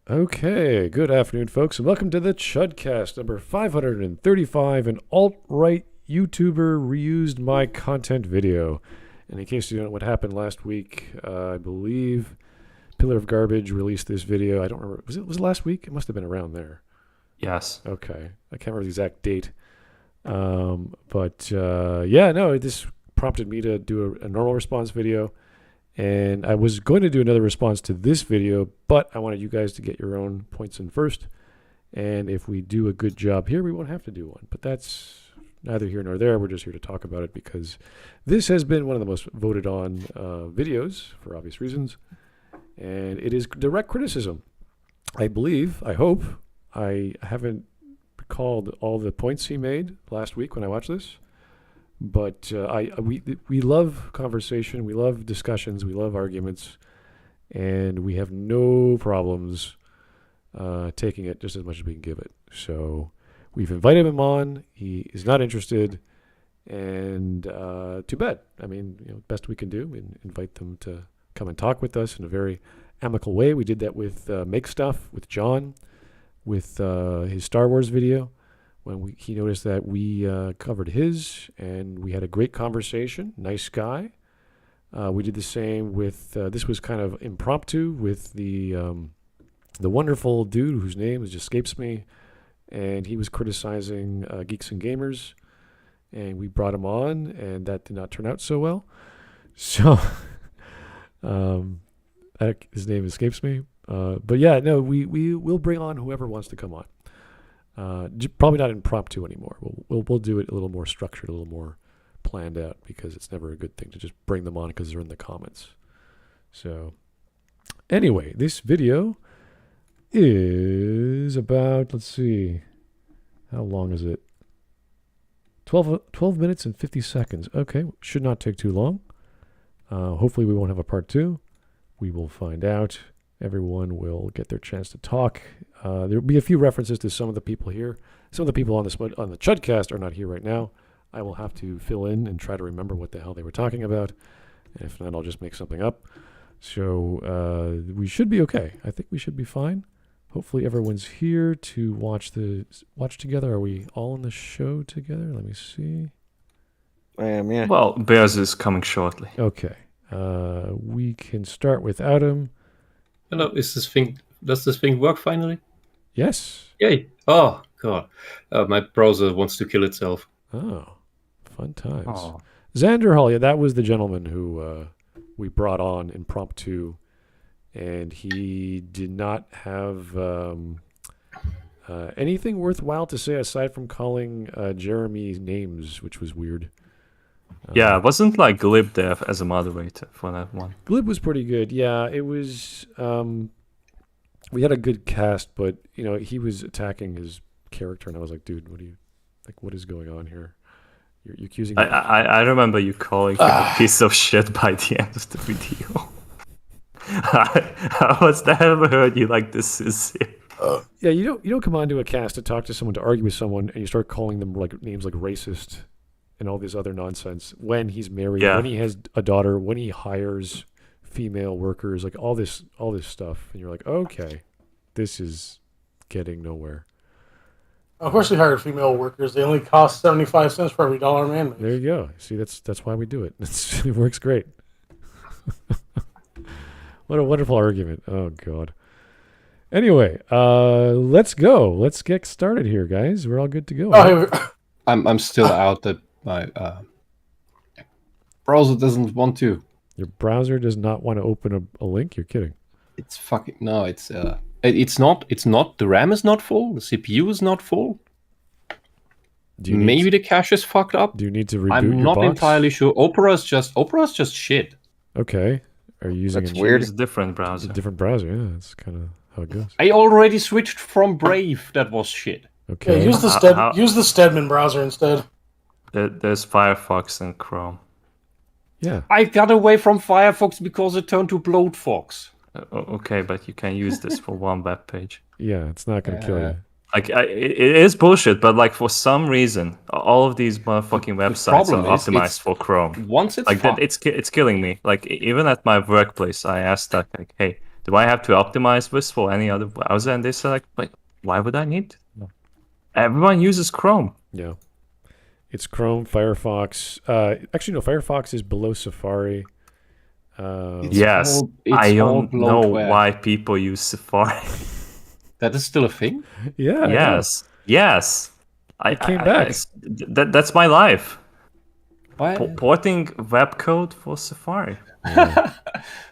Okay, good afternoon, folks, and welcome to the Chudcast number 535. An alt-right YouTuber reused my content video. And in case you don't know what happened last week, I believe Pillar of Garbage released this video. I don't remember. Was it last week? It must have been around there. Yes. Okay. I can't remember the exact date. This prompted me to do a normal response video. And I was going to do another response to this video, but I wanted you guys to get your own points in first. And if we do a good job here, we won't have to do one. But that's neither here nor there. We're just here to talk about it because this has been one of the most voted on videos for obvious reasons. And it is direct criticism. I hope, I haven't recalled all the points he made last week when I watched this. But we love conversation, we love discussions, we love arguments, and we have no problems taking it just as much as we can give it. So we've invited him on. He is not interested, and too bad. I mean, best we can do and invite them to come and talk with us in a very amicable way. We did that with Make Stuff, with John, with his Star Wars video. When he noticed that we covered his, and we had a great conversation. Nice guy. We did the same with, this was kind of impromptu, with the wonderful dude whose name just escapes me, and he was criticizing Geeks and Gamers, and we brought him on, and that did not turn out so well. So, his name escapes me. We will bring on whoever wants to come on. Probably not impromptu anymore. We'll do it a little more structured, a little more planned out, because it's never a good thing to just bring them on because they're in the comments. So anyway, this video is about, let's see, how long is it? 12 minutes and 50 seconds. Okay, should not take too long. Hopefully we won't have a part two. We will find out. Everyone will get their chance to talk. There will be a few references to some of the people here. Some of the people on the Chudcast are not here right now. I will have to fill in and try to remember what the hell they were talking about. And if not, I'll just make something up. So we should be okay. I think we should be fine. Hopefully everyone's here to watch together. Are we all in the show together? Let me see. I am, yeah. Well, Bears is coming shortly. Okay. We can start without him. Hello, does this thing work finally? Yes. Yay. Oh, God. My browser wants to kill itself. Oh, fun times. Oh. Xander Hall, yeah, that was the gentleman who we brought on impromptu, and he did not have anything worthwhile to say aside from calling Jeremy names, which was weird. Yeah, wasn't like Glib there as a moderator for that one. Glib was pretty good. Yeah, it was. We had a good cast, but he was attacking his character, and I was like, dude, what is going on here? You're accusing. I remember you calling him a piece of shit by the end of the video. I was never heard you like this sincere. Yeah, you don't come onto a cast to talk to someone, to argue with someone, and you start calling them like names like racist and all this other nonsense when he's married, when he has a daughter, when he hires female workers, like all this stuff, and you're like, okay, this is getting nowhere. Of course, we hired female workers. They only cost 75 cents for every $1 man makes. There you go. See, that's why we do it. It works great. What a wonderful argument. Oh God. Anyway, let's go. Let's get started here, guys. We're all good to go. I'm still out that my browser doesn't want to. Your browser does not want to open a link? You're kidding. It's fucking no. It's not. The RAM is not full. The CPU is not full. Maybe the cache is fucked up. Do you need to reboot I'm your not box? entirely sure. Opera's just shit. Okay. Are you using That's weird. It's a different browser. It's a different browser. Yeah, that's kind of how it goes. I already switched from Brave. That was shit. Okay. Yeah, use the Stedman browser instead. There's Firefox and Chrome. Yeah. I got away from Firefox because it turned to Bloatfox. Okay, but you can use this for one web page. Yeah, it's not going to kill you. Like, it is bullshit, but like for some reason, all of these motherfucking websites are optimized for Chrome. Once it's like that, it's killing me. Like even at my workplace, I asked like, hey, do I have to optimize Whisp for any other browser? And they said, like, wait, why would I need? Everyone uses Chrome. Yeah. It's Chrome, Firefox. Actually, no, Firefox is below Safari. Yes, it's I all don't know bloatware. why people use Safari. That is still a thing? Yeah. Yes. It came back. That's my life. Why? Porting web code for Safari.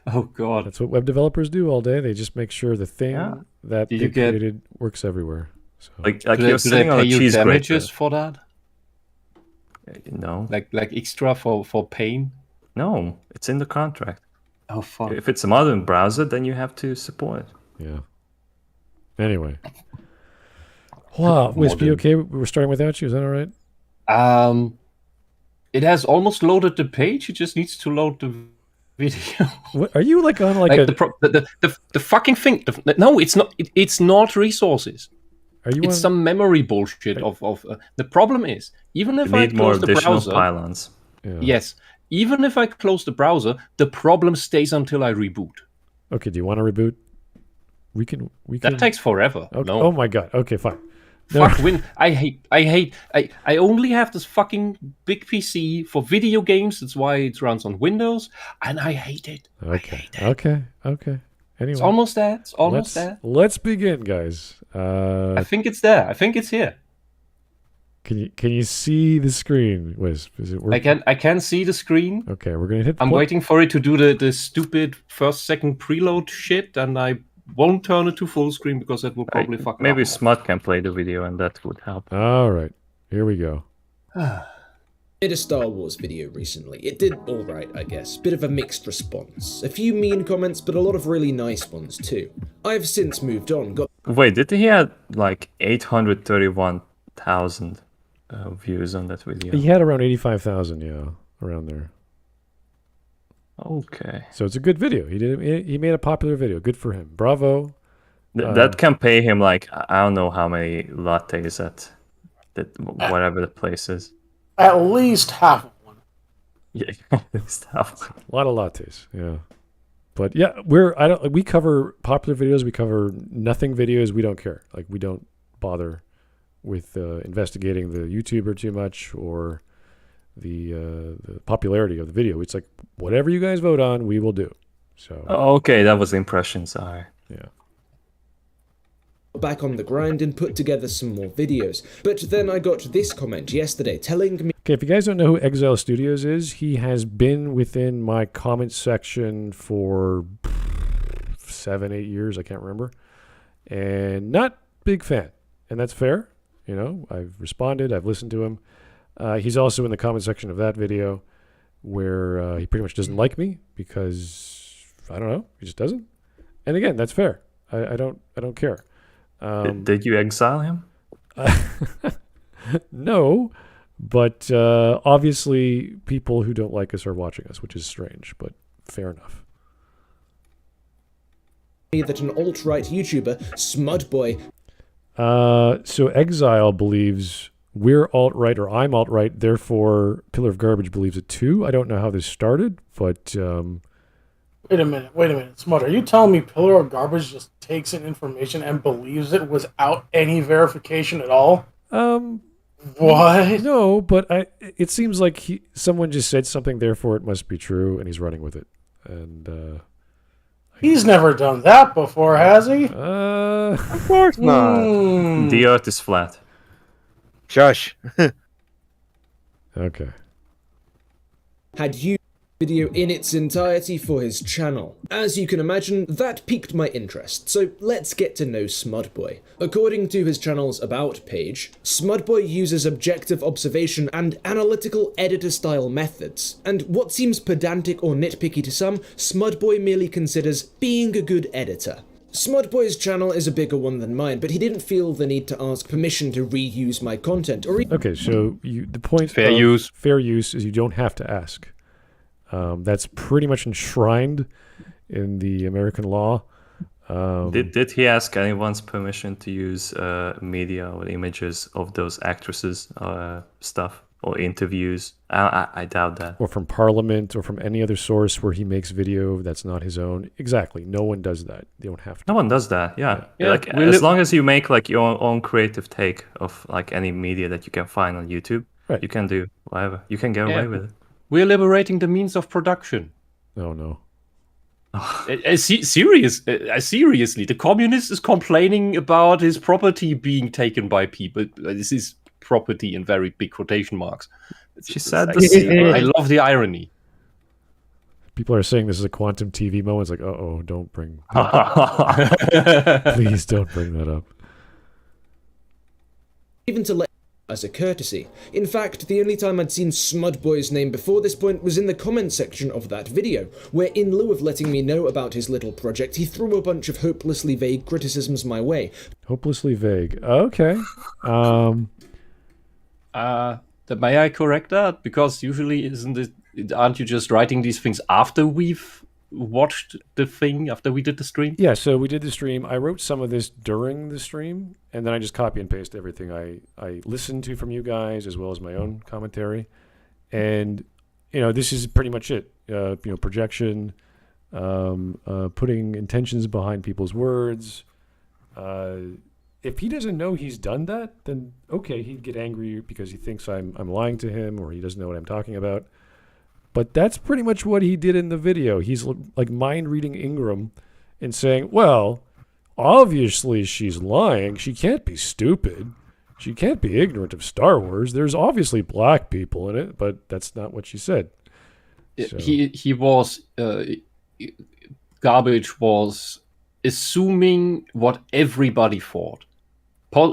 Oh god. That's what web developers do all day. They just make sure the thing Yeah. that Did they you get- created works everywhere. So Like Do they you're sitting on pay a you cheese damages grater. for that? No, Like extra for pain? no, it's in the contract. Oh fuck. If it's a modern browser, then you have to support it. yeah. Anyway. Wow. Wisp, you okay? We're starting without you. Is that all right? It has almost loaded the page. It just needs to load the video. What, are you like on like, Like a? the fucking thing. No, it's not. It's not resources. Are you It's on? some memory bullshit. The problem is, even if You I need more close the additional browser, pylons. Yeah. yes, even if I close the browser, the problem stays until I reboot. Okay. Do you want to reboot? We can. That takes forever. Okay. No. Oh my god. Okay. Fine. No. Fuck Win. I only have this fucking big PC for video games. That's why it runs on Windows, and I hate it. I Okay. hate it. Okay. Anyway. It's almost there. It's almost there. Let's begin, guys. I think it's there. I think it's here. Can you see the screen, Wisp? Is it working? I can see the screen. Okay, we're gonna hit. I'm waiting for it to do the stupid first second preload shit, and I won't turn it to full screen because that will probably fuck it Maybe up. Smut can play the video, and that would help. All right, here we go. Did a Star Wars video recently. It did alright, I guess. Bit of a mixed response. A few mean comments, but a lot of really nice ones too. I've since moved on, got Wait, did he have like 831,000 views on that video? He had around 85,000, yeah, around there. Okay. So it's a good video. He made a popular video. Good for him. Bravo. That can pay him like I don't know how many lattes at that whatever the place is. At least half of one. Yeah, stuff. A lot of lattes, yeah. But yeah, we cover popular videos, we cover nothing videos, we don't care. Like we don't bother with investigating the YouTuber too much or the popularity of the video. It's like whatever you guys vote on, we will do. So Okay, that was the impression. Sorry. yeah. back on the grind and put together some more videos. But then I got this comment yesterday telling me Okay, if you guys don't know who Exile Studios is, he has been within my comment section for 7-8 years, I can't remember. And not big fan. And that's fair. You know, I've responded, I've listened to him. He's also in the comment section of that video where he pretty much doesn't like me because I don't know, he just doesn't. And again, that's fair. I don't care. Did you exile him? No, but obviously people who don't like us are watching us, which is strange, but fair enough. that an alt-right YouTuber, Smudboy, So Exile believes we're alt-right or I'm alt-right, therefore Pillar of Garbage believes it too. I don't know how this started, but Wait a minute. Smut, are you telling me Pillar of Garbage just takes in information and believes it without any verification at all? What? no, but it seems like someone just said something, therefore it must be true, and he's running with it. And He's never done that before, has he? Of course not. The earth is flat. Shush. okay. had used the video in its entirety for his channel. As you can imagine, that piqued my interest, so let's get to know Smudboy. According to his channel's About page, Smudboy uses objective observation and analytical editor-style methods, and what seems pedantic or nitpicky to some, Smudboy merely considers being a good editor. Smudboy's channel is a bigger one than mine, but he didn't feel the need to ask permission to reuse my content, or Okay, so the point Fair of use. fair use is you don't have to ask. That's pretty much enshrined in the American law. Did he ask anyone's permission to use media or images of those actresses stuff? or interviews. I doubt that. Or from Parliament, or from any other source where he makes video that's not his own. Exactly. No one does that. They don't have to. No one does that. Yeah. Yeah, Like as long as you make like your own creative take of like any media that you can find on YouTube, Right. you can do whatever. You can get away with it. We're liberating the means of production. Oh, no. Seriously, the communist is complaining about his property being taken by people. This is property in very big quotation marks. She said the C word. I love the irony. People are saying this is a quantum TV moment. It's like, don't bring... Please don't bring that up. Even to let as a courtesy. In fact, the only time I'd seen Smudboy's name before this point was in the comments section of that video, where in lieu of letting me know about his little project, he threw a bunch of hopelessly vague criticisms my way. Hopelessly vague. Okay. May I correct that? Because usually aren't you just writing these things after we've watched the thing, after we did the stream? Yeah, so we did the stream. I wrote some of this during the stream, and then I just copy and paste everything I listened to from you guys, as well as my own commentary. And, this is pretty much it. Projection, putting intentions behind people's words. If he doesn't know he's done that, then okay, he'd get angry because he thinks I'm lying to him, or he doesn't know what I'm talking about. But that's pretty much what he did in the video. He's like mind reading Ingram and saying, well, obviously she's lying. She can't be stupid. She can't be ignorant of Star Wars. There's obviously black people in it, but that's not what she said. So. He was Garbage was assuming what everybody thought.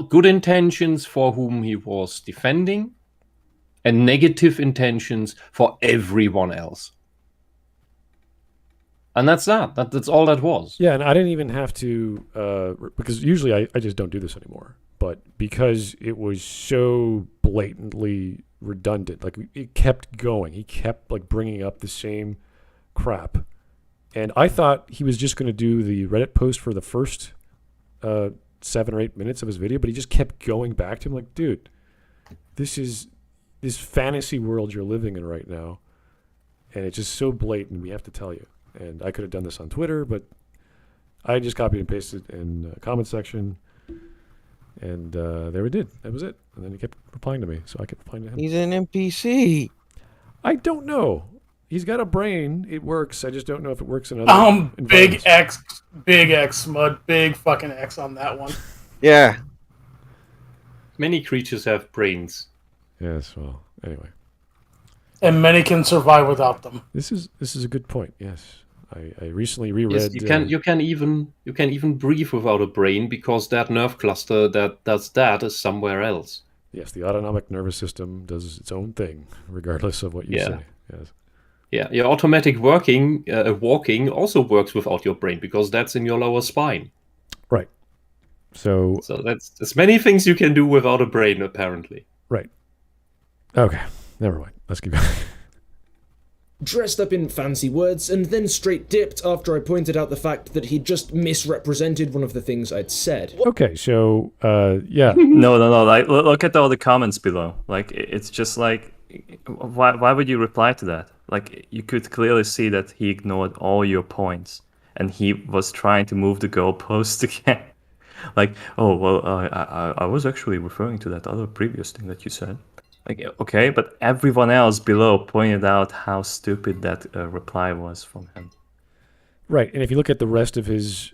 Good intentions for whom he was defending, and negative intentions for everyone else. And that's that. That's all that was. Yeah, and I didn't even have to, because usually I just don't do this anymore. But because it was so blatantly redundant, like it kept going. He kept like bringing up the same crap. And I thought he was just going to do the Reddit post for the first 7 or 8 minutes of his video, but he just kept going back to him like, dude, this is this fantasy world you're living in right now. And it's just so blatant, we have to tell you. And I could have done this on Twitter, but I just copied and pasted in the comment section. And there we did. That was it. And then he kept replying to me, so I kept replying to him. He's an NPC. I don't know. He's got a brain. It works. I just don't know if it works in other big X, Smud, big fucking X on that one. Yeah. Many creatures have brains. Yes, well, anyway. And many can survive without them. This is a good point. Yes, I recently reread. Yes, you can even breathe without a brain, because that nerve cluster that does that is somewhere else. Yes, the autonomic nervous system does its own thing, regardless of what you say. Yes. Yeah, your automatic walking also works without your brain, because that's in your lower spine. Right. So there's many things you can do without a brain, apparently. Right. Okay, never mind. Let's keep going. Dressed up in fancy words, and then straight dipped after I pointed out the fact that he'd just misrepresented one of the things I'd said. Okay, so, yeah. No. Like, look at all the comments below. Like, it's just like, why would you reply to that? Like, you could clearly see that he ignored all your points, and he was trying to move the goalpost again. Like, oh, well, I was actually referring to that other previous thing that you said. Like, okay, but everyone else below pointed out how stupid that reply was from him. Right, and if you look at the rest of his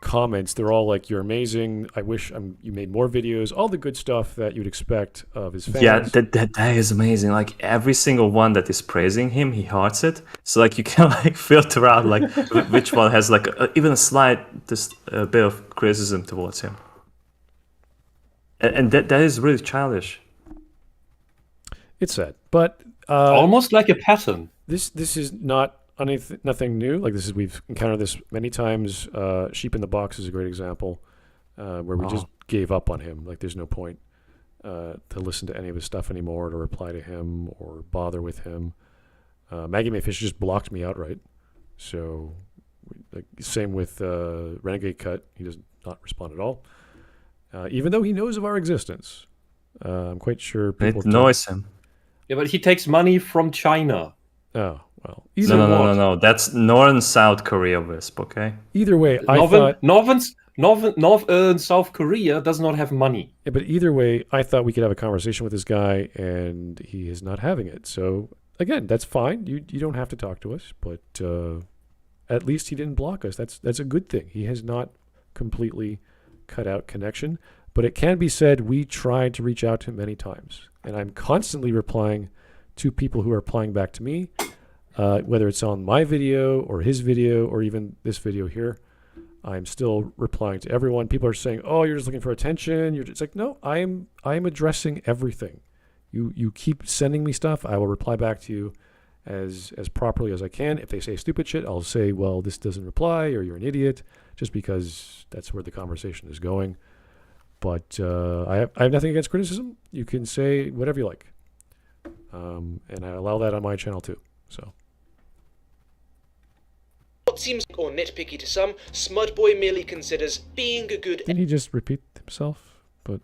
comments, they're all like, you're amazing, I wish you made more videos, all the good stuff that you'd expect of his fans. Yeah, that is amazing. Like, every single one that is praising him, he hearts it. So, like, you can, like, filter out, like, which one has, like, even a slight bit of criticism towards him. And that is really childish. It's sad, but almost like a pattern. This is nothing new. Like we've encountered this many times. Sheep in the Box is a great example, where we just gave up on him. Like there's no point to listen to any of his stuff anymore, to reply to him or bother with him. Maggie Mayfish just blocked me outright. So, same with Renegade Cut. He does not respond at all, even though he knows of our existence. I'm quite sure people it annoys him. Yeah, but he takes money from China. Oh, well. No. That's North South Korea, Wisp, okay? Either way, I thought... North and South Korea does not have money. Yeah, but either way, I thought we could have a conversation with this guy, and he is not having it. So, again, that's fine. You don't have to talk to us, but at least he didn't block us. That's a good thing. He has not completely cut out connection. But it can be said we tried to reach out to him many times. And I'm constantly replying to people who are replying back to me, whether it's on my video or his video or even this video here. I'm still replying to everyone. People are saying, "Oh, you're just looking for attention." You're just like, "No, I am addressing everything. You keep sending me stuff. I will reply back to you as properly as I can. If they say stupid shit, I'll say, well, this doesn't reply, or you're an idiot, just because that's where the conversation is going. But I have nothing against criticism. You can say whatever you like, and I allow that on my channel too. So. What seems or nitpicky to some, Smudboy merely considers being a good... Didn't he just repeat himself? But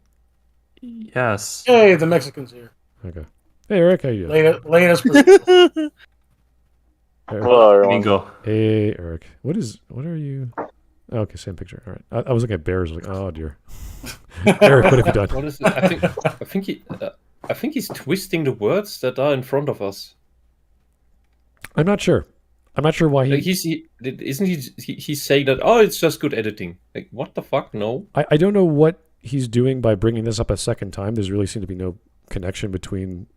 Yes. Hey, the Mexicans here. okay. Hey, Eric, how you doing? Latest. Eric. Hello, everyone. Bingo. Hey, Eric. What are you? Oh, okay, same picture. All right. I was looking at bears. Like, oh dear. Eric, what have you done? What is it? I think he's twisting the words that are in front of us. I'm not sure. I'm not sure why Like he's saying that, oh, it's just good editing. Like, what the fuck? No. I don't know what he's doing by bringing this up a second time. There's really seemed to be no connection between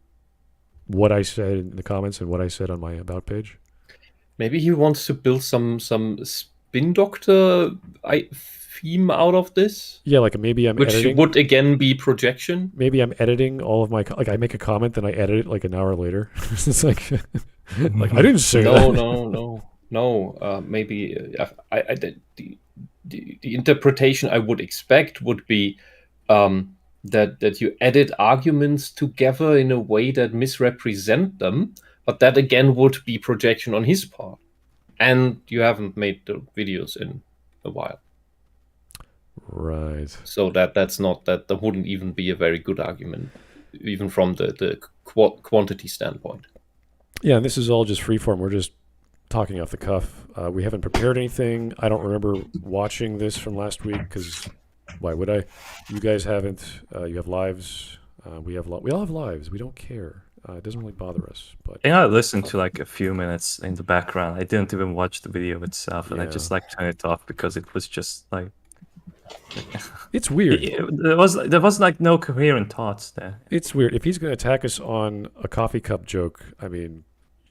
what I said in the comments and what I said on my about page. Maybe he wants to build some spin doctor theme out of this. Yeah, like maybe I'm which editing. Would again be projection. Maybe I'm editing all of my like I make a comment, then I edit it like an hour later. It's like like I didn't say that. No. Maybe the interpretation I would expect would be that you edit arguments together in a way that misrepresent them, but that again would be projection on his part. And you haven't made the videos in a while. Right. So that wouldn't even be a very good argument, even from the quantity standpoint. Yeah, and this is all just freeform. We're just talking off the cuff. We haven't prepared anything. I don't remember watching this from last week because why would I? You guys haven't. You have lives. We all have lives. We don't care. It doesn't really bother us. But I listened to like a few minutes in the background. I didn't even watch the video itself, and I Yeah. just like turned it off because it was just like it's weird. there was like no coherent thoughts there. It's weird. If he's going to attack us on a coffee cup joke, I mean,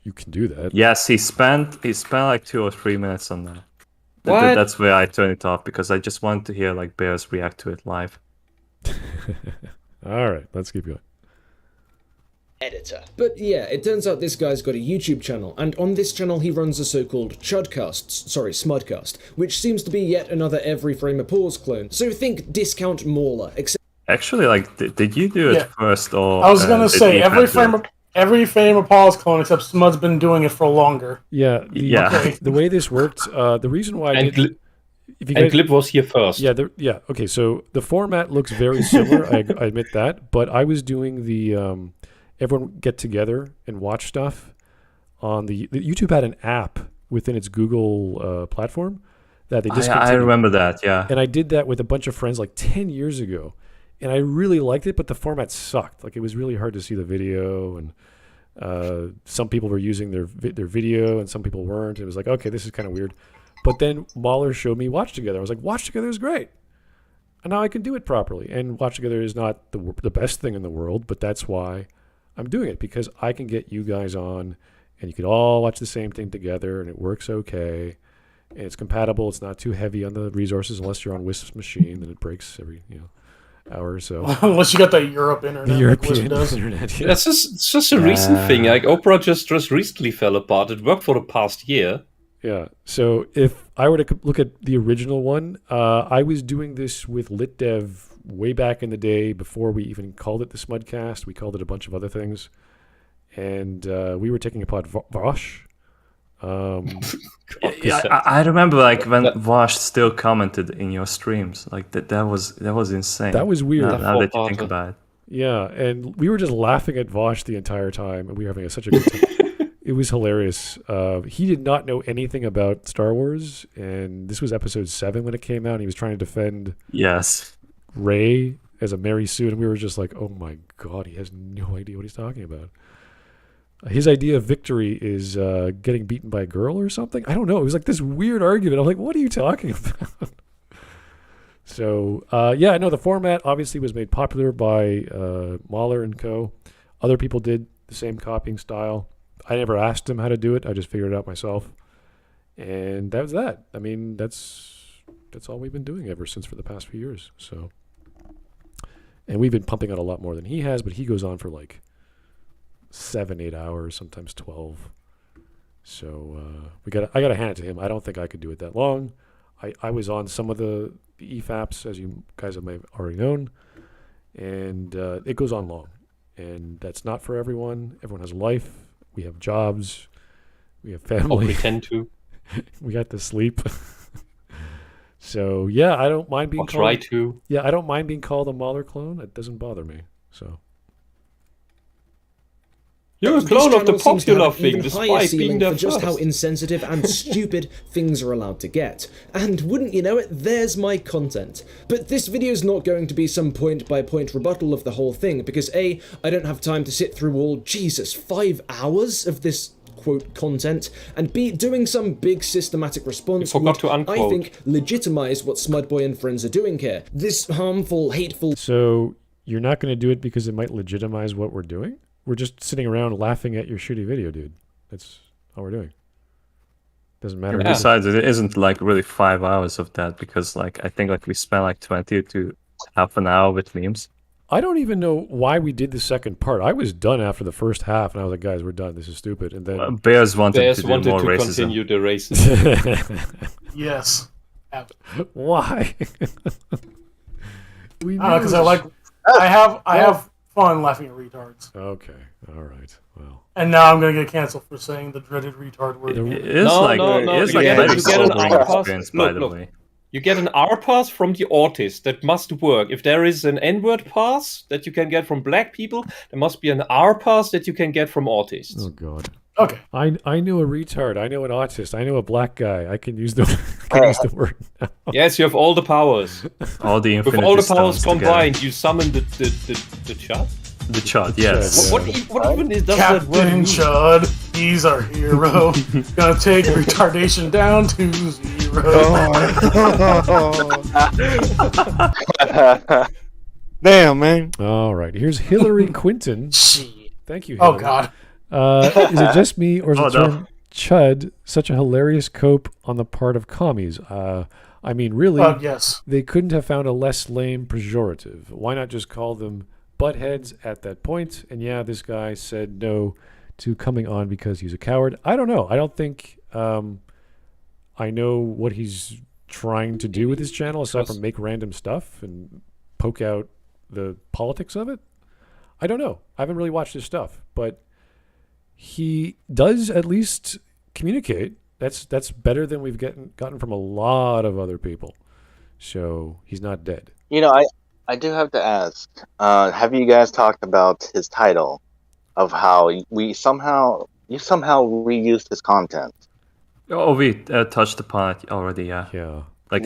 you can do that. Yes, he spent like 2 or 3 minutes on that. What? That's where I turned it off because I just wanted to hear like bears react to it live. All right, let's keep going. Editor. But yeah, it turns out this guy's got a YouTube channel, and on this channel he runs a so-called Smudcast, which seems to be yet another Every Frame a Pause clone. So think Discount Mauler, except... Actually, like, did you do it first, or I was gonna say did every frame of Paul's clone, except Smud's been doing it for longer. Yeah. Yeah. The way this worked, the reason why I did... Glib was here first. Yeah. Okay, so the format looks very similar. I admit that, but I was doing the everyone get together and watch stuff on the YouTube had an app within its Google platform that they discontinued. I remember that. Yeah. And I did that with a bunch of friends like 10 years ago, and I really liked it, but the format sucked. Like it was really hard to see the video, and some people were using their video, and some people weren't. It was like, okay, this is kind of weird. But then Mahler showed me Watch Together. I was like, Watch Together is great. And now I can do it properly. And Watch Together is not the best thing in the world, but that's why I'm doing it, because I can get you guys on and you can all watch the same thing together and it works okay. And it's compatible. It's not too heavy on the resources unless you're on Wisp's machine, then it breaks every hour or so. Unless you got the Europe internet. The European like internet. Yeah. That's just a recent thing. Like Opera just recently fell apart. It worked for the past year. Yeah. So if I were to look at the original one, I was doing this with LitDev way back in the day before we even called it the Smudcast. We called it a bunch of other things. And we were taking apart Vosh. I remember like when Vosh still commented in your streams. Like that was insane. That was weird. Now that you think about it. Yeah, and we were just laughing at Vosh the entire time, and we were having such a good time. It was hilarious. He did not know anything about Star Wars, and this was episode 7 when it came out, and he was trying to defend Rey as a Mary Sue, and we were just like, oh my god, he has no idea what he's talking about. His idea of victory is getting beaten by a girl or something. I don't know. It was like this weird argument. I'm like, what are you talking about? So, yeah, no, the format obviously was made popular by Mahler and co. Other people did the same copying style. I never asked him how to do it. I just figured it out myself. And that was that. I mean, that's all we've been doing ever since for the past few years. So, and we've been pumping out a lot more than he has, but he goes on for like 7-8 hours, sometimes 12. So I gotta hand it to him. I don't think I could do it that long. I was on some of the EFAPs, as you guys may have already known, and it goes on long, and that's not for everyone. Everyone has a life. We have jobs. We have family. We tend to. We got to sleep. So yeah, I don't mind being called. Try to. Yeah, I don't mind being called a Mahler clone. It doesn't bother me. So. You're a clone of the popular thing, despite being the just how insensitive and stupid things are allowed to get. And wouldn't you know it, there's my content. But this video's not going to be some point-by-point rebuttal of the whole thing, because A, I don't have time to sit through all, 5 hours of this quote content, and B, doing some big systematic response would, I think, legitimize what Smudboy and friends are doing here. This harmful, hateful... So, you're not going to do it because it might legitimize what we're doing? We're just sitting around laughing at your shitty video, dude. That's all we're doing. Doesn't matter. Yeah. Besides, it isn't like really 5 hours of that, because like I think like we spent like 20 to half an hour with memes. I don't even know why we did the second part. I was done after the first half, and I was like, guys, we're done. This is stupid. And then Bears wanted to continue the racism. Yes. Why? Because I have fun laughing at retards. Okay, all right. Well, and now I'm gonna get canceled for saying the dreaded retard word. It is a sobering experience, by the way. You get an R pass from the autist. That must work. If there is an N-word pass that you can get from black people, there must be an R pass that you can get from autists. Oh god. Okay. I know a retard. I know an autist. I know a black guy. I can use the word now. Yes, you have all the powers. All the With all the powers combined, you summon the chud? The chud, yes. What even does Captain that word mean? Chud, he's our hero. Gonna take retardation down to 0. Damn, man. All right. Here's Hillary Quinton. Thank you, Hillary. Oh, God. Is it just me, or is the term chud such a hilarious cope on the part of commies? I mean, really, yes. They couldn't have found a less lame pejorative. Why not just call them buttheads at that point? And yeah, this guy said no to coming on because he's a coward. I don't know. I don't think I know what he's trying to do with his channel, aside from make random stuff and poke out the politics of it. I don't know. I haven't really watched his stuff, but he does at least communicate. That's better than we've gotten from a lot of other people. So he's not dead. You know, I do have to ask, have you guys talked about his title of how you somehow reused his content? Oh, we touched upon it already, yeah. Yeah. Like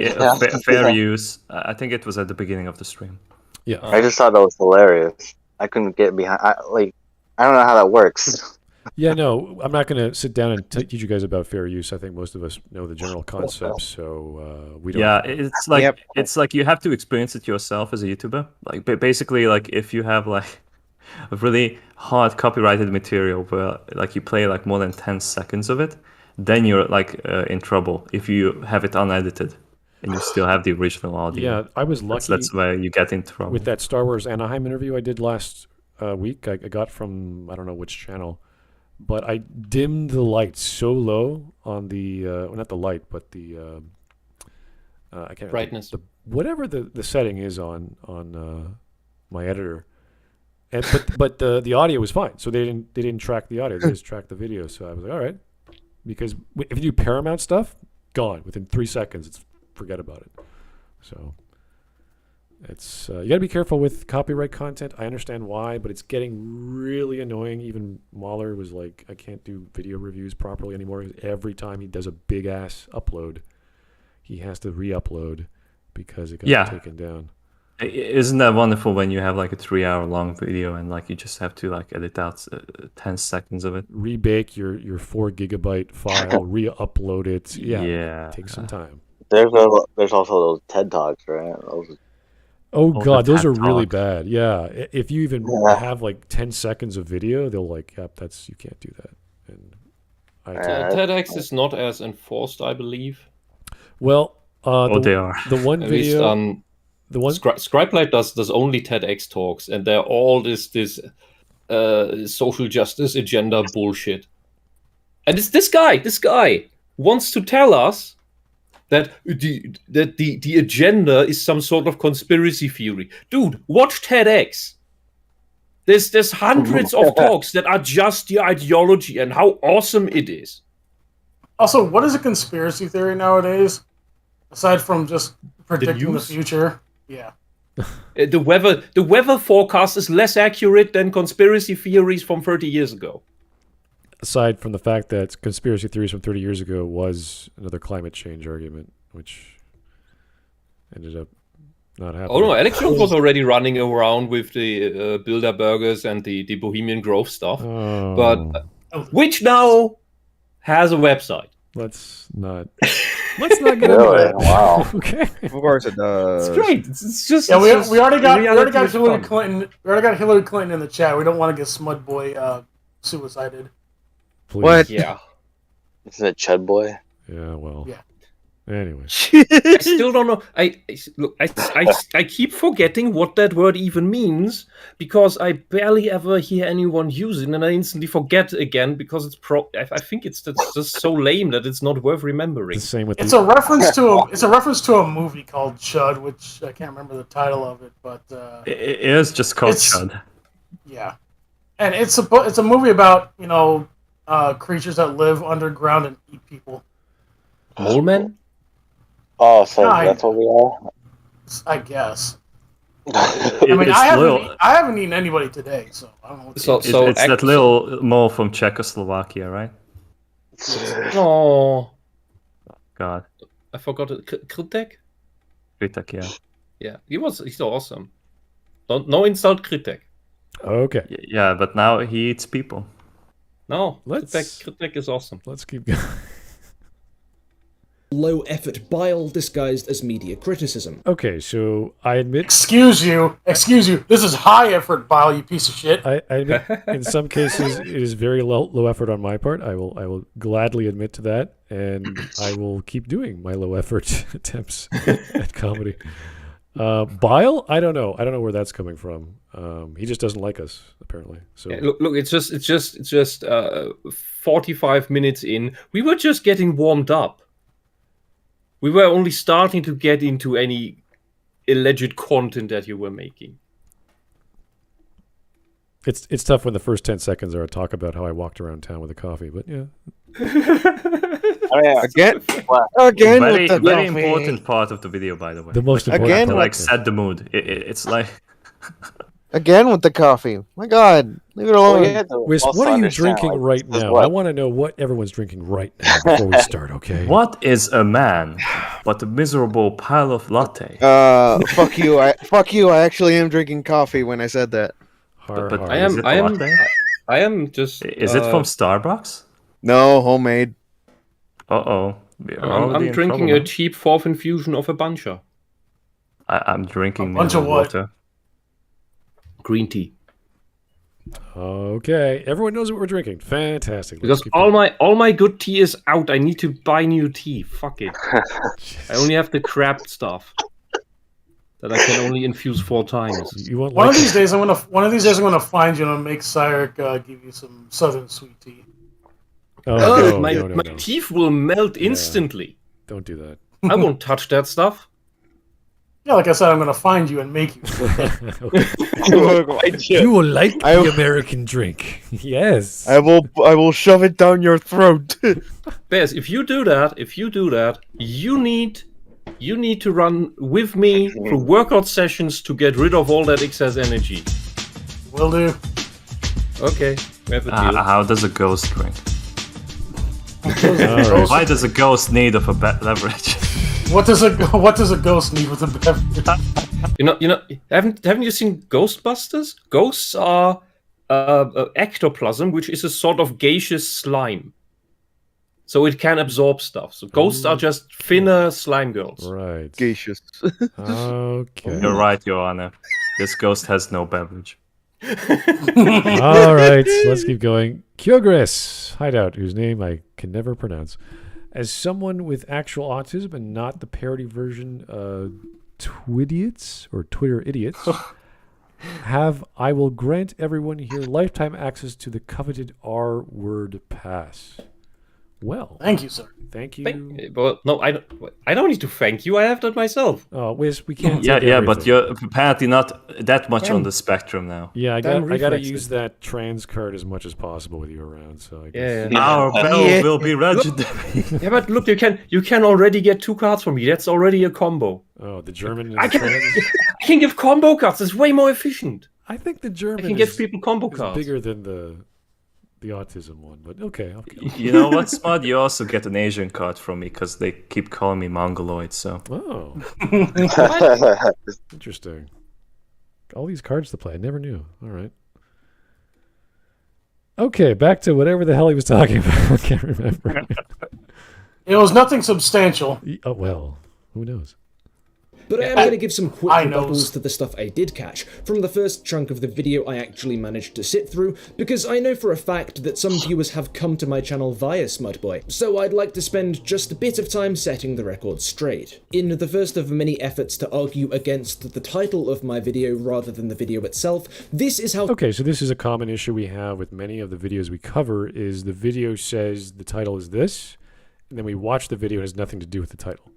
fair use. I think it was at the beginning of the stream. Yeah. I just thought that was hilarious. I couldn't get behind. I don't know how that works. Yeah, no, I'm not going to sit down and teach you guys about fair use. I think most of us know the general concepts, so we don't. Yeah, it's like you have to experience it yourself as a YouTuber. Like basically, like if you have like a really hard copyrighted material where like you play like more than 10 seconds of it, then you're like in trouble. If you have it unedited and you still have the original audio. Yeah, I was lucky. That's where you get in trouble. With that Star Wars Anaheim interview I did last week, I got from I don't know which channel. But I dimmed the light so low on the well, not the light, but the I can't brightness. Whatever the setting is on my editor, and but the audio was fine. So they didn't track the audio; they just tracked the video. So I was like, all right, because if you do Paramount stuff, gone within 3 seconds. Forget about it. So It's you got to be careful with copyright content. I understand why, but it's getting really annoying. Even Mahler was like, I can't do video reviews properly anymore. Every time he does a big ass upload, he has to re-upload because it got taken down. Isn't that wonderful when you have like a 3-hour long video and like you just have to like edit out 10 seconds of it? Rebake your 4 gigabyte file, re-upload it. Yeah. Take some time. There's also those TED Talks, right? Oh god, those are really bad. Yeah, if you even have like 10 seconds of video, they'll like, yep, you can't do that. And TEDx is not as enforced, I believe. Well, they are. The one video, Scribelight does only TEDx talks, and they're all this social justice agenda bullshit. And it's this guy wants to tell us that the agenda is some sort of conspiracy theory. Dude, watch TEDx. There's hundreds of talks that are just the ideology and how awesome it is. Also, what is a conspiracy theory nowadays? Aside from just predicting the future. Yeah. The weather forecast is less accurate than conspiracy theories from 30 years ago. Aside from the fact that conspiracy theories from 30 years ago was another climate change argument, which ended up not happening. Oh no, Alex Jones was already running around with the Bilderbergers and the Bohemian Grove stuff, but which now has a website. Let's not get into that. Wow. Okay. Of course it does. It's great. It's just we already got Hillary fun. Clinton. We already got Hillary Clinton in the chat. We don't want to get Smud Boy suicided. Please. What? Yeah. Isn't it Chud Boy? Yeah. Well. Yeah. Anyway. I still don't know. I keep forgetting what that word even means because I barely ever hear anyone use it, and I instantly forget again because it's I think it's just so lame that it's not worth remembering. The same with It's a reference to a movie called Chud, which I can't remember the title of it, but It is just called Chud. Yeah, and it's a movie about creatures that live underground and eat people. Mole men? Oh, so that's what we are? I guess. I mean, I haven't eaten anybody today, so I don't know. It's that little mole from Czechoslovakia, right? Oh, God. I forgot it. Kritek? Kritek, yeah. Yeah, he's awesome. No insult Kritek. Okay. Yeah, but now he eats people. No, Kritek is awesome. Let's keep going. Low effort bile disguised as media criticism. Okay, so I admit. Excuse you. This is high effort bile, you piece of shit. I admit, in some cases, it is very low effort on my part. I will gladly admit to that, and I will keep doing my low effort attempts at comedy. Bile? I don't know. I don't know where that's coming from. He just doesn't like us, apparently. So yeah, look. It's just 45 minutes in. We were just getting warmed up. We were only starting to get into any alleged content that you were making. It's tough when the first 10 seconds are a talk about how I walked around town with a coffee, but yeah. Again, very important part of the video, by the way. The most important to part. like set the mood. It's like again with the coffee. My God, leave it alone. Wisp, what are you drinking right now? I want to know what everyone's drinking right now before we start, okay? What is a man but a miserable pile of latte? Fuck you. I actually am drinking coffee when I said that. But I am just. Is it from Starbucks? No, homemade. Uh-oh. I'm drinking a cheap 4th infusion of a buncha. I'm drinking a bunch of what? water. Green tea. Okay, everyone knows what we're drinking. Fantastic. Because all my good tea is out. I need to buy new tea. Fuck it. I only have the crap stuff that I can only infuse 4 times. You want one of these days I'm gonna find you and make Cyrek give you some southern sweet tea. Oh, my no. teeth will melt instantly. Don't do that. I won't touch that stuff. Yeah, like I said, I'm going to find you and make you. You will like the American drink. Yes. I will shove it down your throat. Bears, if you do that, you need you need to run with me through workout sessions to get rid of all that excess energy. Will do. Okay, we have a deal. How does a ghost drink? Alright. Why does a ghost need of a beverage? What does a ghost need with a beverage? You know, haven't you seen Ghostbusters? Ghosts are ectoplasm, which is a sort of gaseous slime. So it can absorb stuff. So ghosts are just thinner slime girls. Right. Gaseous. Okay. You're right, Your Honor. This ghost has no beverage. All right, let's keep going. Kyogris Hideout, whose name I can never pronounce. As someone with actual autism and not the parody version, Twidiots or Twitter idiots, I will grant everyone here lifetime access to the coveted R-word pass. Well, Thank you, sir. thank you. Well, no, I don't need to thank you. I have that myself. Oh, Wisp, we can't. Yeah, take yeah, but everything. you're apparently not that much on the spectrum now. Yeah, I Dan got to reflexes. use that trans card as much as possible with you around. So I guess. Yeah. Our bell Yeah. will be registered. Yeah, but look, you can already get 2 cards from me. That's already a combo. Oh, the German and I the can, trans. I can give combo cards. It's way more efficient. I think the I German can give people combo is cards. bigger than the autism one, but okay. You know what, Smud? You also get an Asian card from me because they keep calling me Mongoloid. So Oh, interesting. All these cards to play. I never knew. All right. Okay, back to whatever the hell he was talking about. I can't remember. It was nothing substantial. Oh, well, who knows? But I am going to give some quick I know. rebuttals to the stuff I did catch from the first chunk of the video I actually managed to sit through, because I know for a fact that some viewers have come to my channel via Smudboy, so I'd like to spend just a bit of time setting the record straight. In the first of many efforts to argue against the title of my video rather than the video itself, this is how... Okay, so this is a common issue we have with many of the videos we cover, is the video says the title is this, and then we watch the video, it has nothing to do with the title.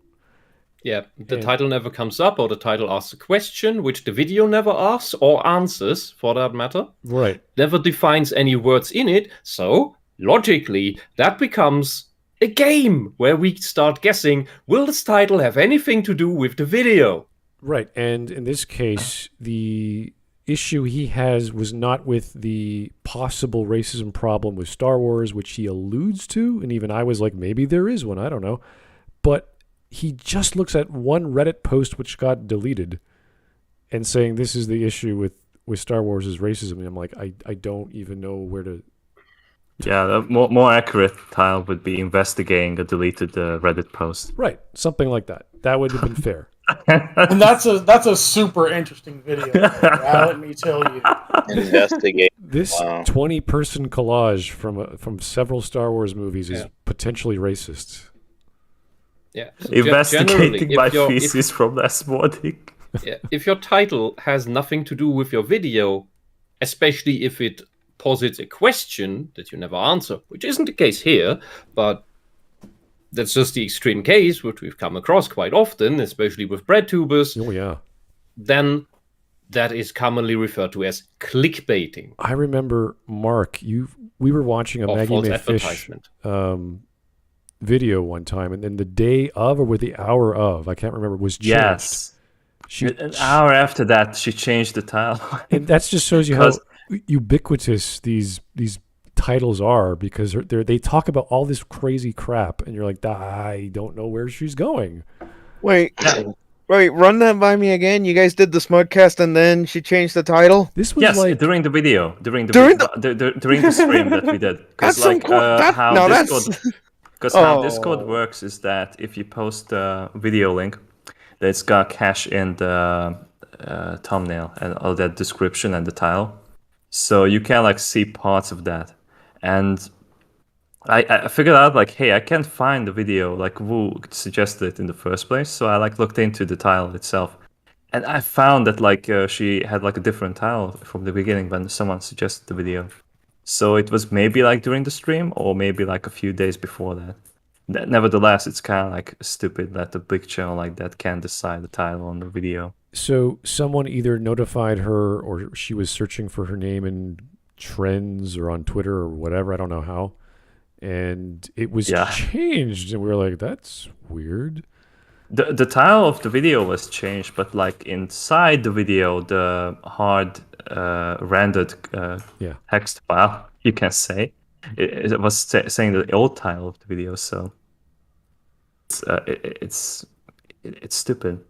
Yeah, the title never comes up, or the title asks a question, which the video never asks, or answers, for that matter. Right. Never defines any words in it, so, logically, that becomes a game, where we start guessing, will this title have anything to do with the video? Right, and in this case, the issue he has was not with the possible racism problem with Star Wars, which he alludes to, and even I was like, maybe there is one, I don't know. But he just looks at one Reddit post which got deleted and saying this is the issue with Star Wars is racism. And I'm like, I don't even know where to... yeah, the more accurate title would be investigating a deleted Reddit post. Right, something like that. That would have been fair. And that's a super interesting video. Let me tell you. Investigate. This Wow. 20-person collage from several Star Wars movies is potentially racist. Yeah. So Investigating my generally, feces from last morning. if your title has nothing to do with your video, especially if it posits a question that you never answer, which isn't the case here, but that's just the extreme case, which we've come across quite often, especially with breadtubers, Oh, yeah. then that is commonly referred to as clickbaiting. I remember, Mark, we were watching a Or Maggie false May Fish advertisement. video one time, and then the day of or with the hour of, I can't remember, was changed. Yes. An hour after that, she changed the title. And that just shows you how ubiquitous these titles are, because they talk about all this crazy crap, and you're like, I don't know where she's going. Wait, run that by me again. You guys did the Smudcast and then she changed the title? This was Yes, like... during the video, during the stream that we did. That's some How Discord works is that if you post a video link, that's got cache in the thumbnail and all that description and the title, so you can see parts of that. And I figured out hey, I can't find the video who suggested it in the first place, so I looked into the title itself, and I found that she had a different title from the beginning when someone suggested the video. So it was maybe during the stream, or maybe a few days before that. Nevertheless, it's kind of stupid that a big channel like that can decide the title on the video. So someone either notified her, or she was searching for her name in trends or on Twitter or whatever, I don't know how, and it was changed, and we were like, that's weird. The title of the video was changed, but like inside the video, the hard rendered text file, you can say, it was saying the old title of the video. So it's stupid.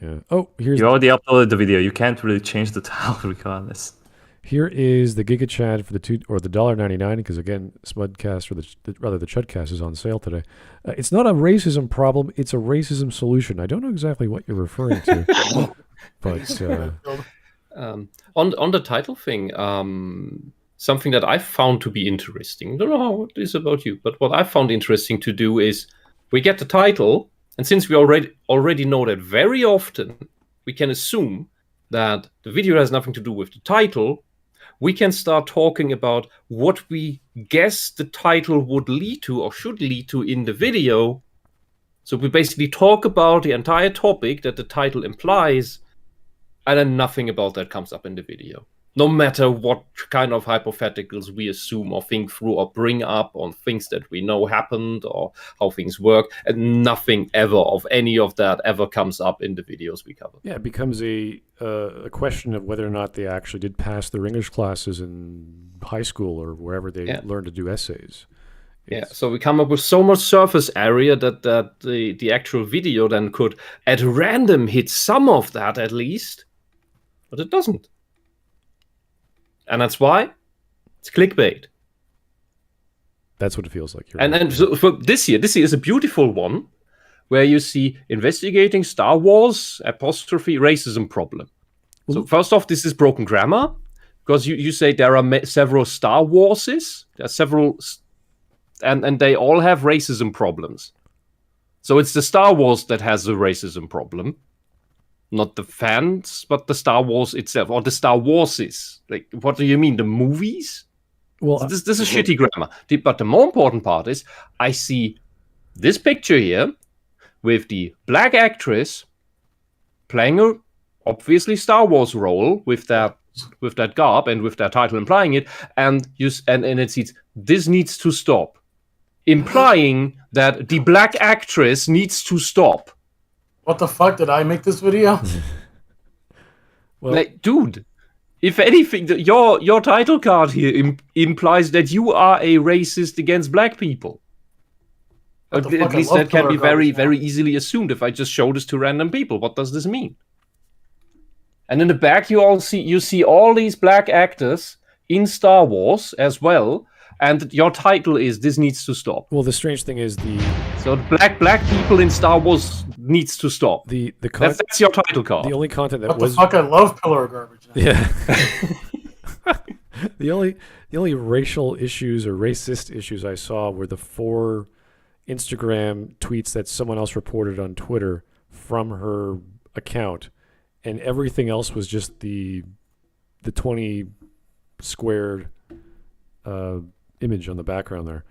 Yeah. Oh, here's you already uploaded the video. You can't really change the title regardless. Here is the Giga Chad for the $1.99 because again, Smudcast or the Chudcast is on sale today. It's not a racism problem; it's a racism solution. I don't know exactly what you're referring to, but on the title thing, something that I found to be interesting. I don't know how it is about you, but what I found interesting to do is we get the title, and since we already know that very often we can assume that the video has nothing to do with the title, we can start talking about what we guess the title would lead to or should lead to in the video. So we basically talk about the entire topic that the title implies, and then nothing about that comes up in the video. No matter what kind of hypotheticals we assume or think through or bring up on things that we know happened or how things work, and nothing ever of any of that ever comes up in the videos we cover. Yeah, it becomes a question of whether or not they actually did pass their English classes in high school or wherever they learned to do essays. So we come up with so much surface area that the actual video then could at random hit some of that at least, but it doesn't. And that's why it's clickbait. That's what it feels like. And so for this year is a beautiful one where you see investigating Star Wars ' racism problem. Ooh. So first off, this is broken grammar because you say there are several Star Warses. There are several, and they all have racism problems. So it's the Star Wars that has the racism problem. Not the fans, but the Star Wars itself, or the Star Warses. Like, what do you mean? The movies? Well, so this is shitty grammar. But the more important part is, I see this picture here with the black actress playing a obviously Star Wars role with that garb and with that title implying it, and it says this needs to stop, implying that the black actress needs to stop. What the fuck, did I make this video? Well, like, dude, if anything, your title card here implies that you are a racist against black people. At least that can be very, very easily assumed if I just show this to random people. What does this mean? And in the back, you see all these black actors in Star Wars as well, and your title is "This needs to stop." Well, the strange thing is so black people in Star Wars needs to stop. That's your title card. The only content that what the fuck? I love pillar garbage. Yeah. The only racial issues or racist issues I saw were the 4 Instagram tweets that someone else reported on Twitter from her account, and everything else was just the 20 squared image on the background there,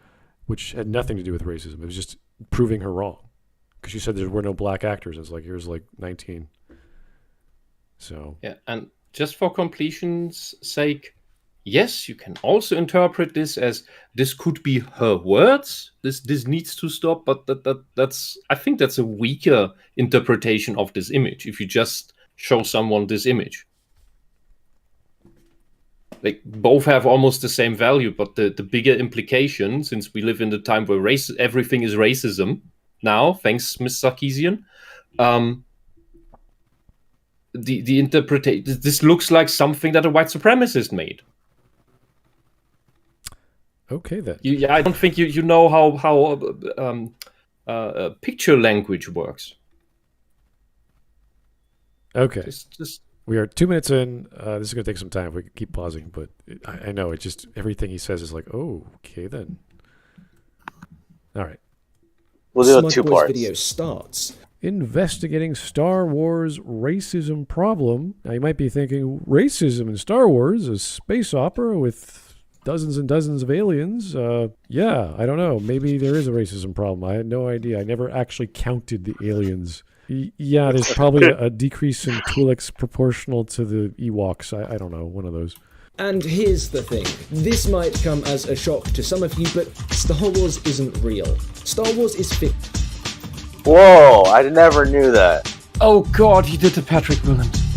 which had nothing to do with racism. It was just proving her wrong because she said there were no black actors. It's like, here's like 19. So yeah, and just for completion's sake, yes, you can also interpret this as this could be her words. This needs to stop, but that's I think that's a weaker interpretation of this image. If you just show someone this image, like both have almost the same value, but the bigger implication, since we live in the time where everything is racism now, thanks, Ms. Sarkeesian. The interpretation, this looks like something that a white supremacist made. Okay, then. I don't think you know how picture language works. Okay. We are 2 minutes in. This is going to take some time if we keep pausing, but I know it's just everything he says is like, oh, okay then. All right. We'll do it 2 parts. Video starts. Investigating Star Wars racism problem. Now you might be thinking, racism in Star Wars, a space opera with dozens and dozens of aliens. Yeah, I don't know. Maybe there is a racism problem. I had no idea. I never actually counted the aliens. Yeah, there's probably a decrease in Twi'leks proportional to the Ewoks. I don't know, one of those. And here's the thing. This might come as a shock to some of you, but Star Wars isn't real. Star Wars is fiction. Whoa! I never knew that. Oh God, he did the Patrick Williams.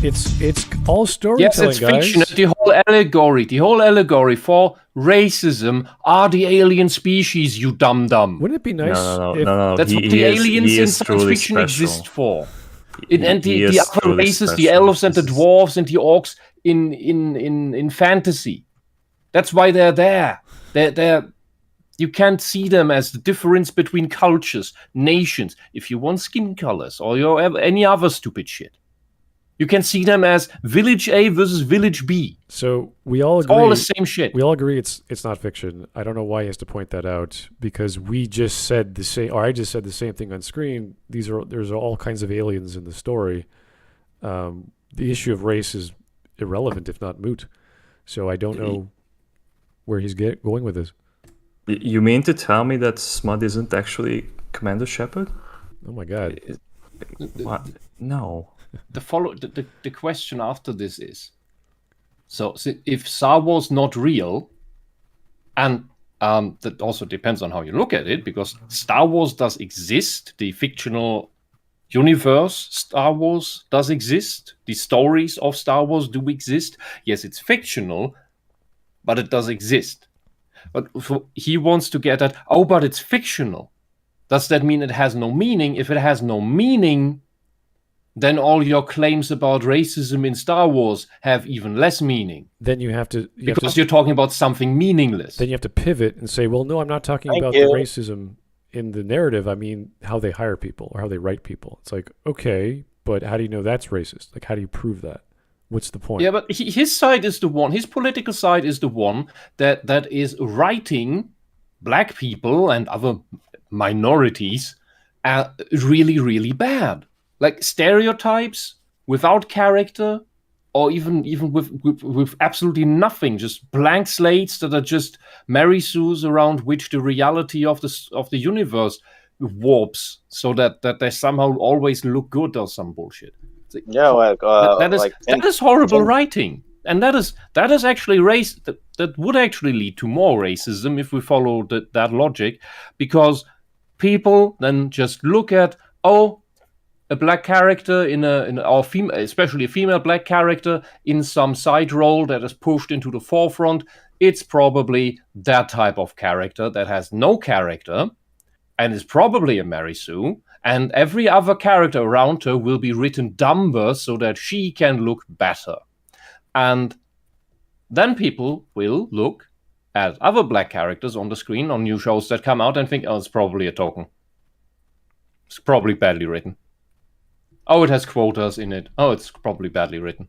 It's all storytelling, Yes, it's guys. fiction. The whole allegory for racism are the alien species, you dumb. Wouldn't it be nice? No. That's what the aliens in science fiction exist for. And the other races, the elves and the dwarves and the orcs in fantasy. That's why they're there. They're you can't see them as the difference between cultures, nations. If you want skin colors or any other stupid shit. You can see them as Village A versus Village B. So we all agree. It's all the same shit. We all agree it's not fiction. I don't know why he has to point that out because we just said the same, or I just said the same thing on screen. There's all kinds of aliens in the story. The issue of race is irrelevant, if not moot. So I don't know where he's going with this. You mean to tell me that Smud isn't actually Commander Shepard? Oh my God! What? No. The question after this is, so if Star Wars not real, and that also depends on how you look at it, because Star Wars does exist, the fictional universe Star Wars does exist, the stories of Star Wars do exist. Yes, it's fictional, but it does exist. But he wants to get at, but it's fictional. Does that mean it has no meaning? If it has no meaning, then all your claims about racism in Star Wars have even less meaning. Then you have to... You're talking about something meaningless. Then you have to pivot and say, well, no, I'm not talking about the racism in the narrative. I mean how they hire people or how they write people. It's like, okay, but how do you know that's racist? Like, how do you prove that? What's the point? Yeah, but his side is the one, his political side is the one that is writing black people and other minorities really, really bad. Like stereotypes without character, or even with absolutely nothing, just blank slates that are just Mary Sue's around which the reality of the universe warps, so that they somehow always look good or some bullshit. That is horrible writing, and that is actually race. That would actually lead to more racism if we follow that logic, because people then just look at a black character especially a female black character in some side role that is pushed into the forefront. It's probably that type of character that has no character and is probably a Mary Sue, and every other character around her will be written dumber so that she can look better. And then people will look at other black characters on the screen on new shows that come out and think, it's probably a token. It's probably badly written. It has quotas in it. It's probably badly written.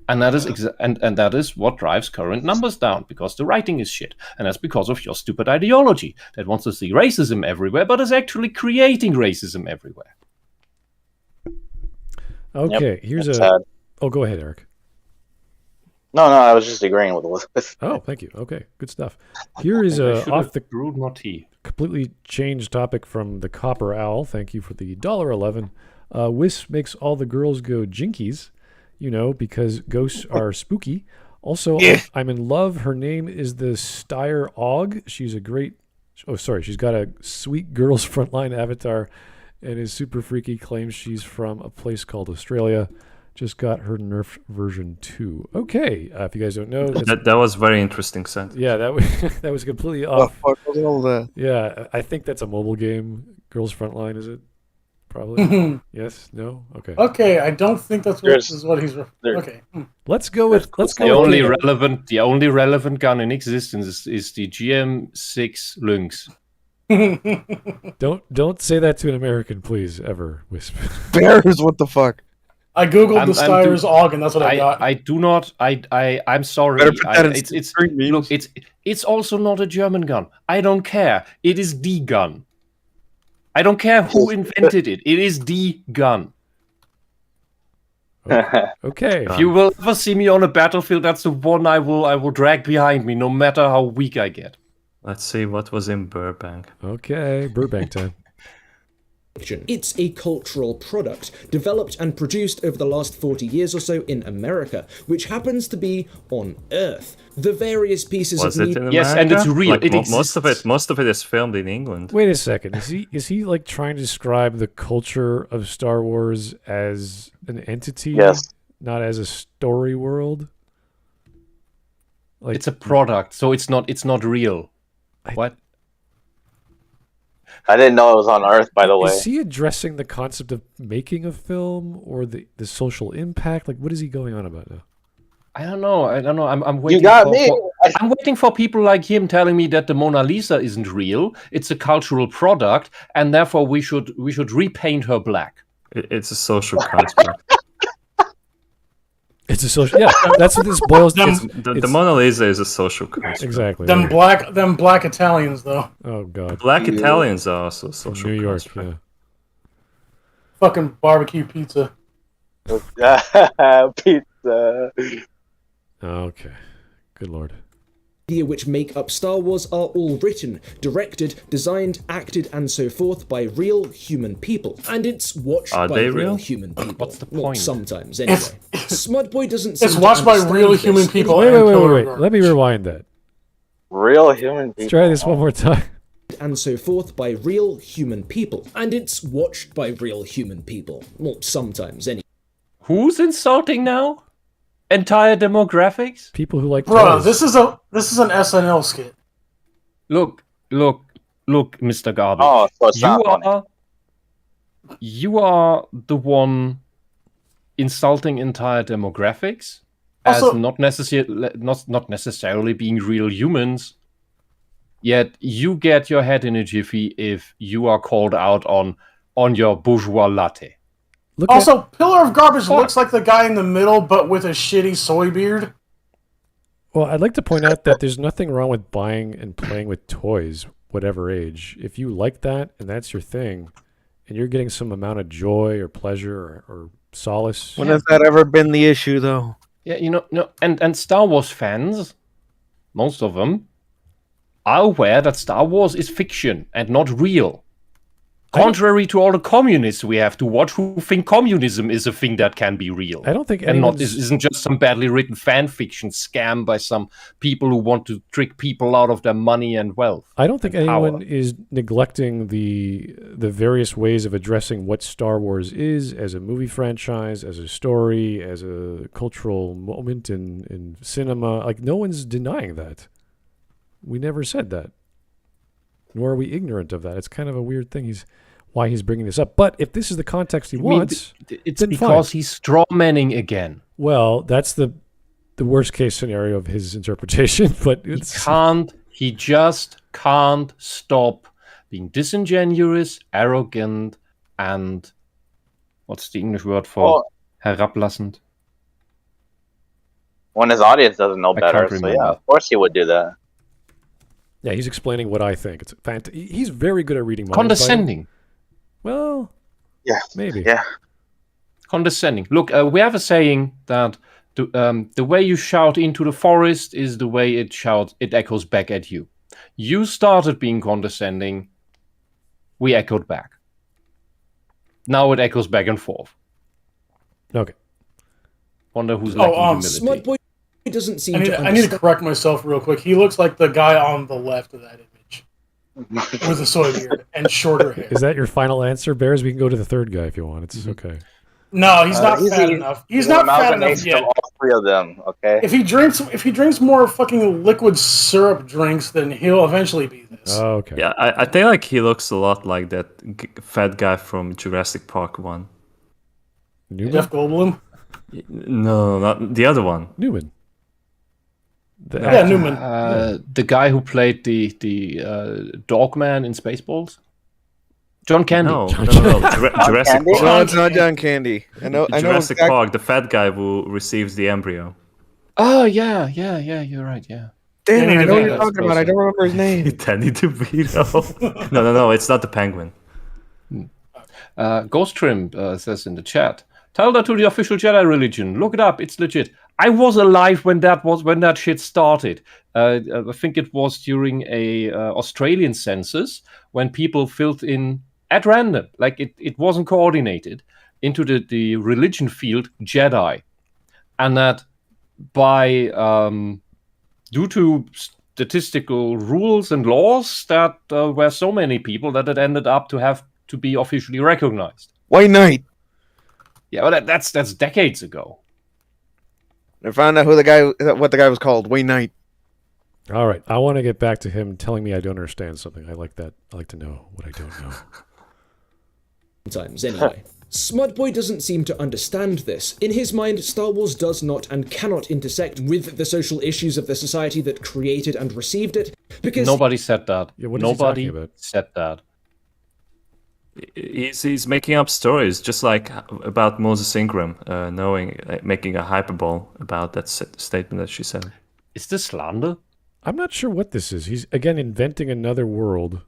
And that is and that is what drives current numbers down, because the writing is shit. And that's because of your stupid ideology that wants to see racism everywhere, but is actually creating racism everywhere. Okay, here's go ahead, Eric. No, I was just agreeing with Elizabeth. Oh, thank you. Okay, good stuff. Here is off the brewed more tea. Completely changed topic from the Copper Owl. Thank you for the $1.11. Wisp makes all the girls go jinkies, because ghosts are spooky. Also, I'm in love. Her name is the Styre Og. She's she's got a sweet girls frontline avatar and is super freaky. Claims she's from a place called Australia. Just got her nerfed version 2. Okay, if you guys don't know, that was very interesting sentence. Yeah, that was completely off. What the fuck was all that? Yeah, I think that's a mobile game. Girls Frontline, is it? Probably. Yes. No. Okay. Okay, I don't think that's what he's. Okay. Let's go with. The only relevant gun in existence is the GM6 Lynx. Don't say that to an American, please, ever, Wisp. Bears, what the fuck? I googled the Styre's Og, and that's what I got. I do not. I'm sorry. It's also not a German gun. I don't care. It is the gun. I don't care who invented it. It is the gun. Okay. If you will ever see me on a battlefield, that's the one I will drag behind me, no matter how weak I get. Let's see what was in Burbank. Okay, Burbank time. fiction. It's a cultural product, developed and produced over the last 40 years or so in America, which happens to be on Earth. The various pieces Was of it media... in Yes, America? and it's real. Like, It most of exists. it is filmed in England. Wait a second. Is he like trying to describe the culture of Star Wars as an entity? Yes. Not as a story world? Like, It's a product, so it's not real. What? I didn't know it was on Earth, by the way. is he addressing the concept of making a film or the social impact? Like, what is he going on about now? I don't know. I'm waiting. You got for, me. for- I'm waiting for people like him telling me that the Mona Lisa isn't real. It's a cultural product, and therefore we should repaint her black. It's a social construct. It's a social... Yeah, that's what this boils down to. The Mona Lisa is a social construct. Exactly. Them right. black Italians though. Oh, God. Black Italians are also a From social New York, construct. yeah. Fucking barbecue pizza. Pizza. Okay. Good Lord. which make up Star Wars are all written, directed, designed, acted, and so forth by real human people. And it's watched Are by they real real? human people. What's the Well, point? sometimes, anyway. Smudboy doesn't seem It's to watched by understand real this. human people. Wait. and Pillar of Let me Garbage. rewind that. Real human people. Let's try this one more time. And so forth by real human people. And it's watched by real human people. Well, sometimes, anyway. Who's insulting now? Entire demographics? People who like Bro, toys. this is an SNL skit. Look, Mr. Garbage. Oh, so it's not funny. You are the one insulting entire demographics as Also- not necessarily being real humans. Yet you get your head in a jiffy if you are called out on your bourgeois latte. Look Also, Pillar of Garbage looks like the guy in the middle, but with a shitty soy beard. Well, I'd like to point out that there's nothing wrong with buying and playing with toys, whatever age. If you like that and that's your thing, and you're getting some amount of joy or pleasure or solace, When has that ever been the issue, though? Yeah, and Star Wars fans, most of them, are aware that Star Wars is fiction and not real. Contrary to all the communists we have to watch who think communism is a thing that can be real. I don't think And not anyone's... isn't just some badly written fan fiction scam by some people who want to trick people out of their money and wealth. I don't think and anyone power. is neglecting the various ways of addressing what Star Wars is as a movie franchise, as a story, as a cultural moment in cinema. Like, no one's denying that. We never said that. Nor are we ignorant of that. It's kind of a weird thing. Why he's bringing this up. But if this is the context he wants, It's then because fine. he's strawmanning again. Well, that's the worst case scenario of his interpretation. But it's He just can't stop being disingenuous, arrogant, and what's the English word for herablassend? When his audience doesn't know I better, can't so remember. yeah, of course he would do that. yeah, he's explaining what I think. It's he's very good at reading minds. Condescending. Well, Yeah, maybe. yeah. Condescending. Look, we have a saying that the way you shout into the forest is the way it echoes back at you. You started being condescending, we echoed back. Now it echoes back and forth. Okay. Wonder who's lacking humility. Smudboy doesn't seem I to need to understand. correct myself real quick. He looks like the guy on the left of that image with a soy beard and shorter hair. Is that your final answer, Bears? We can go to the third guy if you want. It's okay. No, he's not He's fat a- enough. He's an not fat enough amalgamation yet. of all three of them. Okay. If he drinks more fucking liquid syrup drinks, then he'll eventually be this. Oh, okay. Yeah, I think like he looks a lot like that fat guy from Jurassic Park 1. Newman? Jeff Goldblum. No, not the other one. Newman. The Yeah, actor. Newman. The guy who played the dog man in Spaceballs? John Candy. No. Jurassic Candy? Park. No, it's not John Candy. I know Jurassic exactly. Park, the fat guy who receives the embryo. Oh, yeah, you're right, yeah. Damn it, I know what you're That's talking about. I don't remember his name. Danny DeVito. No, it's not the penguin. Ghost Trim says in the chat, tell that to the official Jedi religion. Look it up, it's legit. I was alive when that shit started. I think it was during a Australian census when people filled in at random, like it wasn't coordinated, into the religion field Jedi, and that by due to statistical rules and laws that were so many people that it ended up to have to be officially recognized. White Knight. Yeah, well, that's decades ago. I found out what the guy was called. White Knight. All right, I want to get back to him telling me I don't understand something. I like that. I like to know what I don't know. Times anyway. Smudboy doesn't seem to understand this. In his mind, Star Wars does not and cannot intersect with the social issues of the society that created and received it, because Nobody said that. Yeah, what is he Nobody talking about? said that. He's making up stories, just like about Moses Ingram, making a hyperbole about that statement that she said. Is this slander? I'm not sure what this is. He's again inventing another world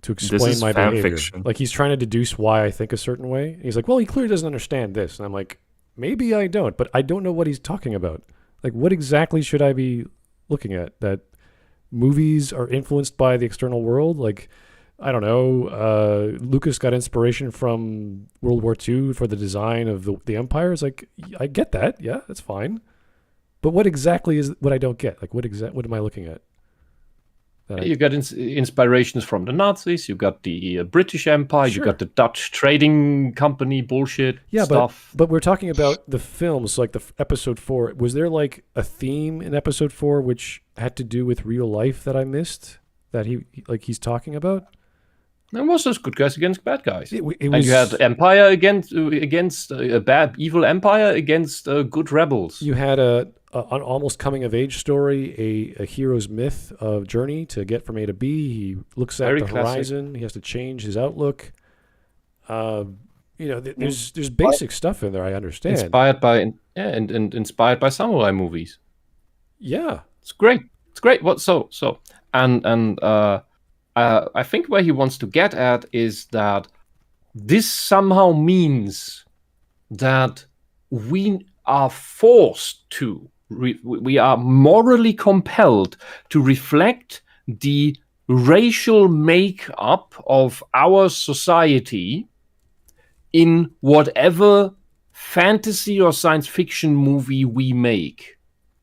to explain is my fan behavior. fiction. Like he's trying to deduce why I think a certain way. He's like, well, he clearly doesn't understand this. And I'm like, maybe I don't, but I don't know what he's talking about. Like, what exactly should I be looking at? That movies are influenced by the external world? Like, I don't know. Lucas got inspiration from World War II for the design of the Empire. It's like, I get that. Yeah, that's fine. But what exactly is what I don't get? Like, what am I looking at? You got inspirations from the Nazis. You got the British Empire. Sure. You got the Dutch trading company bullshit stuff. But we're talking about the films, like the episode 4. Was there like a theme in episode 4 which had to do with real life that I missed? That he's talking about? There was those good guys against bad guys. It was, and you had Empire against a bad, evil Empire against good rebels. You had an almost coming of age story, a hero's myth of journey to get from A to B. He looks at the horizon. He has to change his outlook. There's basic stuff in there. I understand. Inspired by inspired by samurai movies. Yeah, it's great. It's great. I think where he wants to get at is that this somehow means that we are forced to, we are morally compelled to reflect the racial makeup of our society in whatever fantasy or science fiction movie we make.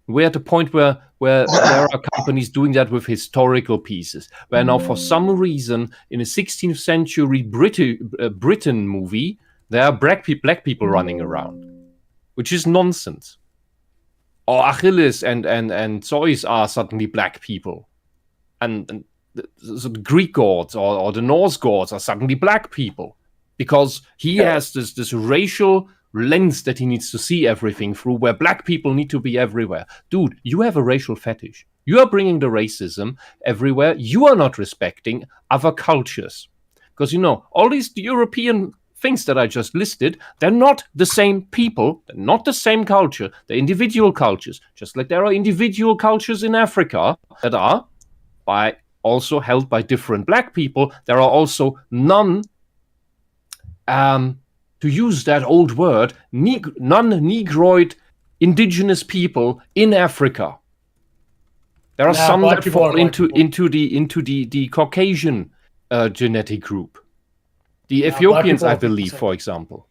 We're at the point where there are companies doing that with historical pieces, where now for some reason in a 16th century Britain movie, there are black people running around, which is nonsense. Or Achilles and Zeus are suddenly black people. And the Greek gods or the Norse gods are suddenly black people. Because he has this racial lens that he needs to see everything through, where black people need to be everywhere. Dude, you have a racial fetish. You are bringing the racism everywhere. You are not respecting other cultures. Because, all these European things that I just listed, they're not the same people. They're not the same culture. They're individual cultures. Just like there are individual cultures in Africa that are also held by different black people. There are also to use that old word, non-Negroid indigenous people in Africa. There are some that fall into the Caucasian genetic group. The Ethiopians, I believe, for example.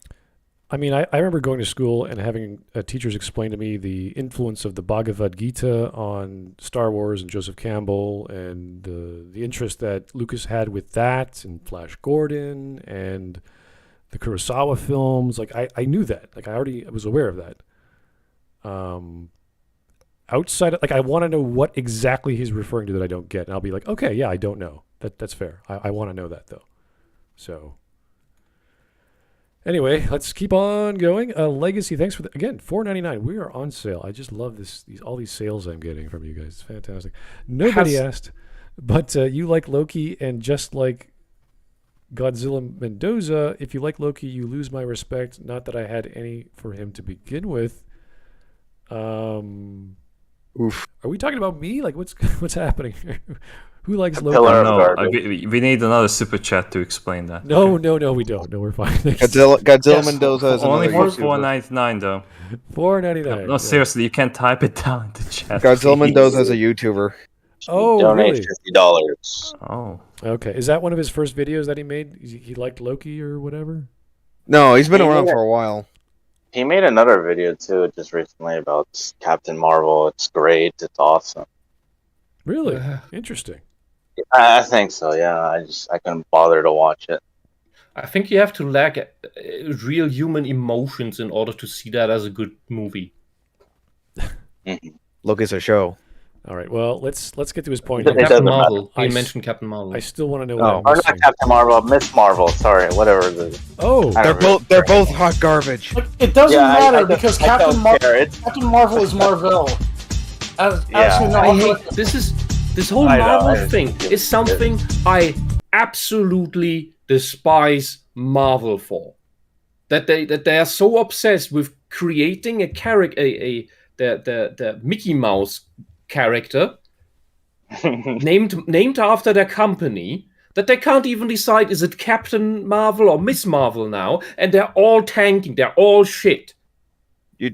I mean, I remember going to school and having teachers explain to me the influence of the Bhagavad Gita on Star Wars and Joseph Campbell, and the interest that Lucas had with that and Flash Gordon and the Kurosawa films. Like, I knew that. Like, I was aware of that. Outside of, like, I want to know what exactly he's referring to that I don't get. And I'll be like, okay, yeah, I don't know. That's fair. I want to know that, though. So, anyway, let's keep on going. Legacy, thanks for again, $4.99. We are on sale. I just love all these sales I'm getting from you guys. It's fantastic. Nobody asked, but you like Loki, and just like Godzilla Mendoza, if you like Loki, you lose my respect. Not that I had any for him to begin with. Oof. Are we talking about me? Like, what's happening here? Who likes Loki? No, we need another super chat to explain that. No, we don't. No, we're fine. Godzilla Mendoza is only for YouTuber. $4.99 though. $4.99. No, seriously, you can't type it down in the chat. Godzilla Mendoza is a YouTuber. Oh, donate really? $50. Oh. Okay. Is that one of his first videos that he made? He liked Loki or whatever? No, he's been He around made for a while. He made another video too just recently about Captain Marvel. It's great. It's awesome. Really? Interesting. I think so. Yeah, I couldn't bother to watch it. I think you have to lack real human emotions in order to see that as a good movie. Look, it's a show. All right. Well, let's get to his point. It here. doesn't Captain Marvel. matter. You mentioned Captain Marvel. I still want to know Oh. what Or I'm not missing. Captain Marvel, Miss Marvel. Sorry, whatever it is. Oh, I don't really They're care. both hot garbage. Like, it doesn't Yeah, matter I because don't Captain care. Captain Marvel is Marvel. Yeah. Actually, no, I I'm hate like- this whole I know, Marvel I- thing is something I absolutely despise Marvel for. That they are so obsessed with creating a character, the Mickey Mouse character named after their company, that they can't even decide is it Captain Marvel or Miss Marvel now, and they're all tanking, they're all shit.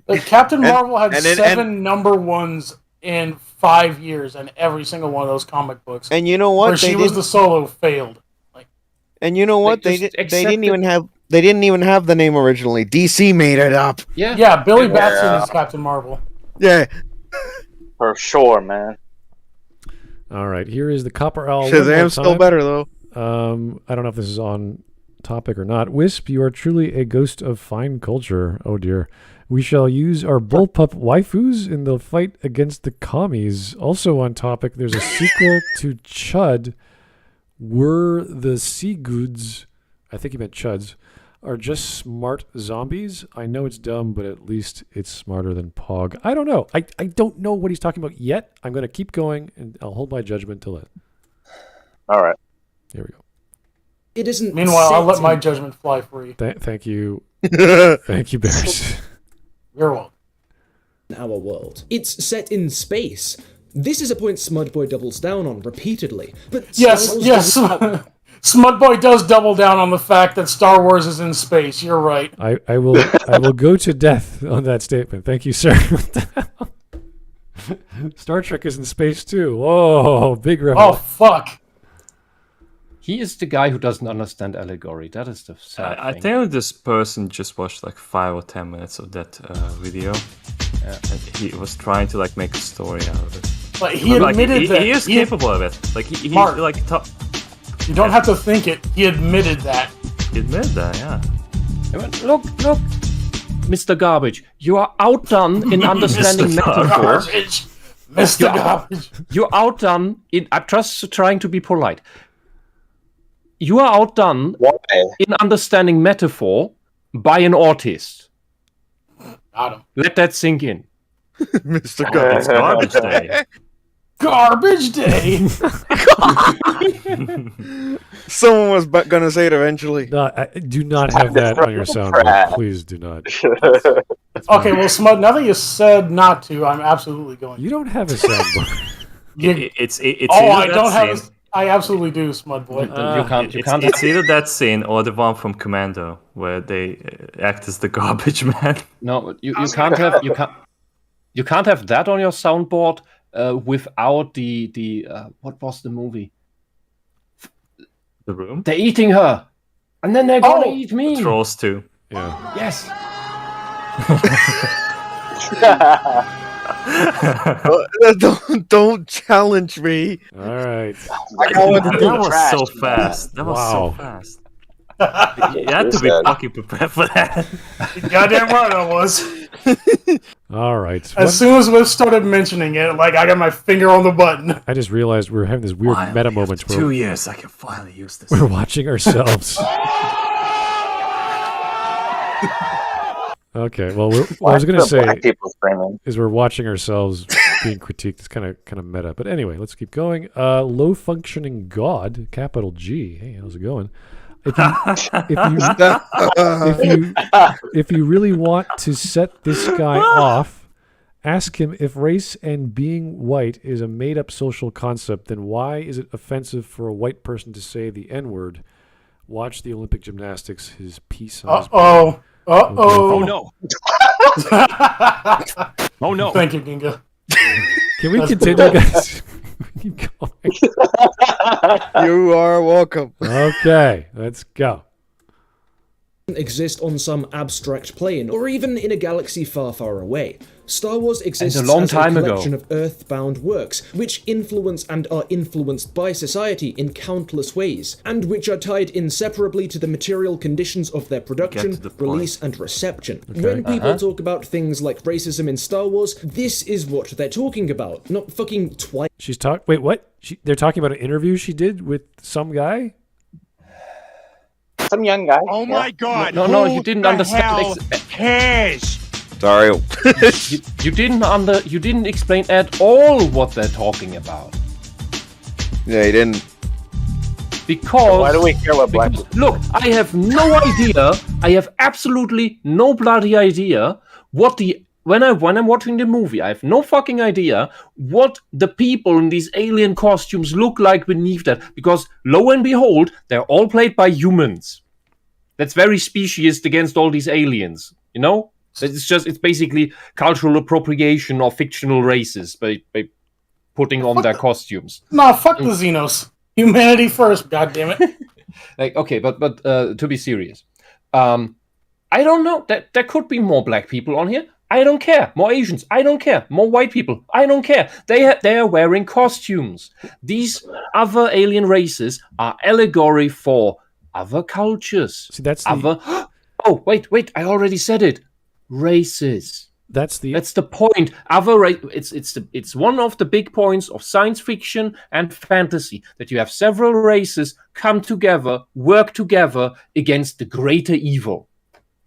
Like, Captain Marvel had and then- 7 number ones in 5 years, and every single one of those comic books. And you know where what? she was the solo failed. And you know what? They just didn't accepted- even have. They didn't even have the name originally. DC made it up. Yeah. Yeah, Billy Yeah. Batson is Captain Marvel. Yeah. For sure, man. all right. Here is the Copper Owl. one Shazam's more still time. better though. I don't know if this is on topic or not. Wisp, you are truly a ghost of fine culture. Oh dear. We shall use our bullpup waifus in the fight against the commies. Also on topic, there's a sequel to Chud. Were the sea goods, I think he meant chuds, are just smart zombies? I know it's dumb, but at least it's smarter than Pog. I don't know. I don't know what he's talking about yet. I'm going to keep going, and I'll hold my judgment till it. All right. Here we go. It isn't. Meanwhile, I'll let set my in- judgment fly free. Thank you. Thank you, Bears. You're welcome. our world. It's set in space. This is a point Smudboy doubles down on repeatedly. But Yes, Star Wars yes. doesn't- Smudboy does double down on the fact that Star Wars is in space. You're right. I will go to death on that statement. Thank you, sir. Star Trek is in space too. Whoa, big Oh, reference. fuck. He is the guy who doesn't understand allegory. That is the sad I thing. think this person just watched like 5 or 10 minutes of that video. And he was trying to like make a story out of it. But he Like, admitted that. he is capable of it. Like he Mark. like You don't have to think it. He admitted that. he admitted that, yeah. Look, Mr. Garbage, you are outdone in understanding Mr. metaphor. Garbage. Mr. Yeah. Garbage. You're outdone in. I'm just trying to be polite. You are outdone Why? in understanding metaphor by an autist. Got him. Let that sink in. Mr. It's garbage day. Garbage day. Someone was gonna say it eventually. No, do not have that on your soundboard. Crap. Please do not. Okay, well, Smud, now that you said not to, I'm absolutely going. You don't have a soundboard. It's Oh, either I that don't have. scene- I absolutely do, Smud boy. You can't. It's either that scene or the one from Commando where they act as the garbage man. No, you can't have you can't have that on your soundboard without the what was the movie? The Room? They're eating her, and then they're gonna Oh! eat me. Trolls 2. Yeah. Yes. Don't challenge me. All right. That was trash, so man. fast. That was Wow. so fast. You had to be fucking prepared for that. Goddamn right I was. All right. As soon as we started mentioning it, like I got my finger on the button. I just realized we're having this weird Finally, meta after moments 2 where years, I can finally use this. we're watching ourselves. Okay. Well, what I was going to say Black people screaming. is we're watching ourselves being critiqued. It's kind of meta. But anyway, let's keep going. Low functioning God, capital G. Hey, how's it going? If you really want to set this guy off, ask him if race and being white is a made-up social concept. Then why is it offensive for a white person to say the N-word? Watch the Olympic gymnastics. His piece on his Oh Oh no. no. Oh no. Thank you, Ginga. Can we That's continue, cool. guys? Keep going. You are welcome. Okay, let's go. Exist on some abstract plane, or even in a galaxy far, far away. Star Wars exists And a long as time a ago. collection of earthbound works, which influence and are influenced by society in countless ways, and which are tied inseparably to the material conditions of their production, the point. release, and reception. When people talk about things like racism in Star Wars, this is what they're talking about, not fucking twice. Wait, what? They're talking about an interview she did with some guy? Some young guy. Oh my God! No, who you didn't the understand. hell cares? Sorry. You didn't explain at all what they're talking about. Yeah, he didn't. Because Why do we care what black people? look, I have no idea. I have absolutely no bloody idea what when I'm watching the movie, I have no fucking idea what the people in these alien costumes look like beneath that. Because lo and behold, they're all played by humans. That's very speciesist against all these aliens. You know, it's basically cultural appropriation of fictional races by putting on their costumes. Nah, fuck the Xenos. Humanity first, goddammit. Like, okay, but to be serious, I don't know. There could be more black people on here. I don't care. More Asians. I don't care. More white people. I don't care. They are wearing costumes. These other alien races are allegory for other cultures. See, that's other. Oh, wait! I already said it. Races. That's the point. It's one of the big points of science fiction and fantasy that you have several races come together, work together against the greater evil.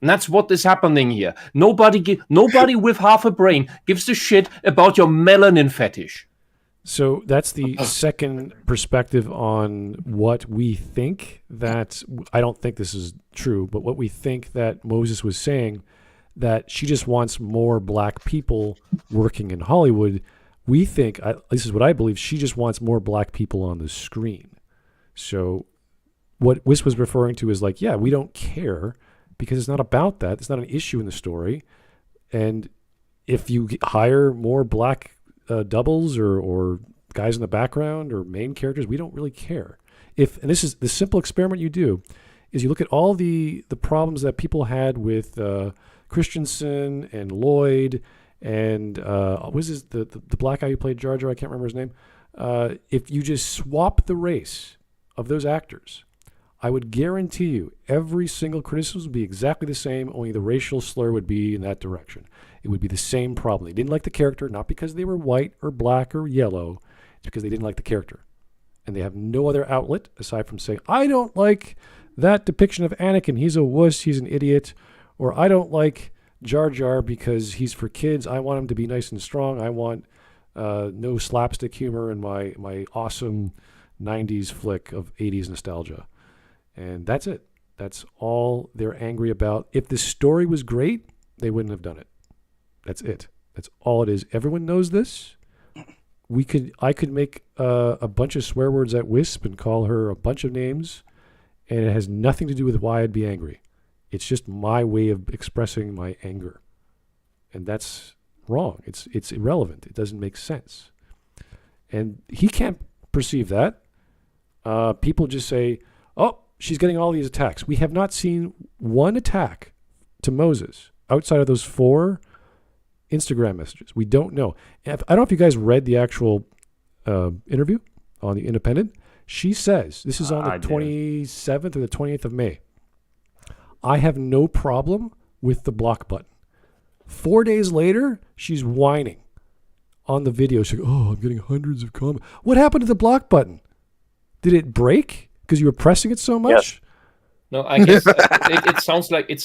And that's what is happening here. Nobody with half a brain gives a shit about your melanin fetish. So that's the second perspective on what we think that, I don't think this is true, but what we think that Moses was saying, that she just wants more black people working in Hollywood. We think, this is what I believe, she just wants more black people on the screen. So what Whisp was referring to is like, yeah, we don't care because it's not about that. It's not an issue in the story. And if you hire more black doubles or guys in the background or main characters, we don't really care. And this is the simple experiment you do, is you look at all the problems that people had with Christensen and Lloyd and what was the black guy who played Jar Jar? I can't remember his name. If you just swap the race of those actors, I would guarantee you every single criticism would be exactly the same, only the racial slur would be in that direction. It would be the same problem. They didn't like the character, not because they were white or black or yellow. It's because they didn't like the character. And they have no other outlet aside from saying, I don't like that depiction of Anakin. He's a wuss. He's an idiot. Or I don't like Jar Jar because he's for kids. I want him to be nice and strong. I want no slapstick humor in my awesome 90s flick of 80s nostalgia. And that's it. That's all they're angry about. If the story was great, they wouldn't have done it. That's it. That's all it is. Everyone knows this. I could make a bunch of swear words at Whisp and call her a bunch of names, and it has nothing to do with why I'd be angry. It's just my way of expressing my anger. And that's wrong. It's irrelevant. It doesn't make sense. And he can't perceive that. People just say, oh, she's getting all these attacks. We have not seen one attack to Moses outside of those 4 Instagram messages. We don't know. I don't know if you guys read the actual interview on The Independent. She says, this is on the 27th or the 28th of May. I have no problem with the block button. 4 days later, she's whining on the video. She's like, oh, I'm getting hundreds of comments. What happened to the block button? Did it break because you were pressing it so much? Yes. No, I guess it sounds like it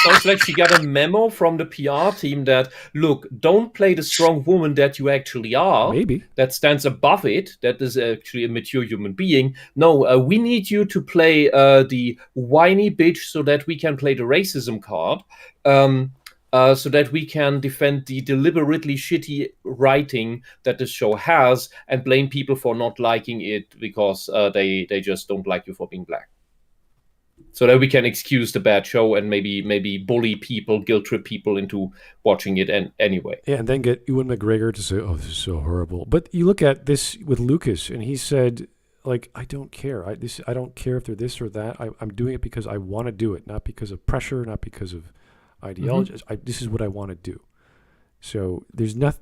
sounds like she got a memo from the PR team that, look, don't play the strong woman that you actually are. Maybe. That stands above it. That is actually a mature human being. No, we need you to play the whiny bitch so that we can play the racism card. So that we can defend the deliberately shitty writing that the show has and blame people for not liking it because they just don't like you for being black. so that we can excuse the bad show and maybe bully people, guilt trip people into watching it anyway. Yeah, and then get Ewan McGregor to say, "Oh, this is so horrible." But you look at this with Lucas, and he said, "Like, I don't care. I don't care if they're this or that. I'm doing it because I want to do it, not because of pressure, not because of ideology. This is what I want to do." So there's no.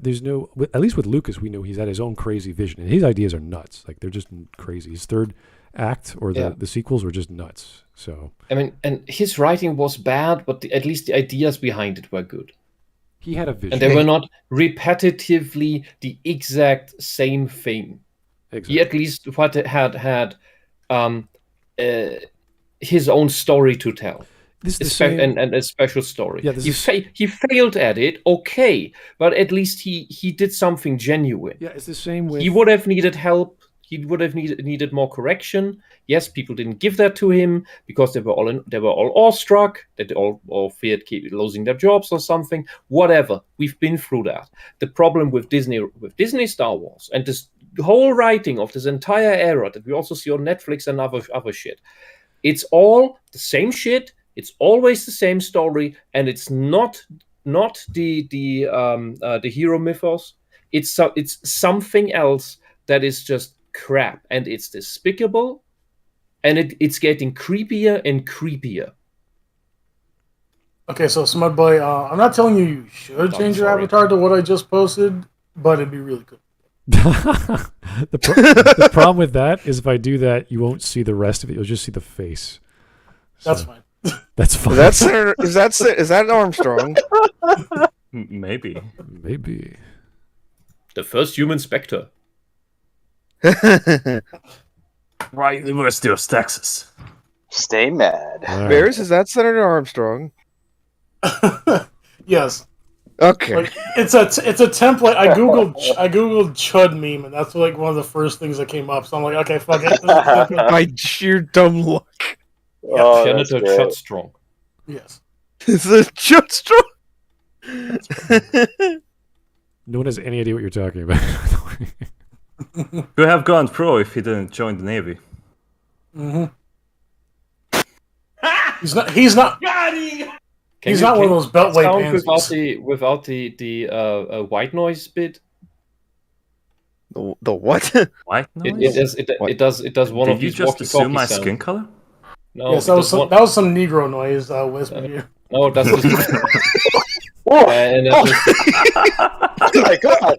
At least with Lucas, we know he's had his own crazy vision, and his ideas are nuts. Like, they're just crazy. His third act or the sequels were just nuts. So I mean, and his writing was bad, but at least the ideas behind it were good. He had a vision, and they were not repetitively the exact same thing. Exactly. He at least had his own story to tell. And a special story. Yeah, he failed at it, okay, but at least he did something genuine. Yeah, it's the same with... He would have needed help. He would have needed more correction. Yes, people didn't give that to him because they were all awestruck. That they all feared losing their jobs or something. Whatever. We've been through that. The problem with Disney Star Wars and this whole writing of this entire era that we also see on Netflix and other shit. It's all the same shit. It's always the same story, and it's not the hero mythos. It's something else that is just crap, and it's despicable, and it's getting creepier and creepier. Okay, so Smut Boy, I'm not telling you should change your avatar to what I just posted, but it'd be really cool. The problem with that is if I do that, you won't see the rest of it. You'll just see the face. So. That's fine. That's fine. Is that Armstrong? Maybe. The first human Spectre. Right, University of Texas. Stay mad. Right. Bears, is that Senator Armstrong? Yes. Okay. Like, it's a template. I googled chud meme, and that's like one of the first things that came up. So I'm like, okay, fuck it. By sheer dumb luck. Oh, Senator Chudstrong. Yes. Is this Chudstrong? No one has any idea what you're talking about. Could have gone pro if he didn't join the Navy. Mm-hmm. He's not. He's not one of those beltway pansies. Without the white noise bit. The what? White noise? It does one of these. Did you just assume my skin color? No. Yes, that was some Negro noise. Whisp here. No, that's just. Oh my god!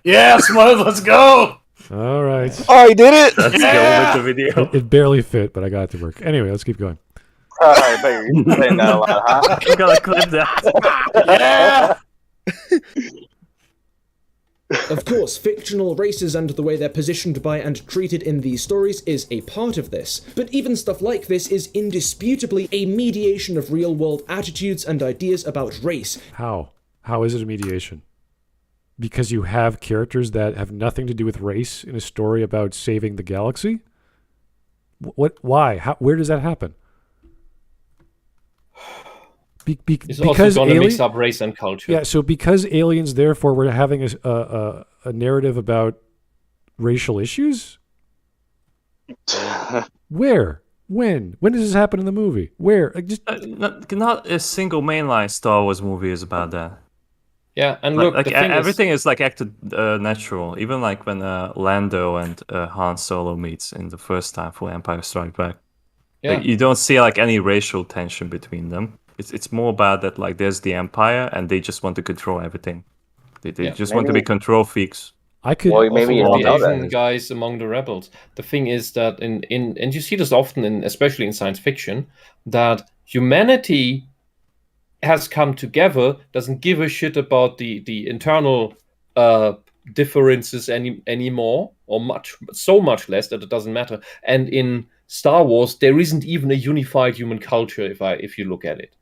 Yeah, Smut, let's go! All right. I did it! Let's go with the video. It barely fit, but I got it to work. Anyway, let's keep going. I bet you're saying that a lot, huh? You gotta clip that. Yeah! Of course, fictional races and the way they're positioned by and treated in these stories is a part of this, but even stuff like this is indisputably a mediation of real-world attitudes and ideas about race. How? How is it a mediation? Because you have characters that have nothing to do with race in a story about saving the galaxy? What? Why? How? Where does that happen? It's also going to mix up race and culture. Yeah, so because aliens, therefore, we're having a narrative about racial issues? Where? When? When does this happen in the movie? Where? Not a single mainline Star Wars movie is about that. Yeah, and look, everything is like acted natural. Even like when Lando and Han Solo meets in the first time for Empire Strikes Back. Yeah. Like, you don't see like any racial tension between them. It's more about that like there's the Empire and they just want to control everything. They just want to be control freaks. I could maybe the Asian guys among the rebels. The thing is that in and you see this often especially in science fiction, that humanity has come together, doesn't give a shit about the internal differences anymore, or so much less that it doesn't matter. And in Star Wars, there isn't even a unified human culture. If you look at it,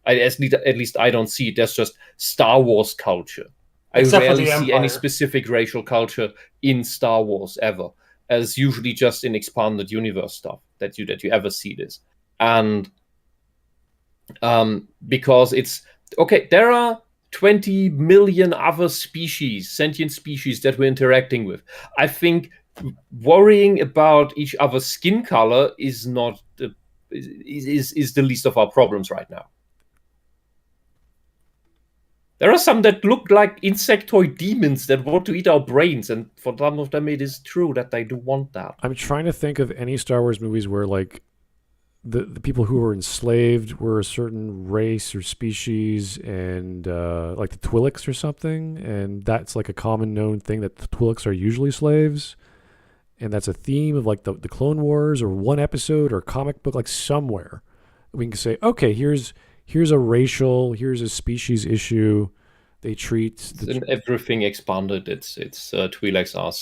at least I don't see it. There's just Star Wars culture. Except I rarely see any specific racial culture in Star Wars ever, as usually just in expanded universe stuff that you ever see this. And because it's okay, there are 20 million other species, sentient species that we're interacting with. I think worrying about each other's skin color is not is the least of our problems right now. There are some that look like insectoid demons that want to eat our brains, and for some of them it is true that they do want that. I'm trying to think of any Star Wars movies where like the people who were enslaved were a certain race or species, and like the Twi'leks or something, and that's like a common known thing that the Twi'leks are usually slaves, and that's a theme of like the Clone Wars or one episode or comic book, like somewhere we can say, okay, here's a species issue. They treat everything expanded. It's Twi'leks are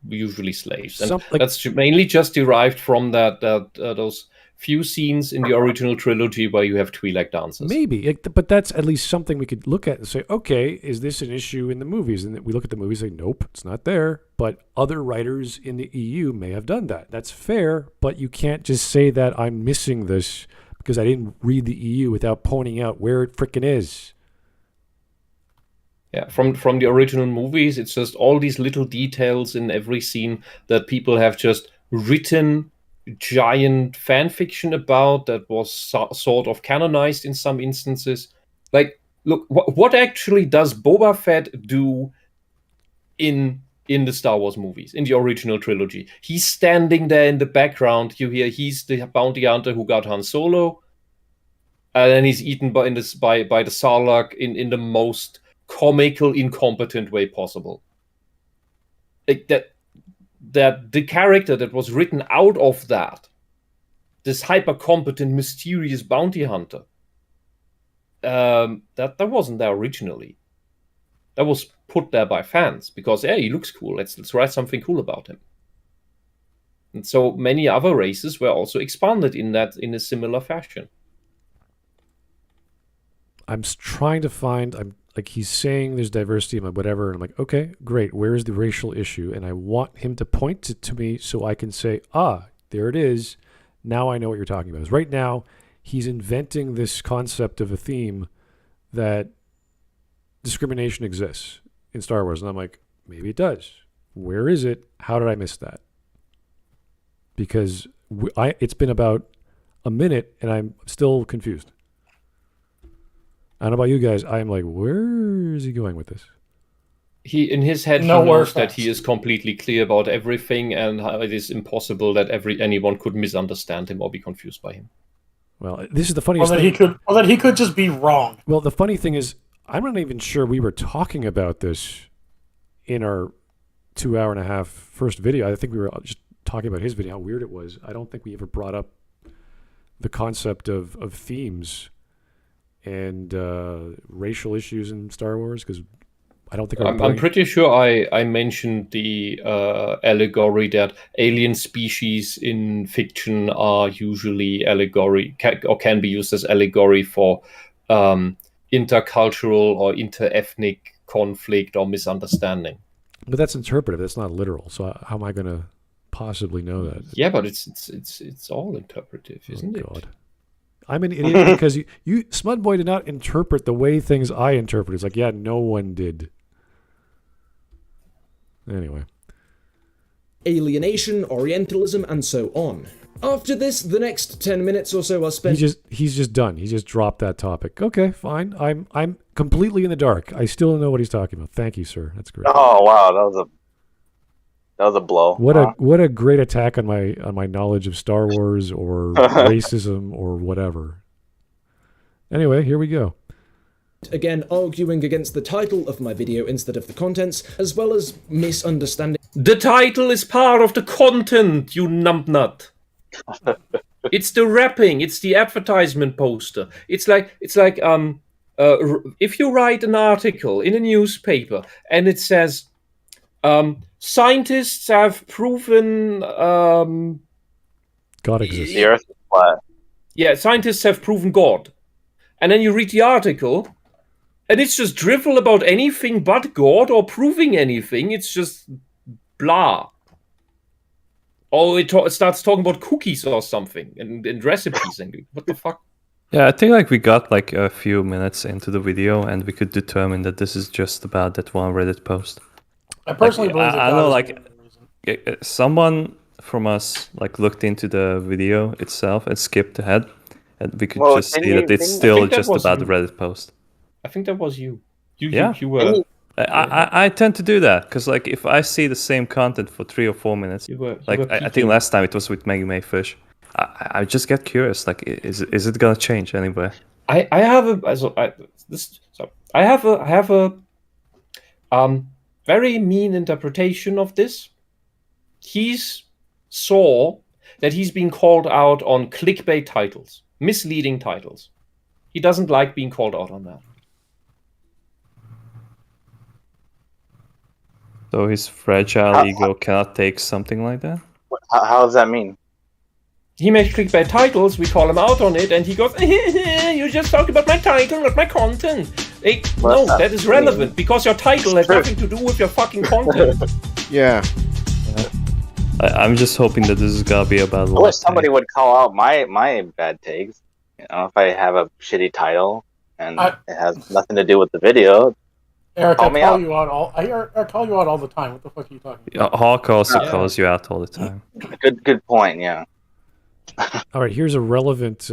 usually slaves, and that's mainly just derived from those few scenes in the original trilogy where you have Twi'lek dancers. Maybe, but that's at least something we could look at and say, okay, is this an issue in the movies? And we look at the movies and say, nope, it's not there. But other writers in the EU may have done that. That's fair, but you can't just say that I'm missing this because I didn't read the EU without pointing out where it frickin' is. Yeah, from the original movies, it's just all these little details in every scene that people have just written giant fan fiction about that was sort of canonized in some instances. Like, look, what actually does Boba Fett do in the Star Wars movies, in the original trilogy? He's standing there in the background. You hear he's the bounty hunter who got Han Solo, and then he's eaten by the Sarlacc in the most comical, incompetent way possible. Like that the character that was written out of that, this hyper competent, mysterious bounty hunter, that wasn't there originally. That was put there by fans because, hey, he looks cool. Let's write something cool about him. And so many other races were also expanded in a similar fashion. I'm trying to find. Like he's saying there's diversity and whatever, and I'm like, okay, great. Where is the racial issue? And I want him to point it to me so I can say, there it is. Now I know what you're talking about. Because right now he's inventing this concept of a theme that discrimination exists in Star Wars, and I'm like, maybe it does. Where is it? How did I miss that? Because it's been about a minute and I'm still confused. I don't know about you guys. I'm like, where is he going with this? He in his head, he knows that he is completely clear about everything, and how it is impossible that anyone could misunderstand him or be confused by him. Well, this is the funniest thing. Or that he could just be wrong. Well, the funny thing is, I'm not even sure we were talking about this in our 2.5-hour first video. I think we were just talking about his video, how weird it was. I don't think we ever brought up the concept of themes and racial issues in Star Wars, because I don't think I'm pretty sure I mentioned the allegory that alien species in fiction are usually can be used as allegory for intercultural or interethnic conflict or misunderstanding. But that's interpretive. That's not literal. So how am I going to possibly know that? Yeah, but it's all interpretive, isn't it? I'm an idiot because you Smudboy did not interpret the way things I interpret. It's like, yeah, no one did. Anyway. Alienation, Orientalism, and so on. After this, the next 10 minutes or so are spent... He's just done. He just dropped that topic. Okay, fine. I'm completely in the dark. I still don't know what he's talking about. Thank you, sir. That's great. Oh wow, that was a blow. What a great attack on my knowledge of Star Wars or racism or whatever. Anyway, here we go. Again, arguing against the title of my video instead of the contents, as well as misunderstanding. The title is part of the content, you numbnut. It's the wrapping. It's the advertisement poster. It's like if you write an article in a newspaper and it says, scientists have proven God exists. The Earth is flat. Yeah, scientists have proven God. And then you read the article, and it's just drivel about anything but God or proving anything. It's just blah. Or it starts talking about cookies or something and recipes. And what the fuck? Yeah, I think we got a few minutes into the video, and we could determine that this is just about that one Reddit post. I personally believe I know, someone from us like looked into the video itself and skipped ahead, and we could just see that it's still just about the Reddit post. I think that was you. Yeah. You were. I tend to do that because like if I see the same content for 3 or 4 minutes, I think last time it was with Maggie May Fish, I just get curious. Like, is it gonna change anyway? I have a very mean interpretation of this. He's saw that he's being called out on clickbait titles, misleading titles. He doesn't like being called out on that. So his fragile ego cannot take something like that? How does that mean? He makes clickbait titles, we call him out on it, and he goes, you just talked about my title, not my content. Hey, no, that is relevant, because your title has nothing to do with your fucking content. Yeah. I'm just hoping that this is gonna be about I wish somebody would call out my bad takes. You know, if I have a shitty title and it has nothing to do with the video. Eric, I call you out all the time. What the fuck are you talking about? Hawk also calls you out all the time. Good point, yeah. All right, here's a relevant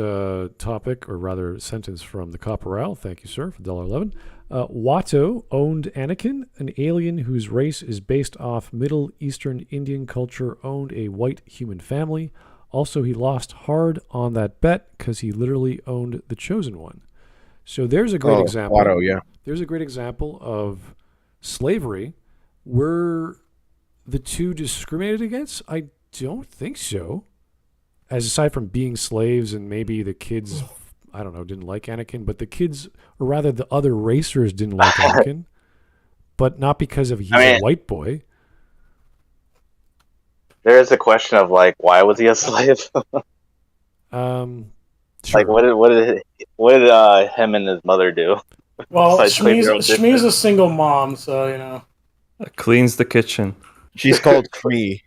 topic, or rather sentence from the Copperal. Thank you, sir, for $1.11. Watto owned Anakin, an alien whose race is based off Middle Eastern Indian culture, owned a white human family. Also, he lost hard on that bet because he literally owned the Chosen One. So there's a great example. Watto, yeah. There's a great example of slavery. Were the two discriminated against? I don't think so. As aside from being slaves and maybe the kids, I don't know, didn't like Anakin, but the kids, or rather the other racers didn't like Anakin, but not because of he's a white boy. There is a question of like, why was he a slave? Sure. Like, what did him and his mother do? Well, Shmi's a single mom, so you know. Cleans the kitchen. She's called Shmi.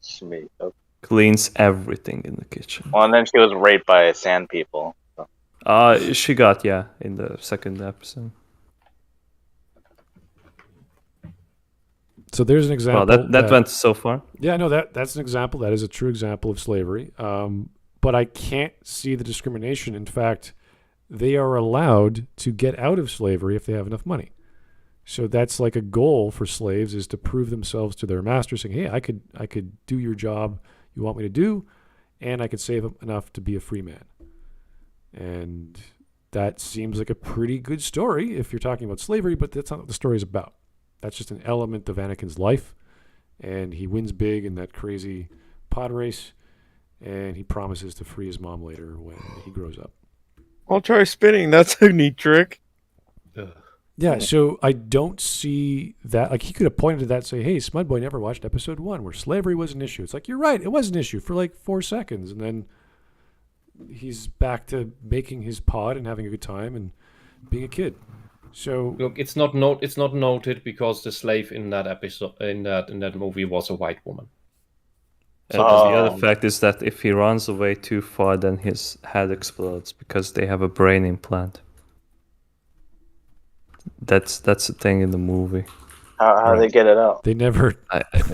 Shmi. Okay. Cleans everything in the kitchen. Well, and then she was raped by sand people. So. She got, in the second episode. So there's an example. Well, that went so far. Yeah, no, that's an example. That is a true example of slavery. But I can't see the discrimination. In fact, they are allowed to get out of slavery if they have enough money. So that's like a goal for slaves, is to prove themselves to their master, saying, hey, I could do your job you want me to do, and I could save enough to be a free man. And that seems like a pretty good story if you're talking about slavery, but that's not what the story is about. That's just an element of Anakin's life, and he wins big in that crazy pod race, and he promises to free his mom later when he grows up. I'll try spinning. That's a neat trick. Yeah, so I don't see that. Like, he could have pointed to that and say, hey, Smudboy never watched episode 1 where slavery was an issue. It's like, you're right, it was an issue for like 4 seconds, and then he's back to making his pod and having a good time and being a kid. So look, it's not noted because the slave in that episode, in that movie, was a white woman. And the other fact is that if he runs away too far, then his head explodes because they have a brain implant. That's a thing in the movie. How do they get it out? They never.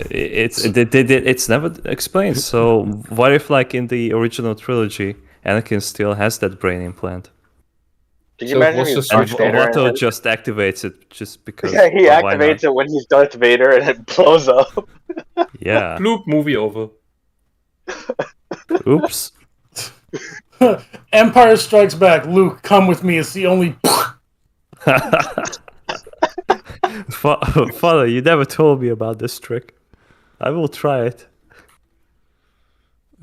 It's never explained. So what if, like in the original trilogy, Anakin still has that brain implant? Can you imagine he's Darth Vader? Otto just activates it just because. Yeah, he activates it when he's Darth Vader and it blows up. Yeah. Bloop, movie over. Oops. Empire Strikes Back. Luke, come with me. It's the only. Father, you never told me about this trick. I will try it.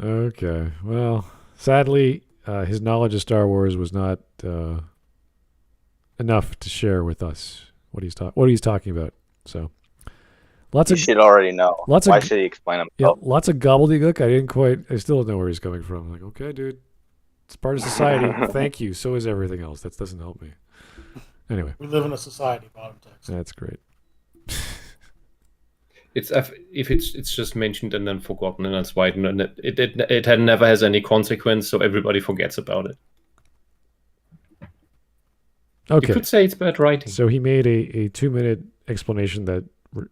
Okay. Well, sadly, his knowledge of Star Wars was not enough to share with us what he's talking about. So, You should already know. Why should he explain himself? Yeah, lots of gobbledygook. I still don't know where he's coming from. I'm like, okay, dude, it's part of society. Thank you. So is everything else. That doesn't help me. Anyway, we live in a society. Bottom text. That's great. It's just mentioned and then forgotten, and that's why it never has any consequence, so everybody forgets about it. Okay. You could say it's bad writing. So he made a 2-minute explanation that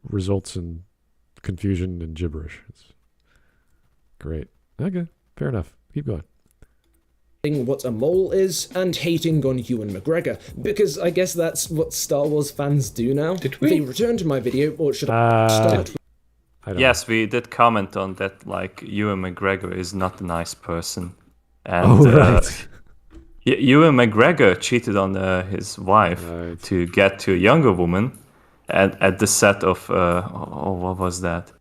results in confusion and gibberish. It's great. Okay, fair enough. Keep going. What a mole is, and hating on Ewan McGregor, because I guess that's what Star Wars fans do now. Did we? They return to my video, or should I start? Yes, we did comment on that. Like, Ewan McGregor is not a nice person, and right. Ewan McGregor cheated on his wife to get to a younger woman, at the set of what was that?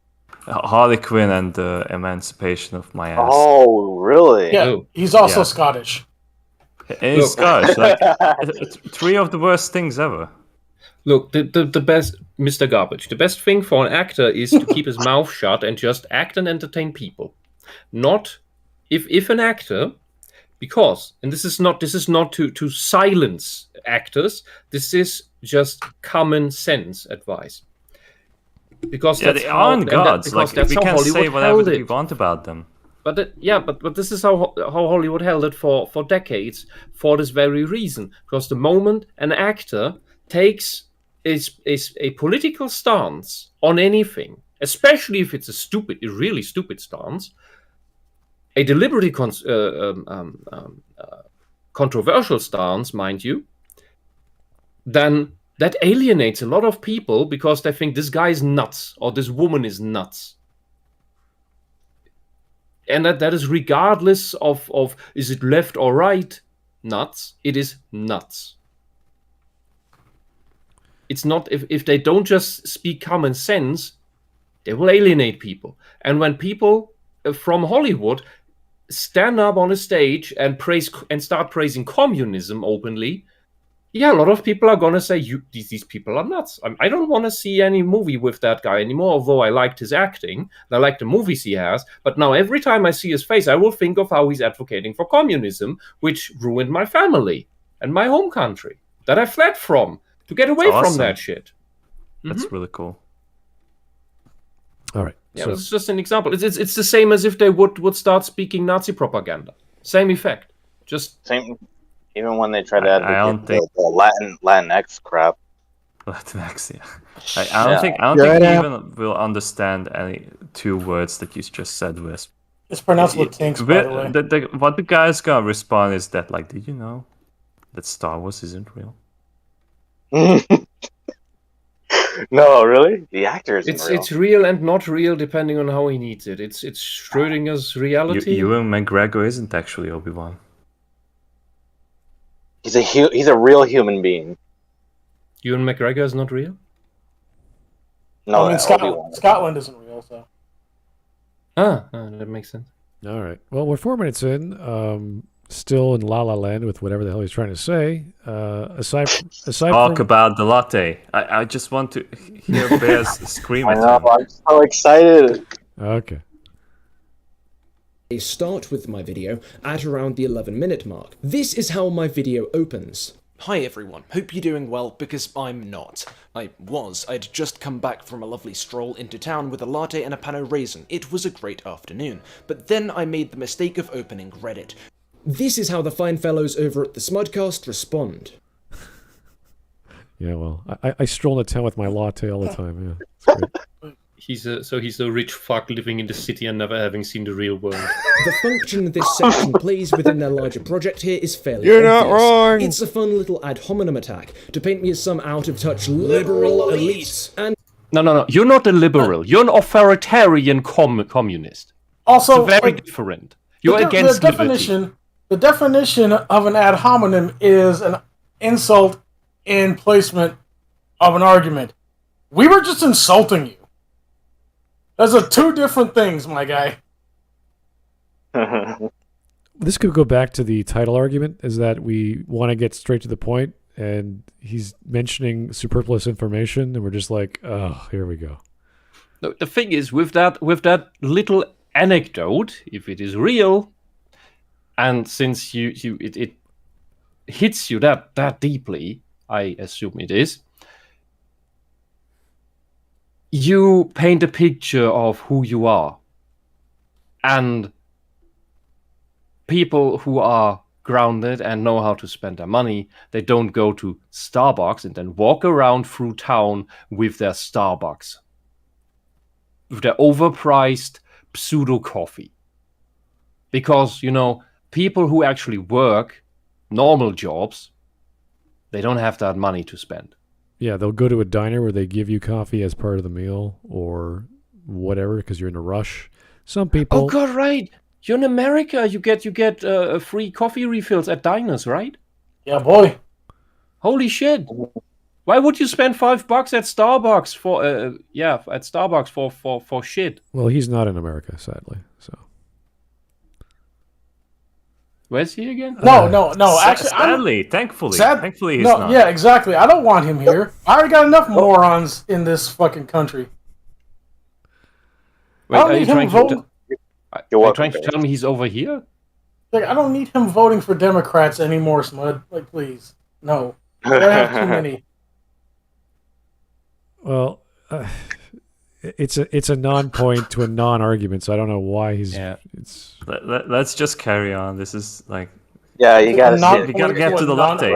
Harley Quinn and the Emancipation of My Ass. Oh, really? Yeah, he's also Yeah. Scottish. And he's Scottish. Like, three of the worst things ever. Look, the best, Mr. Garbage, the best thing for an actor is to keep his mouth shut and just act and entertain people. Not if an actor, because, and this is not to silence actors, this is just common sense advice. Because Yeah, they aren't gods. Like, we can say whatever we want about them. But but this is how Hollywood held it for decades, for this very reason. Because the moment an actor takes a political stance on anything, especially if it's a really stupid stance, a deliberately controversial stance, mind you, then that alienates a lot of people because they think this guy is nuts or this woman is nuts. And that is regardless of is it left or right nuts, it is nuts. It's not, if they don't just speak common sense, they will alienate people. And when people from Hollywood stand up on a stage and start praising communism openly, yeah, a lot of people are going to say, these people are nuts. I don't want to see any movie with that guy anymore, although I liked his acting, and I like the movies he has. But now every time I see his face, I will think of how he's advocating for communism, which ruined my family and my home country that I fled from to get away from that shit. That's really cool. All right. Yeah, so, it's just an example. It's the same as if they would start speaking Nazi propaganda. Same effect. Just same. Even when they try to advocate the Latinx crap. Latinx, yeah. I don't think even will understand any two words that you just said, Wisp. It's pronounced Latinx, by the way. What the guy's gonna respond is that, like, did you know that Star Wars isn't real? No, really? The actor isn't real. It's real and not real depending on how he needs it. It's Schrödinger's reality. Ewan McGregor isn't actually Obi-Wan. He's a real human being. Ewan McGregor is not real? No, I mean, Scotland isn't real, so. That makes sense. All right. Well, we're 4 minutes in. Still in La La Land with whatever the hell he's trying to say. Aside Talk about the latte. I just want to hear Bears scream at him. I'm so excited. Okay. I start with my video at around the 11-minute mark. This is how my video opens. Hi everyone, hope you're doing well, because I'm not. I'd just come back from a lovely stroll into town with a latte and a pan of raisin. It was a great afternoon, but then I made the mistake of opening Reddit. This is how the fine fellows over at the Smudcast respond. Yeah, well, I stroll into town with my latte all the time, yeah. It's great. He's a rich fuck living in the city and never having seen the real world. The function this section plays within their larger project here is fairly You're obvious. not wrong! It's a fun little ad hominem attack to paint me as some out-of-touch liberal elite. And No. You're not a liberal. You're an authoritarian communist. Also, it's very different. You're against liberty. The definition of an ad hominem is an insult in placement of an argument. We were just insulting you. Those are two different things, my guy. This could go back to the title argument, is that we want to get straight to the point, and he's mentioning superfluous information, and we're just like, oh, here we go. No, the thing is, with that little anecdote, if it is real, and since it hits you that deeply, I assume it is, you paint a picture of who you are. And people who are grounded and know how to spend their money, they don't go to Starbucks and then walk around through town with their Starbucks. overpriced pseudo coffee. Because, people who actually work normal jobs, they don't have that money to spend. Yeah, they'll go to a diner where they give you coffee as part of the meal or whatever because you're in a rush. Some people. Oh God, right. You're in America. You get free coffee refills at diners, right? Yeah, boy. Holy shit! Why would you spend $5 at Starbucks for shit? Well, he's not in America, sadly. So. Where's he again? No. Actually, sadly, thankfully he's no, not. Yeah, exactly. I don't want him here. I already got enough morons in this fucking country. Wait, are you trying to tell me he's over here? Like, I don't need him voting for Democrats anymore, Smud. Like, please, no. I have too many. Well, it's a non-point to a non-argument, so I don't know why he's. Yeah. Let's just carry on. This is like. Yeah, you gotta get to the latte.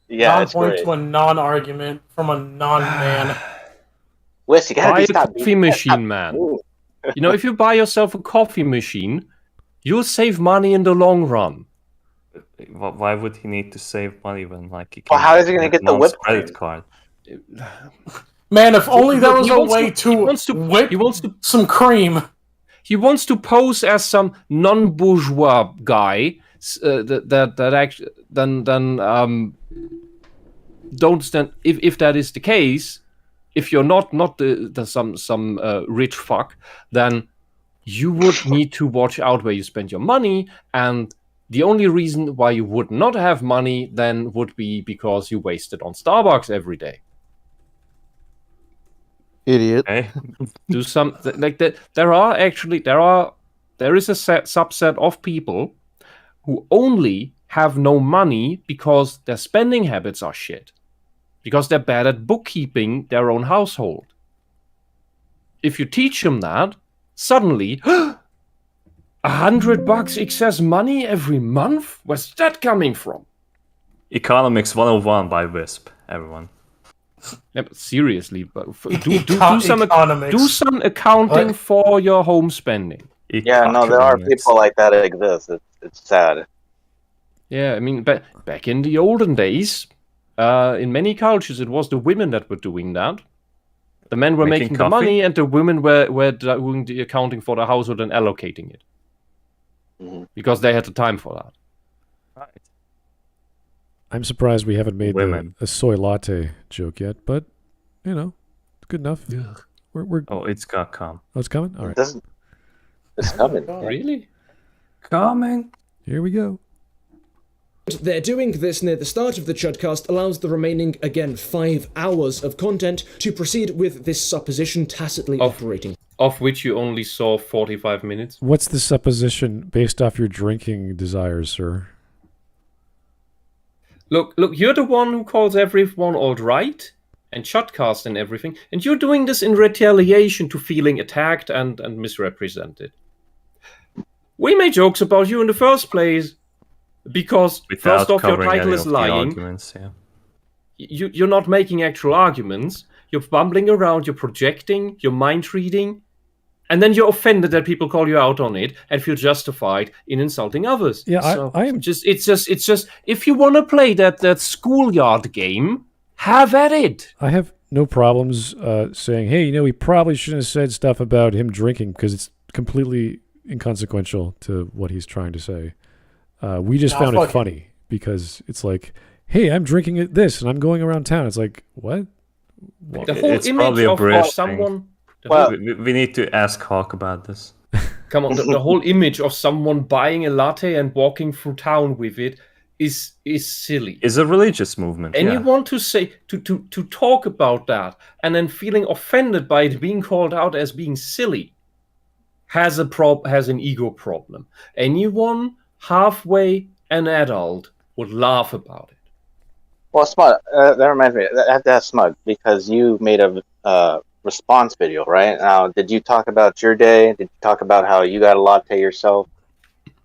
Yeah, non-point to a non-argument from a non-man. Wes, you gotta buy a stop coffee machine, man. If you buy yourself a coffee machine, you'll save money in the long run. Why would he need to save money when he can? Well, how is he gonna get the whipped credit card? Man, if only there was a way to whip some cream. He wants to pose as some non-bourgeois guy that actually then don't stand. If that is the case, if you're not some rich fuck, then you would need to watch out where you spend your money, and the only reason why you would not have money then would be because you waste it on Starbucks every day. Idiot. Okay. Do some like that. There is a subset of people who only have no money because their spending habits are shit, because they're bad at bookkeeping their own household. If you teach them that, suddenly, $100 excess money every month? Where's that coming from? Economics 101 by Whisp, everyone. Yeah, but seriously, do some accounting for your home spending. Yeah, no, there are people like that that exist. It's sad. Yeah, I mean, back in the olden days, in many cultures, it was the women that were doing that. The men were making the money, and the women were doing the accounting for the household and allocating it. Mm-hmm. Because they had the time for that. Right. I'm surprised we haven't made Women. a soy latte joke yet, but it's good enough. We're Oh, it's got come. Oh, it's coming. All right, It's coming. Really? Coming. here we go. They're doing this near the start of the Chudcast allows the remaining, again, 5 hours of content to proceed with this supposition tacitly operating. Of which you only saw 45 minutes. What's the supposition based off your drinking desires, sir? Look, you're the one who calls everyone alt-right and Chudcast and everything, and you're doing this in retaliation to feeling attacked and misrepresented. We made jokes about you in the first place because, first off, your title is lying. You're not making actual arguments. You're bumbling around, you're projecting, you're mind-reading, and then you're offended that people call you out on it and feel justified in insulting others. Yeah, so I am. It's just. If you want to play that schoolyard game, have at it. I have no problems saying, hey, he probably shouldn't have said stuff about him drinking because it's completely inconsequential to what he's trying to say. We just found it funny because it's like, hey, I'm drinking this and I'm going around town. It's like, what? The whole it's image probably a of British someone. we need to ask Hawk about this. Come on, the whole image of someone buying a latte and walking through town with it is silly. It's a religious movement. And you want to say to talk about that and then feeling offended by it being called out as being silly has an ego problem. Anyone halfway an adult would laugh about it. Well, Smug, that reminds me. I have to ask Smug because you made a response video, right? Now, did you talk about your day? Did you talk about how you got a latte yourself?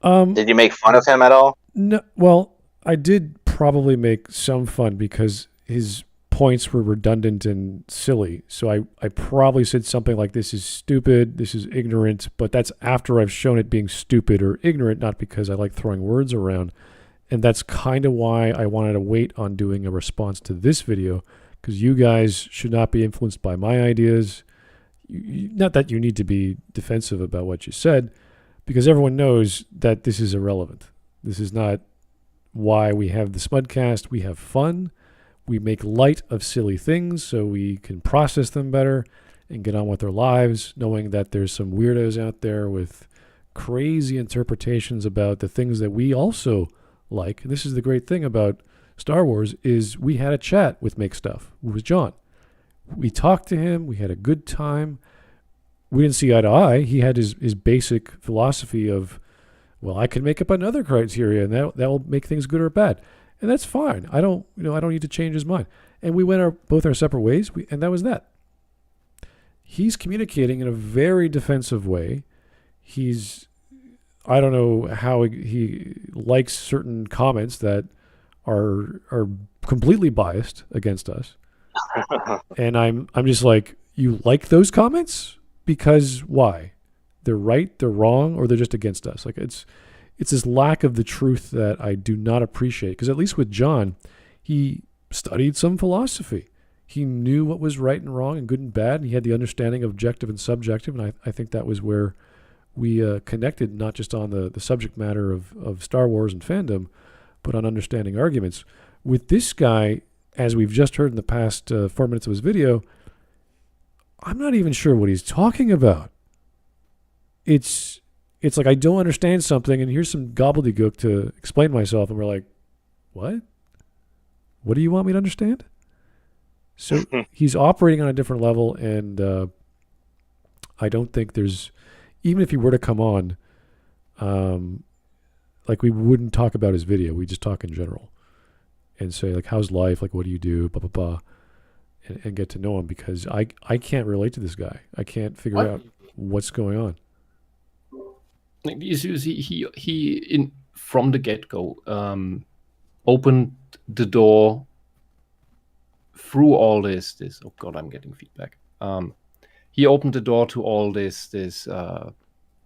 Did you make fun of him at all? No. Well, I did probably make some fun because his points were redundant and silly. So I probably said something like, this is stupid, this is ignorant, but that's after I've shown it being stupid or ignorant, not because I like throwing words around. And that's kind of why I wanted to wait on doing a response to this video, because you guys should not be influenced by my ideas. Not that you need to be defensive about what you said, because everyone knows that this is irrelevant. This is not why we have the Smudcast. We have fun. We make light of silly things so we can process them better and get on with our lives, knowing that there's some weirdos out there with crazy interpretations about the things that we also like. And this is the great thing about Star Wars, is we had a chat with Make Stuff, who was John. We talked to him. We had a good time. We didn't see eye to eye. He had his basic philosophy of, well, I can make up another criteria, and that will make things good or bad, and that's fine. I don't need to change his mind. And we went both our separate ways, and that was that. He's communicating in a very defensive way. I don't know how he likes certain comments that are completely biased against us. And I'm just like, you like those comments? Because why? They're right, they're wrong, or they're just against us. Like it's this lack of the truth that I do not appreciate. Because at least with John, he studied some philosophy. He knew what was right and wrong and good and bad, and he had the understanding of objective and subjective, and I think that was where we connected, not just on the subject matter of Star Wars and fandom, but on understanding arguments. With this guy, as we've just heard in the past 4 minutes of his video, I'm not even sure what he's talking about. It's like I don't understand something, and here's some gobbledygook to explain myself, and we're like, what? What do you want me to understand? So he's operating on a different level, and I don't think there's, even if he were to come on, like we wouldn't talk about his video. We just talk in general and say, like, how's life? Like, what do you do? Blah, blah, blah. And get to know him, because I can't relate to this guy. I can't figure out what's going on. He from the get-go opened the door through all this. Oh God, I'm getting feedback. He opened the door to all this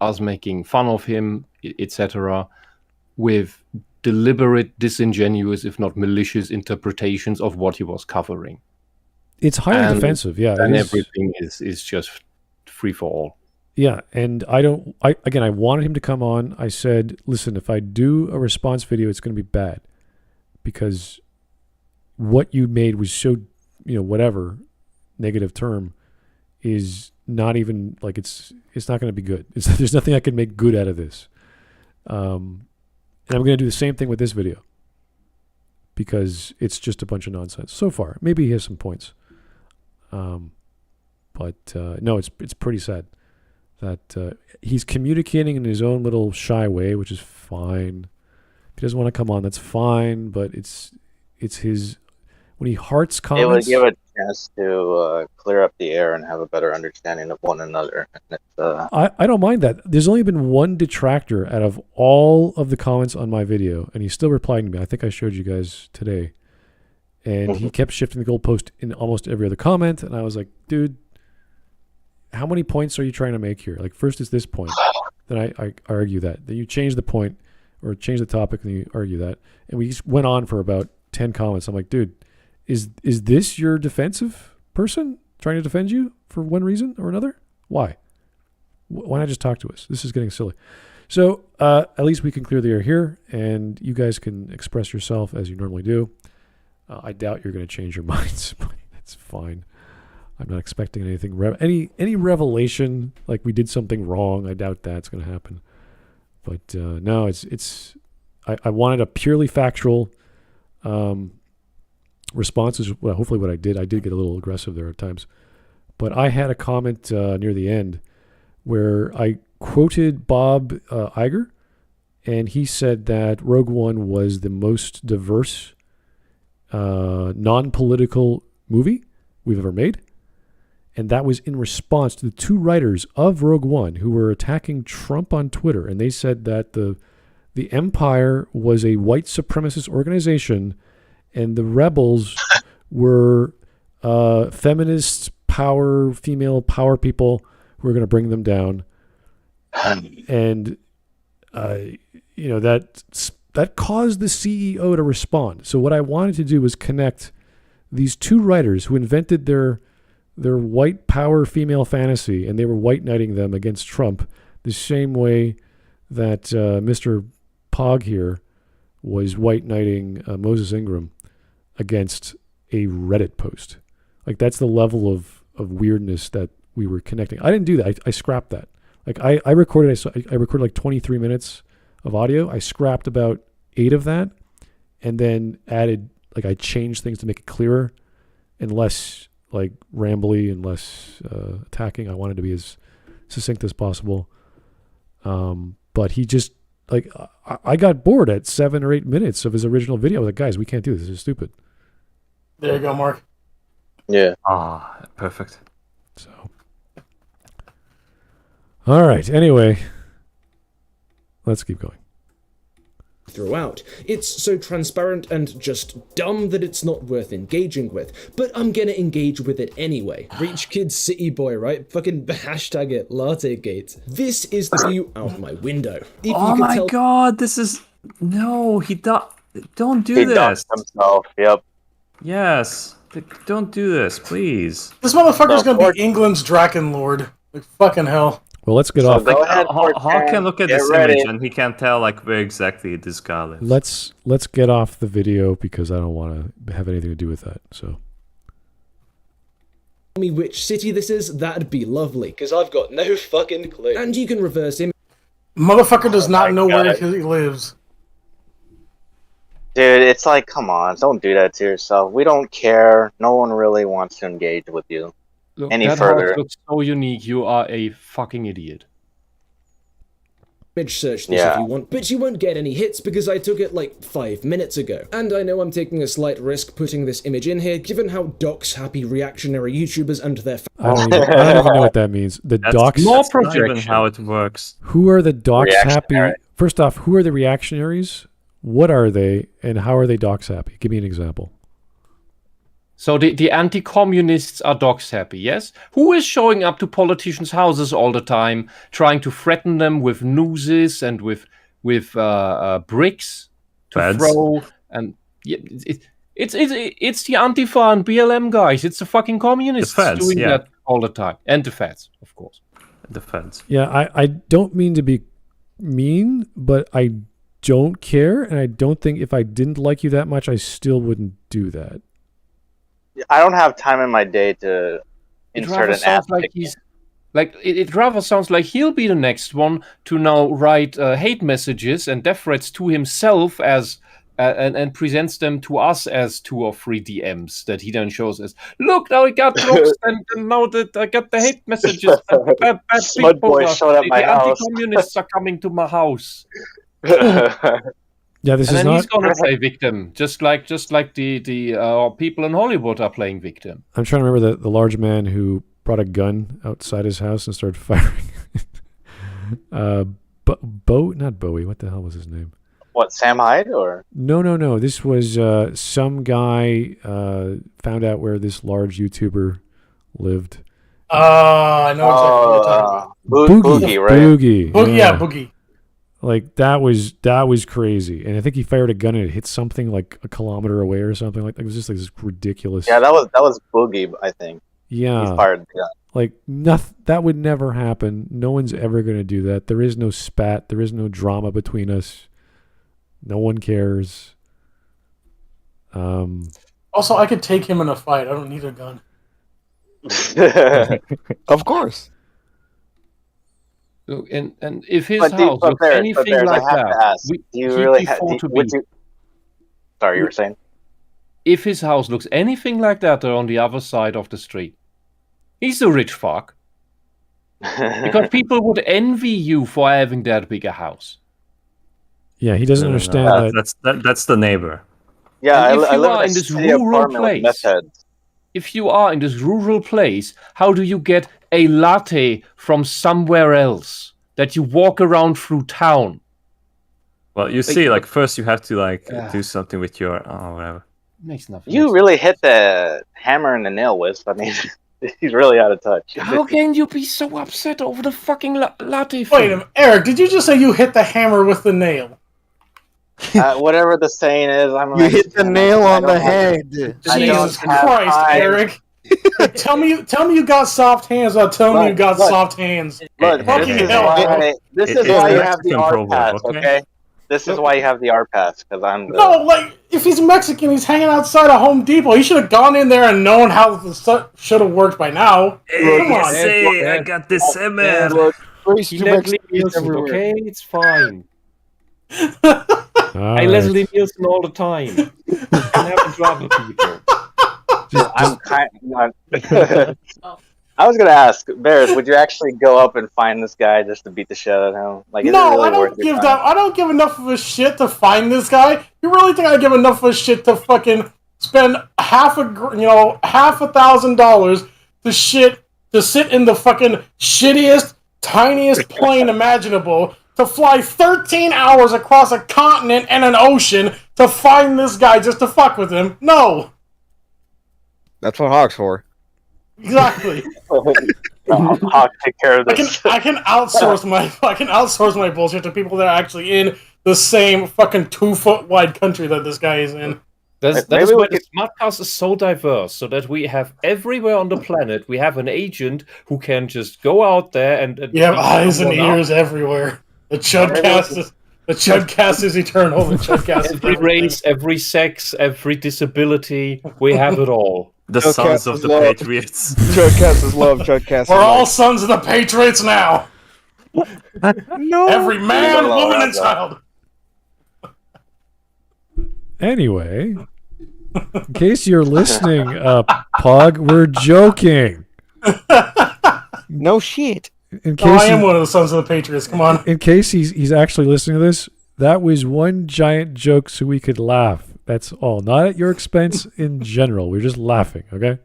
us making fun of him, etc., with deliberate, disingenuous, if not malicious, interpretations of what he was covering. It's highly defensive, yeah. And everything is just free for all. Yeah, and I wanted him to come on. I said, listen, if I do a response video, it's going to be bad, because what you made was so, whatever negative term is not even, like, it's not going to be good. There's nothing I can make good out of this. And I'm going to do the same thing with this video, because it's just a bunch of nonsense so far. Maybe he has some points. But no, it's pretty sad that he's communicating in his own little shy way, which is fine. If he doesn't want to come on, that's fine. But it's his, when he hearts comments, it would give a chance to clear up the air and have a better understanding of one another. And I don't mind that. There's only been one detractor out of all of the comments on my video, and he's still replying to me. I think I showed you guys today. And he kept shifting the goalpost in almost every other comment. And I was like, dude, how many points are you trying to make here? Like, first is this point. Then I argue that. Then you change the point or change the topic and you argue that. And we just went on for about 10 comments. I'm like, dude, is this your defensive person trying to defend you for one reason or another? Why? Why not just talk to us? This is getting silly. So at least we can clear the air here, and you guys can express yourself as you normally do. I doubt you're going to change your minds, but that's fine. I'm not expecting anything. Any revelation, like we did something wrong, I doubt that's going to happen. But no, it's. I wanted a purely factual response. Is well, hopefully what I did. I did get a little aggressive there at times, but I had a comment near the end where I quoted Bob Iger, and he said that Rogue One was the most diverse non-political movie we've ever made. And that was in response to the two writers of Rogue One who were attacking Trump on Twitter. And they said that the Empire was a white supremacist organization and the rebels were feminists, female power people who are going to bring them down. And, that caused the CEO to respond. So what I wanted to do was connect these two writers who invented their white power female fantasy, and they were white knighting them against Trump the same way that Mr. Pog here was white knighting Moses Ingram against a Reddit post. Like, that's the level of weirdness that we were connecting. I didn't do that. I scrapped that. Like, I recorded like 23 minutes of audio. I scrapped about 8 of that, and then added, like, I changed things to make it clearer and less like rambly and less attacking. I wanted to be as succinct as possible. But he just, like, I got bored at 7 or 8 minutes of his original video. I was like, guys, we can't do this. This is stupid. There you go, Mark. Yeah. Perfect. So, all right. Anyway, let's keep going. Throughout. It's so transparent and just dumb that it's not worth engaging with, but I'm gonna engage with it anyway. Reach Kids City Boy, right? Fucking hashtag it, LatteGate. This is the view out my window. If Oh you my tell- god, this is... No, don't do He this. doxed himself. Yep. Yes. Don't do this, please. This motherfucker's No, gonna be England's Drakenlord. Like, fucking hell. Well, let's get So off. go ahead, Hawk 4chan, can look at get this ready. image and he can tell like where exactly this guy lives. Let's get off the video because I don't want to have anything to do with that. So, me which city this is, that'd be lovely, because I've got no fucking clue. And you can reverse him. Motherfucker does not know where God. he lives. Dude, it's like, come on, don't do that to yourself. We don't care. No one really wants to engage with you. Look, Any that further? house looks so unique. You are a fucking idiot. Image search this Yeah. if you want, but you won't get any hits because I took it like 5 minutes ago. And I know I'm taking a slight risk putting this image in here, given how dox-happy reactionary YouTubers and their I don't even know what that means. The docs. more That's not even projection. how it works. Who are the docs happy? Reactionary. First off, who are the reactionaries? What are they, and how are they docs happy? Give me an example. So the anti-communists are dogs happy, yes? Who is showing up to politicians' houses all the time, trying to threaten them with nooses and with bricks to Feds. throw? And yeah, it's the Antifa and BLM guys. It's the fucking communists The feds, doing yeah. that all the time, and the feds, of course. The feds. Yeah, I don't mean to be mean, but I don't care, and I don't think if I didn't like you that much, I still wouldn't do that. I don't have time in my day to It insert rather an sounds app. like he's like it rather sounds like he'll be the next one to now write hate messages and death threats to himself as and presents them to us as 2 or 3 DMs that he then shows us. Look, now I got drops and now that I got the hate messages. And bad Smud people boy are- showed up my the house. anti-communists are coming to my house. Yeah, this And is then not. he's gonna play victim, just like the people in Hollywood are playing victim. I'm trying to remember the large man who brought a gun outside his house and started firing. Not Bowie. What the hell was his name? What, Sam Hyde or? No. This was some guy found out where this large YouTuber lived. I know exactly what you're talking about. Boogie, right? Boogie. Yeah, Boogie. Like that was crazy, and I think he fired a gun and it hit something like a kilometer away or something like that. It was just like this ridiculous. Yeah, that was Boogie, I think. Yeah. He fired the gun. Like nothing. That would never happen. No one's ever going to do that. There is no spat. There is no drama between us. No one cares. Also, I could take him in a fight. I don't need a gun. Of course. Look, and if his But house looks anything like I have to that, ask, do you really have? Sorry, you were saying? If his house looks anything like that, they're on the other side of the street. He's a rich fuck. Because people would envy you for having that bigger house. Yeah, he doesn't understand that. That's the neighbor. Yeah, And if I you live are in in a this city rural apartment with place- meth heads. If you are in this rural place, how do you get a latte from somewhere else that you walk around through town? Well, you see, like first you have to do something with your whatever. Makes nothing. You really hit the hammer and the nail, Wisp. I mean, he's really out of touch. How can you be so upset over the fucking latte thing? Wait a minute, Eric, did you just say you hit the hammer with the nail? Whatever the saying is, I'm You hit the nail on the head. I don't Jesus have Christ, time. Eric. Hey, tell me you got soft hands. I'll tell me you got soft hands. Look, Fucking this is hell, why, this It- is it's why you a have the Mexican R proverb, pass, okay? okay? This is why you have the R pass, because I'm the... No, like, if he's Mexican, he's hanging outside a Home Depot. He should have gone in there and known how the should have worked by now. Come on. Say, I got this hammer. Look, Tracy He Leslie Mexican Nielsen, everywhere. okay? It's fine. All I right. Leslie Nielsen all the time. Can happen to other people. I'm kind of... I was gonna ask, Bears, would you actually go up and find this guy just to beat the shit out of him? Like, is it No, really I worth don't your give time? that. I don't give enough of a shit to find this guy. You really think I give enough of a shit to fucking spend $1,000 to sit in the fucking shittiest, tiniest plane imaginable to fly 13 hours across a continent and an ocean to find this guy just to fuck with him? No, That's what Hawk's for. exactly. Hawk, take care of I this. can outsource my bullshit to people that are actually in the same fucking 2-foot wide country that this guy is in. That Maybe is we why could- the Smartcast is so diverse, so that we have everywhere on the planet, we have an agent who can just go out there and You have beat eyes and someone up. ears everywhere. The Chudcast is eternal. The Chudcast is Every race, every sex, every disability, we have it all. The Chudcast sons of is the love. Patriots. Chudcast is love. Chudcast is We're all love. sons of the Patriots now. No. Every man, Hello, woman, and Raza. child. Anyway, in case you're listening, Pog, we're joking. No shit. In No, I case am one of the sons of the Patriots. Come on. in case he's actually listening to this, that was one giant joke so we could laugh. That's all. Not at your expense in general. We're just laughing, okay?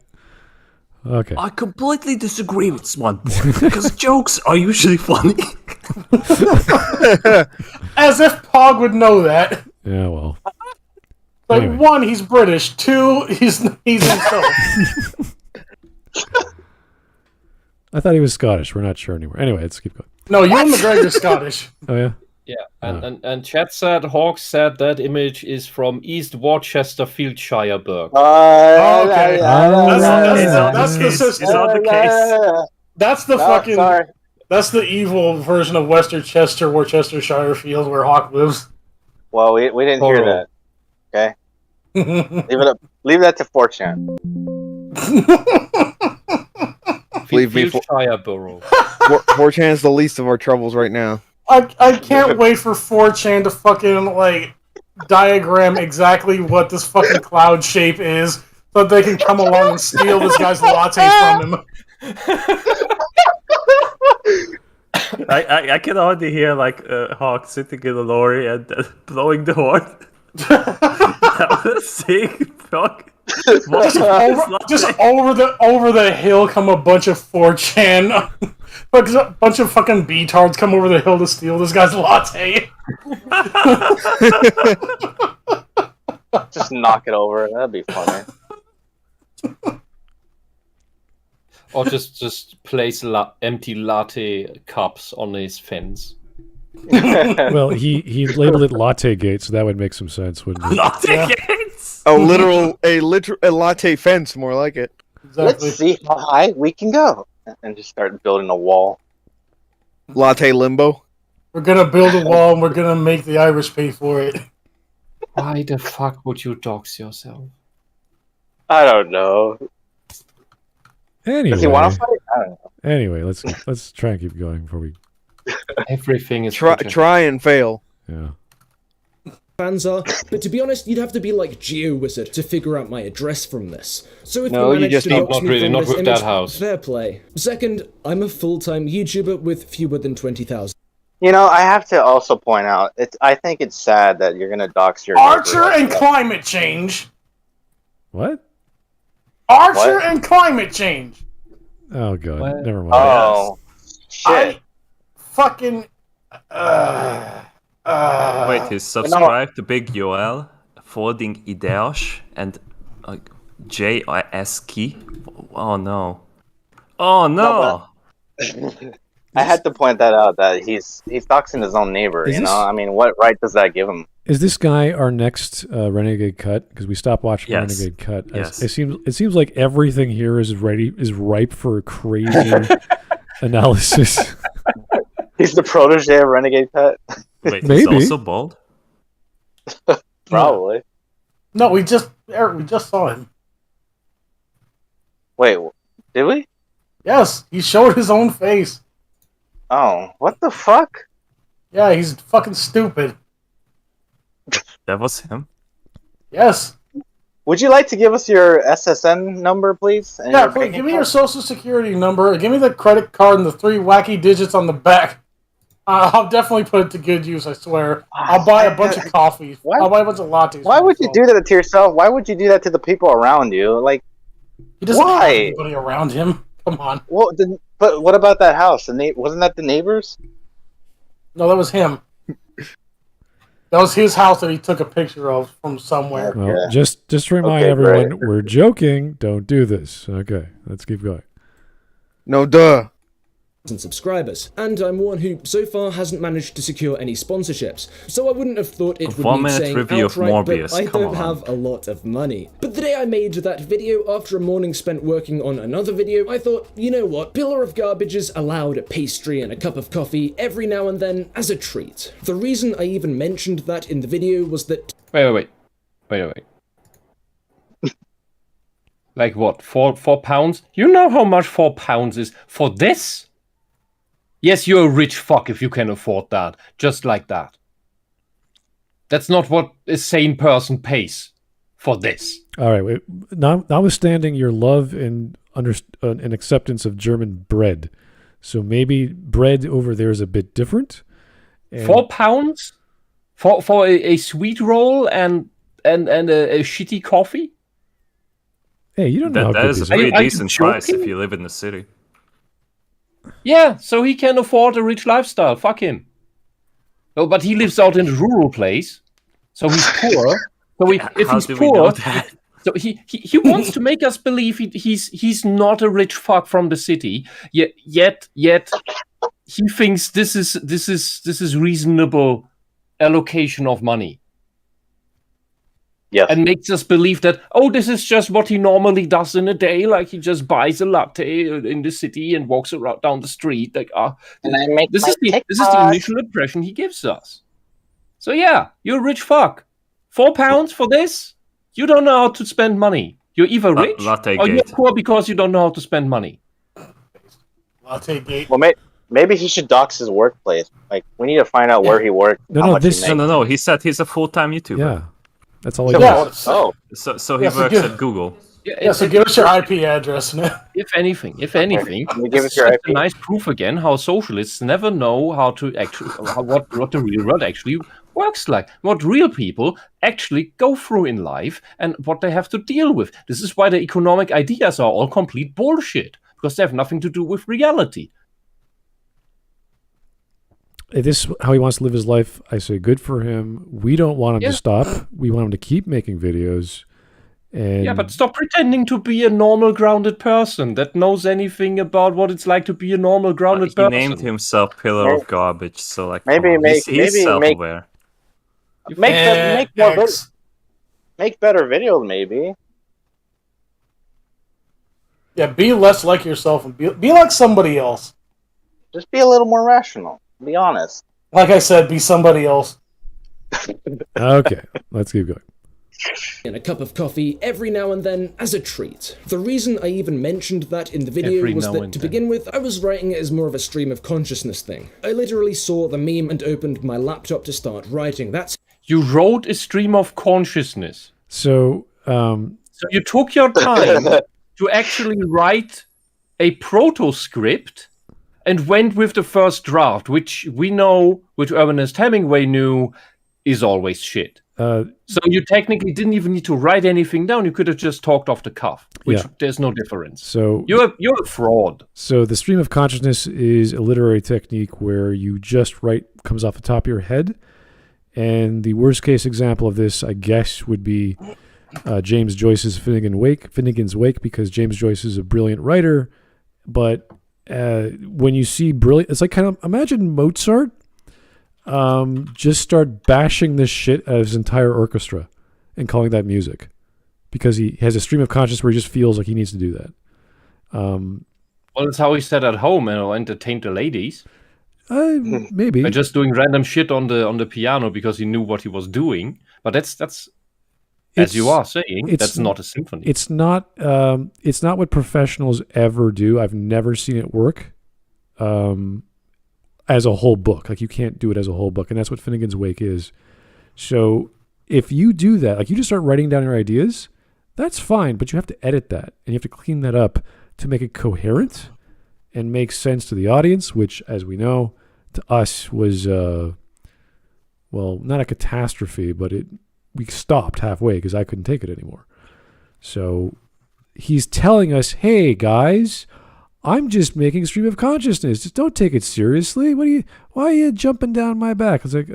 Okay. I completely disagree with Smart Boy because jokes are usually funny. As if Pog would know that. Yeah, well. Like, Anyway. 1, he's British. 2, he's himself. I thought he was Scottish. We're not sure anymore. Anyway, let's keep going. No, Ewan McGregor's Scottish. Oh, yeah? Yeah, and Chat said, Hawk said that image is from East Worcestershire, Burg. Okay. Oh, That's the It's system. not the case. That's the No, fucking. sorry. That's the evil version of Worcestershire Field where Hawk lives. Well, we didn't hear that. Okay, leave that to 4chan. Believe me, Fieldshire Borough. 4chan is the least of our troubles right now. I can't wait for 4chan to fucking like diagram exactly what this fucking cloud shape is, so that they can come along and steal this guy's latte from him. I can already hear like Hawk sitting in a lorry and blowing the horn. That was sick. Fuck. Just over the hill come a bunch of 4chan, a bunch of fucking betards come over the hill to steal this guy's latte. Just knock it over. That'd be funny. Or just place empty latte cups on his fence. Well, he labeled it Latte Gate, so that would make some sense, wouldn't it? Not Yeah. against. A latte fence, more like it. Exactly. Let's see how high we can go, and just start building a wall. Latte limbo. We're gonna build a wall and we're gonna make the Irish pay for it. Why the fuck would you dox yourself? I don't know. Does he want Anyway, to fight? I don't know. anyway, let's try and keep going before we. Everything is Try and fail. Yeah. Fans are, but to be honest, you'd have to be like GeoWizard to figure out my address from this. So if No, you you manage just to don't- dox Not me really, from not this with image, that house. fair play. Second, I'm a full-time YouTuber with fewer than 20,000. You know, I have to also point out, I think it's sad that you're gonna dox your Archer neighbor like and that. climate change. What? Archer What? and climate change. Oh god, What? never mind. Oh, shit. I fucking. Wait, he's subscribed to Big UL? forwarding ideas and JSK. Oh no! Oh no! I had to point that out, that he's doxing his own neighbor. Is You know, this- I mean, what right does that give him? Is this guy our next Renegade Cut? Because we stopped watching Yes. Renegade Cut. Yes. It seems like everything here is ripe for a crazy analysis. He's the protege of Renegade Cut. Wait, Maybe. he's also bald. Probably. No, Eric, we just saw him. Wait, did we? Yes, he showed his own face. Oh, what the fuck? Yeah, he's fucking stupid. That was him. Yes. Would you like to give us your SSN number, please? And Yeah, your please, banking give me your card? social security number. Give me the credit card and the 3 wacky digits on the back. I'll definitely put it to good use, I swear. I'll buy a bunch of coffee. Why- I'll buy a bunch of lattes. Why for would you myself. do that to yourself? Why would you do that to the people around you? Like, He doesn't have Why? anybody around him. Come on. well, but what about that house? Wasn't that the neighbors? No, that was him. That was his house that he took a picture of from somewhere. Well, Okay. just to remind Okay, everyone, great. we're joking. Don't do this. Okay, let's keep going. No, duh. and subscribers, and I'm one who so far hasn't managed to secure any sponsorships, so I wouldn't have thought it would 1 need minute saying review of outright, Morbius, but I come don't on. have a lot of money. But the day I made that video, after a morning spent working on another video, I thought, you know what, Pillar of Garbage is allowed a pastry and a cup of coffee every now and then as a treat. The reason I even mentioned that in the video was that Wait. Like what? £4? You know how much £4 is for this? Yes, you're a rich fuck if you can afford that. Just like that. That's not what a sane person pays for this. All right. Wait. Notwithstanding your love and and acceptance of German bread, so maybe bread over there is a bit different. And £4 for a sweet roll and a shitty coffee? Hey, you don't know That how good is a these Are you- pretty are you decent price if joking? you live in the city. Yeah, so he can afford a rich lifestyle. Fuck him. Oh, but he lives out in a rural place, so he's poor. So if How he's do we know poor, that? so he wants to make us believe he's not a rich fuck from the city. Yet he thinks this is reasonable allocation of money. Yes. And makes us believe that, oh, this is just what he normally does in a day. Like he just buys a latte in the city and walks around down the street. Like, And I make this my is the TikToks. initial impression he gives us. So yeah, you're a rich fuck. £4 for this? You don't know how to spend money. You're either rich Latte or you're gate. poor because you don't know how to spend money. Latte gate. Well, maybe he should dox his workplace. Like, we need to find out where he works. No, how no, much this- he makes. No. He said he's a full-time YouTuber. Yeah, that's all I Yeah, do. Oh, So he Yeah, so works give- at Google. Yeah, so give us your IP address. If anything, Let me give this us is your just IP. a nice proof again how socialists never know how to actually what the real world actually works like, what real people actually go through in life, and what they have to deal with. This is why the economic ideas are all complete bullshit, because they have nothing to do with reality. If this is how he wants to live his life, I say good for him. We don't want him Yeah. to stop. We want him to keep making videos. And Yeah, but stop pretending to be a normal, grounded person that knows anything about what it's like to be a normal, grounded He person. named himself Pillar of Garbage, so like Maybe come on, make- he's maybe make- self-aware. make more X. make better videos, maybe. Yeah, be less like yourself and be like somebody else. Just be a little more rational. Be honest. Like I said, be somebody else. okay, let's keep going. and a cup of coffee every now and then as a treat. The reason I even mentioned that in the video Every was now that and to then. begin with, I was writing it as more of a stream of consciousness thing. I literally saw the meme and opened my laptop to start writing. That's You wrote a stream of consciousness. So, So you took your time to actually write a proto-script and went with the first draft, which we know, which Ernest Hemingway knew, is always shit. So you technically didn't even need to write anything down. You could have just talked off the cuff, which Yeah. there's no difference. so You're a fraud. So the stream of consciousness is a literary technique where you just write comes off the top of your head, And the worst case example of this, I guess, would be James Joyce's Finnegan's Wake, because James Joyce is a brilliant writer. But when you see brilliant, it's like kind of imagine Mozart just start bashing this shit out of his entire orchestra and calling that music, because he has a stream of consciousness where he just feels like he needs to do that. Well, it's how he sat at home and entertained the ladies. Maybe By just doing random shit on the piano because he knew what he was doing. But that's as you are saying, that's not a symphony. It's not what professionals ever do. I've never seen it work as a whole book. Like, you can't do it as a whole book, and that's what Finnegan's Wake is. So if you do that, like you just start writing down your ideas, that's fine, but you have to edit that, and you have to clean that up to make it coherent and make sense to the audience, which, as we know, to us was, well, not a catastrophe, but we stopped halfway because I couldn't take it anymore. So he's telling us, hey, guys, I'm just making a stream of consciousness. Just don't take it seriously. Why are you jumping down my back? It's like,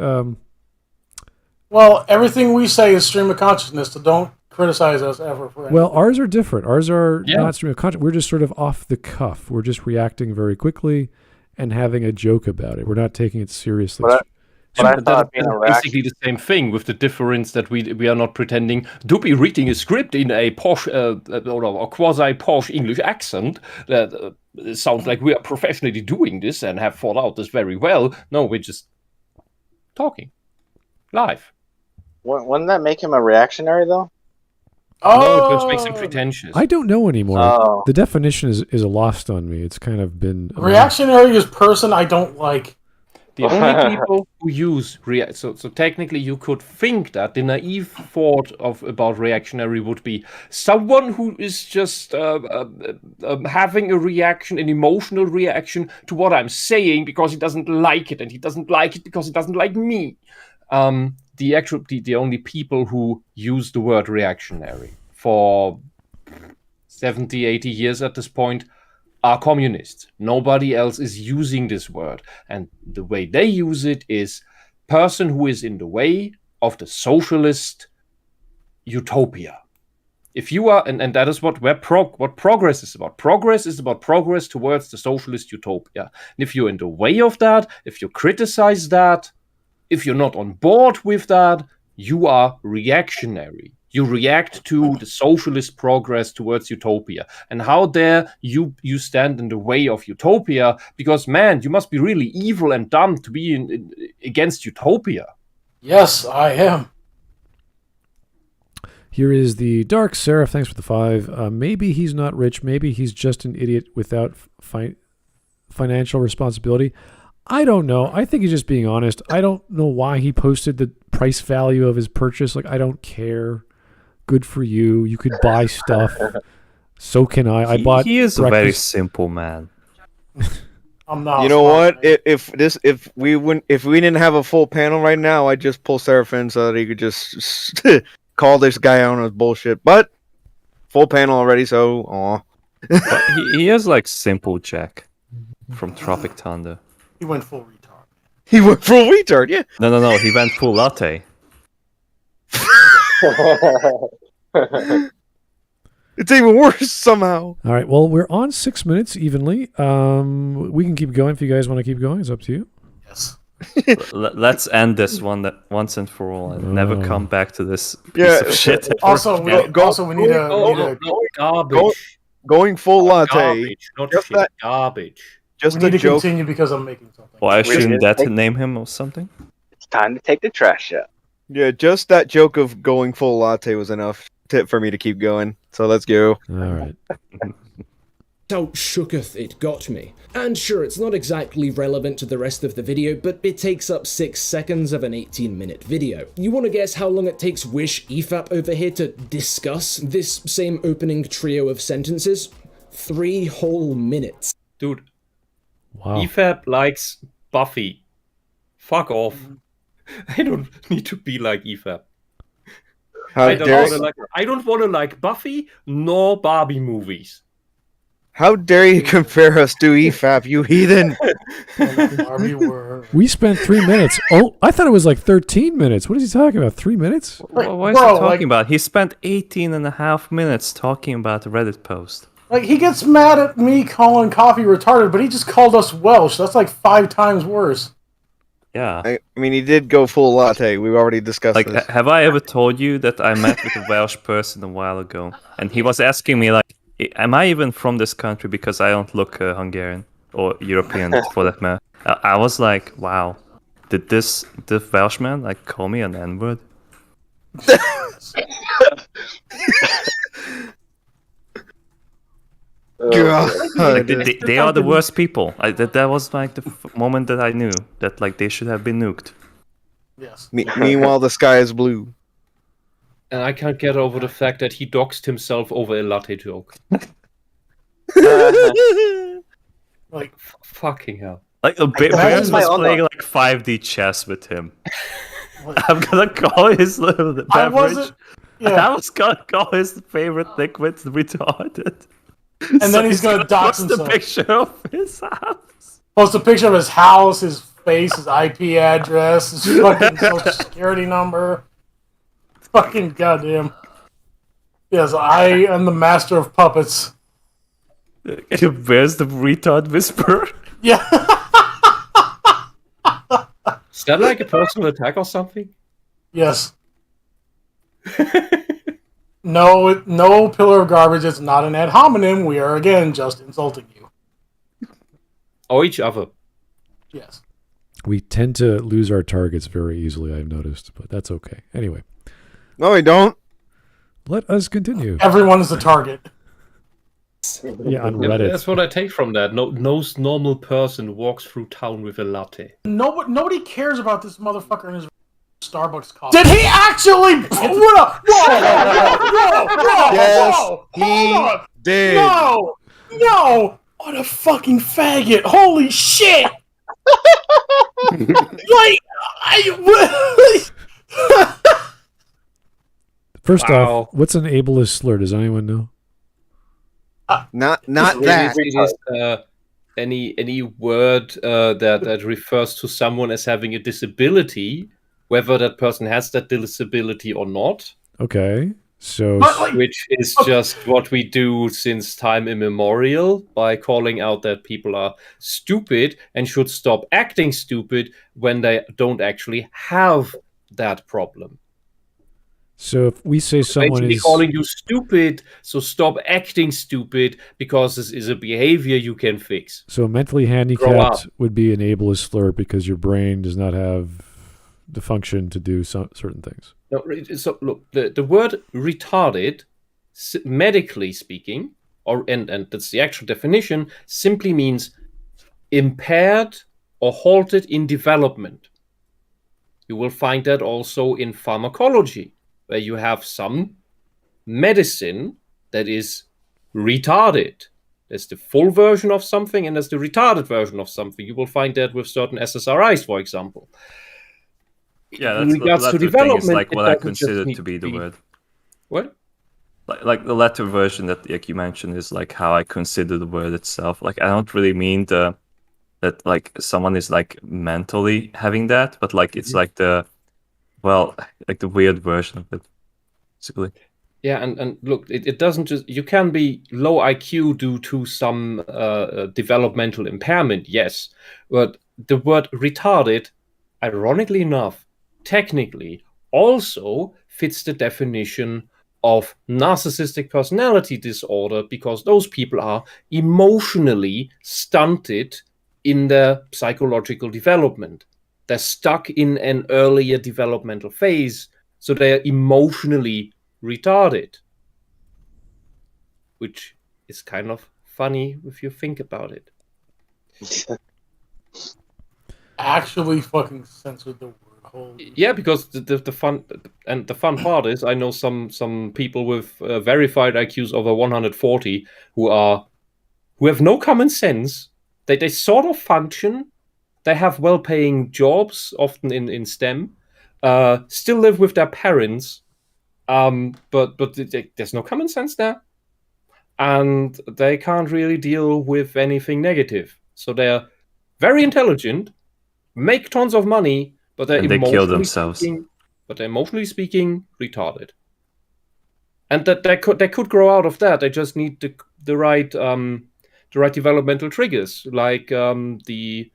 Well, everything we say is stream of consciousness, so don't criticize us ever for anything. well, ours are different. Ours are not stream of consciousness. We're just sort of off the cuff. We're just reacting very quickly and having a joke about it. We're not taking it seriously. But I But thought that's being a basically the same thing, with the difference that we are not pretending to be reading a script in a posh or quasi-posh English accent that sounds like we are professionally doing this and have thought out this very well. No, we're just talking live. Wouldn't that make him a reactionary, though? No, it just makes him pretentious. I don't know anymore. Oh. The definition is lost on me. It's kind of been... Reactionary is person I don't like. The only people who use so technically you could think that the naive thought about reactionary would be someone who is just having a reaction, an emotional reaction to what I'm saying because he doesn't like it, and he doesn't like it because he doesn't like me. The only people who use the word reactionary for 70, 80 years at this point are communists. Nobody else is using this word. And the way they use it is person who is in the way of the socialist utopia. If you are, and that is what progress is about. Progress is about progress towards the socialist utopia. And if you're in the way of that, if you criticize that, if you're not on board with that, you are reactionary. You react to the socialist progress towards utopia. And how dare you stand in the way of utopia? Because, man, you must be really evil and dumb to be against utopia. Yes, I am. Here is the Dark Seraph. Thanks for the 5. Maybe he's not rich. Maybe he's just an idiot without financial responsibility. I don't know. I think he's just being honest. I don't know why he posted the price value of his purchase. Like, I don't care. Good for you. You could buy stuff. So can I. He is a very simple man. I'm not. You know what? If we didn't have a full panel right now, I'd just pull Seraphim so that he could just call this guy out on his bullshit. But full panel already, so aw. he is like Simple Jack from Tropic Thunder. He went full retard. He went full retard, yeah. No. He went full latte. It's even worse somehow. All right. Well, we're on 6 minutes evenly. We can keep going if you guys want to keep going. It's up to you. Yes. Let's end this one once and for all, and never come back to this piece of shit. Also, we need a garbage. Going full latte. Garbage, not Just shit. that- Garbage. Just we need a to joke. continue because I'm making something. Why shouldn't that name him or something? It's time to take the trash out. Yeah, just that joke of going full latte was enough for me to keep going. So let's go. All right. How shooketh it got me. And sure, it's not exactly relevant to the rest of the video, but it takes up 6 seconds of an 18-minute video. You want to guess how long it takes Wish EFAP over here to discuss this same opening trio of sentences? 3 whole minutes. Dude, Wow. EFAP likes Buffy. Fuck off. I don't need to be like EFAP. How I dare don't want to like Buffy nor Barbie movies. How dare you compare us to EFAP, you heathen? Barbie were. We spent 3 minutes. Oh, I thought it was like 13 minutes. What is he talking about? 3 minutes? What is he talking about? He spent 18 and a half minutes talking about a Reddit post. Like, he gets mad at me calling coffee retarded, but he just called us Welsh. That's like 5 times worse. Yeah. I mean, he did go full latte. We've already discussed Like, this. have I ever told you that I met with a Welsh person a while ago, and he was asking me like, "Am I even from this country?" Because I don't look Hungarian or European for that matter. I was like, "Wow, did this Welshman like call me an N-word?" Like, they are the worst people. That was like the moment that I knew that like they should have been nuked. Yes. Meanwhile, the sky is blue. And I can't get over the fact that he doxed himself over a latte joke. Like, Fucking hell. Like Bears was playing like 5D chess with him. I'm gonna call his little beverage. I was gonna call his favorite liquid retarded. And then he's gonna dox post himself. a picture of his house. Post a picture of his house, his face, his IP address, his fucking social security number. Fucking goddamn. Yes, I am the master of puppets. Where's the retard whisperer? Yeah. Is that like a personal attack or something? Yes. No pillar of garbage. It's not an ad hominem. We are again just insulting you. Or each other. Yes. We tend to lose our targets very easily, I've noticed, but that's okay. Anyway. No, we don't. Let us continue. Everyone is the target. Yeah, on Reddit. That's what I take from that. No normal person walks through town with a latte. Nobody cares about this motherfucker and his Starbucks coffee. Did he actually? Whoa! Yes, Hold he on. did. No! What a fucking faggot! Holy shit! Like, First Wow. off, what's an ableist slur? Does anyone know? Not that. It is any word that refers to someone as having a disability, whether that person has that disability or not. Okay. So Which is just what we do since time immemorial by calling out that people are stupid and should stop acting stupid when they don't actually have that problem. So if we say someone Basically is calling you stupid, so stop acting stupid because this is a behavior you can fix. so mentally handicapped would be an ableist slur because your brain does not have the function to do certain things. No, so look, the word retarded, medically speaking, and that's the actual definition, simply means impaired or halted in development. You will find that also in pharmacology, where you have some medicine that is retarded. There's the full version of something and there's the retarded version of something. You will find that with certain SSRIs, for example. Yeah, In that's regards to the thing is development, like it what I doesn't just consider need to be the word. What? Like the letter version that like you mentioned is like how I consider the word itself. Like I don't really mean that like someone is like mentally having that, but like it's like the weird version of it, basically. Yeah, and look, it doesn't just... You can be low IQ due to some developmental impairment, yes. But the word retarded, ironically enough, technically, also fits the definition of narcissistic personality disorder because those people are emotionally stunted in their psychological development. They're stuck in an earlier developmental phase, so they're emotionally retarded, which is kind of funny if you think about it. actually fucking censored the word. Holy Yeah, because the fun part is I know some people with verified IQs over 140 who have no common sense. They sort of function. They have well-paying jobs, often in STEM. Still live with their parents. But there's no common sense there. and they can't really deal with anything negative. So they're very intelligent, make tons of money, but they're And they kill themselves. emotionally speaking, retarded. And that they could grow out of that. They just need the right developmental triggers, like the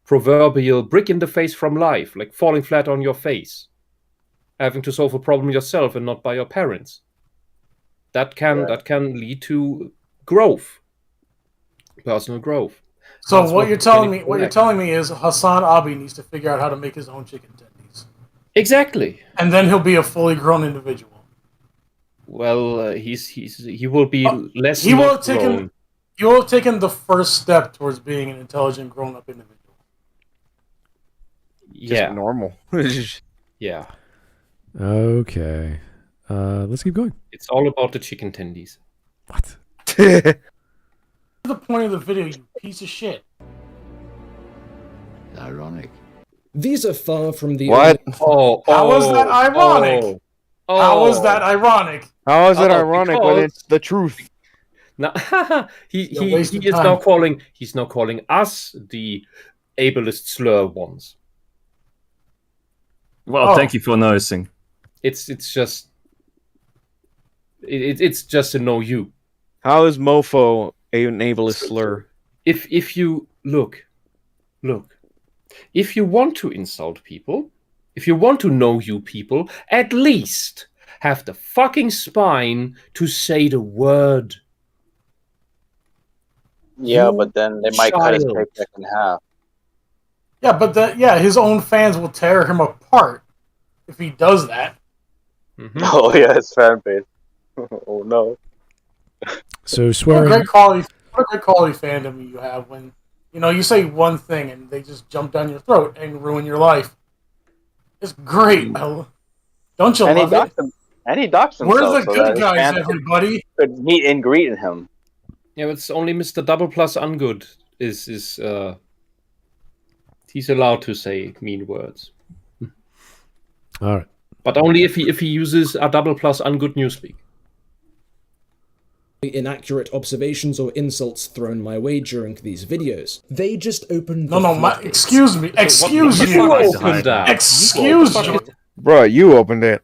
proverbial brick in the face from life, like falling flat on your face, having to solve a problem yourself and not by your parents. That can lead to growth, personal growth. So That's what you're telling me, organic what you're telling me is Hassan Abi needs to figure out how to make his own chicken tendies, Exactly. and then he'll be a fully grown individual. Well, he will be less. He will not have taken. grown. You will have taken the first step towards being an intelligent, grown-up individual. Yeah. Just normal. Yeah. Okay. Let's keep going. It's all about the chicken tendies. What? What's the point of the video, you piece of shit? Ironic. These are far from the What? How is that ironic? How is that ironic? How is it Oh, ironic when it's the truth? Now, he You're wasting is time. now calling. He's now calling us the ableist slur ones. Well, Oh. thank you for noticing. It's just it's just a no you. How is mofo an ableist slur? If you look, if you want to insult people, if you want to know you people, at least have the fucking spine to say the word. Yeah, You but then they might cut his child. paycheck in half. Yeah, but his own fans will tear him apart if he does that. Mhm. Oh yeah, his fan base. Oh no. So What a swearing. great quality fandom you have when you say one thing and they just jump down your throat and ruin your life. It's great. Don't you And he love it? docks himself. We're the so that good his guys, fans everybody. could meet and greet him. Yeah, but it's only Mr. Double Plus Ungood is he's allowed to say mean words, All right. but only if he uses a Double Plus Ungood newspeak. inaccurate observations or insults thrown my way during these videos. They just opened No, excuse me. Excuse You you. opened that. Excuse You you. opened it. Bro, you opened it.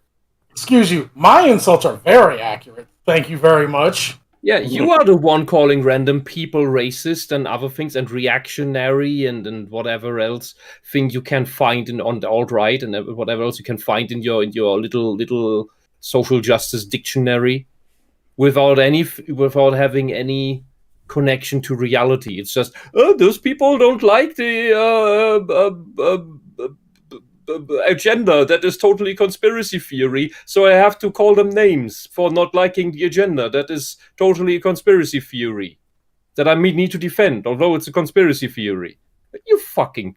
Excuse you. My insults are very accurate. Thank you very much. Yeah, you are the one calling random people racist and other things and reactionary and whatever else thing you can find on the alt-right and whatever else you can find in your little social justice dictionary without having any connection to reality. It's just, those people don't like the agenda. That is totally conspiracy theory, so I have to call them names for not liking the agenda. That is totally a conspiracy theory that I need to defend, although it's a conspiracy theory. You fucking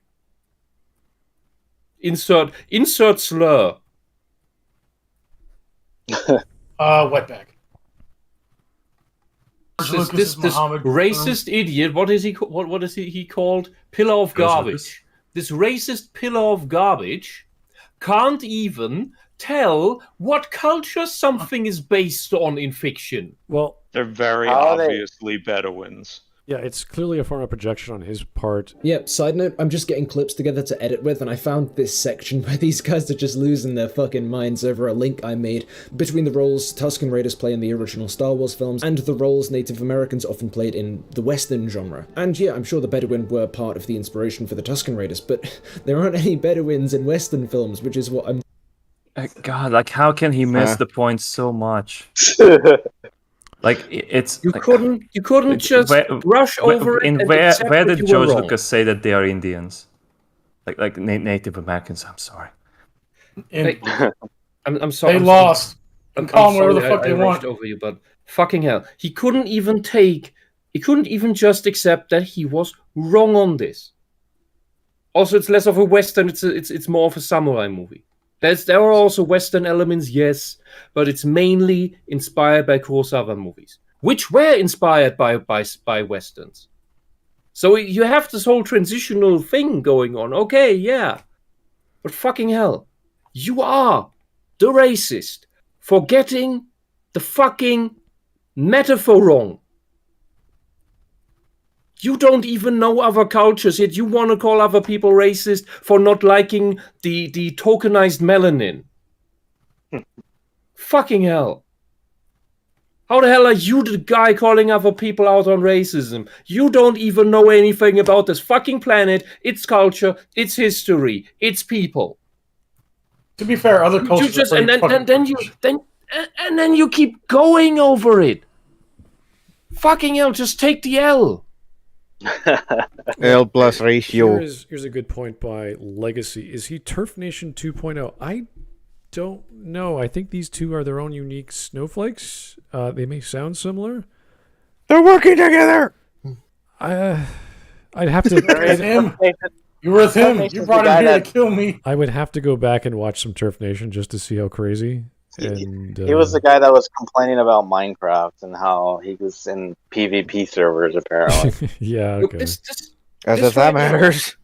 insert slur. Wetback. This racist idiot. What is he? What is he called? Pillar of garbage. This racist pillar of garbage can't even tell what culture something is based on in fiction. Well, They're very How are they- obviously Bedouins. yeah, it's clearly a form of projection on his part. Yep, side note, I'm just getting clips together to edit with, and I found this section where these guys are just losing their fucking minds over a link I made between the roles Tusken Raiders play in the original Star Wars films and the roles Native Americans often played in the Western genre. And yeah, I'm sure the Bedouin were part of the inspiration for the Tusken Raiders, but there aren't any Bedouins in Western films, which is what I'm... God, like how can he miss the point so much? Like it's You like, couldn't just brush over it. And where accept where that did you were George wrong. Lucas say that they are Indians? Like Native Americans. I'm sorry. I'm sorry. They I'm lost. I'm, And call I'm them whatever the sorry fuck I they rushed want. over you, but fucking hell, he couldn't even just accept that he was wrong on this. Also, it's less of a Western, it's more of a samurai movie. There are also Western elements, yes, but it's mainly inspired by Kurosawa movies, which were inspired by Westerns. So you have this whole transitional thing going on. Okay, yeah. But fucking hell, you are the racist for getting the fucking metaphor wrong. You don't even know other cultures, yet you want to call other people racist for not liking the tokenized melanin. Fucking hell. How the hell are you the guy calling other people out on racism? You don't even know anything about this fucking planet, its culture, its history, its people. To be fair, other cultures You just, are and then you keep going over it. Fucking hell, just take the L. L plus ratio. Here's a good point by Legacy. Is he Turf Nation 2.0? I don't know. I think these two are their own unique snowflakes. They may sound similar. They're working together. I'd have to. him. You were with him. You brought him here to kill me. I would have to go back and watch some Turf Nation just to see how crazy. And he was the guy that was complaining about Minecraft and how he was in PvP servers, apparently. Yeah, okay. Look, As if that matters.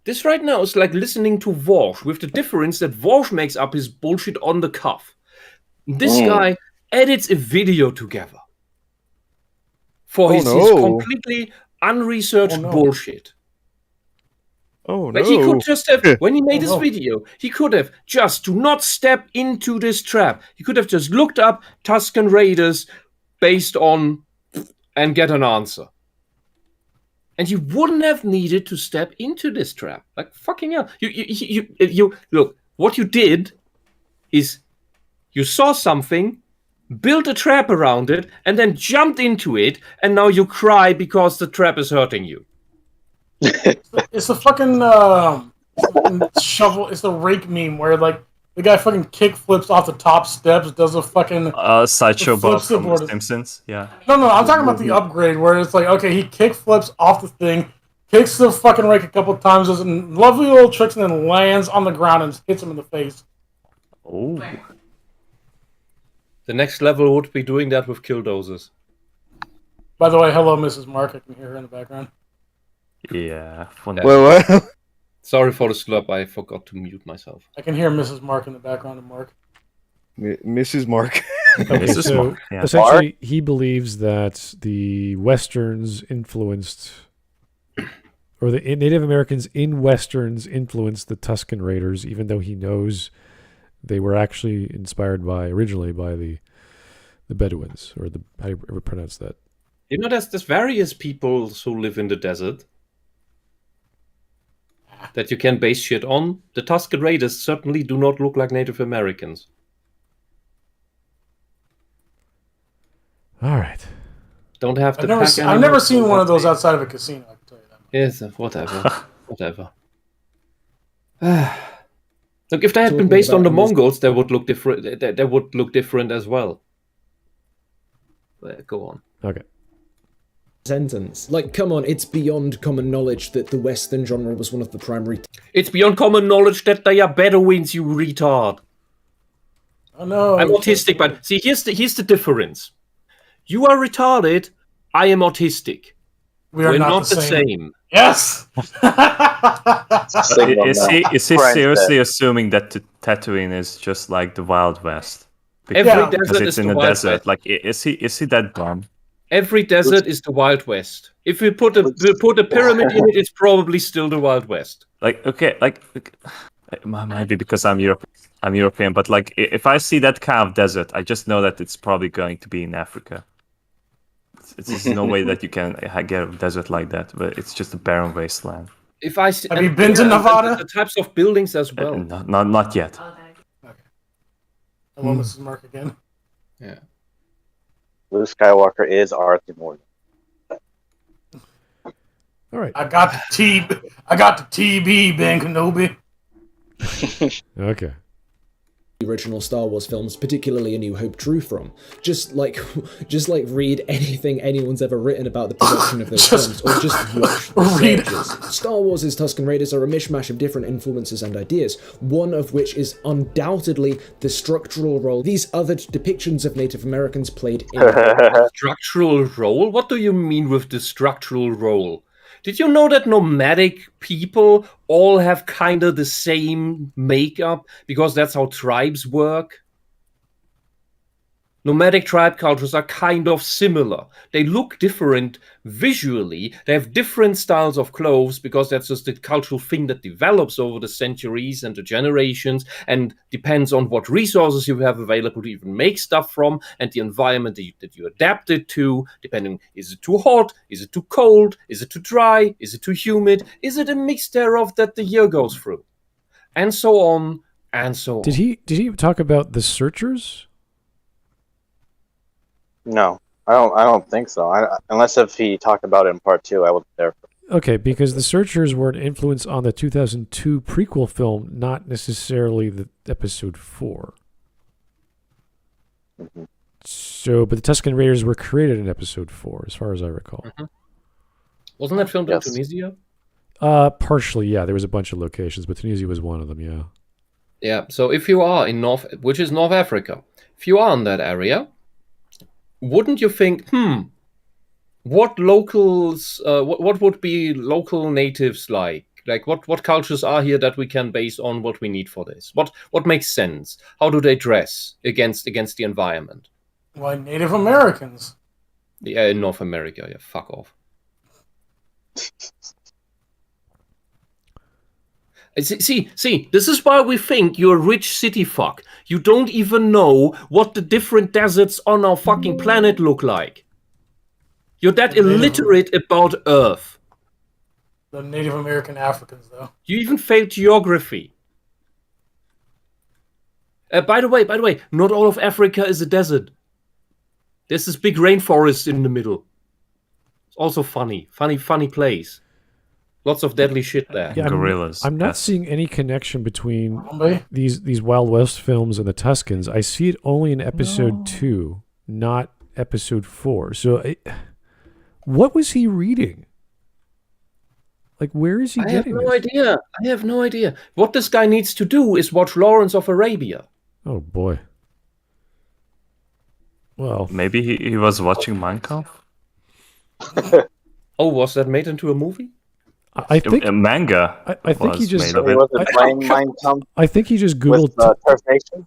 This right now is like listening to Vorsh, with the difference that Vorsh makes up his bullshit on the cuff. This guy edits a video together for his completely unresearched bullshit. Oh Like no! he could just have, when he made this video, he could have just to not step into this trap. He could have just looked up Tuscan Raiders based on and get an answer. And you wouldn't have needed to step into this trap. Like fucking hell. You look, what you did is you saw something, built a trap around it, and then jumped into it, and now you cry because the trap is hurting you. It's a fucking shovel. It's a rake meme where like the guy fucking kick flips off the top steps, does a fucking sideshow boss from board. The Simpsons. Yeah. No, I'm talking about the upgrade where it's like, okay, he kick flips off the thing, kicks the fucking rake a couple of times, does lovely little tricks, and then lands on the ground and hits him in the face. Oh. The next level would be doing that with killdozers. By the way, hello, Mrs. Mark. I can hear her in the background. Yeah. Wait, what? Sorry for the slurp, I forgot to mute myself. I can hear Mrs. Mark in the background of Mark. Mrs. Mark. Okay, This is so Mark, yeah. essentially, he believes that the Westerns influenced, or the Native Americans in Westerns influenced the Tuscan Raiders, even though he knows they were actually inspired originally by the Bedouins, or how you ever pronounce that. You know, there's various peoples who live in the desert that you can base shit on. The Tuscan Raiders certainly do not look like Native Americans. All right. Don't have to. I've never seen one of those outside of a casino. I can tell you that. Yes, whatever. Whatever. Look, if they had been based on the Mongols, they would look different. They would look different as well. But go on. Okay. Sentence. Like, come on, it's beyond common knowledge that the Western genre was one of the primary... It's beyond common knowledge that they are Bedouins, you retard. Oh no. I'm autistic, but see, here's the difference. You are retarded, I am autistic. We're not the same. Yes! Is he seriously assuming that Tatooine is just like the Wild West? Every Because desert it's is in the the Wild desert. West. Like, is he that dumb? Every desert is the Wild West. If we put a pyramid in it, it's probably still the Wild West. Like, okay, like it might be because I'm European, but like if I see that kind of desert, I just know that it's probably going to be in Africa. There's no way that you can get a desert like that, but it's just a barren wasteland. Have you been to Nevada? The types of buildings as well. Not yet. Hello, Mrs. Mark again. Yeah. Luke Skywalker is Arthur Morgan. All right. I got the TB, Ben Kenobi. Okay. The original Star Wars films, particularly A New Hope, drew from. Just like read anything anyone's ever written about the production of those films, or just watch the searches. Star Wars' Tuscan Raiders are a mishmash of different influences and ideas, one of which is undoubtedly the structural role these other depictions of Native Americans played in Structural role? What do you mean with the structural role? Did you know that nomadic people all have kind of the same makeup because that's how tribes work? Nomadic tribe cultures are kind of similar. They look different visually. They have different styles of clothes because that's just a cultural thing that develops over the centuries and the generations and depends on what resources you have available to even make stuff from and the environment that you adapt it to, depending, is it too hot? Is it too cold? Is it too dry? Is it too humid? Is it a mix thereof that the year goes through? And so on and so on. Did he talk about the Searchers? No, I don't think so. Unless if he talked about it in part 2, I wasn't there. Okay, because the Searchers were an influence on the 2002 prequel film, not necessarily the episode 4. Mm-hmm. So, but the Tusken Raiders were created in episode 4, as far as I recall. Mm-hmm. Wasn't that filmed in Tunisia? Partially, yeah. There was a bunch of locations, but Tunisia was one of them, yeah. Yeah, so if you are in North Africa, if you are in that area, wouldn't you think, what locals, what would be local natives like? Like, what cultures are here that we can base on what we need for this? What makes sense? How do they dress against the environment? Why, Native Americans. Yeah, in North America, yeah, fuck off. See, this is why we think you're a rich city fuck. You don't even know what the different deserts on our fucking planet look like. You're that illiterate about Earth. The Native American Africans, though. You even failed geography. By the way, not all of Africa is a desert. There's this big rainforest in the middle. It's also funny place. Lots of deadly shit there. Yeah, Gorillas. I'm not seeing any connection between these Wild West films and the Tuskens. I see it only in episode 2, not episode 4. So, what was he reading? Like, where is he getting this? I have no idea. What this guy needs to do is watch Lawrence of Arabia. Oh, boy. Well, maybe he was watching Mein Kampf. Oh, was that made into a movie? I think a manga. I think he just. I think he just googled. Turf Nation.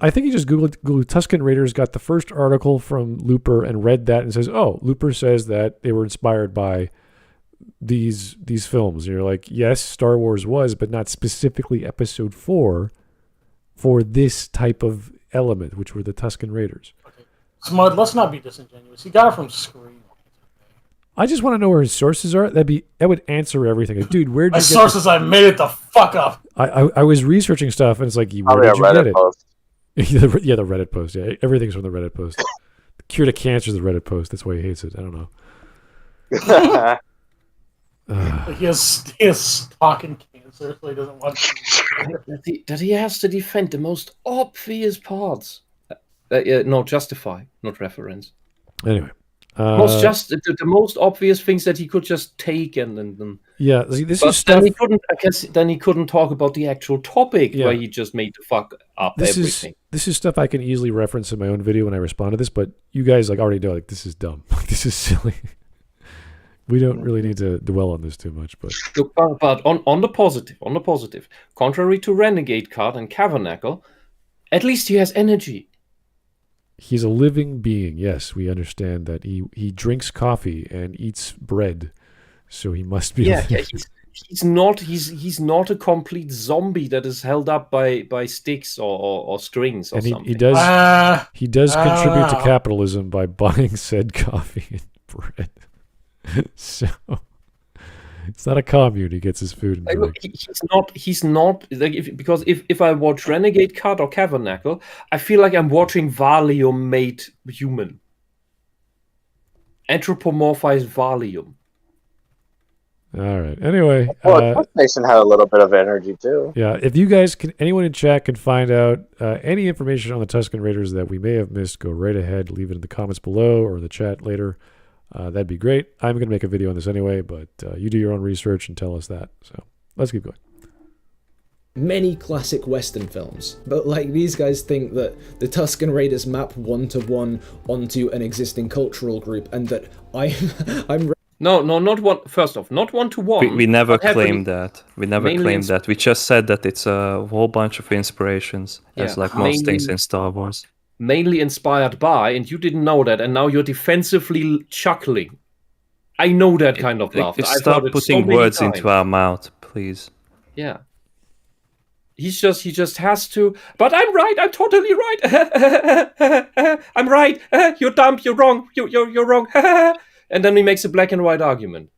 I think he just googled Tusken Raiders, got the first article from Looper, and read that and says, "Oh, Looper says that they were inspired by these films." And you're like, "Yes, Star Wars was, but not specifically Episode 4 for this type of element, which were the Tusken Raiders." Okay. Smud, let's not be disingenuous. He got it from Scream. I just want to know where his sources are. That would answer everything. Like, dude, where did my you get sources? I made it the fuck up. I was researching stuff, and it's like, where did you get it? Yeah, the Reddit post. Yeah, everything's from the Reddit post. The cure to cancer is the Reddit post. That's why he hates it. I don't know. He has fucking cancer, so he doesn't want to. That he has to defend the most obvious parts. No, justify, not reference. Anyway. The most obvious things that he could just take and yeah. This is stuff. Then he couldn't talk about the actual topic where he just made the fuck up everything. This is stuff I can easily reference in my own video when I respond to this, but you guys already know this is dumb. This is silly. We don't really need to dwell on this too much, but on the positive, contrary to Renegade Card and Cavernacle, at least he has energy. He's a living being. Yes, we understand that he drinks coffee and eats bread, so he must be. Yeah, he's not a complete zombie that is held up by sticks or strings or something. He does contribute to capitalism by buying said coffee and bread. So it's not a commune. He gets his food and drink. He's not like because if I watch Renegade Card or Cavernacle, I feel like I'm watching Valium made human. Anthropomorphized Valium. All right. Anyway, Turf Nation had a little bit of energy too. Yeah. If you guys anyone in chat can find out any information on the Tusken Raiders that we may have missed, go right ahead. Leave it in the comments below or in the chat later. That'd be great. I'm going to make a video on this anyway, but you do your own research and tell us that. So let's keep going. Many classic Western films, but like these guys think that the Tusken Raiders map 1-to-1 onto an existing cultural group, and that I'm. No, not one. First off, not 1-to-1. We never claimed that. We never claimed that. We just said that it's a whole bunch of inspirations, as like most things in Star Wars. mainly inspired by, and you didn't know that, and now you're defensively chuckling. I know that kind of laughter. I've Stop heard it so putting many words times. into our mouth, please. Yeah. He just has to. But I'm right. I'm totally right. I'm right. You're dumb. You're wrong. You're wrong. And then he makes a black and white argument.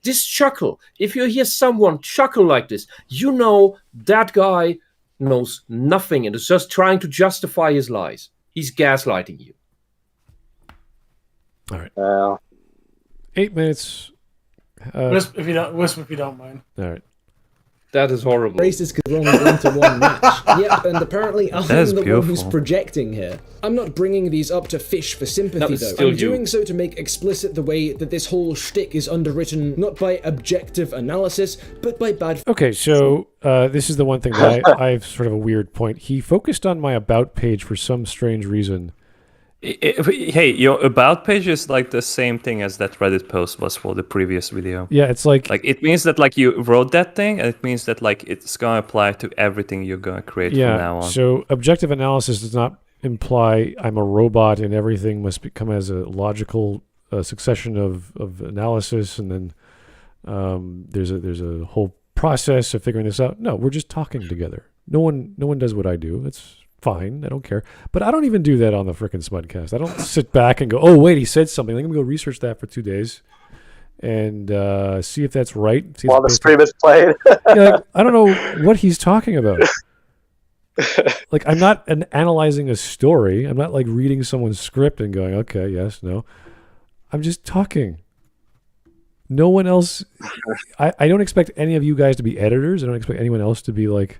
This chuckle. If you hear someone chuckle like this, you know that guy knows nothing and is just trying to justify his lies. He's gaslighting you. All right. Well, 8 minutes. Wisp, if you don't mind. All right. That is horrible. Racist could run a one-to-one match. Yep, and apparently I'm That is the one who's beautiful. projecting here. I'm not bringing these up to fish for sympathy, it's though. still I'm you. doing so to make explicit the way that this whole shtick is underwritten not by objective analysis, but by bad... Okay, so this is the one thing that I have sort of a weird point. He focused on my about page for some strange reason. Hey, your about page is like the same thing as that Reddit post was for the previous video. Yeah, it's like It means that like you wrote that thing, and it means that like it's gonna apply to everything you're gonna create from now on. So objective analysis does not imply I'm a robot and everything must come as a logical succession of analysis, and then there's a whole process of figuring this out. No, we're just talking together. No one does what I do. It's fine. I don't care. But I don't even do that on the frickin' Smudcast. I don't sit back and go, oh, wait, he said something. Let me go research that for 2 days and see if that's right. See if while the it's stream is played. I don't know what he's talking about. Like, I'm not analyzing a story. I'm not like reading someone's script and going, okay, yes, no. I'm just talking. No one else. I don't expect any of you guys to be editors. I don't expect anyone else to be like,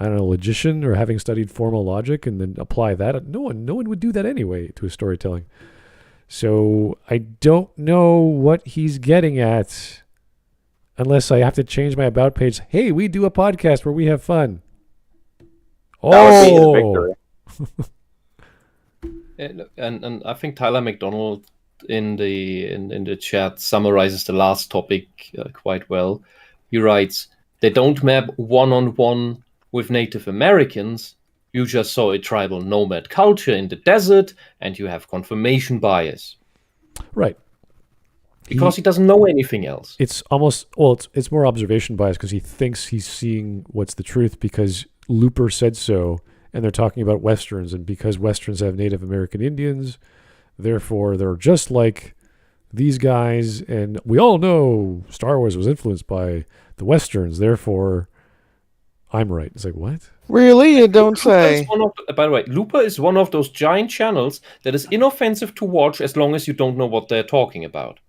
I don't know, logician or having studied formal logic and then apply that. No one would do that anyway to his storytelling. So I don't know what he's getting at unless I have to change my about page. Hey, we do a podcast where we have fun. That would be his victory. And I think Tyler McDonald in the chat summarizes the last topic quite well. He writes, "They don't map one-on-one with Native Americans. You just saw a tribal nomad culture in the desert, and you have confirmation bias." Right. Because he doesn't know anything else. It's almost, well, it's more observation bias because he thinks he's seeing what's the truth because Looper said so, and they're talking about Westerns, and because Westerns have Native American Indians, therefore they're just like these guys, and we all know Star Wars was influenced by the Westerns, therefore I'm right. It's like, what? Really? You don't say. By the way, Looper is one of those giant channels that is inoffensive to watch as long as you don't know what they're talking about.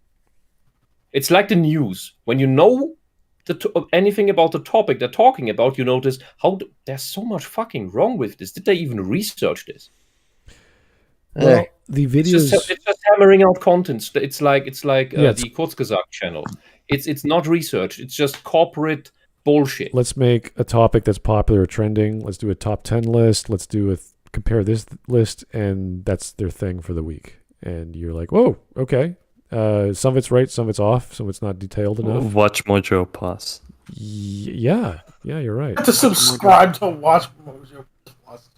It's like the news. When you know anything about the topic they're talking about, you notice how there's so much fucking wrong with this. Did they even research this? Well, the videos... It's just hammering out content. It's like it's- the Kurzgesagt channel. It's not research. It's just corporate bullshit. Let's make a topic that's popular or trending. Let's do a top 10 list. Let's do compare this list, and that's their thing for the week. And you're like, whoa, okay. Some of it's right, some of it's off, some of it's not detailed enough. Watch Mojo Plus. Yeah, you're right. To subscribe to Watch Mojo Plus.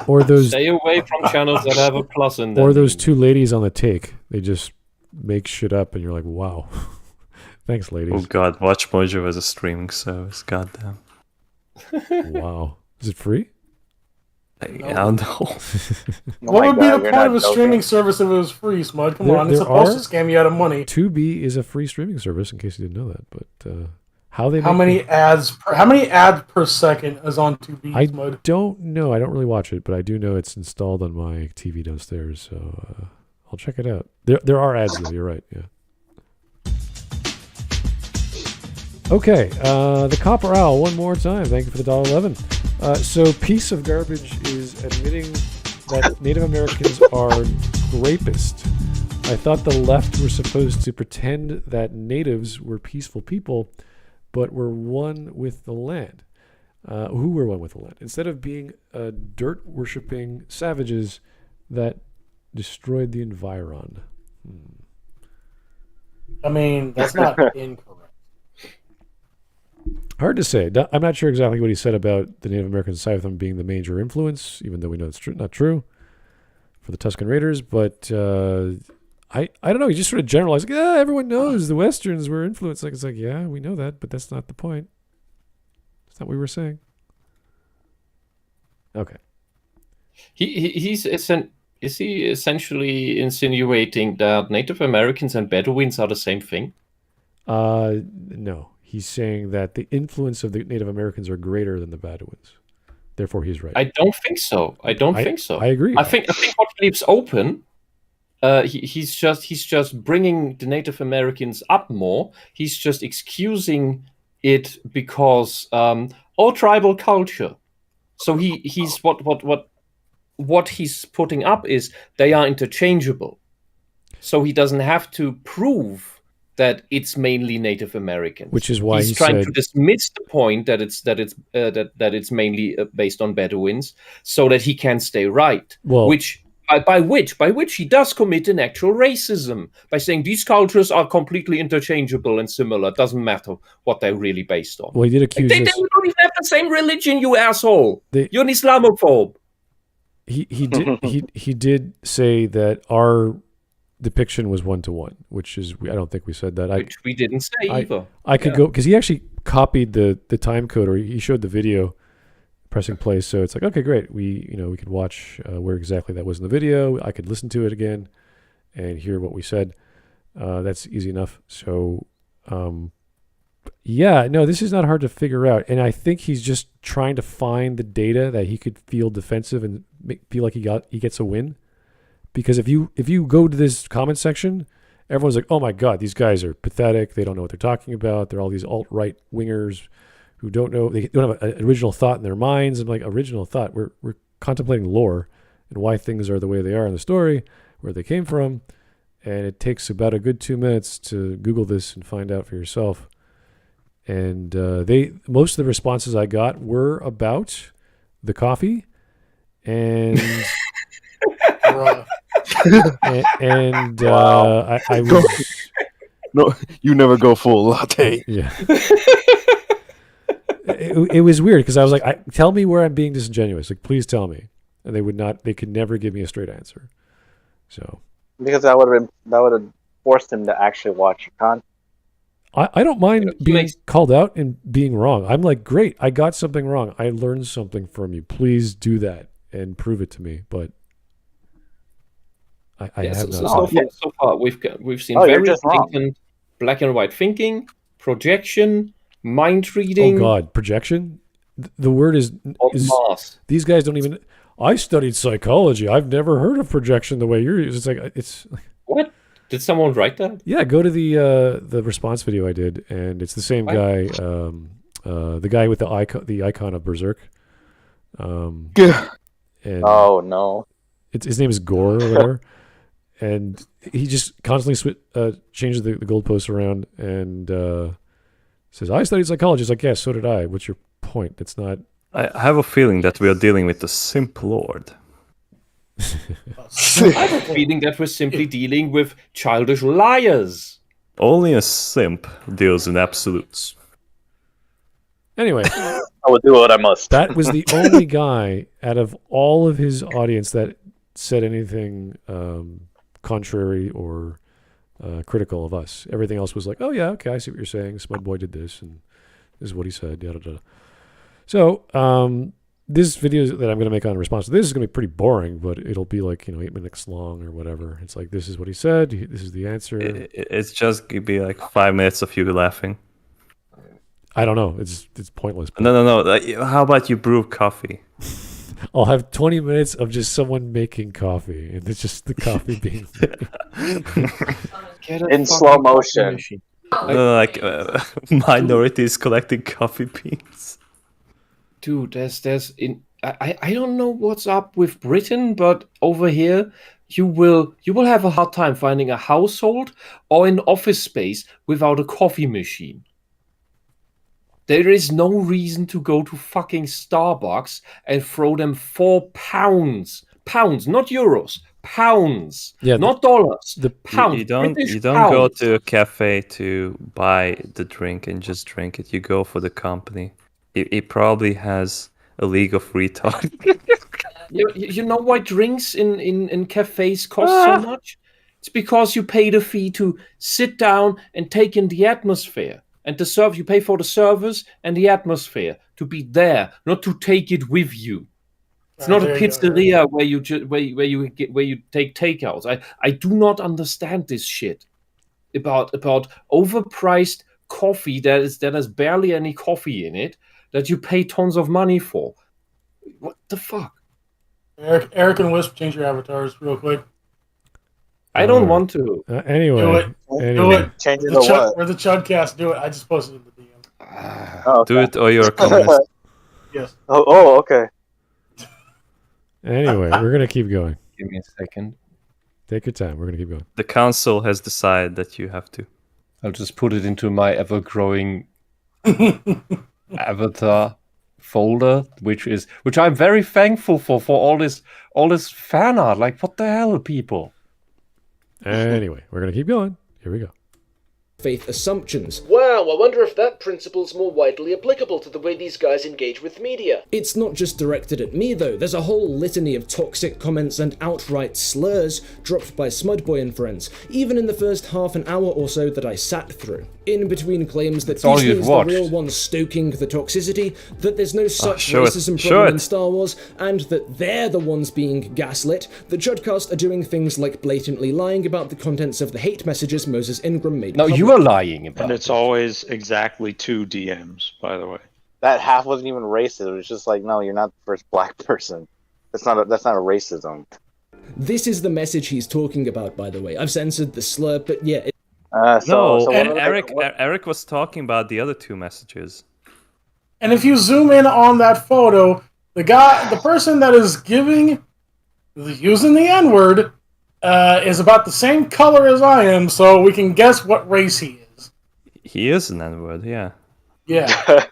Or those, Stay away from channels that have a plus in them. or those two ladies on the take. They just make shit up, and you're like, wow. Thanks, Oh ladies. god, Watch Mojo as a streaming service. Goddamn. Wow. Is it free? I don't know. What my would be God, the you're point not of a joking. streaming service if it was free, Smud? Come on, it's there supposed are- to scam you out of money. 2B is a free streaming service, in case you didn't know that. But how they How make many ads per second is on 2B, I Smud? don't know. I don't really watch it, but I do know it's installed on my TV downstairs, so I'll check it out. There are ads though. You're right. Yeah. Okay, the Copper Owl one more time. Thank you for the $1.11. So Piece of Garbage is admitting that Native Americans are rapists. I thought the left were supposed to pretend that natives were peaceful people, but were one with the land. Who were one with the land? Instead of being dirt-worshipping savages that destroyed the environ. I mean, that's not incorrect. Hard to say. I'm not sure exactly what he said about the Native American side of them being the major influence, even though we know it's not true for the Tusken Raiders. But I don't know. He just sort of generalized, like, everyone knows the Westerns were influenced. Like, it's like, yeah, we know that, but that's not the point. That's not what we were saying. Okay. Is he essentially insinuating that Native Americans and Bedouins are the same thing? No. He's saying that the influence of the Native Americans are greater than the Bedouins. Therefore, he's right. I don't think so. I agree. I think what leaves open. He's just bringing the Native Americans up more. He's just excusing it because all tribal culture. So he's what he's putting up is they are interchangeable. So he doesn't have to prove that it's mainly Native Americans, which is why he's trying to dismiss the point that it's mainly based on Bedouins, so that he can stay right. Well, by which he does commit an actual racism by saying these cultures are completely interchangeable and similar. It doesn't matter what they're really based on. Well, he did accuse they don't even have the same religion, you asshole. You're an Islamophobe. He did say that our depiction was 1-to-1, which is, I don't think we said that. Which we didn't say either. I could go, because he actually copied the time code, or he showed the video pressing play. So it's like, okay, great. We could watch where exactly that was in the video. I could listen to it again and hear what we said. That's easy enough. So, this is not hard to figure out. And I think he's just trying to find the data that he could feel defensive and feel like he gets a win. Because if you go to this comment section, everyone's like, oh my God, these guys are pathetic. They don't know what they're talking about. They're all these alt-right wingers who don't know. They don't have an original thought in their minds. I'm like, original thought? We're contemplating lore and why things are the way they are in the story, where they came from. And it takes about a good 2 minutes to Google this and find out for yourself. And most of the responses I got were about the coffee and... I was no, you never go full latte. Yeah, it was weird because I was like, tell me where I'm being disingenuous. Like, please tell me, and they would not. They could never give me a straight answer. So because that would have forced him to actually watch your content. I don't mind being called out and being wrong. I'm like, great, I got something wrong. I learned something from you. Please do that and prove it to me. But I have not. So far, we've seen very blatant black and white thinking, projection, mind reading. Oh God, projection! The word is these guys don't even. I studied psychology. I've never heard of projection the way you're. It's like what? Did someone write that? Yeah, go to the response video I did, and it's the same guy, the guy with the icon of Berserk. And oh no! His name is Gore or whatever. And he just constantly changes the goalposts around and says, I studied psychology. It's like, yeah, so did I. What's your point? It's not... I have a feeling that we are dealing with the simp lord. I have a feeling that we're simply dealing with childish liars. Only a simp deals in absolutes. Anyway. I will do what I must. That was the only guy out of all of his audience that said anything... contrary or critical of us. Everything else was like, oh yeah, okay, I see what you're saying. Smudboy did this, and this is what he said. Yada yada. So this video that I'm going to make on response to this is going to be pretty boring, but it'll be like 8 minutes long or whatever. It's like, this is what he said. This is the answer. It's just gonna be like 5 minutes of you laughing. I don't know. It's pointless. No. How about you brew coffee? I'll have 20 minutes of just someone making coffee, and it's just the coffee being in slow motion. Like minorities collecting coffee beans. Dude, I don't know what's up with Britain, but over here you will have a hard time finding a household or an office space without a coffee machine. There is no reason to go to fucking Starbucks and throw them £4, not euros, pounds, Yeah, not dollars. Pounds. You don't British go pounds. to a cafe to buy the drink and just drink it. You go for the company. It probably has a league of retard. You know why drinks in cafes cost so much? It's because you pay the fee to sit down and take in the atmosphere. And you pay for the service and the atmosphere to be there, not to take it with you. It's not a pizzeria where you take takeouts. I do not understand this shit about overpriced coffee that has barely any coffee in it that you pay tons of money for. What the fuck? Eric and Whisp, change your avatars real quick. I don't want to. Anyway, Do it. anyway. Do it. Change it to what? We're the Chudcast. Do it. I just posted it in the DM. Oh, okay. Do it or you're a communist. Yes. Oh, okay. Anyway, we're gonna keep going. Give me a second. Take your time. We're gonna keep going. The council has decided that you have to. I'll just put it into my ever-growing avatar folder, which I'm very thankful for all this fan art. Like, what the hell, people? Anyway, we're gonna keep going. Here we go. Faith assumptions. Wow, I wonder if that principle's more widely applicable to the way these guys engage with media. It's not just directed at me though, there's a whole litany of toxic comments and outright slurs dropped by Smudboy and friends, even in the first half an hour or so that I sat through. In between claims that Disney's the real one stoking the toxicity, that there's no such racism problem in Star Wars, and that they're the ones being gaslit, the Chudcast are doing things like blatantly lying about the contents of the hate messages Moses Ingram made public. You are lying about and it's always exactly 2 DMs, by the way. That half wasn't even racist. It was just like, no, you're not the first black person. That's not a racism. This is the message he's talking about, by the way. I've censored the slur, but yeah. Eric was talking about the other 2 messages. And if you zoom in on that photo, the person that is using the N-word, is about the same color as I am, so we can guess what race he is. He is an N-word, yeah. Yeah.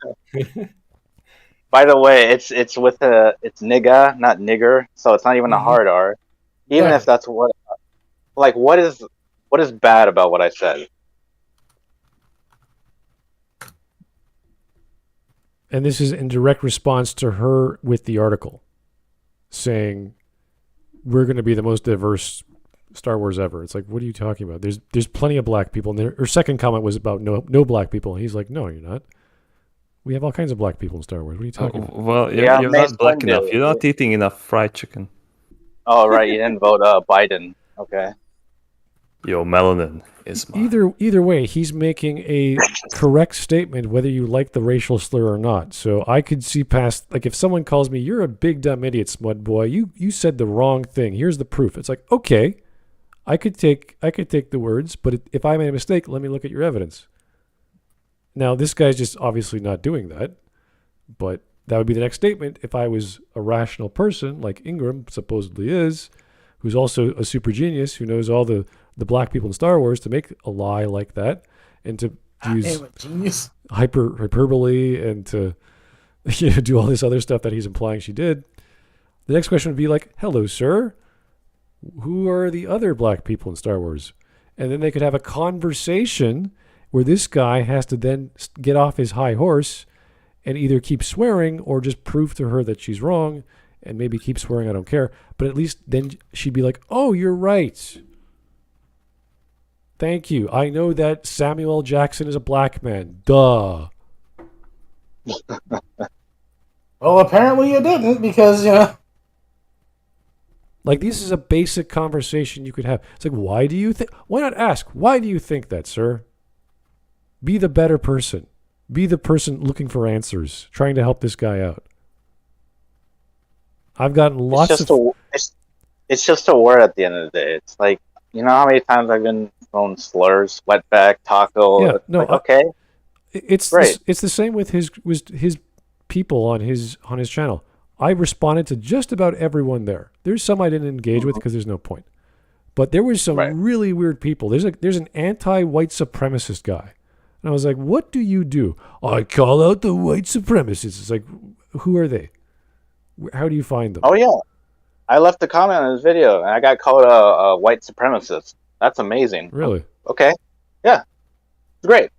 By the way, it's nigga, not nigger, so it's not even a hard R. Even if that's what is bad about what I said? And this is in direct response to her with the article saying we're going to be the most diverse Star Wars ever. It's like, what are you talking about? There's plenty of black people. And her second comment was about no black people. And he's like, no, you're not. We have all kinds of black people in Star Wars. What are you talking about? Well, you're not black enough. You're not eating enough fried chicken. Oh, right. You didn't vote Biden. Okay. Yo, melanin is mine. Either way, he's making a correct statement whether you like the racial slur or not. So I could see past, like, if someone calls me, you're a big dumb idiot, Smud Boy. You said the wrong thing. Here's the proof. It's like, okay, I could take the words, but if I made a mistake, let me look at your evidence. Now, this guy's just obviously not doing that, but that would be the next statement if I was a rational person, like Ingram supposedly is, who's also a super genius, who knows all the black people in Star Wars, to make a lie like that and to use hyperbole and to do all this other stuff that he's implying she did. The next question would be like, hello, sir. Who are the other black people in Star Wars? And then they could have a conversation where this guy has to then get off his high horse and either keep swearing or just prove to her that she's wrong and maybe keep swearing, I don't care. But at least then she'd be like, oh, you're right. Thank you. I know that Samuel L. Jackson is a black man. Duh. Well, apparently you didn't, because, Like, this is a basic conversation you could have. It's like, why not ask? Why do you think that, sir? Be the better person. Be the person looking for answers, trying to help this guy out. I've gotten lots It's just a word at the end of the day. It's like, you know how many times I've been thrown slurs, wetback, taco. Yeah, no, like, okay. It's great. It's the same with his people on his channel. I responded to just about everyone there. There's some I didn't engage with because there's no point. But there was some really weird people. There's an anti-white supremacist guy. And I was like, what do you do? I call out the white supremacists. It's like, who are they? How do you find them? Oh, yeah. I left a comment on his video, and I got called a white supremacist. That's amazing. Really? Okay. Yeah. Great.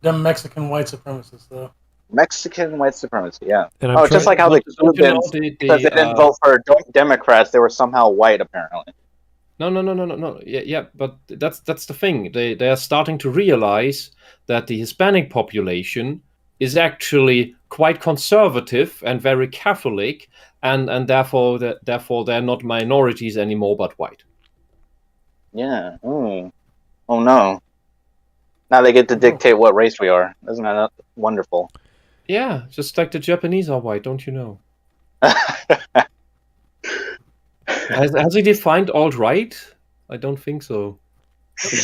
The Mexican white supremacists, though. Mexican white supremacy, yeah. And I'm just like how the Cubans, because they didn't vote for Democrats, they were somehow white, apparently. No. Yeah, but that's the thing. They are starting to realize that the Hispanic population is actually quite conservative and very Catholic, and therefore they're not minorities anymore, but white. Yeah. Ooh. Oh no. Now they get to dictate what race we are. Isn't that wonderful? Yeah, just like the Japanese are white, don't you know? Has he defined alt-right? I don't think so.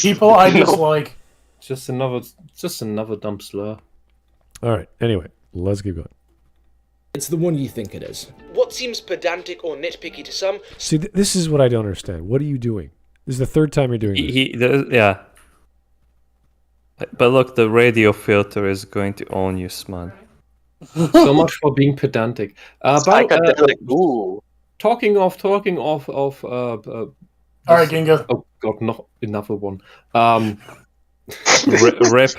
People I dislike. Just another dumb slur. All right. Anyway, let's keep going. It's the one you think it is. What seems pedantic or nitpicky to some... See, this is what I don't understand. What are you doing? This is the third time you're doing this. Yeah. But look, the radio filter is going to own you, Smud. So much for being pedantic. Ooh. Talking of. All right, Ginga. Oh God, not another one. Rep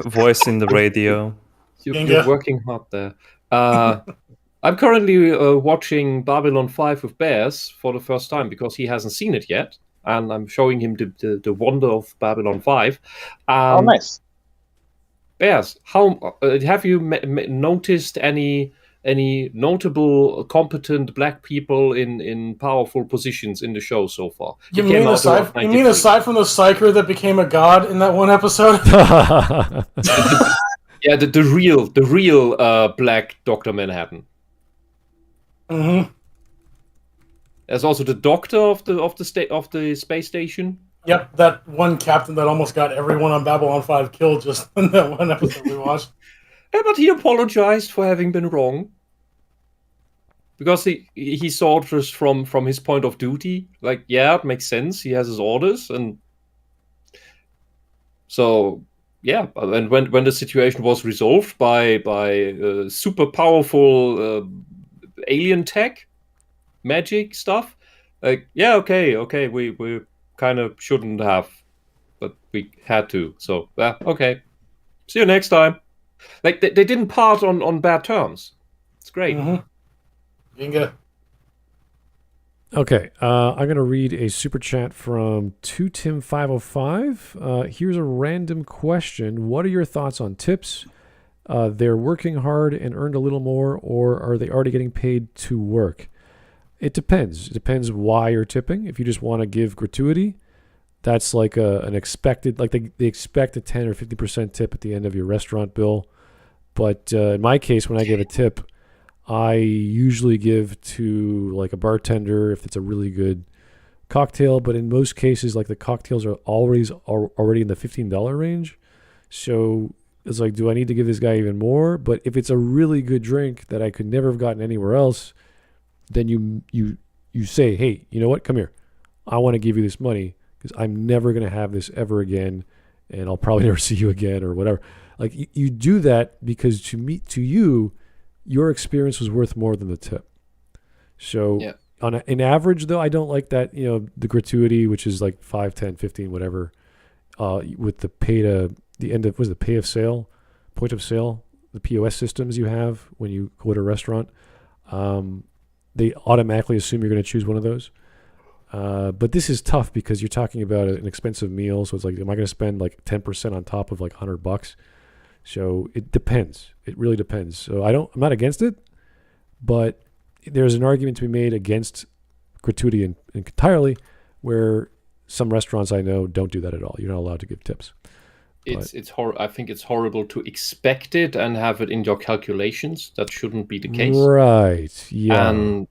voice in the radio. You're working hard there. I'm currently watching Babylon 5 with Bears for the first time because he hasn't seen it yet, and I'm showing him the wonder of Babylon 5. Oh, nice. Bears, how have you noticed any notable, competent black people in powerful positions in the show so far? You mean aside from the psyker that became a god in that one episode? Yeah, the real black Dr. Manhattan. Mm-hmm. There's also the doctor of the space station. Yep, that one captain that almost got everyone on Babylon 5 killed just in that one episode we watched. Yeah, but he apologized for having been wrong. Because he saw it just from his point of duty. Like, yeah, it makes sense. He has his orders, and so yeah. And when the situation was resolved by super powerful alien tech, magic stuff, like, yeah, okay, we kind of shouldn't have, but we had to. So okay, see you next time. Like they didn't part on bad terms. It's great. Mm-hmm. Ginga. Okay, I'm going to read a super chat from 2tim505. Here's a random question. What are your thoughts on tips? They're working hard and earned a little more, or are they already getting paid to work? It depends. It depends why you're tipping. If you just want to give gratuity, that's like an expected, like they expect a 10 or 50% tip at the end of your restaurant bill. But in my case, when I give a tip, I usually give to like a bartender if it's a really good cocktail. But in most cases, like the cocktails are already in the $15 range. So it's like, do I need to give this guy even more? But if it's a really good drink that I could never have gotten anywhere else, then you say, hey, you know what? Come here. I want to give you this money because I'm never going to have this ever again, and I'll probably never see you again or whatever. Like you do that because to you, your experience was worth more than the tip. So yeah. In average, though, I don't like that, the gratuity, which is like 5, 10, 15, whatever, with the pay to the end of, was it pay of sale, point of sale, the POS systems you have when you go to a restaurant. They automatically assume you're going to choose one of those. But this is tough because you're talking about an expensive meal. So it's like, am I going to spend like 10% on top of like $100? So it depends. It really depends. So I'm not against it, but there's an argument to be made against gratuity entirely, where some restaurants I know don't do that at all. You're not allowed to give tips. I think it's horrible to expect it and have it in your calculations. That shouldn't be the case. Right. Yeah. And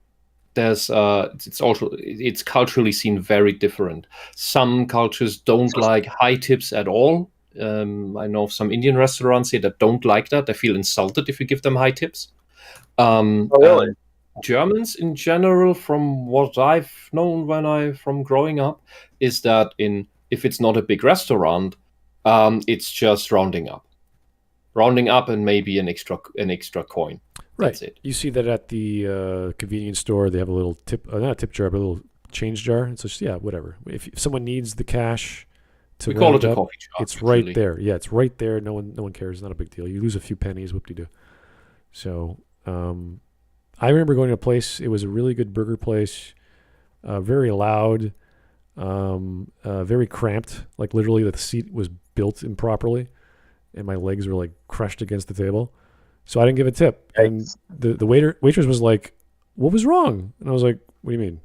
there's it's culturally seen very different. Some cultures don't like high tips at all. I know of some Indian restaurants here that don't like that. They feel insulted if you give them high tips. Really? Germans in general, from what I've known from growing up, is that if it's not a big restaurant, it's just rounding up and maybe an extra coin. Right. That's it. You see that at the convenience store. They have a little tip, not a tip jar, but a little change jar. And so, yeah, whatever. If someone needs the cash to We call round it a up, coffee jar. it's usually. right there. Yeah, it's right there. No one cares. It's not a big deal. You lose a few pennies, whoop-de-doo. So, I remember going to a place. It was a really good burger place. Very loud. Very cramped. Like literally, the seat was built improperly, and my legs were like crushed against the table. So I didn't give a tip, and the waitress was like, "What was wrong?" And I was like, "What do you mean?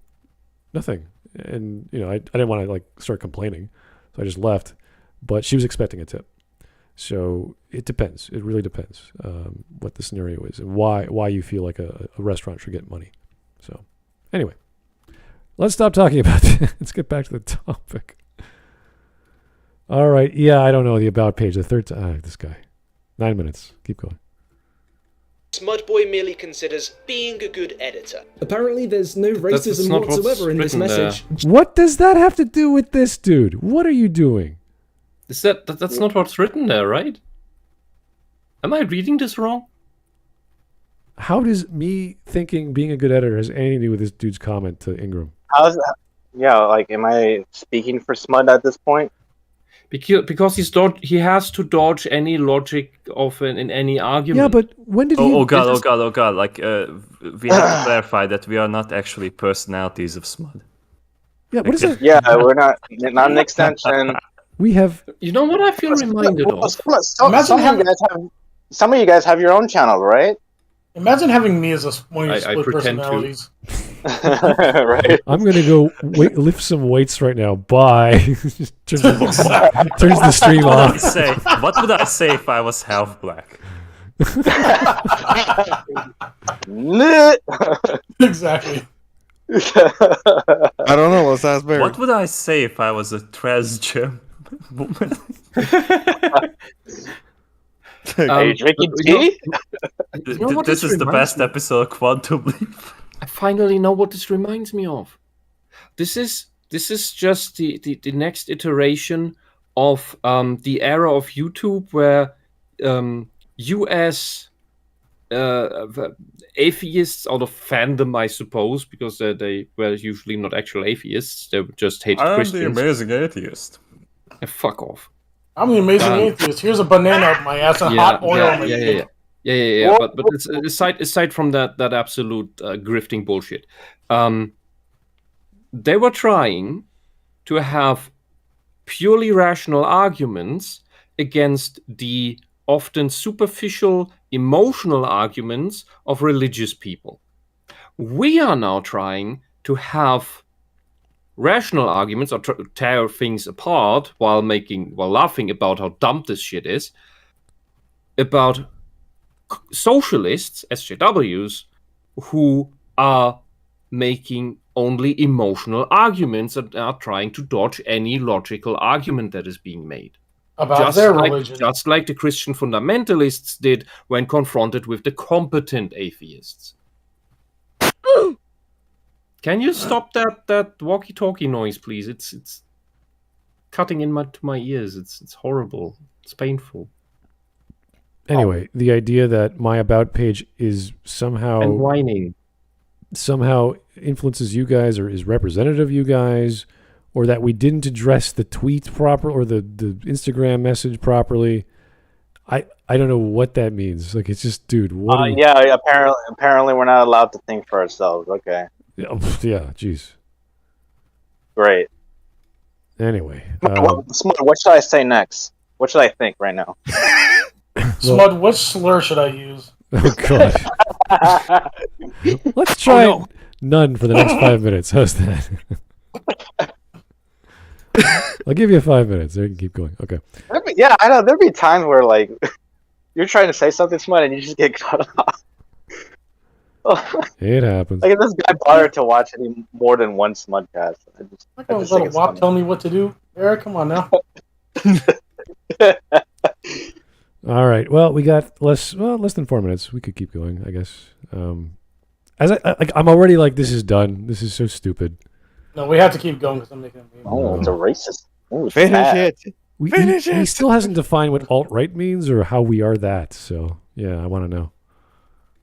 Nothing." And I didn't want to like start complaining, so I just left. But she was expecting a tip, so it depends. It really depends what the scenario is and why you feel like a restaurant should get money. So anyway, let's stop talking about that. Let's get back to the topic. All right. Yeah, I don't know the about page. The third time. This guy. 9 minutes. Keep going. Smudboy merely considers being a good editor. Apparently there's no racism not what's whatsoever in this written there. message. What does that have to do with this, dude? What are you doing? Is that's not what's written there, right? Am I reading this wrong? How does me thinking being a good editor has anything to do with this dude's comment to Ingram? Am I speaking for Smud at this point? Because he has to dodge any logic of in any argument. Yeah, but when did he... Oh god! Like, we have to clarify that we are not actually personalities of Smud. Yeah, what is it? Yeah, we're not an extension. We have... You know what I feel reminded of? Some of you guys have your own channel, right? Imagine having me as one of your I split pretend to. personalities. Right. I'm going to go lift some weights right now. Bye. Just turns the stream off. What would I say if I was half black? Exactly. I don't know. Let's ask Barry. What would I say if I was a transgender woman? Hey, drinking tea? This is the best episode of Quantum Leap. I finally know what this reminds me of. This is just the next iteration of the era of YouTube where US atheists out of fandom, I suppose, because they were usually not actual atheists. They just hated Christians. I'm the amazing atheiist. Fuck off. I'm the amazing atheist. Here's a banana up my ass and hot oil on my dick. Yeah. But it's, aside from that absolute grifting bullshit, they were trying to have purely rational arguments against the often superficial emotional arguments of religious people. We are now trying to have rational arguments or tear things apart while laughing about how dumb this shit is about socialists, SJWs, who are making only emotional arguments and are trying to dodge any logical argument that is being made. About their religion. Just like the Christian fundamentalists did when confronted with the competent atheists. Can you stop that walkie-talkie noise, please? It's cutting to my ears. It's horrible. It's painful. Anyway, the idea that my about page is somehow and whining somehow influences you guys or is representative of you guys, or that we didn't address the tweet proper or the Instagram message properly. I don't know what that means. Like, it's just, dude, what? Yeah, apparently we're not allowed to think for ourselves. Okay. Yeah, jeez. Great. Anyway. What should I say next? What should I think right now? Smud, what slur should I use? Oh, God. Let's try none for the next 5 minutes. How's that? I'll give you 5 minutes. There, you can keep going. Okay. Yeah, I know. There'd be times where, like, you're trying to say something smart and you just get cut off. It happens. Like, if this guy bothered to watch any more than one Smudcast, I just let a wop tell me what to do. Eric, come on now. All right. Well, we got less than 4 minutes. We could keep going, I guess. I'm already like, this is done. This is so stupid. No, we have to keep going because I'm making a meme. Oh, it's a racist. Ooh, Finish it. He still hasn't defined what alt-right means or how we are that. So, yeah, I want to know.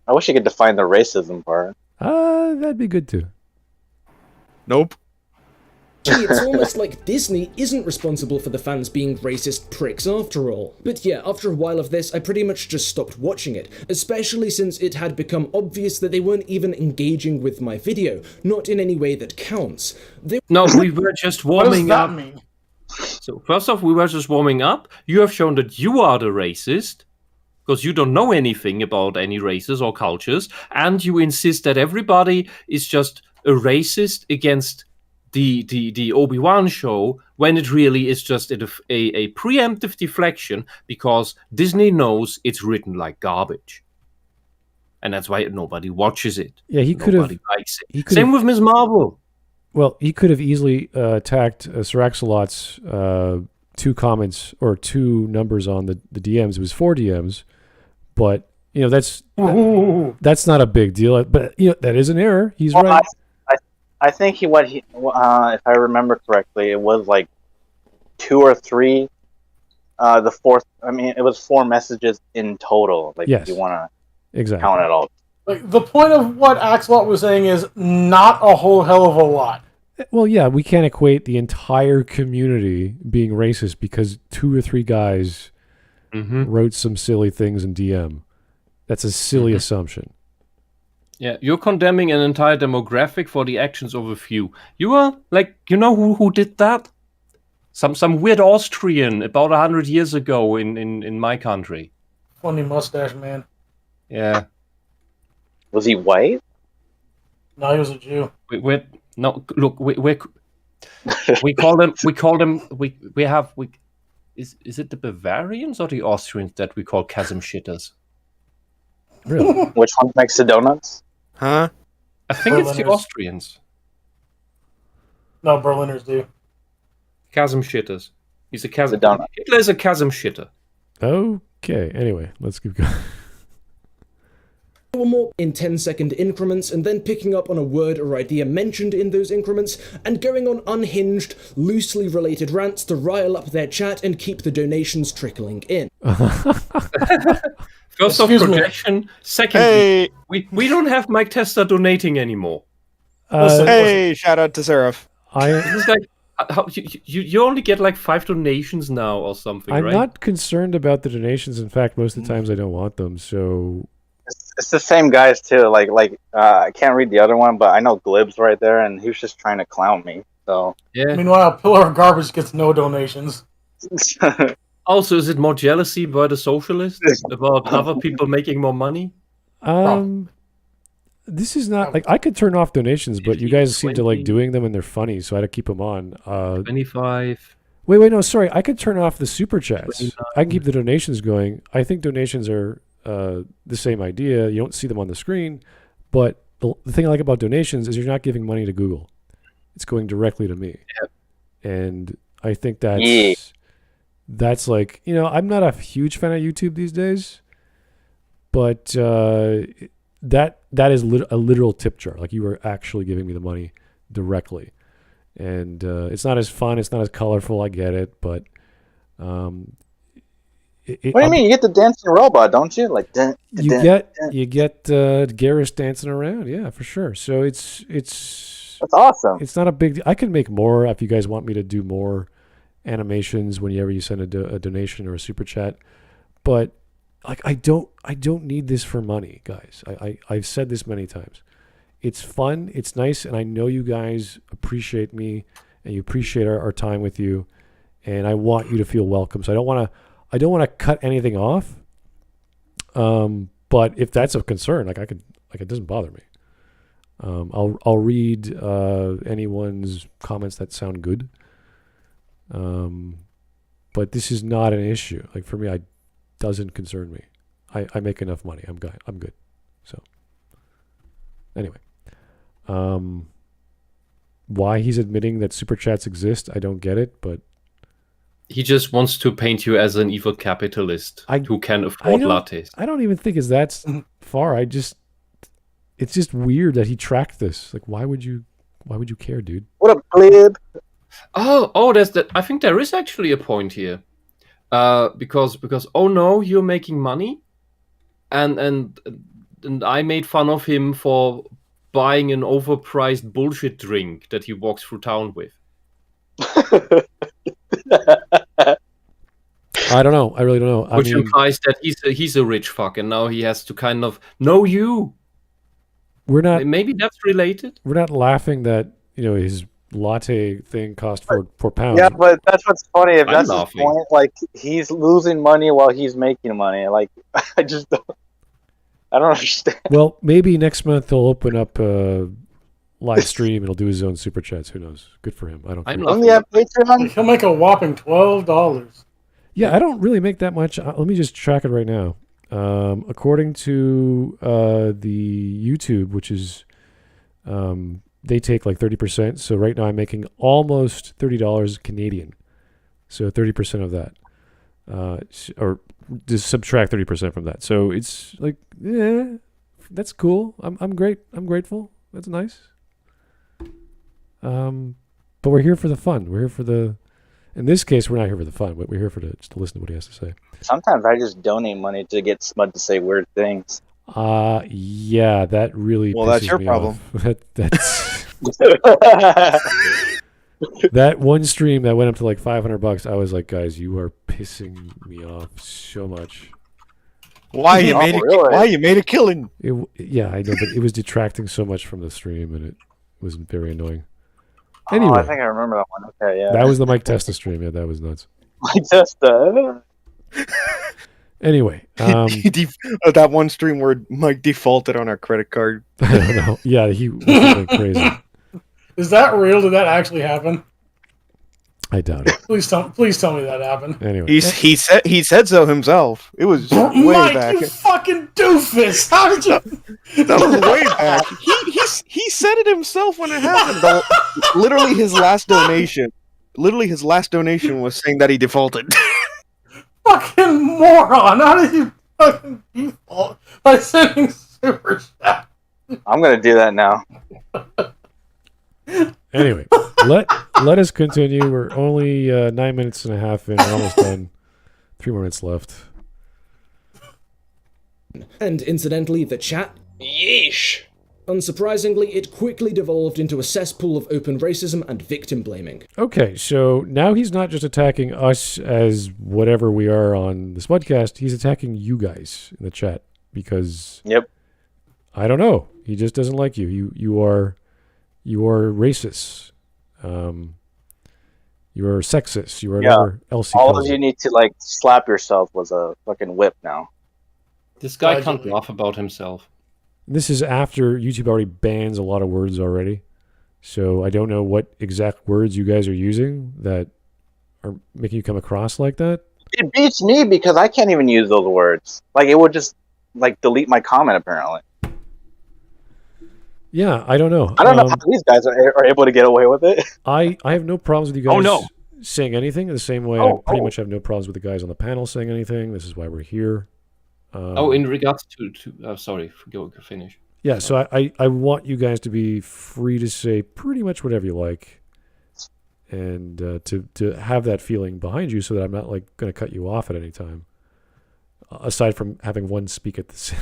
I wish you could define the racism part. That'd be good too. Nope. Gee, it's almost like Disney isn't responsible for the fans being racist pricks after all. But yeah, after a while of this, I pretty much just stopped watching it, especially since it had become obvious that they weren't even engaging with my video, not in any way that counts. No, we were just What does warming that up. mean? So first off, we were just warming up. You have shown that you are the racist, because you don't know anything about any races or cultures, and you insist that everybody is just a racist against the Obi-Wan show, when it really is just a preemptive deflection, because Disney knows it's written like garbage. And that's why nobody watches it. Yeah, he could have. Nobody likes it. Same with Ms. Marvel. Well, he could have easily attacked Sir Axolot's 2 comments or 2 numbers on the DMs. It was 4 DMs, but that's not a big deal. But that is an error. He's right. I think if I remember correctly, it was like 2 or 3. The fourth, I mean, it was 4 messages in total. Like, yes. if you want to Exactly. count it all. Like, the point of what Axelot was saying is not a whole hell of a lot. Well, yeah, we can't equate the entire community being racist because 2 or 3 guys wrote some silly things in DM. That's a silly assumption. Yeah, you're condemning an entire demographic for the actions of a few. You are like, who did that? Some weird Austrian about 100 years ago in my country. Funny mustache man. Yeah. Was he white? No, he was a Jew. We call them. Is it the Bavarians or the Austrians that we call chasm shitters? Really? Which one makes the donuts? Huh? I think it's the Berliners. Austrians. No, Berliners do. Chasm shitters. He's a chasm. The donut. Hitler's a chasm shitter. Okay. Anyway, let's keep going. Or more in 10-second increments, and then picking up on a word or idea mentioned in those increments, and going on unhinged, loosely related rants to rile up their chat and keep the donations trickling in. First off, Excuse me. projection. Secondly, Hey, we don't have Mike Tester donating anymore. hey! Shout out to Seraph. It's like you only get like 5 donations now or something, I'm right? not concerned about the donations. In fact, most of the times I don't want them. So It's the same guys too. Like I can't read the other one, but I know Glib's right there, and he was just trying to clown me. So Yeah. Meanwhile, Pillar of Garbage gets no donations. Also, is it more jealousy by the socialists about other people making more money? this is not like I could turn off donations, but you guys seem to like 20. doing them and they're funny, so I had to keep them on. 25. Wait, no, sorry. I could turn off the super chats. 29. I can keep the donations going. I think donations are the same idea. You don't see them on the screen, but the thing I like about donations is you're not giving money to Google. It's going directly to me. Yep. And I think that's Yeah. that's like, I'm not a huge fan of YouTube these days, but that is a literal tip jar. Like, you are actually giving me the money directly. And it's not as fun, it's not as colorful, I get it, but What do you mean? You get the dancing robot, don't you? Like you get Garrus dancing around, yeah, for sure. So it's that's awesome. it's not a big deal. I can make more if you guys want me to do more animations whenever you send a donation or a super chat. But like, I don't need this for money, guys. I've said this many times. It's fun, it's nice, and I know you guys appreciate me and you appreciate our time with you, and I want you to feel welcome. So I don't want to cut anything off. But if that's a concern, it doesn't bother me. I'll read anyone's comments that sound good. But this is not an issue. Like, for me, it doesn't concern me. I make enough money. I'm good. So anyway, why he's admitting that super chats exist, I don't get it, but He just wants to paint you as an evil capitalist who can afford lattes. I don't even think it's that far. It's just weird that he tracked this. Like, why would you care, dude? What a glib. Oh, there's that. I think there is actually a point here, because oh no, you're making money, and and I made fun of him for buying an overpriced bullshit drink that he walks through town with. I don't know. I really don't know. Which implies that he's a rich fuck, and now he has to kind of know you. We're not. Maybe that's related. We're not laughing that his latte thing cost £4. Yeah, but that's what's funny. If that's laughing. his point, like he's losing money while he's making money. Like I just don't. I don't understand. Well, maybe next month he'll open up a live stream and he'll do his own super chats. Who knows? Good for him. I don't care. Doesn't he have Patreon? He'll make a whopping $12. Yeah, I don't really make that much. Let me just track it right now. According to the YouTube, which is they take like 30%. So right now I'm making almost $30 Canadian. So 30% of that, or just subtract 30% from that. So it's like, yeah, that's cool. I'm great. I'm grateful. That's nice. But we're here for the fun. We're here for the. In this case, we're not here for the fun. But we're here just to listen to what he has to say. Sometimes I just donate money to get Smud to say weird things. Yeah, that really. Well, pisses that's your me problem. Off. That's that one stream that went up to like $500. I was like, guys, you are pissing me off so much. Why you made it? Really? Why you made a killing? Yeah, I know, but it was detracting so much from the stream, and it was very annoying. Anyway, I think I remember that one. Okay, yeah. that was the Mike Testa stream. Yeah, that was nuts. Mike Testa. Anyway, that one stream where Mike defaulted on our credit card. I don't know. Yeah, he was going crazy. Is that real? Did that actually happen? I doubt it. Please tell me that happened. Anyway, He said so himself. It was way Mike, back. you fucking doofus! How did you? That was way back. He said it himself when it happened. Though. Literally his last donation was saying that he defaulted. Fucking moron! How did you fucking default by sending super chat? I'm gonna do that now. anyway, let us continue. We're only 9 minutes and a half in. We're almost done. 3 more minutes left. And incidentally, the chat, yeesh. Unsurprisingly, it quickly devolved into a cesspool of open racism and victim blaming. Okay, so now he's not just attacking us as whatever we are on this podcast. He's attacking you guys in the chat because I don't know. He just doesn't like you. You are racist. You are sexist. You are whatever else. All of you need to like slap yourself with a fucking whip now. This guy can't laugh about himself. This is after YouTube already bans a lot of words already. So I don't know what exact words you guys are using that are making you come across like that. It beats me because I can't even use those words. Like it would just like delete my comment apparently. Yeah, I don't know. I don't know how these guys are able to get away with it. I have no problems with you guys saying anything the same way I pretty much have no problems with the guys on the panel saying anything. This is why we're here. In regards to sorry, go finish. Yeah, so I want you guys to be free to say pretty much whatever you like, and to have that feeling behind you, so that I'm not like going to cut you off at any time. Aside from having one speak at this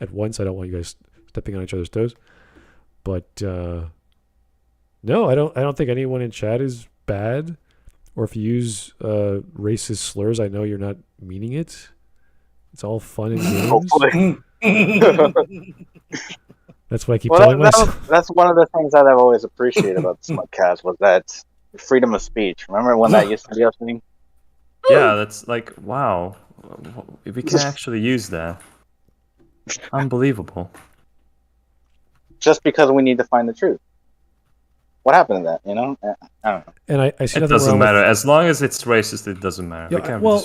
at once, I don't want you guys stepping on each other's toes. But no, I don't think anyone in chat is bad, or if you use racist slurs, I know you're not meaning it. It's all fun and games. That's what I keep telling myself. That's one of the things that I've always appreciated about the Smutcast was that freedom of speech. Remember when that used to be a thing? Yeah, that's like, wow. We can actually use that. Unbelievable. Just because we need to find the truth. What happened to that, you know? I don't know. And I see it doesn't matter. As long as it's racist, it doesn't matter.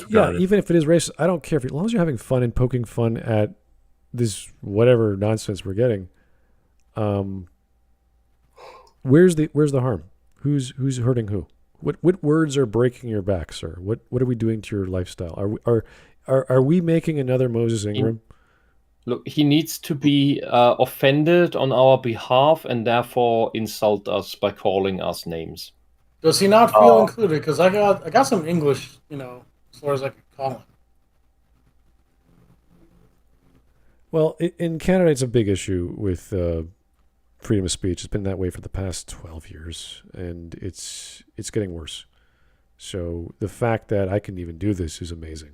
Yeah, even if it is racist, I don't care. As long as you're having fun and poking fun at this whatever nonsense we're getting, where's the harm? Who's hurting who? What words are breaking your back, sir? What are we doing to your lifestyle? Are we making another Moses Ingram? Look, he needs to be offended on our behalf and therefore insult us by calling us names. Does he not feel included? Because I got some English, slurs I could call him. Well, in Canada, it's a big issue with freedom of speech. It's been that way for the past 12 years, and it's getting worse. So the fact that I can even do this is amazing.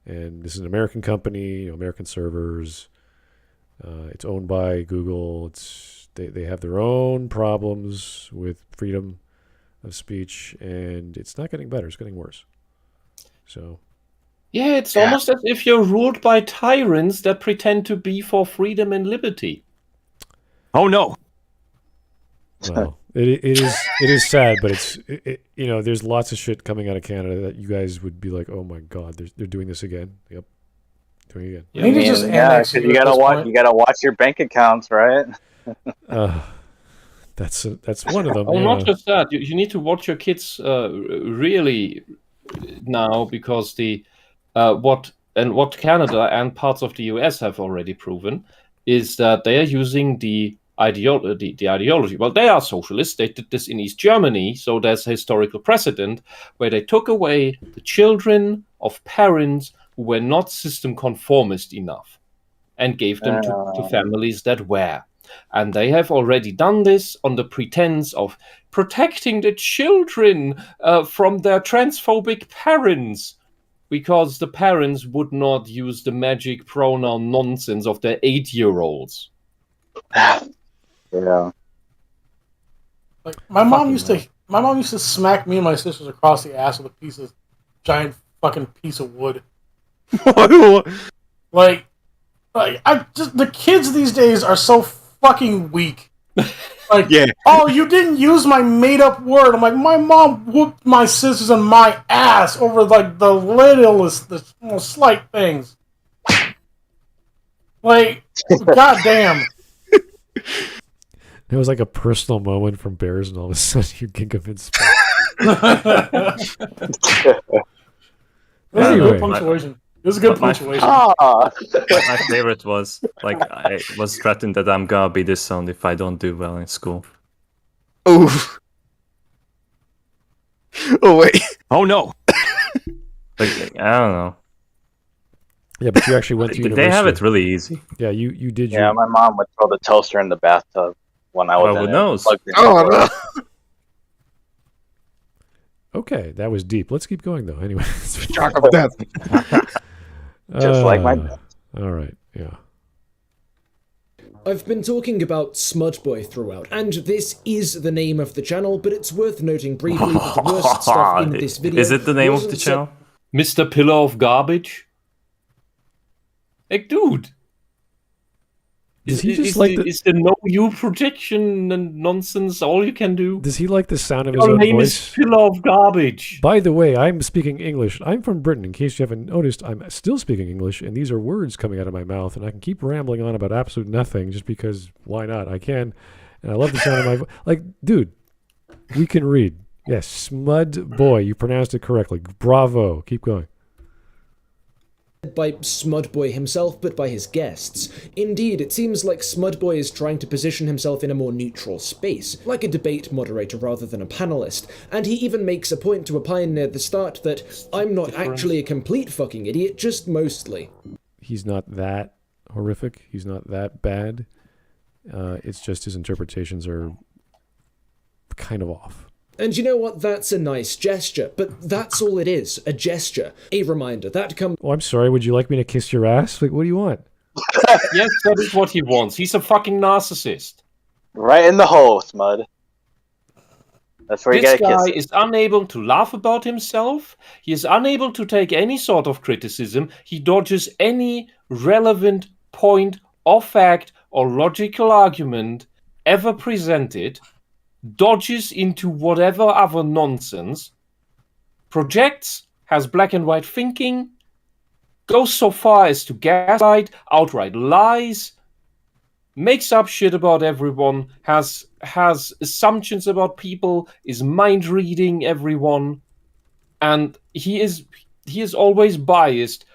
And this is an American company, American servers. It's owned by Google. They have their own problems with freedom of speech, and it's not getting better. It's getting worse. So. Yeah, it's almost as if you're ruled by tyrants that pretend to be for freedom and liberty. Oh no. Well, it is sad, but it's there's lots of shit coming out of Canada that you guys would be like, oh my god, they're doing this again. Yep, doing it again. Yeah, maybe just because you gotta watch your bank accounts, right? That's one of them. Oh, not just that. You need to watch your kids really now, because what Canada and parts of the US have already proven is that they are using the ideology. Well, they are socialists. They did this in East Germany, so there's a historical precedent where they took away the children of parents who were not system conformist enough and gave them to families that were. And they have already done this on the pretense of protecting the children from their transphobic parents, because the parents would not use the magic pronoun nonsense of their 8-year-olds. Yeah. Like my mom used to smack me and my sisters across the ass with a giant fucking piece of wood. like the kids these days are so fucking weak. Like, oh, you didn't use my made-up word. I'm like, my mom whooped my sisters and my ass over like the littlest, the most slight things. Like, goddamn. It was like a personal moment from Bears, and all of a sudden you gig up in space. Good punctuation. It was a good punctuation. My favorite was, like, I was threatened that I'm gonna be disowned if I don't do well in school. Oh. Oh, wait. Oh, no. Like, I don't know. Yeah, but you actually went to university. They have it really easy. Yeah, you did. Yeah, my mom would throw the toaster in the bathtub when I was who in knows? it. Oh, no. Okay, that was deep. Let's keep going, though. Anyway. Shock of death. Just like my dad. All right, yeah. I've been talking about Smudboy throughout, and this is the name of the channel, but it's worth noting briefly that the worst stuff in this video... Is it the name of the channel? Mr. Pillar of Garbage? Like, dude. Is the no you protection and nonsense all you can do? Does he like the sound of his Your own name voice? is Pillar of Garbage. By the way, I'm speaking English. I'm from Britain. In case you haven't noticed, I'm still speaking English, and these are words coming out of my mouth, and I can keep rambling on about absolute nothing just because why not? I can, and I love the sound of my voice. Like, dude, we can read. Yes, Smudboy. You pronounced it correctly. Bravo. Keep going. By Smudboy himself, but by his guests. Indeed, it seems like Smudboy is trying to position himself in a more neutral space, like a debate moderator rather than a panelist, and he even makes a point to opine near the start that I'm not actually a complete fucking idiot, just mostly. He's not that horrific. He's not that bad. It's just his interpretations are kind of off. And you know what? That's a nice gesture, but that's all it is, a gesture. A reminder, that comes... Oh, I'm sorry, would you like me to kiss your ass? Like, what do you want? Yes, that is what he wants. He's a fucking narcissist. Right in the hole, Smud. That's where you This gotta kiss guy it. is unable to laugh about himself. He is unable to take any sort of criticism. He dodges any relevant point or fact or logical argument ever presented, dodges into whatever other nonsense, projects, has black and white thinking, goes so far as to gaslight, outright lies, makes up shit about everyone, has assumptions about people, is mind reading everyone, and he is always biased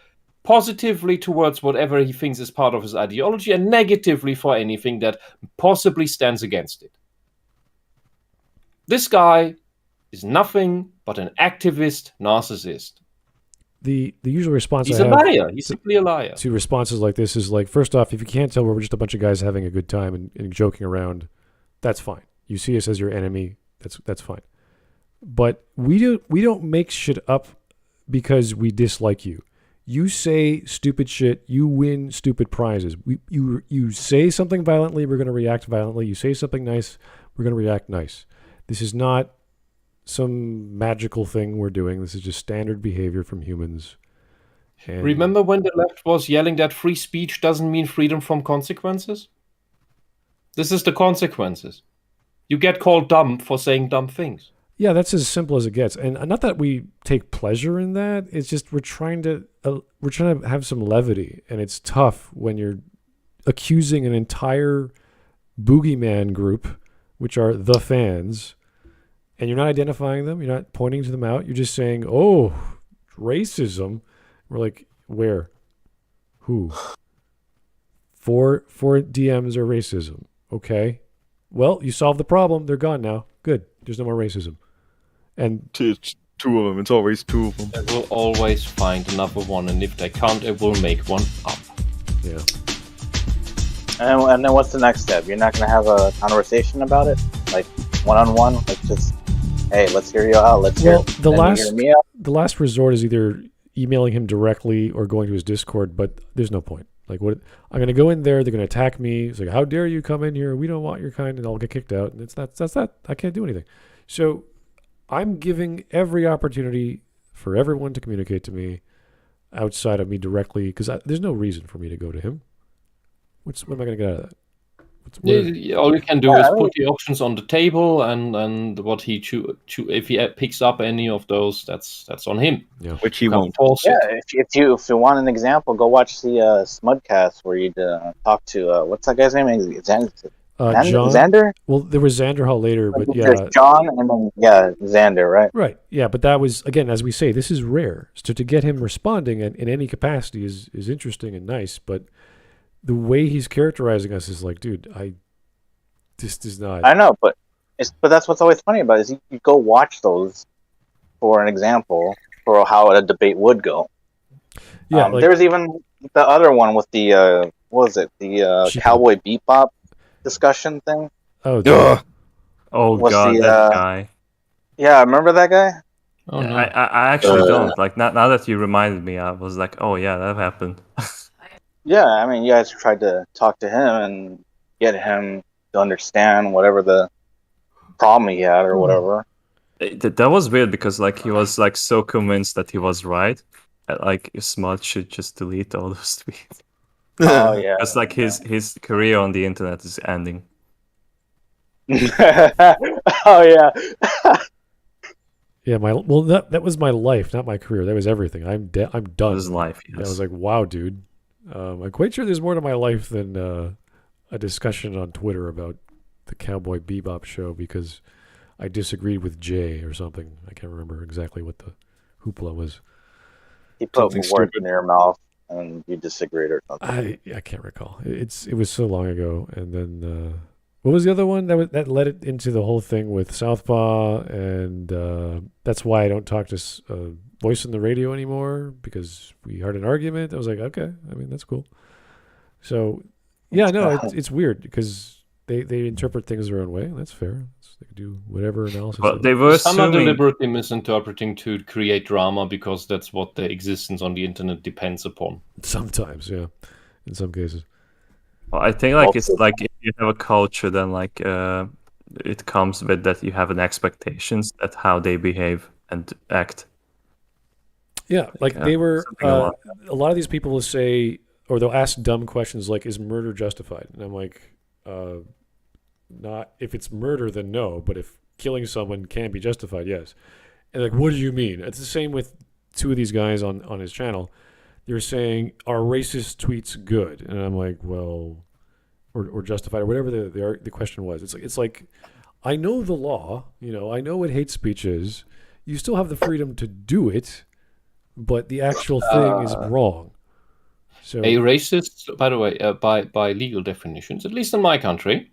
positively towards whatever he thinks is part of his ideology and negatively for anything that possibly stands against it. This guy is nothing but an activist narcissist. the usual response He's I a have liar. He's simply a liar. to responses like this is like, first off, if you can't tell we're just a bunch of guys having a good time and joking around, that's fine. You see us as your enemy, that's fine. But we don't make shit up because we dislike you. You say stupid shit, you win stupid prizes. You say something violently, we're going to react violently. You say something nice, we're going to react nice. This is not some magical thing we're doing. This is just standard behavior from humans. And Remember when the left was yelling that free speech doesn't mean freedom from consequences? This is the consequences. You get called dumb for saying dumb things. yeah, that's as simple as it gets. And not that we take pleasure in that. It's just we're trying to have some levity, and it's tough when you're accusing an entire boogeyman group, which are the fans, and you're not identifying them. You're not pointing to them out. You're just saying, "Oh, racism." We're like, where? Who? Four DMs are racism. Okay. Well, you solved the problem. They're gone now. Good. There's no more racism. And It's two of them. It's always two of them. They will always find another one, and if they can't, they will make one up. yeah. And then what's the next step? You're not gonna have a conversation about it, like one-on-one, like just, hey, let's hear you out. Let's Well, hear. the then you last hear me out. the last resort is either emailing him directly or going to his Discord, but there's no point. Like, what? I'm gonna go in there. They're gonna attack me. It's like, how dare you come in here? We don't want your kind, and I'll get kicked out. And that's that. I can't do anything. So I'm giving every opportunity for everyone to communicate to me outside of me directly, because there's no reason for me to go to him. What am I gonna get out of that? All you can do is put the options on the table, and what he if he picks up any of those, that's on him. Yeah. Which he Can't won't. force Yeah, it. if you want an example, go watch the Smudcast where you talk to what's that guy's name? John. Xander. Well, there was Xander Hall later, but There's yeah. John, and then Xander, right? Right. Yeah, but that was, again, as we say, this is rare. So to get him responding in any capacity is interesting and nice, but the way he's characterizing us is like, dude, this does not. I know, but that's what's always funny about it, is you go watch those for an example for how a debate would go. Yeah, there was even the other one with the what was it, the Cowboy Bebop discussion thing. Oh, Oh Was god, the, that guy. Yeah, remember that guy? Oh, no. I actually don't. Like, now that you reminded me, I was like, oh yeah, that happened. Yeah, I mean, you guys tried to talk to him and get him to understand whatever the problem he had or whatever. That was weird because like he was like so convinced that he was right. That, like Smud should just delete all those tweets. Oh yeah, It's like his career on the internet is ending. oh yeah. yeah. That was my life, not my career. That was everything. I'm done. His life. I Yes. was like, wow, dude. I'm quite sure there's more to my life than a discussion on Twitter about the Cowboy Bebop show because I disagreed with Jay or something. I can't remember exactly what the hoopla was. He put Something words stupid. in your mouth and you disagreed or something. I can't recall. It was so long ago. And then what was the other one that led it into the whole thing with Southpaw? And that's why I don't talk to Voice in the Radio anymore, because we had an argument. I was like, okay, I mean, that's cool. So yeah, no, it's weird because they interpret things their own way. That's fair. They can do whatever analysis. But they were Some are assuming. deliberately misinterpreting to create drama because that's what the existence on the internet depends upon. Sometimes, yeah, in some cases. Well, I think like it's like if you have a culture, then like it comes with that you have an expectations that how they behave and act. Yeah, like Yeah, they were. something along A lot of these people will say, or they'll ask dumb questions like, "Is murder justified?" And I'm like, not if it's murder, then no. But if killing someone can be justified, yes. And like, what do you mean? It's the same with two of these guys on his channel. They're saying, "Are racist tweets good?" And I'm like, well, or justified, or whatever the question was. It's like, I know the law. I know what hate speech is. You still have the freedom to do it, but the actual thing is wrong. So A racist, by the way, by legal definitions, at least in my country,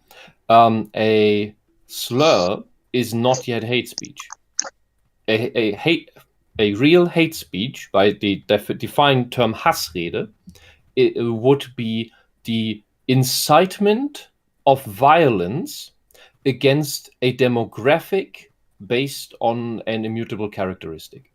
a slur is not yet hate speech. A hate a real hate speech by the defined term Hassrede, it would be the incitement of violence against a demographic based on an immutable characteristic.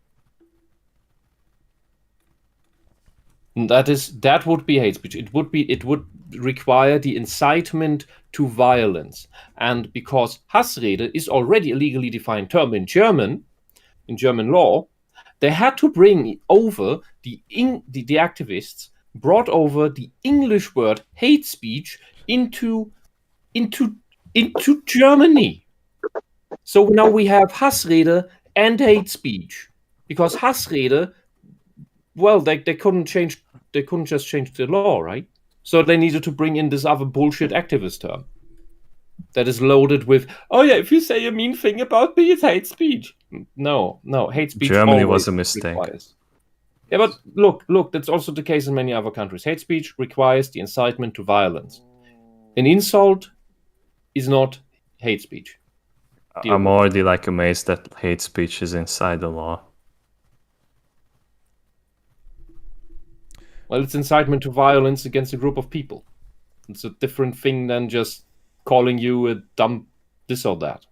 And that would be hate speech. It would require the incitement to violence. And because Hassrede is already a legally defined term in German law, they had to bring over the activists brought over the English word hate speech into Germany. So now we have Hassrede and hate speech, because Hassrede, well, they couldn't just change the law, right? So they needed to bring in this other bullshit activist term that is loaded with, oh yeah, if you say a mean thing about me, it's hate speech. No, hate speech. Germany was a mistake. Requires. Yeah, but look, that's also the case in many other countries. Hate speech requires the incitement to violence. An insult is not hate speech. I'm already amazed that hate speech is inside the law. Well, it's incitement to violence against a group of people. It's a different thing than just calling you a dumb this or that.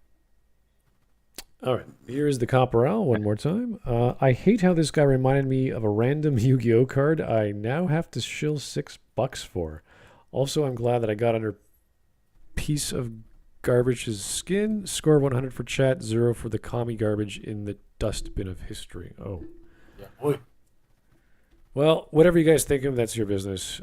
All right, here is the Caporal one more time. I hate how this guy reminded me of a random Yu-Gi-Oh card I now have to shill $6 for. Also, I'm glad that I got under piece of garbage's skin. Score 100 for chat, 0 for the commie garbage in the dustbin of history. Oh. Yeah, boy. Well, whatever you guys think of, that's your business.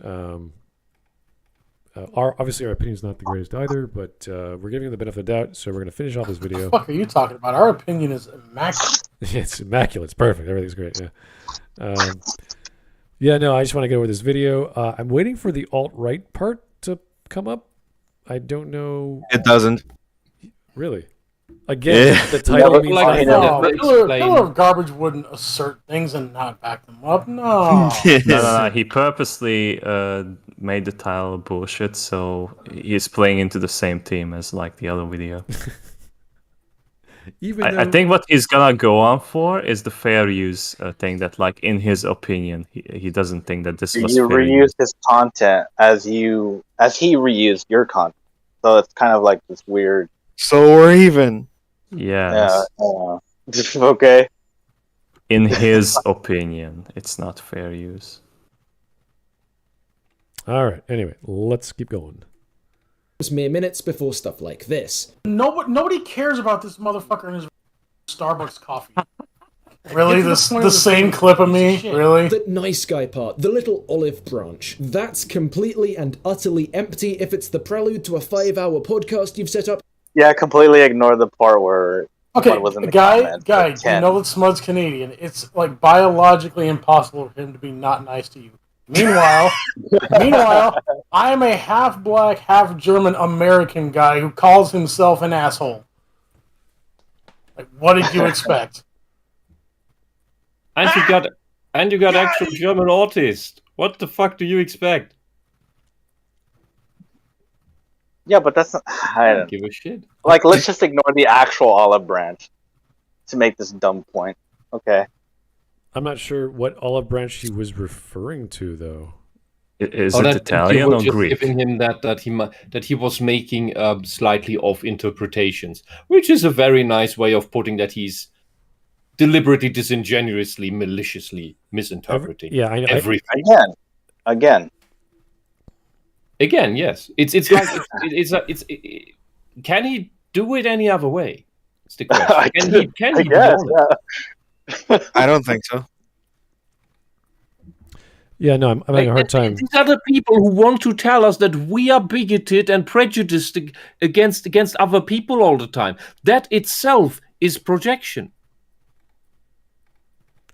Obviously, our opinion is not the greatest either, but we're giving you the benefit of the doubt, so we're going to finish off this video. What the fuck are you talking about? Our opinion is immaculate. It's immaculate. It's perfect. Everything's great. Yeah. No, I just want to get over this video. I'm waiting for the alt-right part to come up. I don't know. It doesn't. Really? Again, Yeah. the title means like, nothing. Pillar of Garbage wouldn't assert things and not back them up. No. No. He purposely made the title bullshit, so he's playing into the same team as the other video. I think what he's gonna go on for is the fair use thing. That, in his opinion, he doesn't think that this was you fair reuse use. his content as he reused your content, so it's kind of like this weird. So we're even. Yeah. Okay. In his opinion, it's not fair use. All right. Anyway, let's keep going. Just mere minutes before stuff like this. Nobody cares about this motherfucker and his Starbucks coffee. Really? The same clip of me? Really? The nice guy part, the little olive branch, that's completely and utterly empty if it's the prelude to a 5-hour podcast you've set up. Yeah, completely ignore the part where Okay, was in the guy, comments, you know that Smud's Canadian. It's biologically impossible for him to be not nice to you. Meanwhile, I am a half black, half German American guy who calls himself an asshole. What did you expect? And you got actual German autist. What the fuck do you expect? Yeah, but that's not. I don't give a shit. Let's just ignore the actual olive branch to make this dumb point. Okay. I'm not sure what olive branch he was referring to, though. Is it Italian or Greek? Giving him that he was making slightly off interpretations, which is a very nice way of putting that he's deliberately, disingenuously, maliciously misinterpreting everything. Again, yes. It's can he do it any other way? It's the question. Can he I don't think so. Yeah, no, I'm having a hard time. These are the people who want to tell us that we are bigoted and prejudiced against other people all the time. That itself is projection.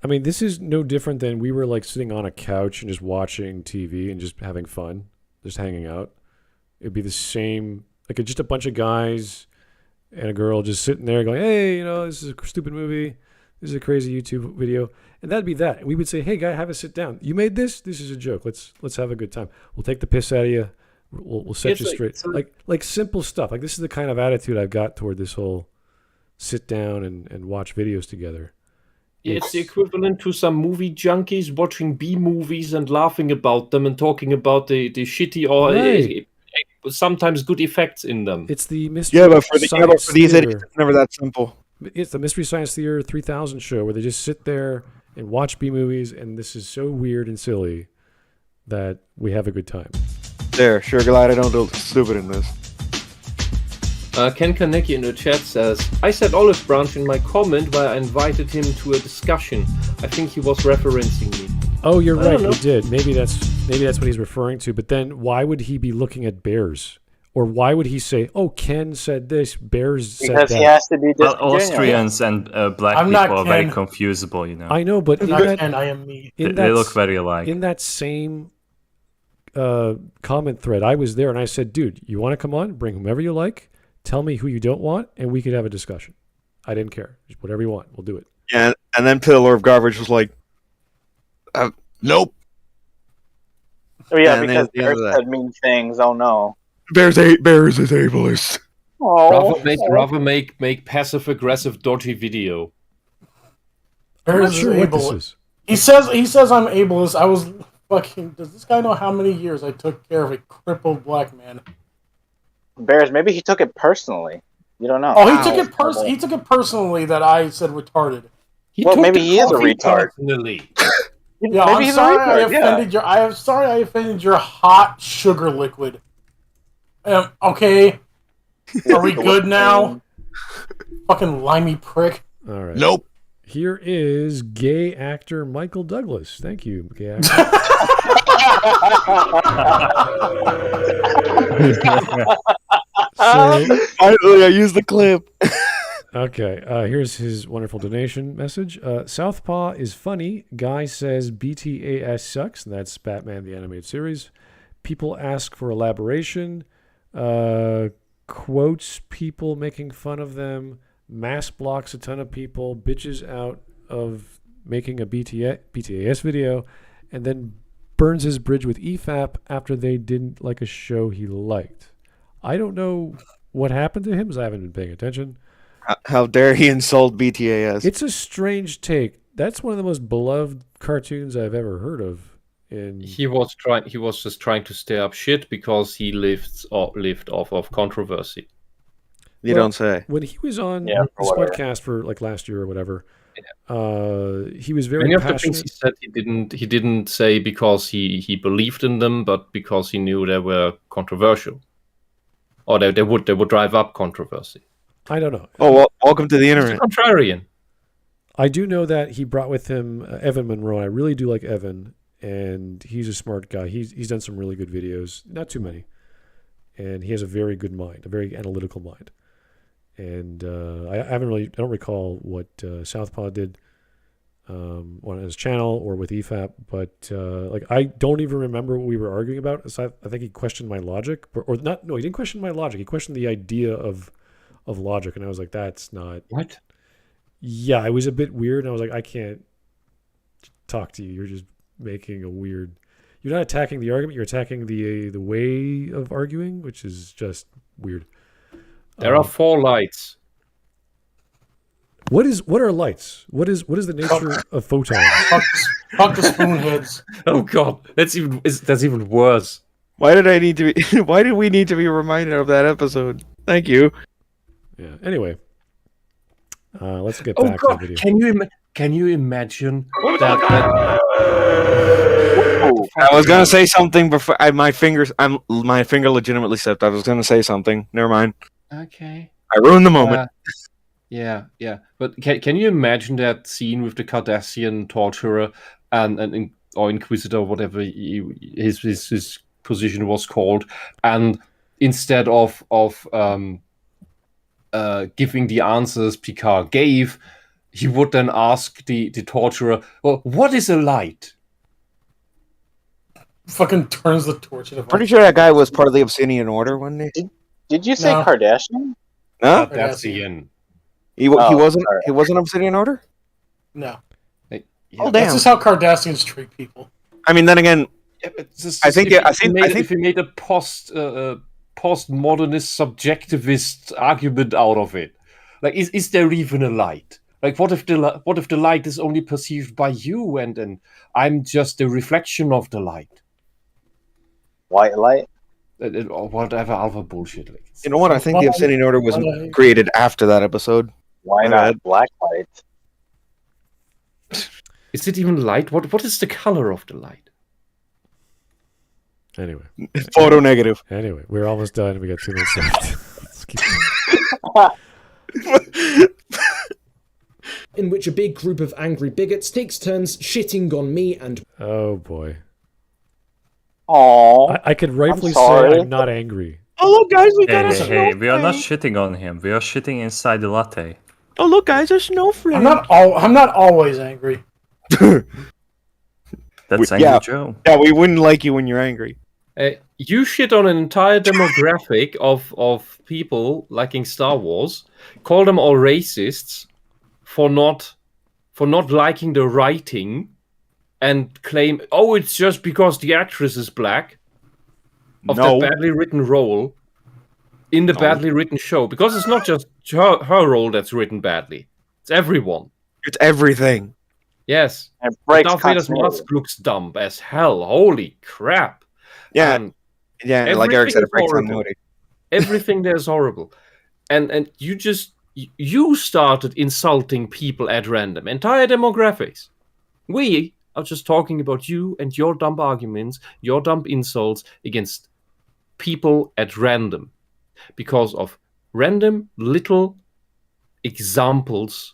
I mean, this is no different than we were sitting on a couch and just watching TV and just having fun, just hanging out. It'd be the same, just a bunch of guys and a girl just sitting there going, hey, this is a stupid movie. This is a crazy YouTube video. And that'd be that. And we would say, hey, guy, have a sit down. You made this? This is a joke. Let's have a good time. We'll take the piss out of you. We'll set you straight. Like simple stuff. This is the kind of attitude I've got toward this whole sit down and watch videos together. It's the equivalent to some movie junkies watching B movies and laughing about them and talking about the shitty or Right. sometimes good effects in them. It's the mystery. Yeah, but for these Theater. idiots, it's never that simple. It's the Mystery Science Theater 3000 show where they just sit there and watch B movies, and this is so weird and silly that we have a good time. There, sure glad I don't look stupid in this. Ken Kaneki in the chat says, I said olive branch in my comment where I invited him to a discussion. I think he was referencing me. Oh, you're I right. don't know. You did. Maybe that's what he's referring to. But then, why would he be looking at bears, or why would he say, "Oh, Ken said this, bears said that"? Because he has to be Well, disingenuous. Austrians and black I'm people not are very Ken. confusable, you know. I know, but I'm in not that, Ken, I am me. They look very alike. in that same comment thread, I was there, and I said, "Dude, you want to come on? Bring whomever you like. Tell me who you don't want, and we could have a discussion." I didn't care. Just whatever you want, we'll do it. Yeah, and then Pillar of Garbage was like, nope. Oh, yeah, And because then at the end of Bears that- said mean things. Oh no. Bears is ableist. Oh. Rather make passive aggressive dodgy video. I'm Bears not is sure what ableist. this is. He says I'm ableist. I was fucking. Does this guy know how many years I took care of a crippled black man? Bears, maybe he took it personally. You don't know. Oh, he took it He took it personally that I said retarded. Well, maybe he is a coffee retard. Personally. Yeah, Maybe I'm he's a sorry I retard, yeah. offended your. I'm sorry I offended your hot sugar liquid. Okay, are we good now? Fucking limey prick. All right. Nope. Here is gay actor Michael Douglas. Thank you, gay actor. So, Finally, I used the clip. okay, here's his wonderful donation message. Southpaw is funny. Guy says BTAS sucks. And that's Batman the Animated Series. People ask for elaboration. Quotes people making fun of them. Mass blocks a ton of people. Bitches out of making a BTAS video. And then burns his bridge with EFAP after they didn't like a show he liked. I don't know what happened to him because I haven't been paying attention. How dare he insult BTAS? It's a strange take. That's one of the most beloved cartoons I've ever heard of. He was just trying to stir up shit because he lived off of controversy. You don't say. When he was on Yeah, this for whatever. podcast for like last year or whatever, he was very Many of the passionate. things he said he didn't say because he believed in them, but because he knew they were controversial, or they would drive up controversy. I don't know. Oh, well, welcome to the He's a internet. contrarian. I do know that he brought with him Evan Monroe. I really do like Evan, and he's a smart guy. He's done some really good videos, not too many, and he has a very good mind, a very analytical mind. And I don't recall what Southpaw did on his channel or with EFAP, but like I don't even remember what we were arguing about. So I think he questioned my logic, or not. No, he didn't question my logic. He questioned the idea of logic, and I was like, that's not What? Yeah, it was a bit weird, and I was like, I can't talk to you. You're just making a weird. You're not attacking the argument. You're attacking the way of arguing, which is just weird. There are 4 lights. What are lights? What is the nature of photons? Fuck the spoonheads. Oh god, that's even worse. Why did I need to be? Why did we need to be reminded of that episode? Thank you. Yeah. Anyway, let's get Oh back to god, the video. can you imagine that I was gonna say something before my finger legitimately slipped. I was gonna say something. Never mind. Okay. I ruined the moment. Yeah. But can you imagine that scene with the Cardassian torturer and or Inquisitor, whatever his position was called, and instead of giving the answers Picard gave, he would then ask the torturer, "Well, what is a light?" Fucking turns the torch into. Pretty sure that guy was part of the Obsidian Order, wasn't he? Did you say No. Kardashian? No, Cardassian. he Oh, wasn't. sorry. He wasn't Obsidian Order. No. Yeah. Oh That's damn! just how Cardassians treat people. I mean, then again, Yeah, but just- I think if we made a postmodernist subjectivist argument out of it, like is there even a light? Like, what if the light is only perceived by you, and I'm just a reflection of the light, White light. or whatever other bullshit. Like, You know what? I think the Obsidian Order was Why- created after that episode. Why My not bad. black light? is it even light? What is the color of the light? Anyway, Photo negative. we're almost done. We got 2 minutes left. Let's keep in which a big group of angry bigots takes turns shitting on me and Oh boy. Oh, I could rightfully say sorry. I'm not angry. Oh look, guys, we Hey, got a hey, hey, snowflake. we are not shitting on him. We are shitting inside the latte. Oh look, guys, a snowflake. I'm not always angry. That's We- Angry yeah. Joe. Yeah, we wouldn't like you when you're angry. You shit on an entire demographic of people liking Star Wars, call them all racists for not liking the writing, and claim, oh, it's just because the actress is black of No. that badly written role in the No. badly written show, because it's not just her role that's written badly; it's everyone. It's everything. Yes, it breaks Darth Vader's continuity. mask looks dumb as hell. Holy crap! Yeah, And yeah. Like Eric said, it everything breaks is horrible. continuity. everything there's horrible, and you started insulting people at random, entire demographics. We are just talking about you and your dumb arguments, your dumb insults against people at random, because of random little examples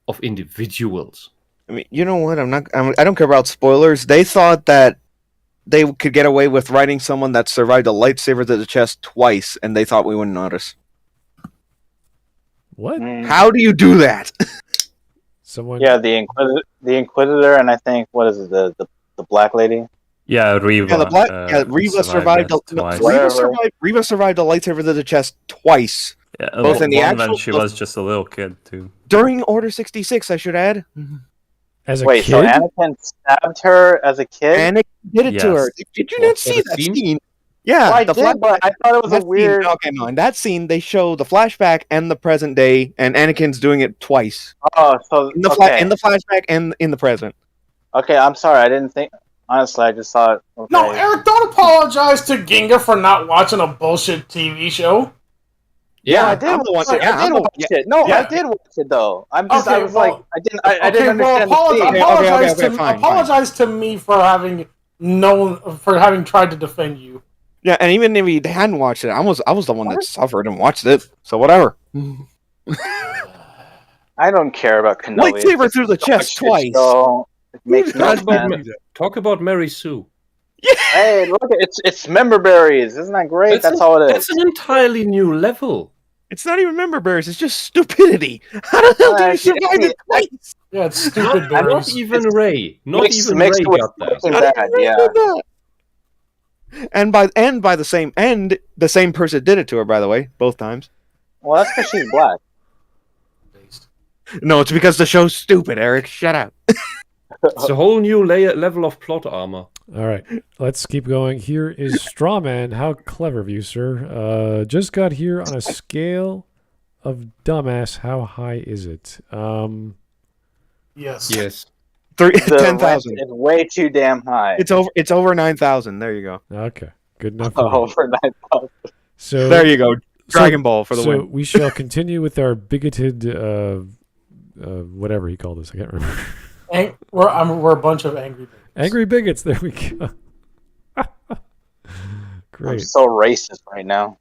of individuals. I mean, you know what? I don't care about spoilers. They thought that they could get away with writing someone that survived a lightsaber to the chest twice, and they thought we wouldn't notice. What? Mm. How do you do that? Someone? Yeah, the Inquisitor, and I think what is it, the black lady? Yeah, Reva. Yeah, Reva survived. that twice. Reva survived a lightsaber to the chest twice Yeah, both in the one when actual- she was just a little kid too. during Order 66. I should add. As a Wait, kid? so Anakin stabbed her as a kid? Anakin did it to Yes. her. Did you What, not see that that scene? scene? Yeah, Well, I the did, but I thought it was that a weird. Scene, okay, no, in that scene, they show the flashback and the present day, and Anakin's doing it twice Oh, so in the okay. in the flashback and in the present. Okay, I'm sorry. I didn't think. Honestly, I just thought. Okay. No, Eric, don't apologize to Ginga for not watching a bullshit TV show. Yeah, I Yeah, did I'm the one- watch it. yeah, I I'm did the- watch it. No, yeah. I did watch it though. I'm just. Okay, I was well- like, I didn't. I didn't understand the apologize, scene. fine, apologize to me for having tried to defend you. Yeah, and even if he hadn't watched it, I was the one that suffered and watched it. So whatever. I don't care about Kenobi. Lightsaber through the chest twice. So it makes no Talk about, sense. talk about Mary Sue. Hey, look! It's member berries. Isn't that great? That's all it That's is. an entirely new level. It's not even member bears. It's just stupidity. How the hell do you survive it twice? Yeah, it's stupid. Not berries. even Ray. Not Mixed- even mixed Ray with got that. Breaking How Bad, did you yeah. do that? And by the same end, the same person did it to her. By the way, both times. Well, that's because she's black. No, it's because the show's stupid. Eric, shut up. It's a whole new level of plot armor. All right, let's keep going. Here is Strawman. How clever of you, sir. Just got here on a scale of dumbass. How high is it? Yes. Yes. The 10,000. rent is way too damn high. It's over 9,000. There you go. Okay, good enough. For me. Over 9,000. So There you go. Dragon Ball for the so win. we shall continue with our bigoted, whatever he called us. I can't remember. We're a bunch of angry bigots. Angry bigots. There we go. I'm Great. so racist right now.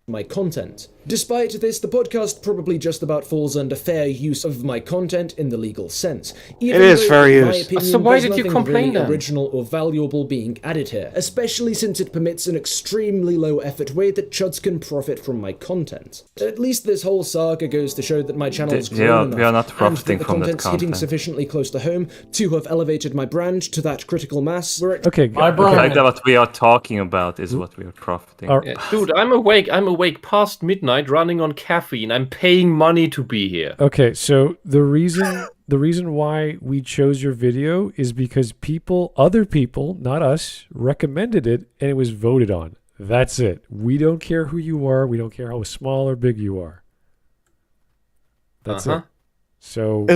my content. Despite this, the podcast probably just about falls under fair use of my content in the legal sense. Even It is though, fair in my use. opinion, So why there's did you nothing complain really then? original or valuable being added here, especially since it permits an extremely low-effort way that chuds can profit from my content. At least this whole saga goes to show that my channel is grown we are enough, not profiting and that the from that content's hitting content. sufficiently close to home to have elevated my brand to that critical mass where it Okay. My The brand. fact that what we are talking about is what we are profiting. All- Yeah, dude, I'm awake past midnight running on caffeine. I'm paying money to be here. Okay, so the reason why we chose your video is because other people, not us, recommended it and it was voted on. That's it. We don't care who you are. We don't care how small or big you are. That's it. So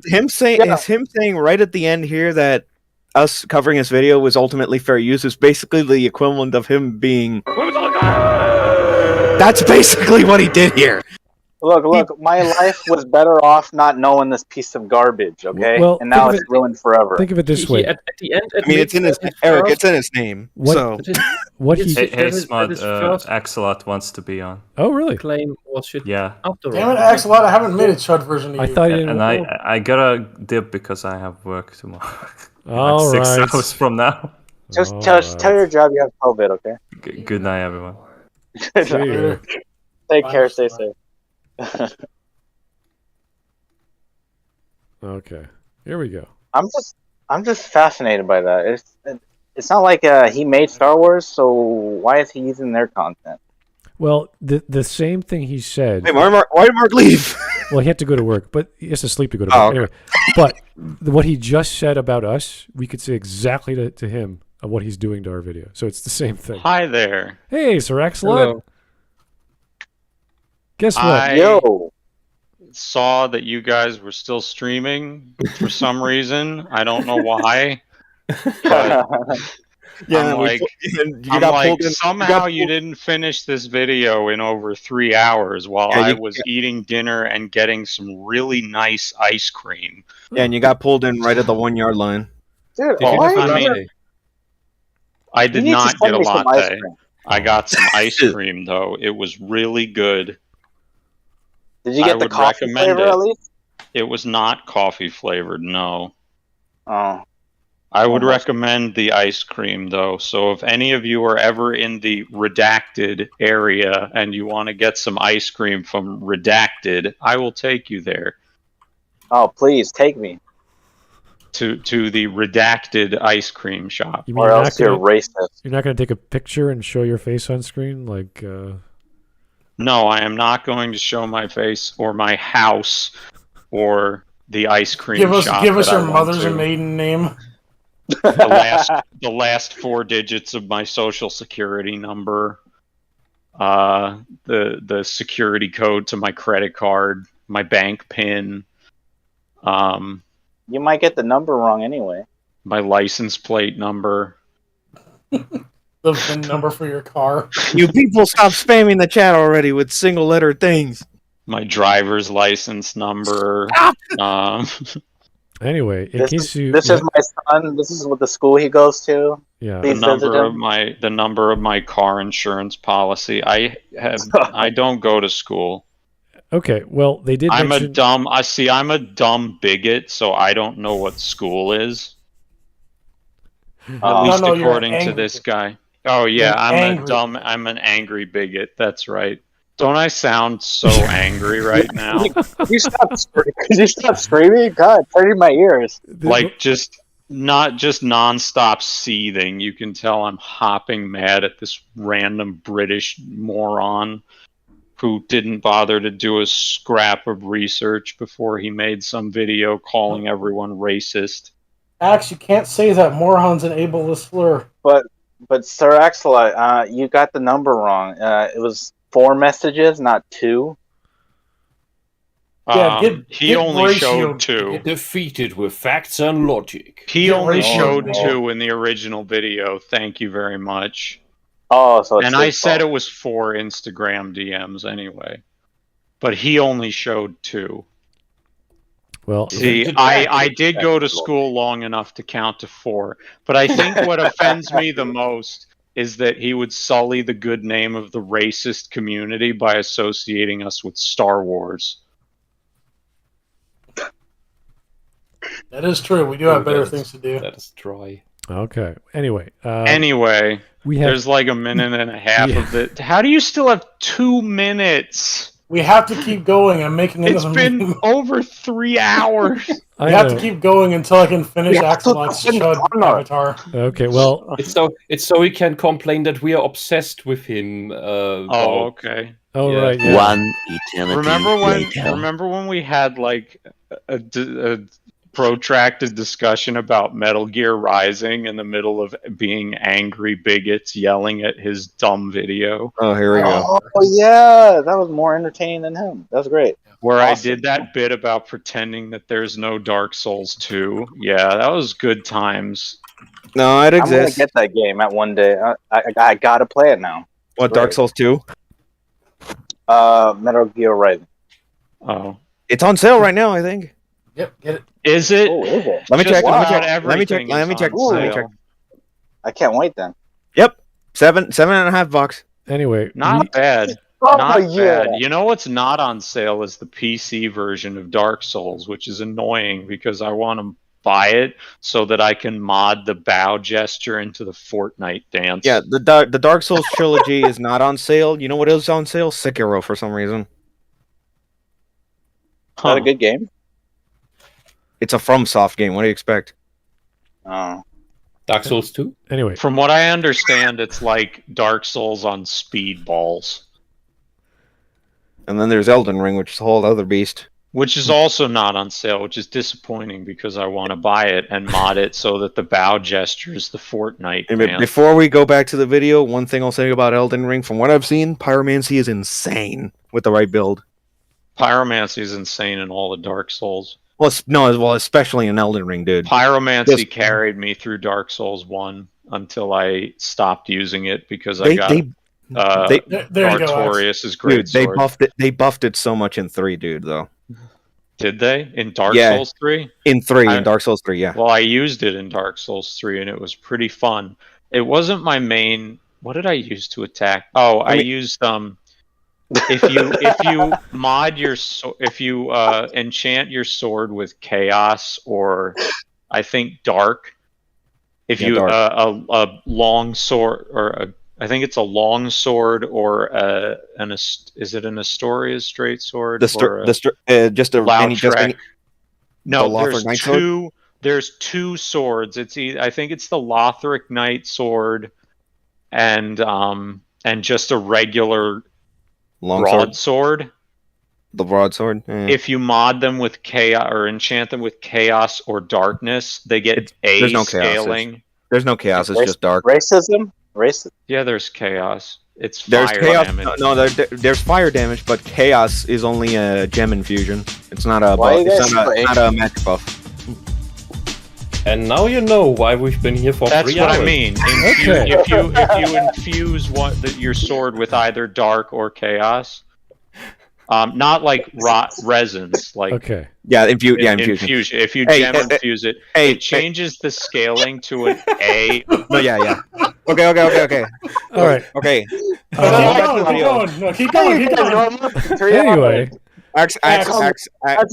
Him saying right at the end here that us covering his video was ultimately fair use is basically the equivalent of him being. That's basically what he did here. Look, my life was better off not knowing this piece of garbage, okay? Well, and now it's ruined forever. think of it this way. At the end, I mean, it's in his Eric. It's in his name. So What he Hey, Smud, Axolot wants to be on. Oh, really? claim was shit. Yeah. Damn it, Axolot, I haven't made a chud version of I you. thought he didn't. And I gotta dip because I have work tomorrow. All like 6 right. hours from now. Just tell your job you have COVID, okay? Good night, everyone. See ya. Take care, stay safe. Okay, here we go. I'm just fascinated by that. It's not like he made Star Wars, so why is he using their content? Well, the same thing he said. Hey, why did Mark leave? Well, he had to go to work, but he has to sleep to go to work. Oh, okay. Anyway, but what he just said about us, we could say exactly to him of what he's doing to our video. So it's the same thing. Hi there. Hey, Sir Axolot. Hello. Guess what? I saw that you guys were still streaming for some reason. I don't know why. But Yeah, somehow you didn't finish this video in over 3 hours while I was eating dinner and getting some really nice ice cream. Yeah, and you got pulled in right at the 1 yard line. Dude, I did not get a latte. I got some ice cream though. It was really good. Did you get the coffee flavor at least? It was not coffee flavored, no. Oh. I would recommend the ice cream, though. So if any of you are ever in the Redacted area and you want to get some ice cream from Redacted, I will take you there. Oh, please, take me. To the Redacted ice cream shop. You mean Or else you're racist. You're not going to take a picture and show your face on screen? Like, No, I am not going to show my face or my house or the ice cream shop. Give us your mother's maiden name. The last 4 digits of my social security number, the security code to my credit card, my bank PIN. You might get the number wrong anyway. My license plate number. The VIN number for your car. You people stop spamming the chat already with single letter things. My driver's license number. Anyway, in case you... This is my son. This is what the school he goes to. Yeah. The number of my car insurance policy. I don't go to school. Okay, well, they did I'm mention... I'm a dumb bigot, so I don't know what school is. At least according to this guy. Oh yeah, I'm an angry bigot. That's right. Don't I sound so angry right now? Could you stop screaming? God, it's hurting my ears. Like not just nonstop seething. You can tell I'm hopping mad at this random British moron who didn't bother to do a scrap of research before he made some video calling everyone racist. Ax, you can't say that. Moron's an ableist slur. But Sir Axolot, you got the number wrong. It was 4 messages, not 2. He only showed 2. Defeated with facts and logic. He only showed 2 in the original video. Thank you very much. Oh, so it's and I said it was 4 Instagram DMs anyway, but he only showed 2. Well, see, I did go to school long enough to count to 4, but I think what offends me the most is that he would sully the good name of the racist community by associating us with Star Wars. That is true. We do have better things to do. That is dry. Okay. Anyway. There's like a minute and a half of it. How do you still have 2 minutes? We have to keep going. I'm making It's been over 3 hours. We have to keep going until I can finish Axolot's chud avatar. Okay, well... It's so he can complain that we are obsessed with him. Okay. Oh, yeah. right, yeah. One eternity Remember when we had like a protracted discussion about Metal Gear Rising in the middle of being angry bigots yelling at his dumb video. Oh, here we go. Oh yeah, that was more entertaining than him. That was great. Where I Awesome. did that bit about pretending that there's no Dark Souls 2. Yeah, that was good times. No, it I'm gonna exists. get that game at one day. I gotta play it now. What, Dark Souls 2? Metal Gear Rising. Oh. It's on sale right now, I think. Yep, get it. Is it? Oh, is it? Let me Just check. Let me about check. Let me check. everything Let me is check. on Let me sale. check. I can't wait then. Yep, $7.50. Anyway, Not bad. Oh, Not yeah. bad. You know what's not on sale is the PC version of Dark Souls, which is annoying because I want to buy it so that I can mod the bow gesture into the Fortnite dance. Yeah, the Dark Souls trilogy is not on sale. You know what is on sale? Sekiro for some reason. Is that a good game? It's a FromSoft game. What do you expect? Oh. Dark Souls 2? anyway, From what I understand, it's like Dark Souls on speedballs, And then there's Elden Ring, which is a whole other beast. which is also not on sale, which is disappointing because I want to buy it and mod it so that the bow gesture is the Fortnite And dance. before we go back to the video, one thing I'll say about Elden Ring, from what I've seen, pyromancy is insane with the right build. Pyromancy is insane in all the Dark Souls. Well, especially in Elden Ring, dude. Pyromancy Yes. carried me through Dark Souls 1 until I stopped using it because I They, got they, There you go, Alex. Artorias' great dude, they sword. buffed it. They buffed it so much in 3, dude. Though Did they? In Dark Yeah. Souls 3? in 3, I- in Dark Souls 3, yeah. Well, I used it in Dark Souls 3 and it was pretty fun. It wasn't my main... What did I use to attack? Oh, I used... If you mod your if you enchant your sword with chaos or I think dark, if Yeah, you dark. a long sword or I think it's a long sword or is it an Astoria's straight sword Just or a Lautrec? No, the there's Lothric Knight sword? two. There's two swords. I think it's the Lothric Knight sword and just a regular broadsword. The broadsword. Eh. If you mod them with chaos or enchant them with chaos or darkness, they get there's no chaos. scaling. There's no chaos. It's just dark. Racism? Racist? Yeah, there's chaos. It's There's fire chaos. damage. There's fire damage, but chaos is only a gem infusion. It's not a Why buff. you It's guys not a magic buff. And now you know why we've been here for That's 3 what hours. I mean. Okay. If you infuse your sword with either dark or chaos, not like resins, like okay. Yeah, infusion. infusion. If you Hey, gem hey, infuse it, hey, it changes the scaling to an A. No, yeah. Okay. All right. Okay. Keep going. No, keep going. Anyway, That's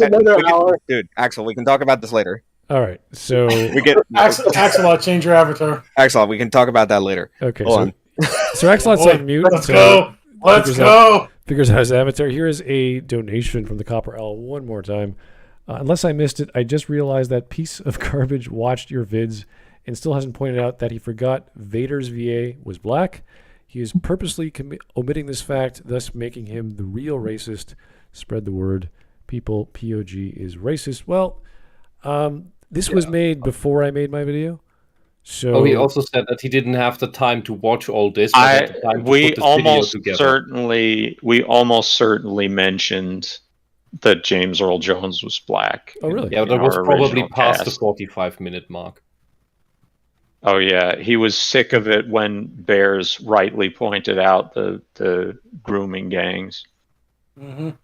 another hour. Dude, Axel, we can talk about this later. all right. So We get Axel, change your avatar. Axel. We can talk about that later. okay. Hold on. So Axelot's Boy, on mute. Let's so go. Let's figures go. Figures out his avatar. Here is a donation from the Copper Owl one more time. Unless I missed it, I just realized that piece of garbage watched your vids and still hasn't pointed out that he forgot Vader's VA was black. He is purposely omitting this fact, thus making him the real racist. Spread the word. People, POG is racist. Well, this was made before I made my video. So he also said that he didn't have the time to watch all this. But had the time to We put this video almost together. certainly mentioned that James Earl Jones was black. Oh, really? Yeah, in that was our probably original past the cast. 45-minute mark. Oh yeah, he was sick of it when Bears rightly pointed out the grooming gangs. That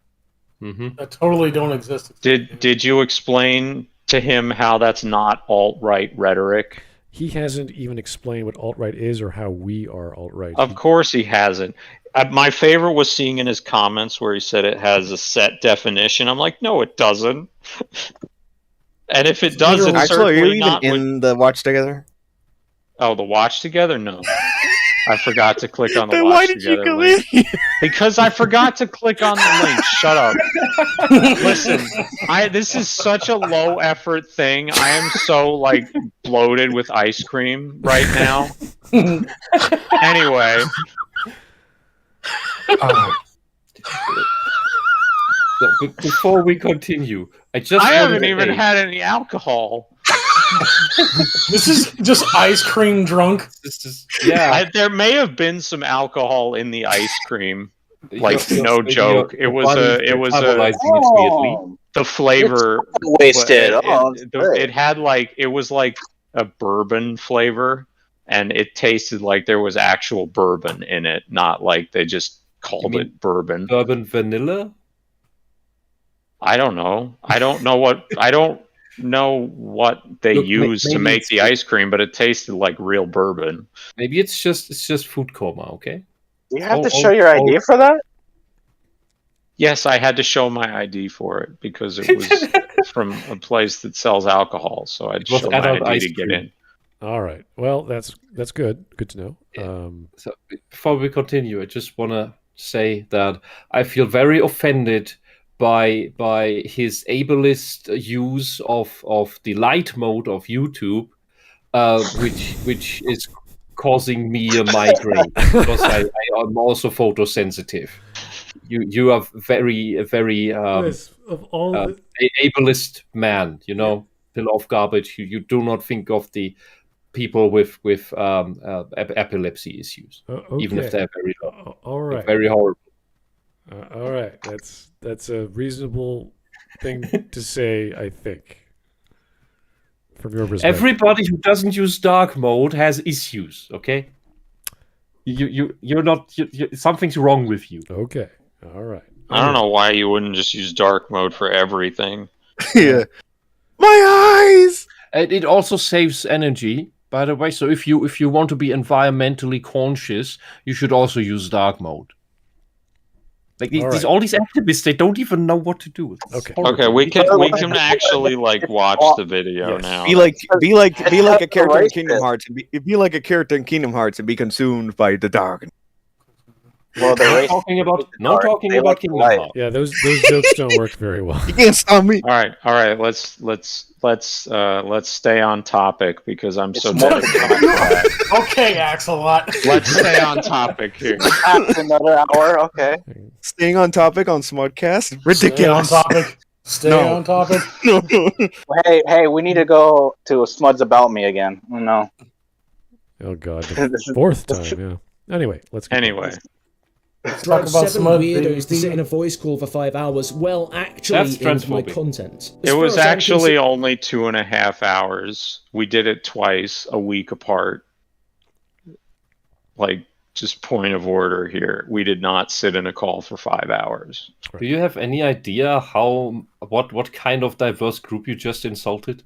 totally don't exist. Did you explain to him how that's not alt-right rhetoric? he hasn't even explained what alt-right is or how we are alt-right. Of course he hasn't. My favorite was seeing in his comments where he said it has a set definition. I'm like, no, it doesn't. And if it does, it's Actually, are you certainly even not in the watch together? Oh, the watch together? No. I forgot to click on the Then watch why did you together go link. in? Because I forgot to click on the link. Shut up. Listen, this is such a low effort thing. I am so like bloated with ice cream right now. Anyway. So, before we continue, I haven't even had any alcohol. This is just ice cream drunk. There may have been some alcohol in the ice cream. Like no joke, it was the flavor wasted. It had like it was like a bourbon flavor, and it tasted like there was actual bourbon in it, not like they just called it bourbon. Bourbon vanilla? I don't know. I don't know what they used to make the ice cream, but it tasted like real bourbon. Maybe it's just food coma. Okay. You have to show your ID for that? Yes, I had to show my ID for it because it was from a place that sells alcohol, so I'd show my ID to get in. All right. Well, that's good. Good to know. So before we continue, I just want to say that I feel very offended by his ableist use of the light mode of YouTube, which is causing me a migraine because I am also photosensitive. You are very of all ableist man. You know, pill of garbage. You do not think of the people with epilepsy issues, even if they're very low. All right, they're very horrible. All right, that's a reasonable thing to say, I think. From your perspective, everybody who doesn't use dark mode has issues. Okay, you're not. Something's wrong with you. Okay, all right. I don't know why you wouldn't just use dark mode for everything. Yeah, my eyes. And it also saves energy, by the way. So if you want to be environmentally conscious, you should also use dark mode. Like all these activists, they don't even know what to do. Okay, we can actually like watch the video now. Be like a character in Kingdom Hearts. Be like a character in Kingdom Hearts and be consumed by the dark. Well, not talking about Kingdom Hearts. Yeah, those jokes don't work very well. You can't stop me. All right. Let's stay on topic because I'm so bored. Okay, Axelot. Let's stay on topic here. After another hour, okay. Staying on topic on Smudcast? Ridiculous. Stay on topic. No. Hey, we need to go to Smuds About Me again. No. Oh God, the fourth time. Yeah. Anyway, let's go. Drive 7 weirdos to sit in a voice call for 5 hours. Well, actually, into my content. It was actually only 2.5 hours. We did it twice, a week apart. Like, just point of order here. We did not sit in a call for 5 hours. Do you have any idea what kind of diverse group you just insulted?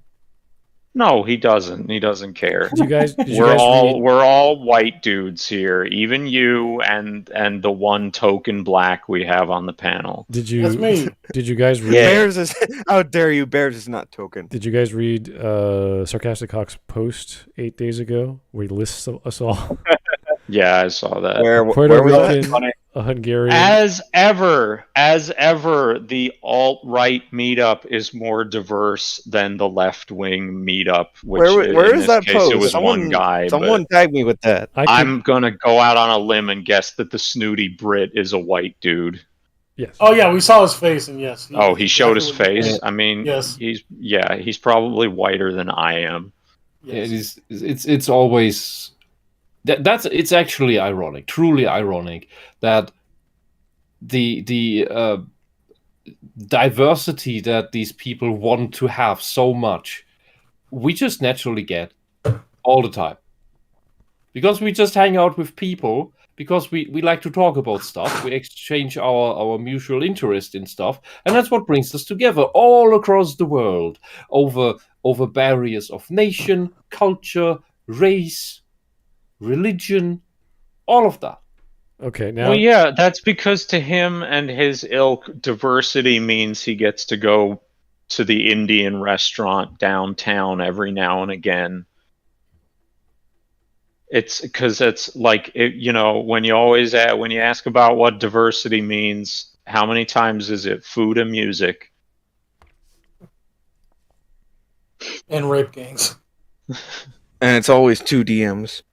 No, he doesn't. He doesn't care. We're all white dudes here, even you and the one token black we have on the panel. That's me. Did you guys read? Bears is how dare you? Bears is not token. Did you guys read Sarcastic Hawk's post 8 days ago where he lists us all? Yeah, I saw that. Puerto Rican, a Hungarian. As ever, the alt-right meetup is more diverse than the left-wing meetup. Where is that post? It was one guy. Someone tag me with that. I'm gonna go out on a limb and guess that the snooty Brit is a white dude. Yes. Oh yeah, we saw his face, and yes. He showed his face. I mean, yes. He's probably whiter than I am. Yes. Yeah, it's always. It's actually ironic, truly ironic, that the diversity that these people want to have so much, we just naturally get all the time. Because we just hang out with people, because we like to talk about stuff, we exchange our mutual interest in stuff, and that's what brings us together all across the world, over barriers of nation, culture, race, religion, all of that. Okay, now. Well, yeah, that's because to him and his ilk, diversity means he gets to go to the Indian restaurant downtown every now and again. It's because it's like, when you ask about what diversity means, how many times is it food and music? And rape gangs. And it's always 2 DMs.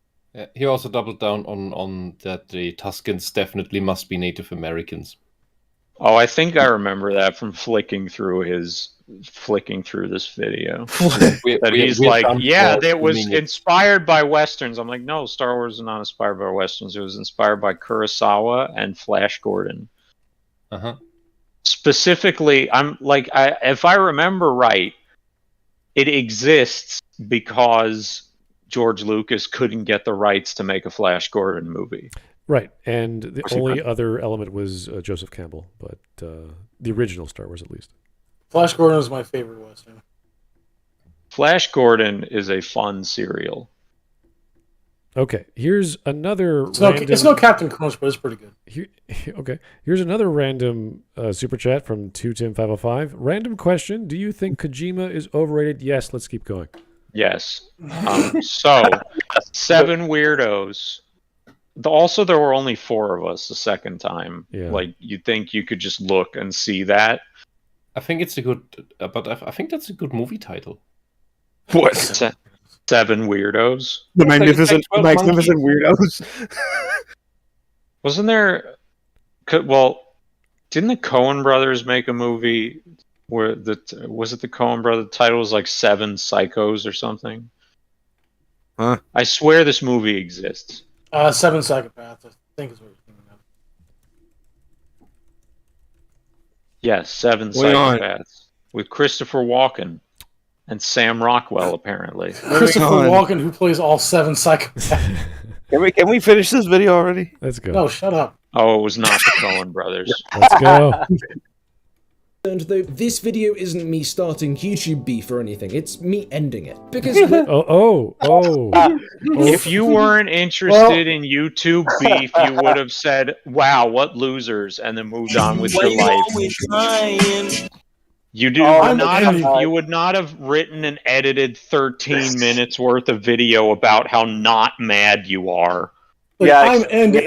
He also doubled down on that the Tuscans definitely must be Native Americans. Oh, I think I remember that from flicking through this video. That he's like, yeah, that was inspired by Westerns. I'm like, no, Star Wars is not inspired by Westerns. It was inspired by Kurosawa and Flash Gordon. Uh-huh. Specifically, if I remember right, it exists because George Lucas couldn't get the rights to make a Flash Gordon movie. Right, and the only other element was Joseph Campbell, but the original Star Wars at least. Flash Gordon is my favorite Western. Flash Gordon is a fun serial. Okay, here's another It's no Captain Crunch, but it's pretty good. Here's another random super chat from 2Tim505. Random question, do you think Kojima is overrated? Yes, let's keep going. Yes. So, 7 weirdos. Also, there were only 4 of us the second time. Yeah. Like, you'd think you could just look and see that. I think it's a good, but I think that's a good movie title. What? 7 weirdos? The Magnificent Weirdos. Wasn't there... Well, didn't the Coen brothers make a movie where... Was it the Coen brothers? The title was like 7 Psychos or something? Huh? I swear this movie exists. 7 Psychopaths, I think is what you're thinking of. Yes, 7 Psychopaths. With Christopher Walken and Sam Rockwell, apparently. Christopher Walken, who plays all 7 Psychopaths. Can we finish this video already? Let's go. No, shut up. Oh, it was not the Coen brothers. Let's go. And though this video isn't me starting YouTube beef or anything, it's me ending it. Because if you weren't interested in YouTube beef, you would have said, wow, what losers, and then moved on with your life. You would not have written and edited 13 minutes worth of video about how not mad you are. Like, I'm ending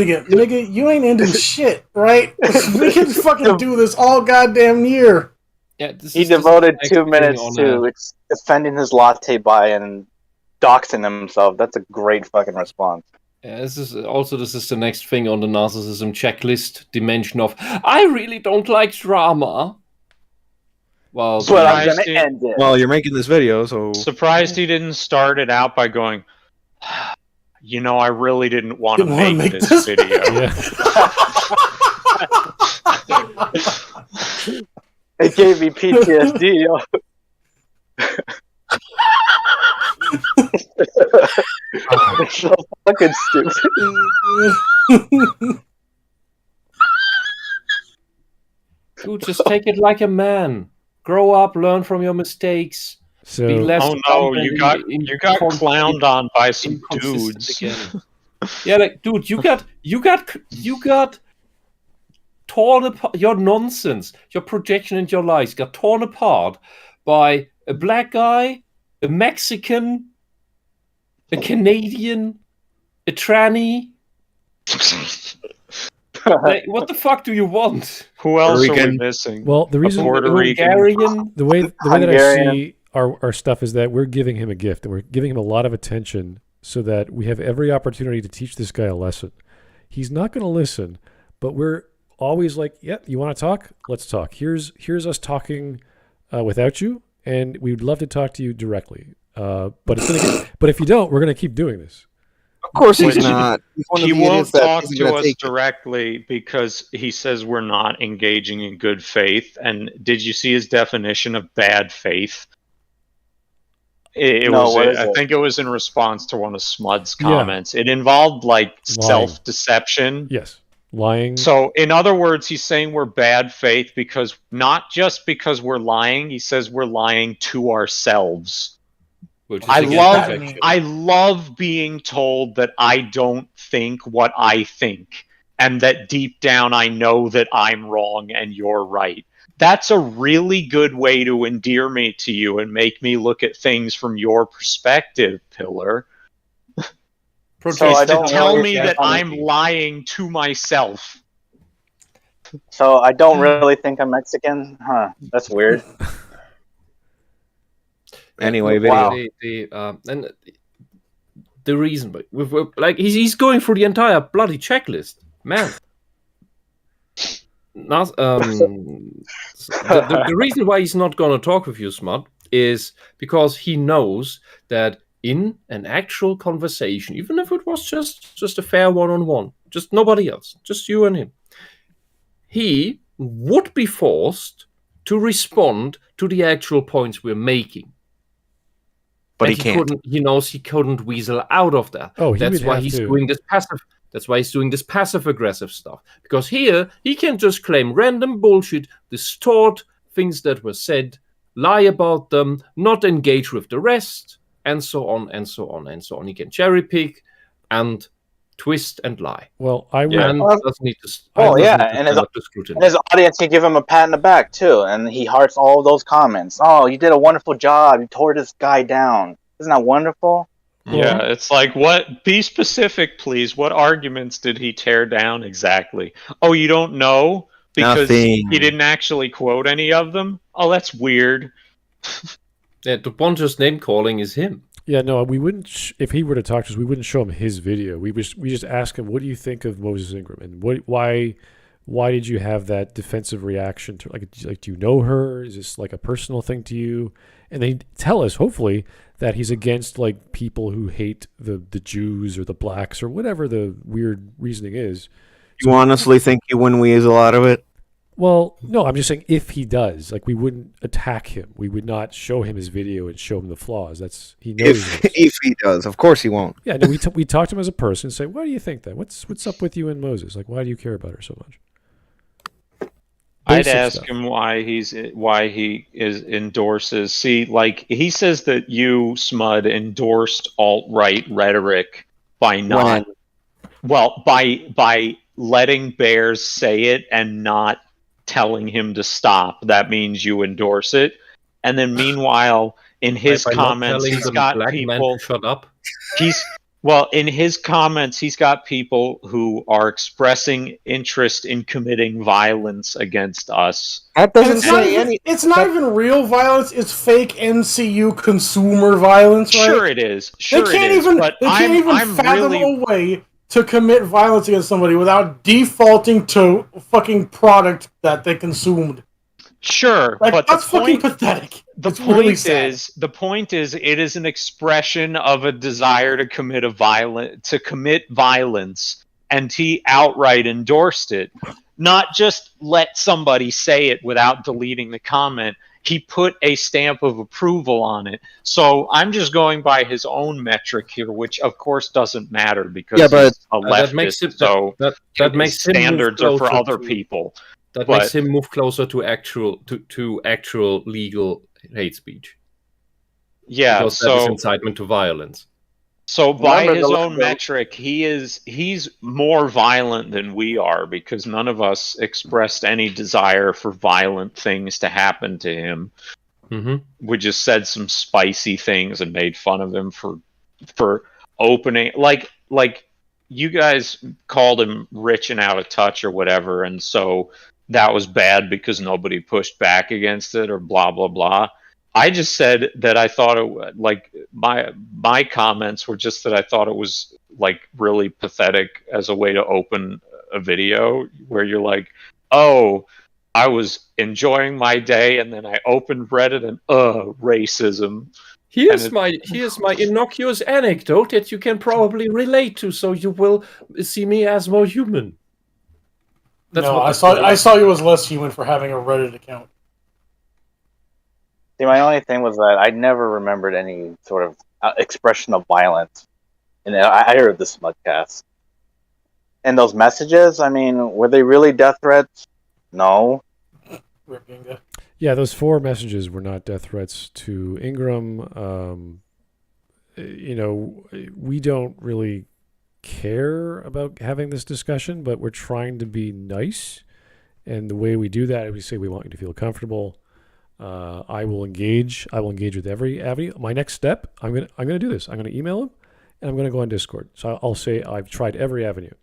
it. Nigga, you ain't ending shit, right? We can fucking do this all goddamn year. Yeah, he devoted 2 minutes to defending his latte by and doxing himself. That's a great fucking response. Yeah, this is the next thing on the narcissism checklist dimension of I really don't like drama. Well, but I'm gonna end it. Well, you're making this video, so surprised he didn't start it out by going, you know, I really didn't want to make this video. It gave me PTSD, yo. It's so fucking stupid. Dude, just take it like a man. Grow up, learn from your mistakes. So, be less you got clowned on by some dudes. Yeah, like, dude, you got torn apart. Your nonsense, your projection and your lies got torn apart by a black guy, a Mexican, a Canadian, a tranny. Like, what the fuck do you want? Who else are we missing? Well, the reason the way that I see our stuff is that we're giving him a gift, and we're giving him a lot of attention so that we have every opportunity to teach this guy a lesson. He's not going to listen, but we're always like, yeah, you want to talk? Let's talk. Here's us talking without you, and we'd love to talk to you directly. But if you don't, we're going to keep doing this. Of course he's not. He won't talk to us directly because he says we're not engaging in good faith. And did you see his definition of bad faith? I think it was in response to one of Smud's comments. It involved like self-deception. Yes, lying. So in other words, he's saying we're bad faith because not just because we're lying. He says we're lying to ourselves. I love being told that I don't think what I think, and that deep down I know that I'm wrong and you're right. That's a really good way to endear me to you and make me look at things from your perspective, Pillar. So to tell me that I'm lying to myself. So I don't really think I'm Mexican? Huh. That's weird. Anyway, video. And the reason, like, he's going through the entire bloody checklist, man. The reason why he's not going to talk with you, Smut, is because he knows that in an actual conversation, even if it was just a fair one-on-one, just nobody else, just you and him, he would be forced to respond to the actual points we're making. But And he can't. He knows he couldn't weasel out of that. Oh, that's why he's doing this passive. That's why he's doing this passive-aggressive stuff. Because here he can just claim random bullshit, distort things that were said, lie about them, not engage with the rest, and so on and so on and so on. He can cherry pick and twist and lie. Well, I would. And doesn't need to. And his audience can give him a pat in the back too, and he hearts all those comments. Oh, you did a wonderful job. You tore this guy down. Isn't that wonderful? Yeah, it's like, what? Be specific, please. What arguments did he tear down exactly? Oh, you don't know because Nothing. he didn't actually quote any of them. Oh, that's weird. Yeah, the point just name calling is him. Yeah, no, we wouldn't. If he were to talk to us, we wouldn't show him his video. We just ask him, "What do you think of Moses Ingram? And why did you have that defensive reaction to like do you know her? Is this like a personal thing to you?" And they tell us, hopefully, that he's against like people who hate the Jews or the blacks or whatever the weird reasoning is. You honestly think he wouldn't weasel out of it? Well, no, I'm just saying if he does, like we wouldn't attack him. We would not show him his video and show him the flaws. That's he knows. If he does, of course he won't. Yeah, no, we talk to him as a person and say, why do you think that? What's up with you and Moses? Like, why do you care about her so much? I'd ask him why he endorses. See, like he says that you, Smud, endorsed alt-right rhetoric by not by letting Bears say it and not telling him to stop. That means you endorse it. And then meanwhile, in his comments, he's got people shut up. In his comments, he's got people who are expressing interest in committing violence against us. That doesn't say any. It's not even real violence. It's fake MCU consumer violence, right? Sure, it is. Sure, they can't it is. even. But They can't even fathom a way to commit violence against somebody without defaulting to fucking product that they consumed. Sure, like, but that's fucking pathetic. The point is, it is an expression of a desire to commit violence, and he outright endorsed it. Not just let somebody say it without deleting the comment. He put a stamp of approval on it. So I'm just going by his own metric here, which of course doesn't matter because he's a leftist. That makes him standards are for other people. That makes him move closer to actual legal hate speech. Yeah, because that is incitement to violence. So by his own metric, he's more violent than we are because none of us expressed any desire for violent things to happen to him. Mm-hmm. We just said some spicy things and made fun of him for opening like you guys called him rich and out of touch or whatever, and so that was bad because nobody pushed back against it or blah blah blah. I just said that I thought it like my comments were just that I thought it was like really pathetic as a way to open a video where you're like, oh, I was enjoying my day and then I opened Reddit and racism. Here's my innocuous anecdote that you can probably relate to, so you will see me as more human. I saw you as less human for having a Reddit account. See, my only thing was that I never remembered any sort of expression of violence. And I heard the Chudcast. And those messages, I mean, were they really death threats? No. Yeah, those 4 messages were not death threats to Ingram. We don't really care about having this discussion, but we're trying to be nice. And the way we do that is we say we want you to feel comfortable. I will engage with every avenue. My next step, I'm gonna do this. I'm gonna email him, and I'm gonna go on Discord. So I'll say I've tried every avenue.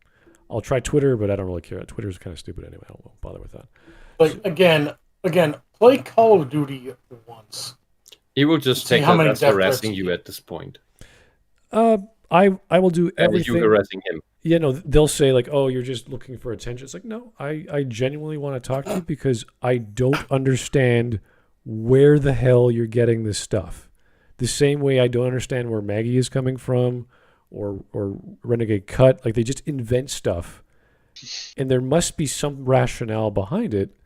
I'll try Twitter, but I don't really care. Twitter's kind of stupid anyway. I won't bother with that. But again, play Call of Duty once. He will just take that as harassing you at this point. I will do You everything. harassing him. Yeah, no, they'll say like, "Oh, you're just looking for attention." It's like, no, I genuinely want to talk to you because I don't understand where the hell you're getting this stuff. The same way I don't understand where Maggie is coming from, or Renegade Cut. Like they just invent stuff, and there must be some rationale behind it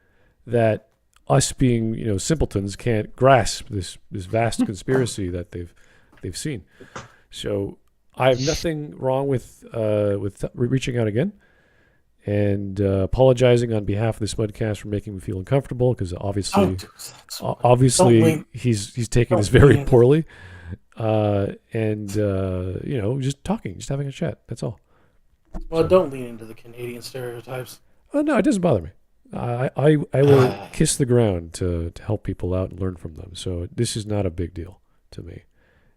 that us being simpletons can't grasp this vast conspiracy that they've seen. So I have nothing wrong with reaching out again and apologizing on behalf of the Smudcast for making me feel uncomfortable because obviously he's taking this very poorly, and just talking, just having a chat. That's all. Well, don't lean into the Canadian stereotypes. No, it doesn't bother me. I will kiss the ground to help people out and learn from them. So this is not a big deal to me.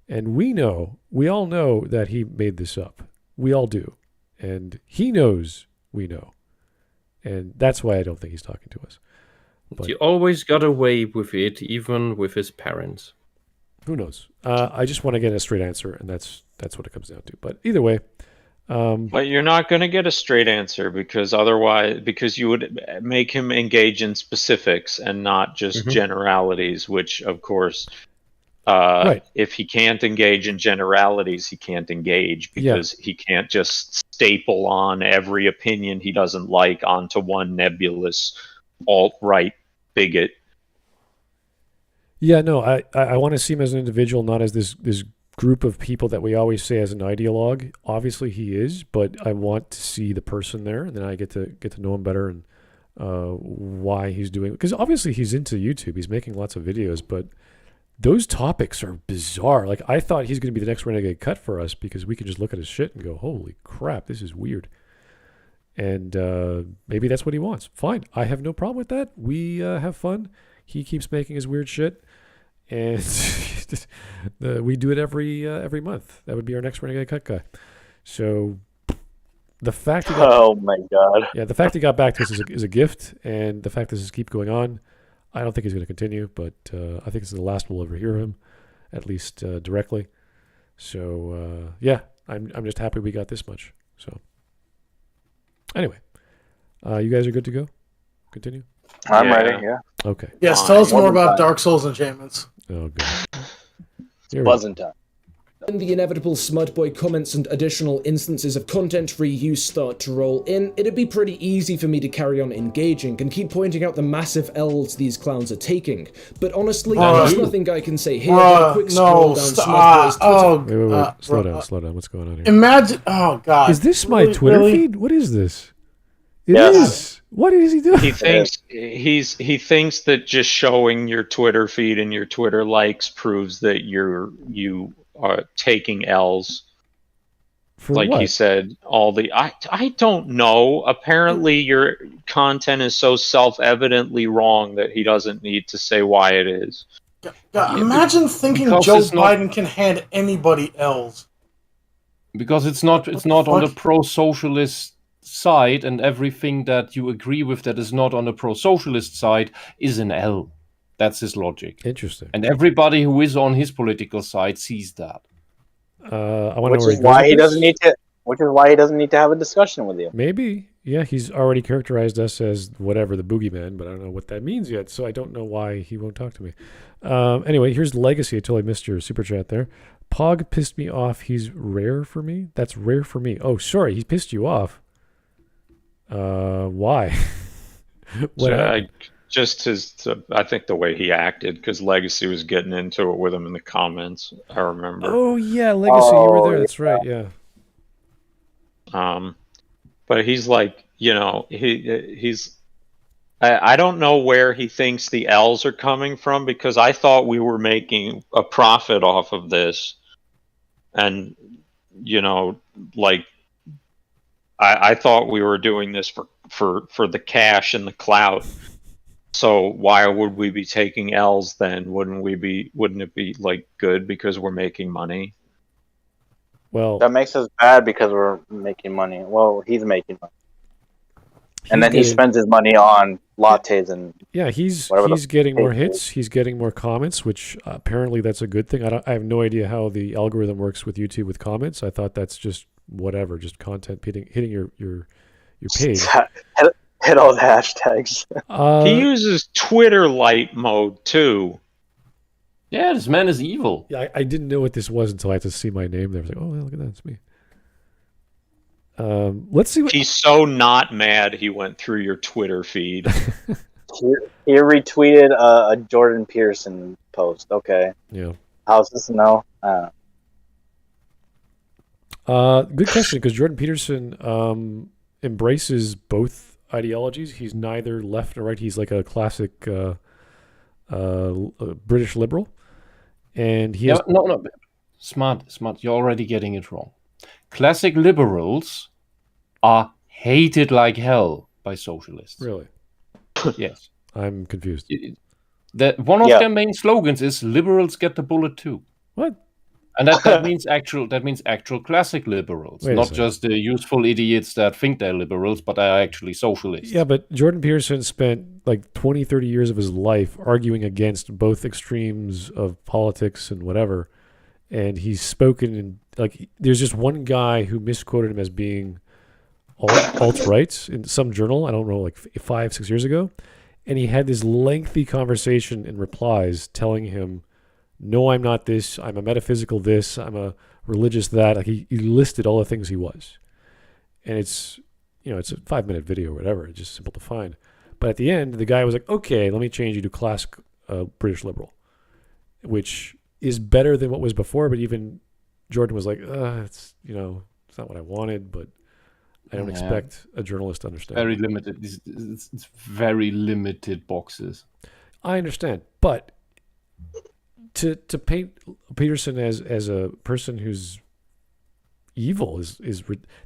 And we all know that he made this up. We all do. And he knows we know. And that's why I don't think he's talking to us. But He always got away with it, even with his parents. who knows? I just want to get a straight answer, and that's what it comes down to. But either way. But you're not going to get a straight answer because you would make him engage in specifics and not just generalities, which of course, right. If he can't engage in generalities, he can't engage because he can't just staple on every opinion he doesn't like onto one nebulous alt-right bigot. Yeah, no, I want to see him as an individual, not as this group of people that we always say as an ideologue. Obviously he is, but I want to see the person there, and then I get to know him better and why he's doing it. Because obviously he's into YouTube. He's making lots of videos, but those topics are bizarre. Like I thought he's going to be the next Renegade Cut for us because we can just look at his shit and go, holy crap, this is weird. And maybe that's what he wants. Fine. I have no problem with that. We have fun. He keeps making his weird shit. And we do it every month. That would be our next Renegade Cut guy. So the fact he got, oh my god, the fact he got back to us is a gift, and the fact this is keep going on, I don't think he's going to continue. But I think this is the last we'll ever hear him, at least directly. So I'm just happy we got this much. So anyway, you guys are good to go. Continue. I'm ready. Yeah. Okay. Yes, tell us more about Dark Souls enchantments. Oh god. Wasn't time. When the inevitable Smudboy comments and additional instances of content reuse start to roll in, it'd be pretty easy for me to carry on engaging and keep pointing out the massive L's these clowns are taking. But honestly, there's nothing I can say here. A quick scroll down Smudboy's Twitter. Wait. Slow down. What's going on here? Imagine, oh god. Is this my Twitter feed? What is this? It is. What is he doing? He thinks that just showing your Twitter feed and your Twitter likes proves that you are taking L's. For like what? he said, I don't know. Apparently your content is so self-evidently wrong that he doesn't need to say why it is. God, imagine thinking Joe Biden can hand anybody L's. Because it's not on the pro-socialist side, and everything that you agree with that is not on the pro-socialist side is an L. That's his logic. Interesting. And everybody who is on his political side sees that. I want to know Which is why he doesn't need to have a discussion with you. Maybe. Yeah, he's already characterized us as whatever, the boogeyman, but I don't know what that means yet, so I don't know why he won't talk to me. Anyway, here's Legacy. I totally missed your super chat there. Pog pissed me off. He's rare for me? That's rare for me. Oh, sorry. He pissed you off. Why? I think the way he acted, because Legacy was getting into it with him in the comments. I remember. Oh yeah, Legacy, you were there. That's right. Yeah. But he's like, he's. I don't know where he thinks the L's are coming from, because I thought we were making a profit off of this, and I thought we were doing this for the cash and the clout. So why would we be taking L's then? Wouldn't it be like good because we're making money? Well, that makes us bad because we're making money. Well, he's making money. And then he spends his money on lattes and Yeah, he's whatever getting more page hits. He's getting more comments, which apparently that's a good thing. I have no idea how the algorithm works with YouTube with comments. I thought that's just whatever, just content hitting your page. hit all the hashtags. He uses Twitter light mode too. Yeah, this man is evil. Yeah, I didn't know what this was until I had to see my name there. I was like, oh, look at that, it's me. Let's see what He's so not mad he went through your Twitter feed. He retweeted a Jordan Peterson post. Okay. Yeah. How's this? No. Good question, because Jordan Peterson embraces both ideologies. He's neither left nor right. He's like a classic British liberal, and he has... No, smart. You're already getting it wrong. Classic liberals are hated like hell by socialists. Really? Yes. I'm confused. One of their main slogans is "Liberals get the bullet too." What? And that means actual classic liberals, not just the useful idiots that think they're liberals, but are actually socialists. Yeah, but Jordan Peterson spent like 20, 30 years of his life arguing against both extremes of politics and whatever. And he's spoken in, like, there's just one guy who misquoted him as being alt-right in some journal, I don't know, like 5-6 years ago. And he had this lengthy conversation in replies telling him, no, I'm not this, I'm a metaphysical this, I'm a religious that. Like he listed all the things he was. And it's, it's a 5-minute video or whatever. It's just simple to find. But at the end, the guy was like, okay, let me change you to classic British liberal, which is better than what was before. But even Jordan was like, it's not what I wanted, but I don't expect a journalist to understand. Very limited. It's very limited boxes. I understand, but to paint Peterson as a person who's evil is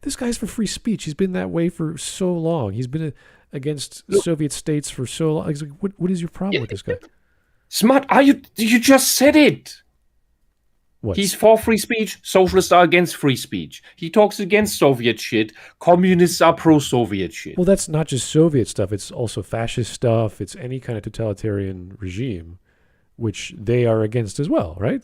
this guy's for free speech. He's been that way for so long. He's been against Soviet states for so long. He's like, what is your problem with this guy? Smart, you just said it. What? He's for free speech. Socialists are against free speech. He talks against Soviet shit. Communists are pro-Soviet shit. Well, that's not just Soviet stuff. It's also fascist stuff. It's any kind of totalitarian regime, which they are against as well, right?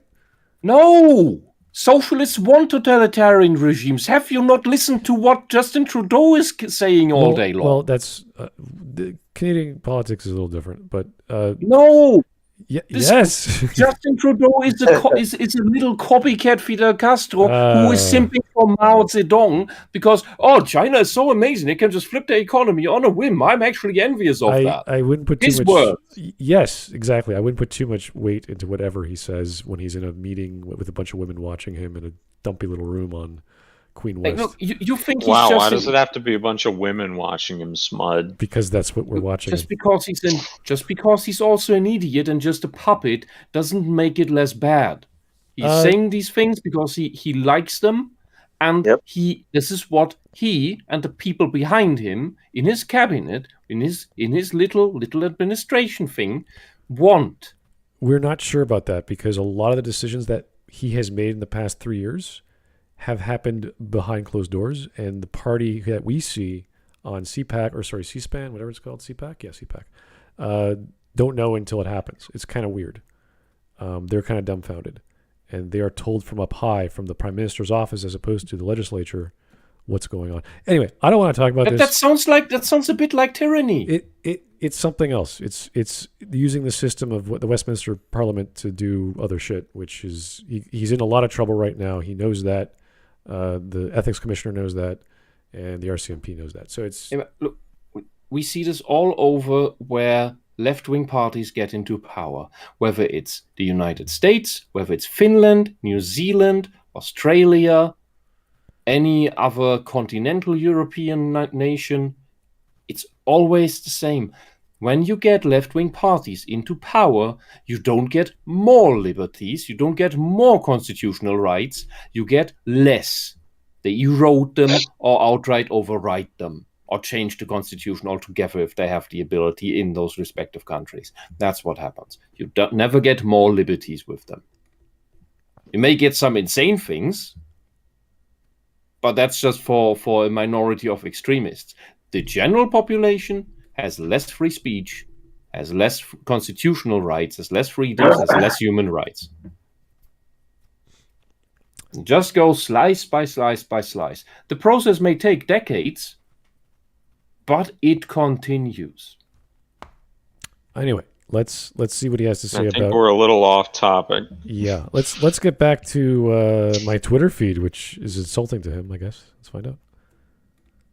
No! Socialists want totalitarian regimes. Have you not listened to what Justin Trudeau is saying all day long? Well, that's... the Canadian politics is a little different, but... no! Yes. Justin Trudeau is a little copycat Fidel Castro who is simping for Mao Zedong because China is so amazing they can just flip their economy on a whim. I'm actually envious of that. I wouldn't put too much. Yes, exactly. I wouldn't put too much weight into whatever he says when he's in a meeting with a bunch of women watching him in a dumpy little room on Queen West. Look, you think he's wow? Just why does it have to be a bunch of women watching him smud? Because that's what we're watching. Just because he's also an idiot and just a puppet doesn't make it less bad. He's saying these things because he likes them, and this is what he and the people behind him in his cabinet, in his little administration thing, want. We're not sure about that because a lot of the decisions that he has made in the past 3 years have happened behind closed doors, and the party that we see on C-SPAN, whatever it's called, CPAC? Yeah, CPAC. Don't know until it happens. It's kind of weird. They're kind of dumbfounded, and they are told from up high, from the Prime Minister's office as opposed to the legislature, what's going on. Anyway, I don't want to talk about this. That sounds a bit like tyranny. It's something else. It's using the system of the Westminster Parliament to do other shit, which is he's in a lot of trouble right now. He knows that. The ethics commissioner knows that, and the RCMP knows that. So it's look, we see this all over where left-wing parties get into power, whether it's the United States, whether it's Finland, New Zealand, Australia, any other continental European nation. It's always the same. When you get left-wing parties into power, you don't get more liberties, you don't get more constitutional rights, you get less. They erode them or outright override them or change the constitution altogether if they have the ability in those respective countries. That's what happens. You never get more liberties with them. You may get some insane things, but that's just for a minority of extremists. The general population has less free speech, has less constitutional rights, has less freedoms, has less human rights. Just go slice by slice by slice. The process may take decades, but it continues. Anyway, let's see what he has to say I think about. we're a little off topic. Yeah, let's get back to my Twitter feed, which is insulting to him, I guess. Let's find out.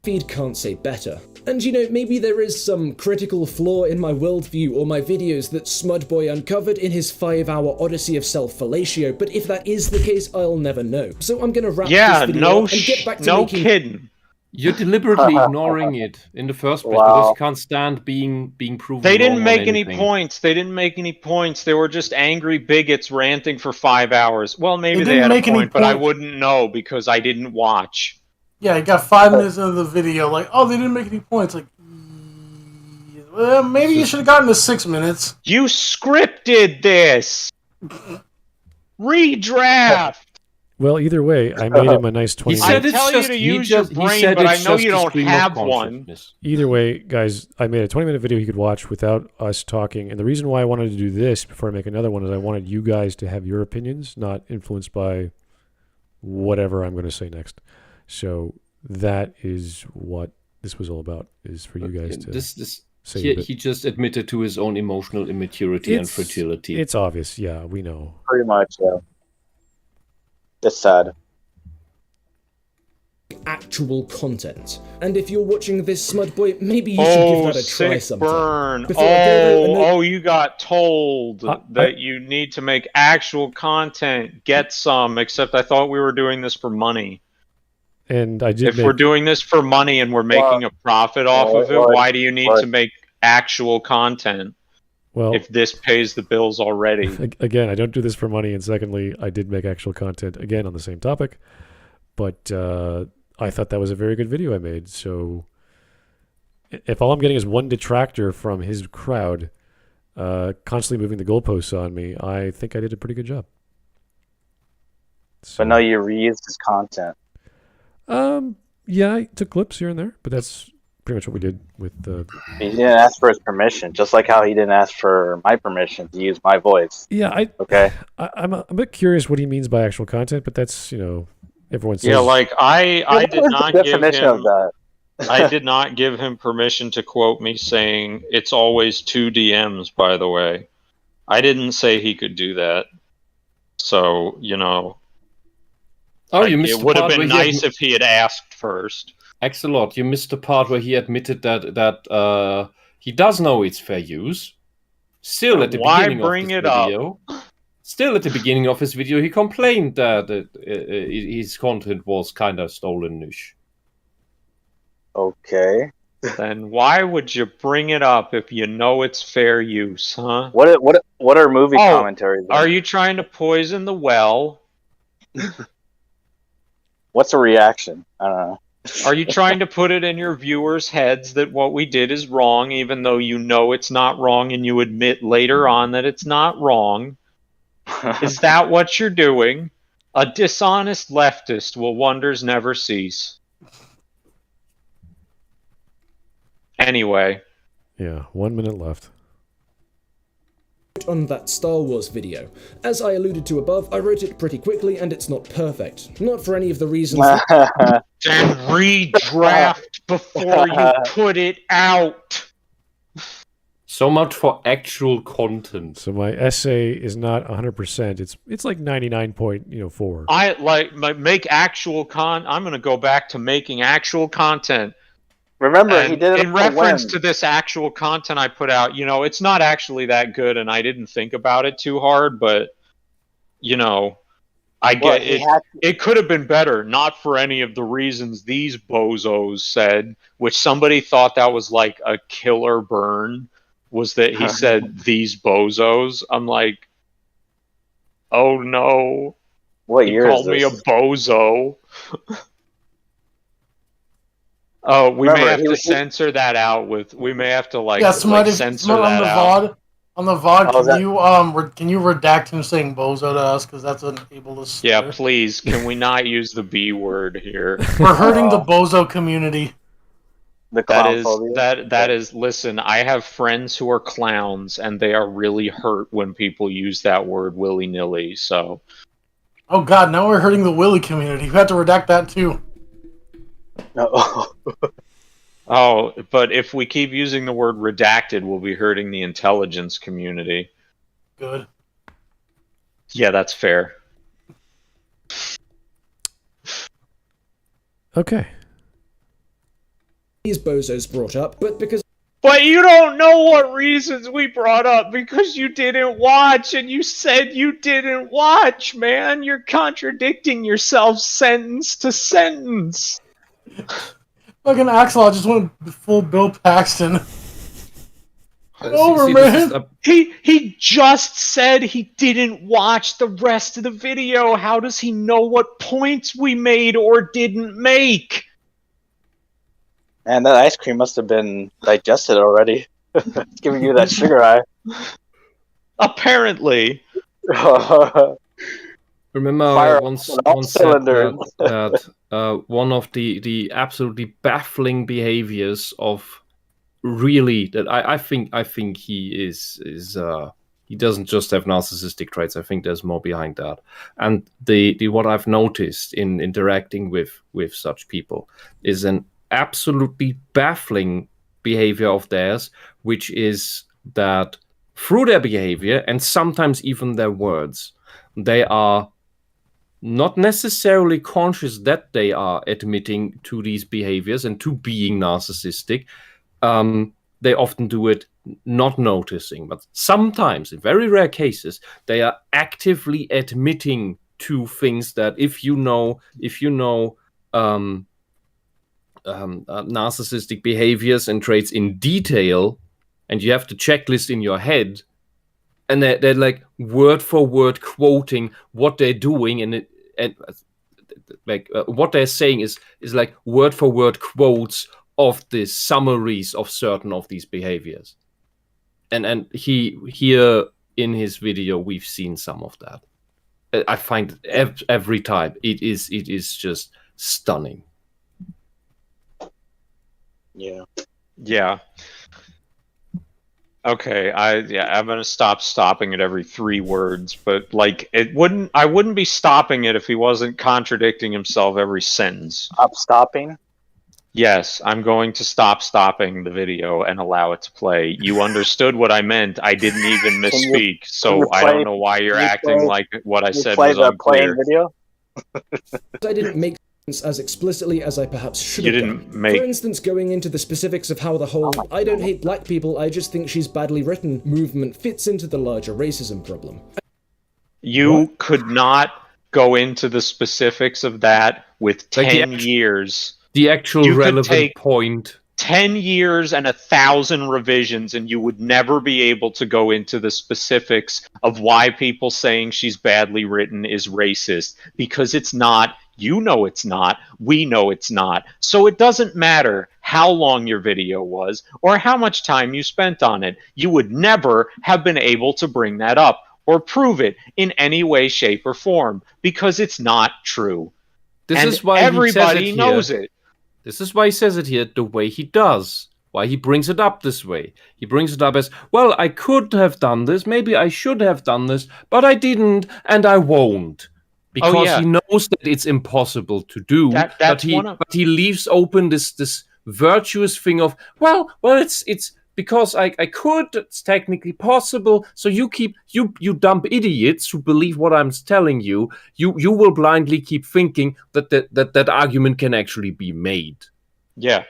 Feed can't say better. And maybe there is some critical flaw in my worldview or my videos that Smudboy uncovered in his 5-hour odyssey of self-fellatio, but if that is the case, I'll never know. So I'm gonna wrap this video up and get back to making... kidding. You're deliberately ignoring it in the first place because you can't stand being proven They didn't wrong make on any anything. points. They didn't make any points. They were just angry bigots ranting for 5 hours. Well, maybe They they had didn't a make any point, but I points. wouldn't know because I didn't watch. Yeah, he got 5 minutes into the video, like, oh, they didn't make any points. Like, well, maybe you should have gotten to 6 minutes. You scripted this. Redraft. Well, either way, I made him a nice 20 He I said minute. it's tell you just- to he use just- your he brain, said but I it's know just you a don't stream of have one. consciousness. Either way, guys, I made a 20-minute video he could watch without us talking. And the reason why I wanted to do this before I make another one is I wanted you guys to have your opinions, not influenced by whatever I'm going to say next. So that is what this was all about, is for you guys to say a bit. He just admitted to his own emotional immaturity and fragility. It's obvious. Yeah, we know. Pretty much, yeah. It's sad. actual content. And if you're watching this, Smudboy, maybe you should give that a try sick sometime. burn. Before I go, though, Oh, you got told that you need to make actual content. Get some, except I thought we were doing this for money. And I did If we're doing this for money and we're making a profit off of it, why do you need to make actual content? Well, if this pays the bills already. Again, I don't do this for money, and secondly, I did make actual content, again, on the same topic, but I thought that was a very good video I made, so if all I'm getting is one detractor from his crowd constantly moving the goalposts on me, I think I did a pretty good job. So, but no, you reused his content. Yeah, I took clips here and there, but that's pretty much what we did with the... He didn't ask for his permission, just like how he didn't ask for my permission to use my voice. Yeah, I'm a bit curious what he means by actual content, but that's, everyone says... Yeah, like, I did not give him... of that? I did not give him permission to quote me saying, it's always 2 DMs, by the way. I didn't say he could do that. So, Oh, you missed it would have been nice if he had asked first. Excellent. You missed the part where he admitted that he does know it's fair use. Still, at the beginning of his video, he complained that his content was kind of stolen-ish. Okay. Then why would you bring it up if you know it's fair use, huh? What are movie commentaries? Are you trying to poison the well? What's a reaction? I don't know. Are you trying to put it in your viewers' heads that what we did is wrong, even though you know it's not wrong and you admit later on that it's not wrong? Is that what you're doing? A dishonest leftist will wonders never cease. Anyway. Yeah, 1 minute left. On that Star Wars video. As I alluded to above, I wrote it pretty quickly and it's not perfect. Not for any of the reasons Then redraft before you put it out. So much for actual content. So my essay is not 100%. It's like 99.4. I like make actual I'm going to go back to making actual content. Remember, he did it in reference to this actual content I put out. It's not actually that good, and I didn't think about it too hard. But I get it. It could have been better, not for any of the reasons these bozos said. Which somebody thought that was like a killer burn. Was that he said these bozos? I'm like, oh no! What year is this? He called me a bozo. Oh, we may have to censor that out. We may have to censor that out. On the VOD, can you redact him saying bozo to us, because that's an ableist. Yeah, please. Can we not use the B word here? We're hurting the bozo community. The That clown is phobia. that is. Listen, I have friends who are clowns, and they are really hurt when people use that word willy nilly. So, Oh God, now we're hurting the Willy community. We have to redact that too. No. oh, but if we keep using the word redacted, we'll be hurting the intelligence community. Good. Yeah, that's fair. Okay. These bozos brought up, but because But you don't know what reasons we brought up because you didn't watch and you said you didn't watch, man. You're contradicting yourself sentence to sentence. Fucking Axel, I just went full Bill Paxton. Over, See, man. He just said he didn't watch the rest of the video. How does he know what points we made or didn't make? Man, that ice cream must have been digested already. It's giving you that sugar high. Apparently. Remember, Fire once on all said cylinders. that one of the absolutely baffling behaviors of really that I think he is he doesn't just have narcissistic traits. I think there's more behind that. And the what I've noticed in interacting with such people is an absolutely baffling behavior of theirs, which is that through their behavior and sometimes even their words, they are not necessarily conscious that they are admitting to these behaviors and to being narcissistic. They often do it not noticing, but sometimes, in very rare cases, they are actively admitting to things that if you know narcissistic behaviors and traits in detail, and you have the checklist in your head, and they're like word for word quoting what they're doing, and what they're saying is like word for word quotes of the summaries of certain of these behaviors. And here in his video we've seen some of that. I find every time it is just stunning. Yeah. Yeah. Okay, I'm gonna stop stopping at every 3 words, but like I wouldn't be stopping it if he wasn't contradicting himself every sentence. Stop stopping? Yes, I'm going to stop stopping the video and allow it to play. You understood what I meant. I didn't even misspeak, so I don't know why you're acting like what I said was unclear. Video? I didn't make sense as explicitly as I perhaps should You have didn't done. make- For instance, going into the specifics of how the whole "I don't hate black people, I just think she's badly written" movement fits into the larger racism problem. You could not go into the specifics of that with 10 years. The actual You could relevant take point. 10 years and 1,000 revisions, and you would never be able to go into the specifics of why people saying she's badly written is racist, because it's not. You know it's not. We know it's not. So it doesn't matter how long your video was or how much time you spent on it. You would never have been able to bring that up or prove it in any way, shape, or form, because it's not true. This And is why everybody he says it knows here. it. This is why he says it here the way he does. Why he brings it up this way. He brings it up as, well, I could have done this, maybe I should have done this, but I didn't, and I won't. Because yeah. he knows that it's impossible to do, That's one of- but he leaves open this virtuous thing of, well, it's because I could, it's technically possible, so you dumb idiots who believe what I'm telling you, you will blindly keep thinking that argument can actually be made. Yeah.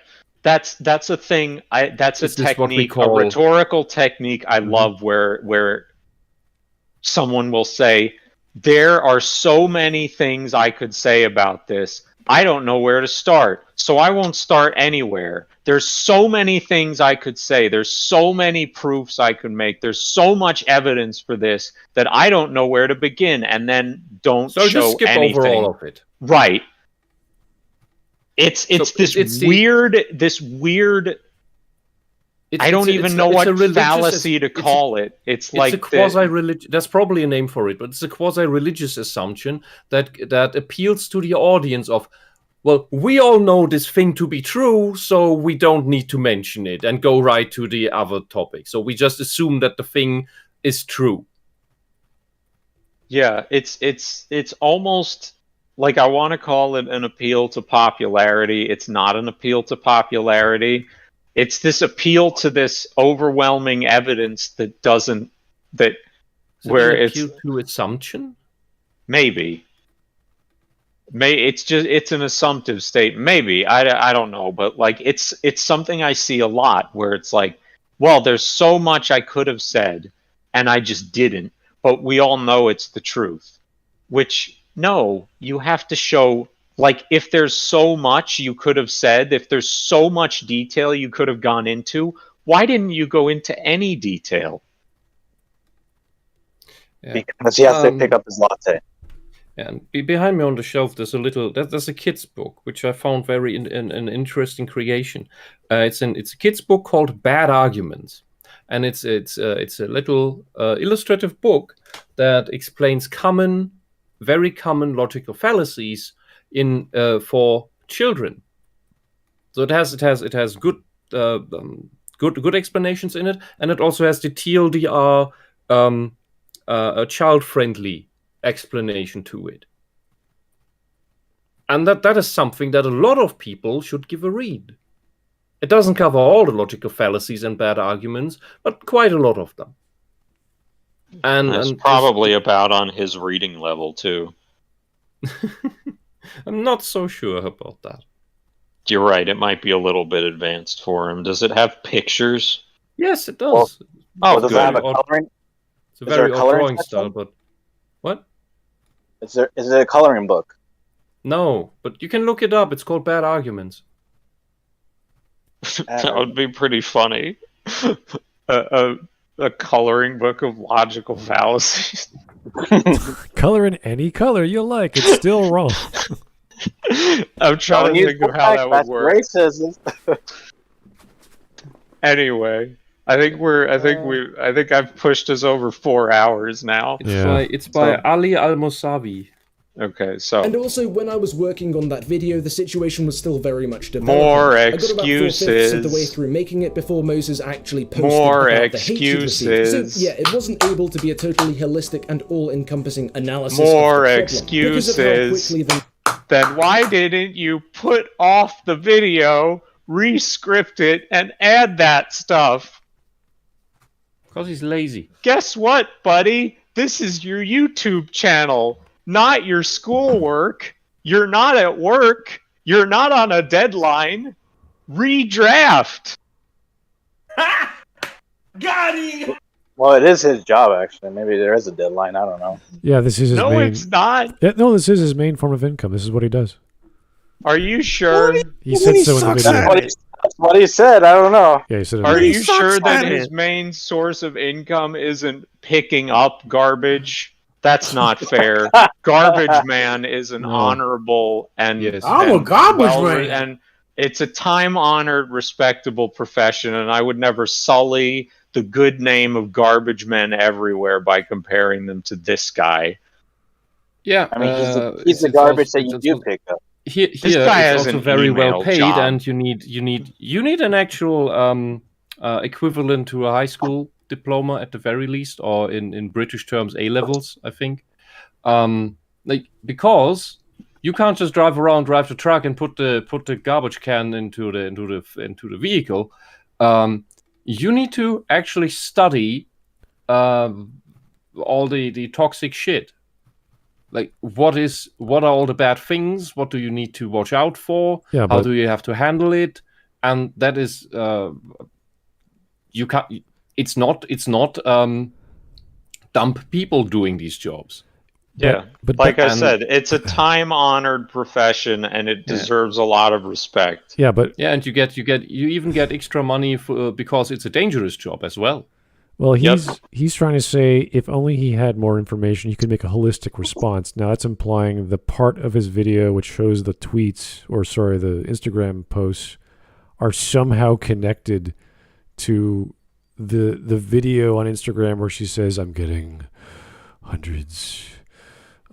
That's a thing. That's a This is what we technique, call- a rhetorical technique I love, where someone will say, there are so many things I could say about this. I don't know where to start, so I won't start anywhere. There's so many things I could say. There's so many proofs I could make. There's so much evidence for this that I don't know where to begin, and then don't So show just skip anything. over all of it. Right. It's this weird. I don't even know what fallacy to call it. It's like a quasi-religious. That's probably a name for it, but it's a quasi-religious assumption that appeals to the audience of, well, we all know this thing to be true, so we don't need to mention it and go right to the other topic. So we just assume that the thing is true. Yeah, it's almost like I want to call it an appeal to popularity. It's not an appeal to popularity. It's this appeal to this overwhelming evidence that doesn't that Is where it an it's appeal to assumption? maybe it's an assumptive state. Maybe I don't know, but like it's something I see a lot where it's like, well, there's so much I could have said and I just didn't, but we all know it's the truth. Which no, you have to show, like, if there's so much you could have said, if there's so much detail you could have gone into, why didn't you go into any detail? Yeah. Because he has to pick up his latte. And behind me on the shelf, there's a kid's book which I found very an interesting creation. It's a kid's book called Bad Arguments, and it's a little illustrative book that explains very common logical fallacies in for children. So it has good good explanations in it, and it also has the TLDR a child-friendly explanation to it. And that is something that a lot of people should give a read. It doesn't cover all the logical fallacies and bad arguments, but quite a lot of them. And it's probably about on his reading level too. I'm not so sure about that. You're right, it might be a little bit advanced for him. Does it have pictures? Yes, it does. Well, does it have a coloring? It's a very odd drawing style, but what? Is it a coloring book? No, but you can look it up. It's called Bad Arguments. That would be pretty funny. A coloring book of logical fallacies. Color in any color you like. It's still wrong. I'm trying to think of how that would work. Racism. Anyway, I think I've pushed us over 4 hours now. It's by Ali Al-Mosavi. Okay, so And also, when I was working on that video, the situation was still very much developing. More I got about 4/5 of the way excuses. through making it before Moses actually posted More about the hate he'd received. excuses. So yeah, it wasn't able to be a totally holistic and all-encompassing analysis More of the problem, because of how excuses. quickly the Then why didn't you put off the video, re-script it, and add that stuff? Because he's lazy. Guess what, buddy? This is your YouTube channel, not your schoolwork. You're not at work. You're not on a deadline. Redraft. Got him! Well, it is his job, actually. Maybe there is a deadline. I don't know. Yeah, this is his No, main. it's not. Yeah, no, this is his main form of income. This is what he does. Are you sure? He said so in the video. That's what he said. I don't know. Yeah, he said it. Are in the you video. sure that his main source of income isn't picking up garbage? That's not fair. Garbage man is an honorable and I'm a garbage man. and it's a time-honored, respectable profession, and I would never sully the good name of garbage men everywhere by comparing them to this guy. Yeah, I mean, he's the garbage that you do pick up. Here guy it's has also an very well email paid, job. and you need an actual equivalent to a high school diploma at the very least, or in British terms, A levels, I think. Because you can't just drive the truck and put the garbage can into the vehicle. You need to actually study all the toxic shit. Like, what are all the bad things? What do you need to watch out for? Yeah, How but- do you have to handle it? And that is you can't. It's not dumb people doing these jobs. Yeah, but like I and- said, it's a time-honored profession, and it deserves a lot of respect. Yeah, but And you even get extra money for because it's a dangerous job as well. well, he's trying to say if only he had more information, he could make a holistic response. Now that's implying the part of his video which shows the tweets, or sorry, the Instagram posts, are somehow connected to the video on Instagram where she says, "I'm getting hundreds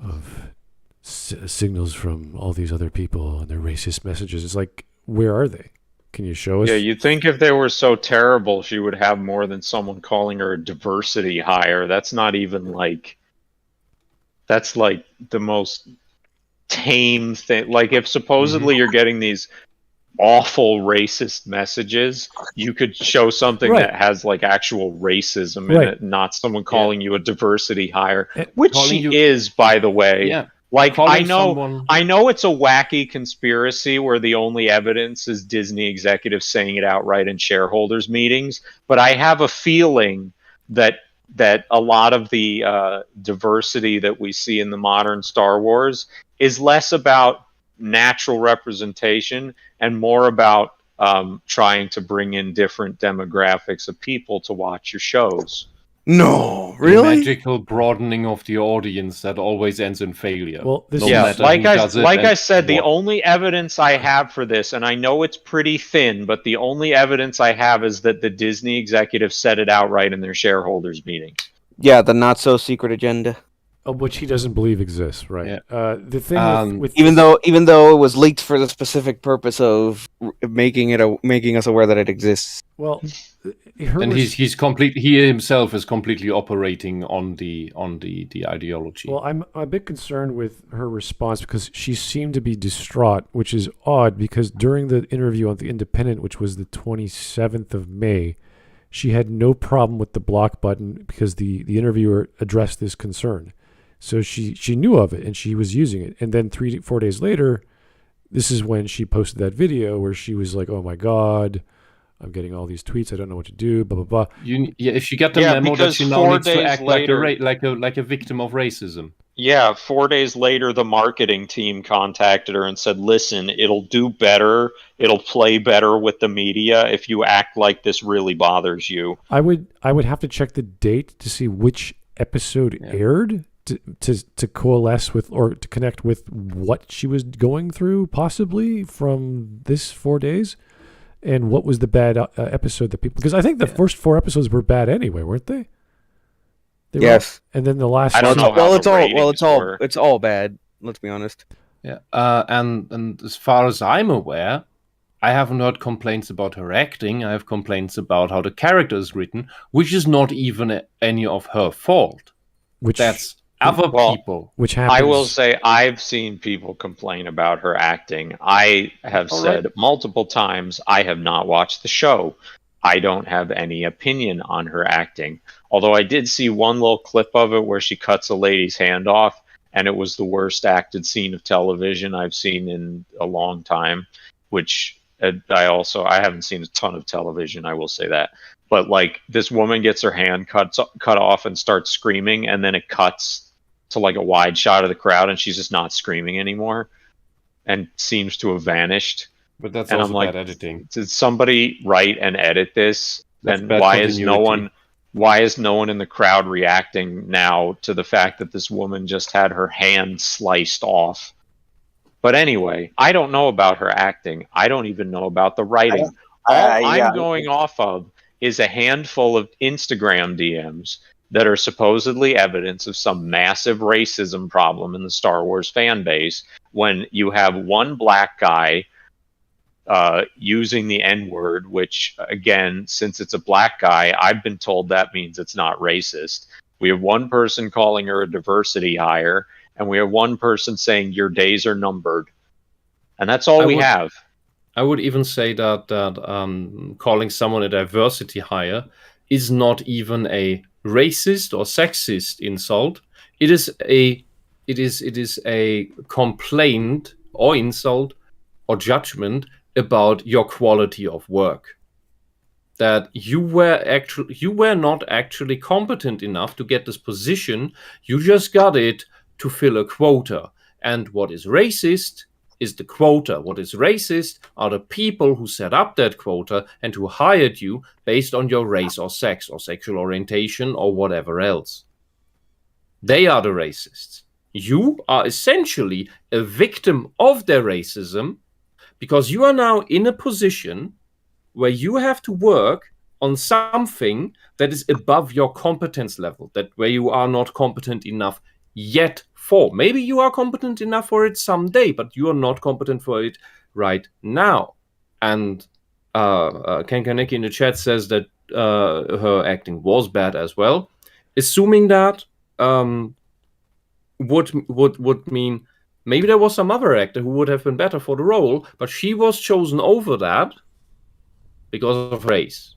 of signals from all these other people and their racist messages. It's like, where are they? Can you show us? Yeah, you'd think if they were so terrible, she would have more than someone calling her a diversity hire. That's not even like. That's like the most tame thing. Like, if supposedly you're getting these awful racist messages, you could show something Right. that has like actual racism in Right. it, not someone calling you a diversity hire, Eh, which calling she you- is, by the way. Yeah. Like, Calling someone- I know it's a wacky conspiracy where the only evidence is Disney executives saying it outright in shareholders meetings, but I have a feeling that a lot of the diversity that we see in the modern Star Wars is less about natural representation and more about trying to bring in different demographics of people to watch your shows. No, The really? magical broadening of the audience that always ends in failure. Well, this No is- Yeah, matter like who does it I and said, the what. only evidence I have for this, and I know it's pretty thin, but the only evidence I have is that the Disney executives said it outright in their shareholders meeting. Yeah, the not so secret agenda. which he doesn't believe exists, right? Yeah. The thing with Even though it was leaked for the specific purpose of making us aware that it exists. well, And he himself is completely operating on the ideology. Well, I'm a bit concerned with her response because she seemed to be distraught, which is odd because during the interview on The Independent, which was the 27th of May, she had no problem with the block button because the interviewer addressed this concern. So she knew of it and she was using it. And then 3-4 days later, this is when she posted that video where she was like, "Oh my God, I'm getting all these tweets. I don't know what to do." Blah blah blah. If you get the memo that she now needs to act like a victim of racism. Yeah, 4 days later, the marketing team contacted her and said, "Listen, it'll do better. It'll play better with the media if you act like this really bothers you." I would have to check the date to see which episode aired to coalesce with or to connect with what she was going through, possibly from this 4 days, and what was the bad episode that people. Because I think the first 4 episodes were bad anyway, weren't they? Yes. And then the last. I don't know. It's all bad. Let's be honest. Yeah. And as far as I'm aware, I haven't heard complaints about her acting. I have complaints about how the character is written, which is not even any of her fault. That's other people. Which happens. I will say I've seen people complain about her acting. I have said multiple times I have not watched the show. I don't have any opinion on her acting. Although I did see one little clip of it where she cuts a lady's hand off, and it was the worst acted scene of television I've seen in a long time, which I haven't seen a ton of television, I will say that. But like, this woman gets her hand cut off and starts screaming, and then it cuts to like a wide shot of the crowd, and she's just not screaming anymore and seems to have vanished. But that's and also I'm like, bad editing. Did somebody write and edit this? That's Then bad why is continuity. no one in the crowd reacting now to the fact that this woman just had her hand sliced off? But anyway, I don't know about her acting. I don't even know about the writing. All I'm going off of is a handful of Instagram DMs that are supposedly evidence of some massive racism problem in the Star Wars fan base, when you have one black guy using the N-word, which, again, since it's a black guy, I've been told that means it's not racist. We have one person calling her a diversity hire, and we have one person saying your days are numbered. And that's all we have. I would even say that calling someone a diversity hire is not even a racist or sexist insult. It is a complaint or insult or judgment about your quality of work. That you were not actually competent enough to get this position. You just got it to fill a quota. And what is racist is the quota. What is racist are the people who set up that quota and who hired you based on your race or sex or sexual orientation or whatever else. They are the racists. You are essentially a victim of their racism because you are now in a position where you have to work on something that is above your competence level, that where you are not competent enough yet for. Maybe you are competent enough for it someday, but you are not competent for it right now. And Ken Kaneki in the chat says that her acting was bad as well. Assuming that would mean maybe there was some other actor who would have been better for the role, but she was chosen over that because of race.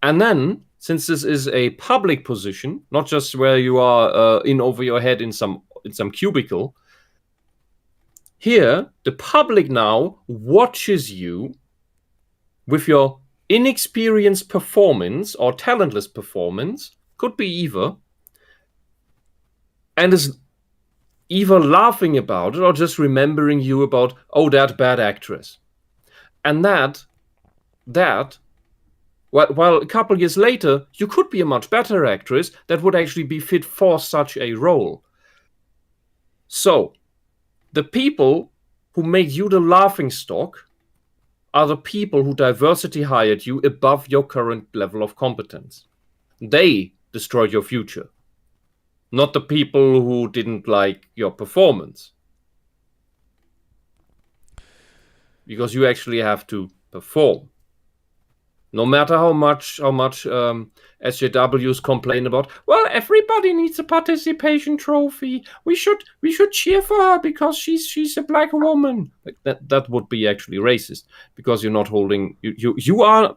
And then, since this is a public position, not just where you are in over your head in some cubicle, here the public now watches you with your inexperienced performance or talentless performance, could be either, and is either laughing about it or just remembering you about, oh, that bad actress. And that while a couple years later, you could be a much better actress that would actually be fit for such a role. So, the people who make you the laughingstock are the people who diversity hired you above your current level of competence. They destroyed your future, not the people who didn't like your performance. Because you actually have to perform. No matter how much SJWs complain about, well, everybody needs a participation trophy. We should cheer for her because she's a black woman. Like that would be actually racist, because you're not holding you are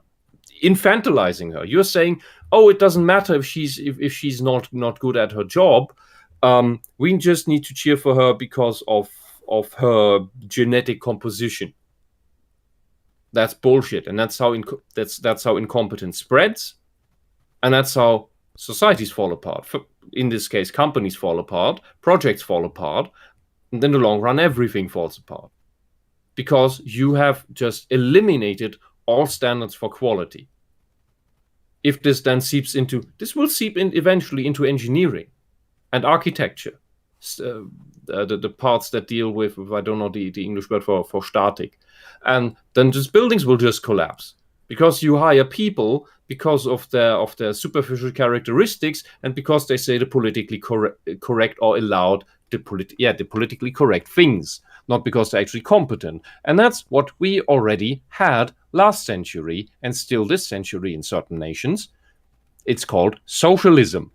infantilizing her. You're saying, oh, it doesn't matter if she's not good at her job. We just need to cheer for her because of her genetic composition. That's bullshit, and that's how incompetence spreads, and that's how societies fall apart. In this case, companies fall apart, projects fall apart, and in the long run, everything falls apart, because you have just eliminated all standards for quality. If this then will seep in eventually into engineering and architecture, the parts that deal with I don't know the English word for static. And then just buildings will just collapse because you hire people because of their superficial characteristics and because they say the politically correct or allowed the politically correct things, not because they're actually competent. And that's what we already had last century and still this century in certain nations. It's called socialism.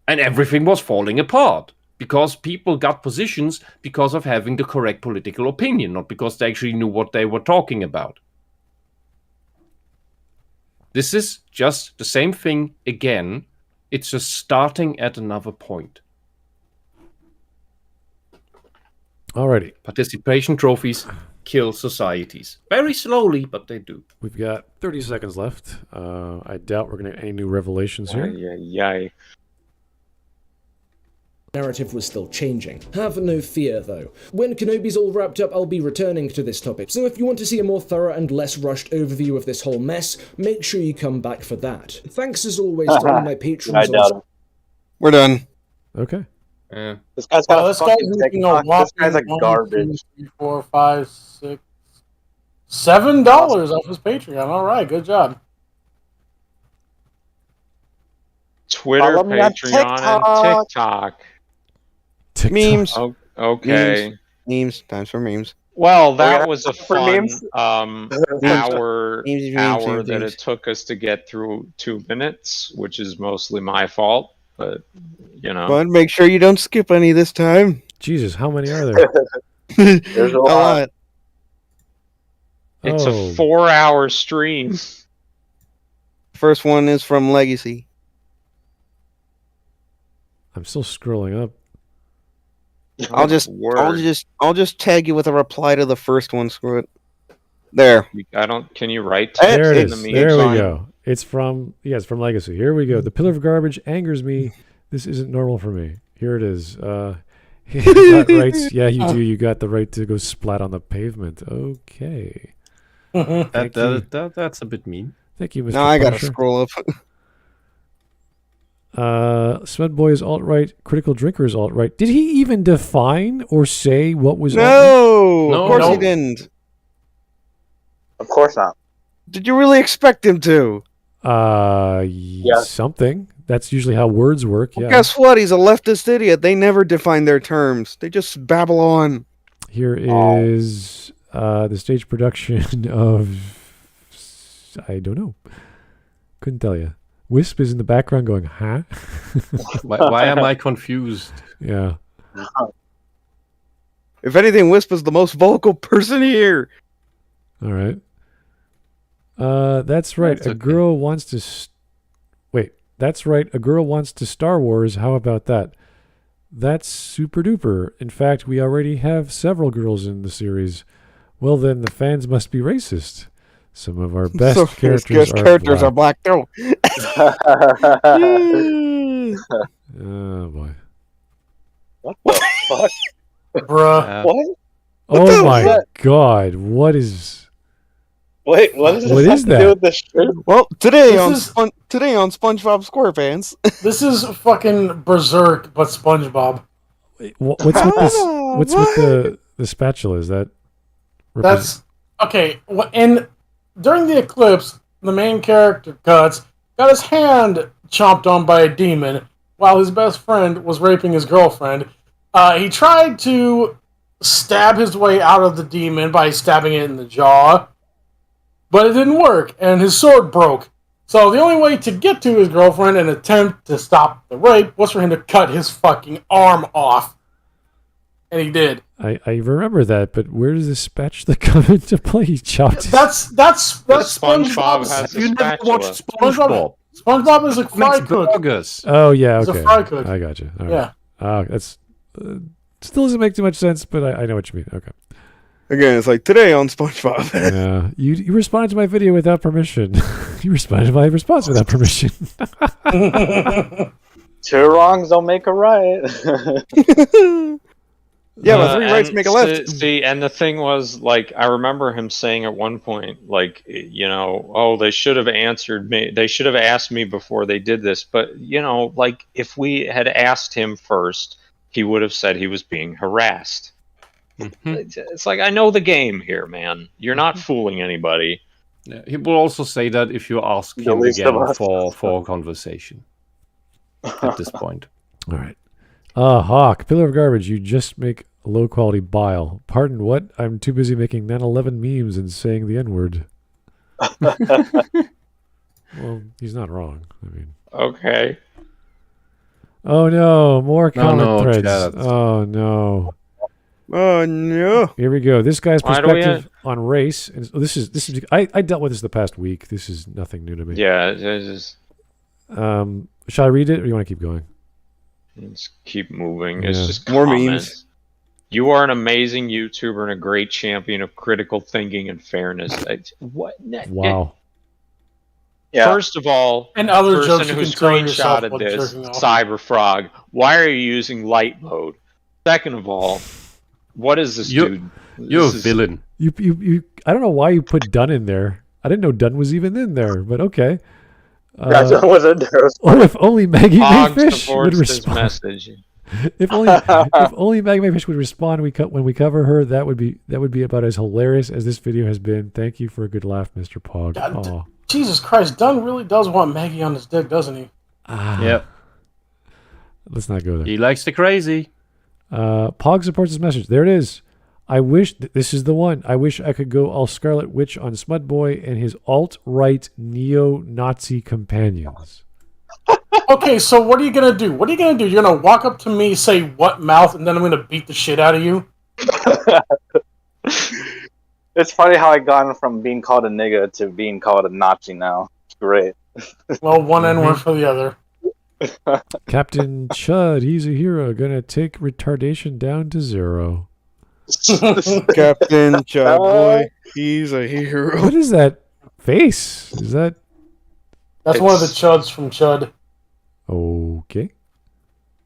And everything was falling apart. Because people got positions because of having the correct political opinion, not because they actually knew what they were talking about. This is just the same thing again. It's just starting at another point. Alrighty. Participation trophies kill societies. Very slowly, but they do. We've got 30 seconds left. I doubt we're going to get any new revelations here. Yay. Narrative was still changing. Have no fear, though. When Kenobi's all wrapped up, I'll be returning to this topic, so if you want to see a more thorough and less rushed overview of this whole mess, make sure you come back for that. Thanks as always to all my patrons. I doubt it. We're done. Okay. This guy's got this guy's making a This guy's like whopping garbage. 1, 2, 3, 4, 5, 6, $7 off his Patreon. All right, good job. Twitter, Follow me on Patreon, and TikTok. Memes. Oh, okay. Memes. Times for memes. Well, that was a fun memes. hour Memes. that it took us to get through 2 minutes, which is mostly my fault. But, you know. But make sure you don't skip any this time. Jesus, how many are there? There's a lot. It's a 4-hour stream. First one is from Legacy. I'm still scrolling up. I'll just tag you with a reply to the first one. Screw it. There. Can you write? There it in is. the There we meantime? go. It's from Legacy. Here we go. The pillar of garbage angers me. This isn't normal for me. Here it is. You got rights. Yeah, you do. You got the right to go splat on the pavement. Okay. That's a bit mean. Thank you, Mr. Now I gotta Punisher. scroll up. Smedboy is alt-right. Critical Drinker is alt-right. Did he even define or say what was alt-right? No, of course he didn't. Of course not. Did you really expect him to? Something. That's usually how words work. Well, Yeah. guess what? He's a leftist idiot. They never define their terms. They just babble on. Here is the stage production of, I don't know. Couldn't tell you. Whisp is in the background going, huh? Why am I confused? Yeah. If anything, Whisp is the most vocal person here. All right. That's right. That's a okay. girl wants to... Wait. That's right. A girl wants to Star Wars. How about that? That's super duper. In fact, we already have several girls in the series. Well, then the fans must be racist. Some of our best So characters, are black too. Oh boy. What the fuck? Bruh. What? Oh the my fuck? god. What is... Wait, what does What this is have to that? do with the stream? Well, today This on is- today on SpongeBob SquarePants. This is fucking Berserk, but SpongeBob. What's with this? What's with the spatula? Is that... That's okay. During the eclipse, the main character Guts got his hand chomped on by a demon while his best friend was raping his girlfriend. He tried to stab his way out of the demon by stabbing it in the jaw, but it didn't work, and his sword broke. So the only way to get to his girlfriend and attempt to stop the rape was for him to cut his fucking arm off. And he did. I remember that, but where does the spatula come into play? He chopped his... That's SpongeBob SpongeBob's... has a You never spatula. watched SpongeBob. SpongeBob is a fry Makes cook. burgers. Oh, yeah, He's a okay. fry cook. I got you. All right. Yeah. That's... still doesn't make too much sense, but I know what you mean. Okay. Again, it's like today on SpongeBob. Yeah. You responded to my video without permission. You responded to my response without permission. Two wrongs don't make a right. Yeah, but three rights and make a left. See, and the thing was, like, I remember him saying at one point, like, you know, oh, they should have answered me. They should have asked me before they did this. But, you know, like, if we had asked him first, he would have said he was being harassed. It's like, I know the game here, man. You're not fooling anybody. Yeah, he will also say that if you ask The him least again of us. for a conversation at this point. All right. Hawk, pillar of garbage. You just make low quality bile. Pardon what? I'm too busy making 9/11 memes and saying the N-word. Well, he's not wrong. I mean, Okay. oh no, more comment no, threads. chat. Oh no. Oh no! Here we go. This guy's Why do we perspective on race. And this is. I dealt with this the past week. This is nothing new to me. Yeah, it's just Shall I read it, or you want to keep going? let's keep moving. Yeah. It's just More comments. memes. You are an amazing YouTuber and a great champion of critical thinking and fairness. What? Wow. Yeah. First of all, And other person jokes you who can tell yourself screenshotted while this, jerking off. Cyberfrog, why are you using light mode? Second of all, what is this dude? You're This a is- villain. You. I don't know why you put Dunn in there. I didn't know Dunn was even in there, but okay. That's what was in there. Oh, if only Maggie Hog Mayfish would supports this respond. message. If only Maggie Mayfish would respond when we cover her, that would be about as hilarious as this video has been. Thank you for a good laugh, Mr. Pog. God, Aw. Jesus Christ, Dunn really does want Maggie on his dick, doesn't he? Ah, Yep. Let's not go there. He likes the crazy. Pog supports this message. There it is. I wish this is the one. I wish I could go all Scarlet Witch on Smudboy and his alt-right neo-Nazi companions. Okay, so what are you gonna do? What are you gonna do? You're gonna walk up to me, say what mouth, and then I'm gonna beat the shit out of you? It's funny how I gone from being called a nigga to being called a Nazi now. It's great. Well, one N-word for the other. Captain Chud, he's a hero. Gonna take retardation down to 0. Captain Chud Boy, he's a hero. What is that face? Is that That's one of the chuds from Chud. okay?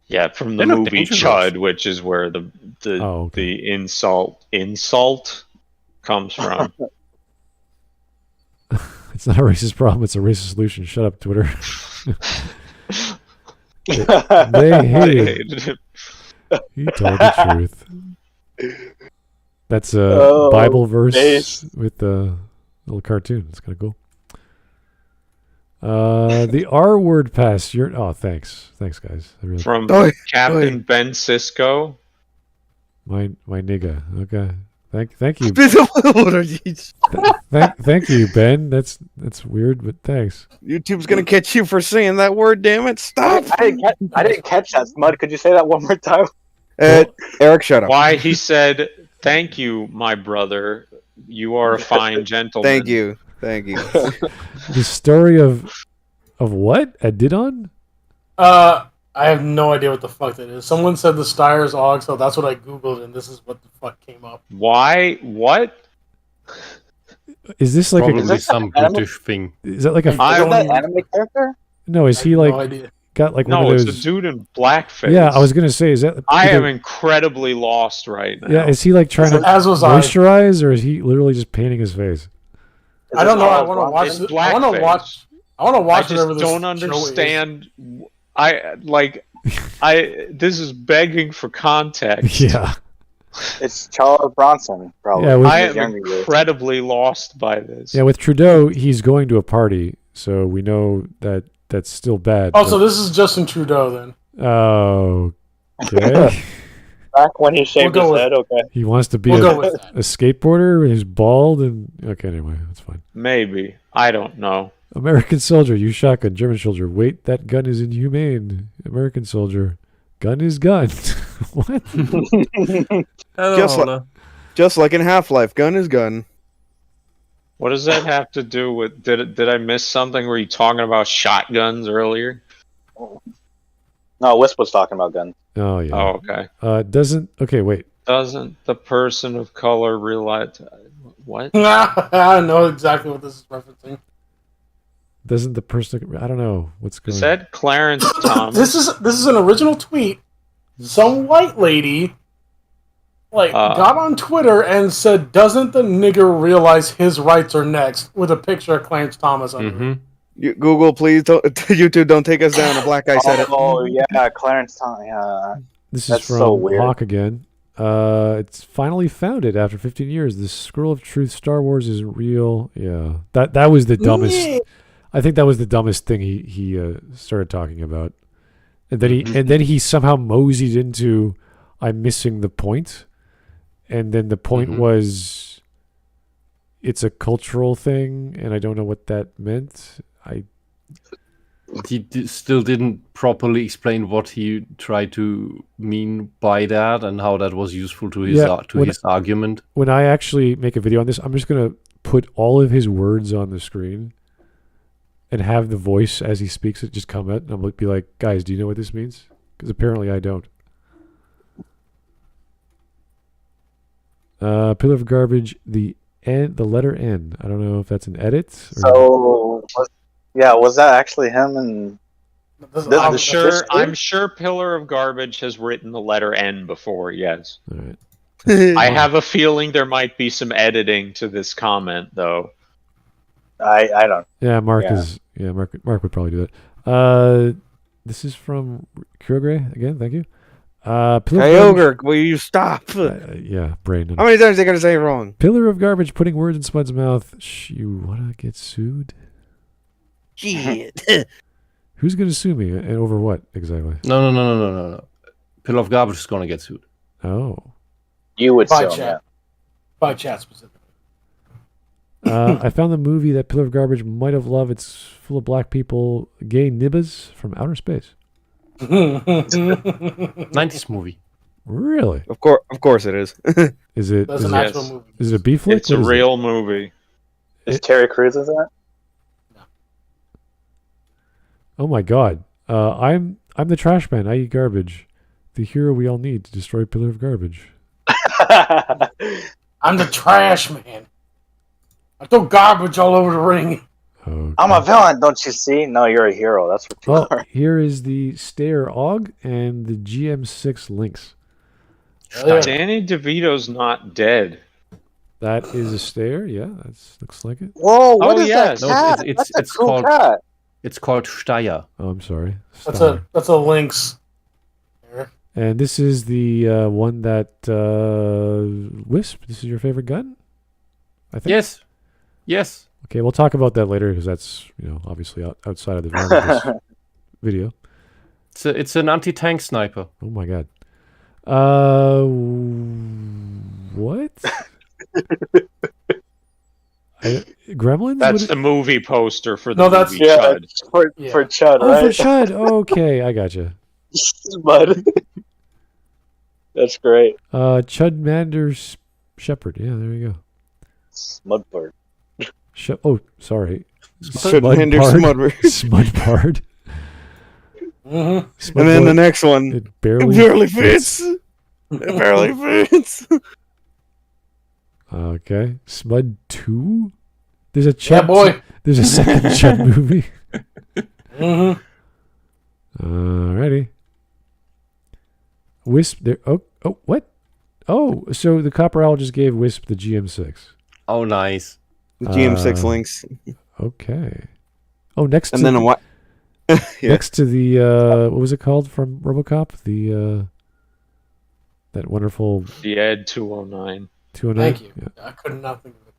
Yeah, from the They're not movie dangerous. Chud, which is where the Oh, okay. the insult comes from. It's not a racist problem. It's a racist solution. Shut up, Twitter. They hate it. He told the truth. That's a Oh, Bible verse base. with the little cartoon. It's kind of cool. The R word pass. Thanks, guys. I really From Oh, Captain Ben Cisco. my nigga. Okay. Thank you. What are these? Thank you, Ben. That's weird, but thanks. YouTube's gonna catch you for saying that word. Damn it! Stop. I didn't catch that, Smud. Could you say that one more time? Eric, shut up. Why he said, "Thank you, my brother. You are a fine gentleman." Thank you. The story of what? Adidon? I have no idea what the fuck that is. Someone said the Styres Og, so that's what I googled, and this is what the fuck came up. Why? What? Is this like Probably this some anime? British thing. is that like a Is that anime character? no? Is he I have like no idea. got like one No, of it's those? a dude in blackface. Yeah, I was gonna say, is that? I am either- incredibly lost right now. Yeah, is he like trying to As was I. moisturize, or is he literally just painting his face? I don't know. I want to Charles watch. It's it. I want to blackface. watch. I want to I watch just whatever this don't show is. understand. This is begging for context. Yeah, It's Charles Bronson, probably. Yeah, with- I His am younger years. incredibly lost by this. yeah. With Trudeau, he's going to a party, so we know that that's still bad. Oh, so this is Justin Trudeau then? Oh, okay. Back when he shaved We'll go his with- head, okay. He wants to be We'll a go with that. skateboarder. He's bald and okay. Anyway, that's fine. Maybe. I don't know. American soldier, use shotgun. German soldier, wait, that gun is inhumane. American soldier, gun is gun. What? Just like in Half-Life, gun is gun. What does that have to do with... Did I miss something? Were you talking about shotguns earlier? No, Whisp was talking about guns. Oh yeah. Oh, okay. Doesn't okay. Wait. Doesn't the person of color realize... What? I know exactly what this is referencing. Doesn't the person? I don't know what's going. Said Clarence Thomas. This is an original tweet. Some white lady got on Twitter and said, "Doesn't the nigger realize his rights are next?" with a picture of Clarence Thomas under it. Google, please. YouTube, don't take us down. A black guy said it. Oh, yeah, Clarence Thomas. Yeah. This is That's from so weird. Hawk again. It's finally found it after 15 years. The Scroll of Truth, Star Wars is real. Yeah, that was the dumbest. Yeah. I think that was the dumbest thing he started talking about, and then he somehow moseyed into, "I'm missing the point," and then the point was, it's a cultural thing, and I don't know what that meant. He still didn't properly explain what he tried to mean by that and how that was useful to his his argument. When I actually make a video on this, I'm just gonna put all of his words on the screen and have the voice as he speaks it just come out, and I'm be like, "Guys, do you know what this means?" Because apparently I don't. Pillar of garbage. The letter N. I don't know if that's an edit. So, was that actually him? And I'm sure Pillar of Garbage has written the letter N before. Yes. All right. I have a feeling there might be some editing to this comment, though. I don't. Yeah, Mark would probably do it. This is from Kyogre again. Thank you. Kyogre, will you stop? Yeah, brain. How many times are they gonna say it wrong? Pillar of garbage, putting words in Spud's mouth. You wanna get sued? Shit. Who's gonna sue me and over what exactly? No. Pillar of Garbage is gonna get sued. Oh. You would By sue chat. him. By chat specifically. I found the movie that Pillar of Garbage might have loved. It's full of black people, gay nibbas from outer space. 90s movie. Really? Of course it is. Is it? That's Is an it, actual movie. is it a B flick? It's a What is it? real movie. Is Terry Crews in that? Oh my god. I'm the trash man. I eat garbage. The hero we all need to destroy Pillar of Garbage. I'm the trash man. I throw garbage all over the ring. Okay. I'm a villain, don't you see? No, you're a hero. That's what you Well, are. here is the Stair Og and the GM6 links. Yeah. Danny DeVito's not dead. That is a stair. Yeah, that looks like it. Whoa, what Oh, is yes. that No, cat? it's That's a cool called- cat. It's called Steyr. Oh, I'm sorry. That's Star. a Lynx. And this is the one that Wisp. This is your favorite gun? I think. Yes. Okay, we'll talk about that later because that's obviously outside of the realm of this video. It's an anti-tank sniper. Oh my god. What? Gremlins? That's the movie poster for the No, that's- movie Yeah, Chud. it's for Chud, Oh, right? for Chud. Okay, I gotcha. Bud. That's great. Chud Manders Shepherd. Yeah, there you go. Smudpart. Oh, sorry. Smudpart. Smudpart. Mm-hmm. And then the next one. It barely, fits. It barely fits. Okay. Smud 2? There's a Chud. Yeah, boy. There's a second Chud movie. Mm-hmm. Alrighty. Wisp there. Oh, what? Oh, so the Copper Owl just gave Wisp the GM6. Oh, nice. The GM6 links. Okay. Oh, next And to then a what? Yeah. next to the what was it called from RoboCop? The that wonderful The Ed 209. 209. Thank you. Yeah. I could not think of it.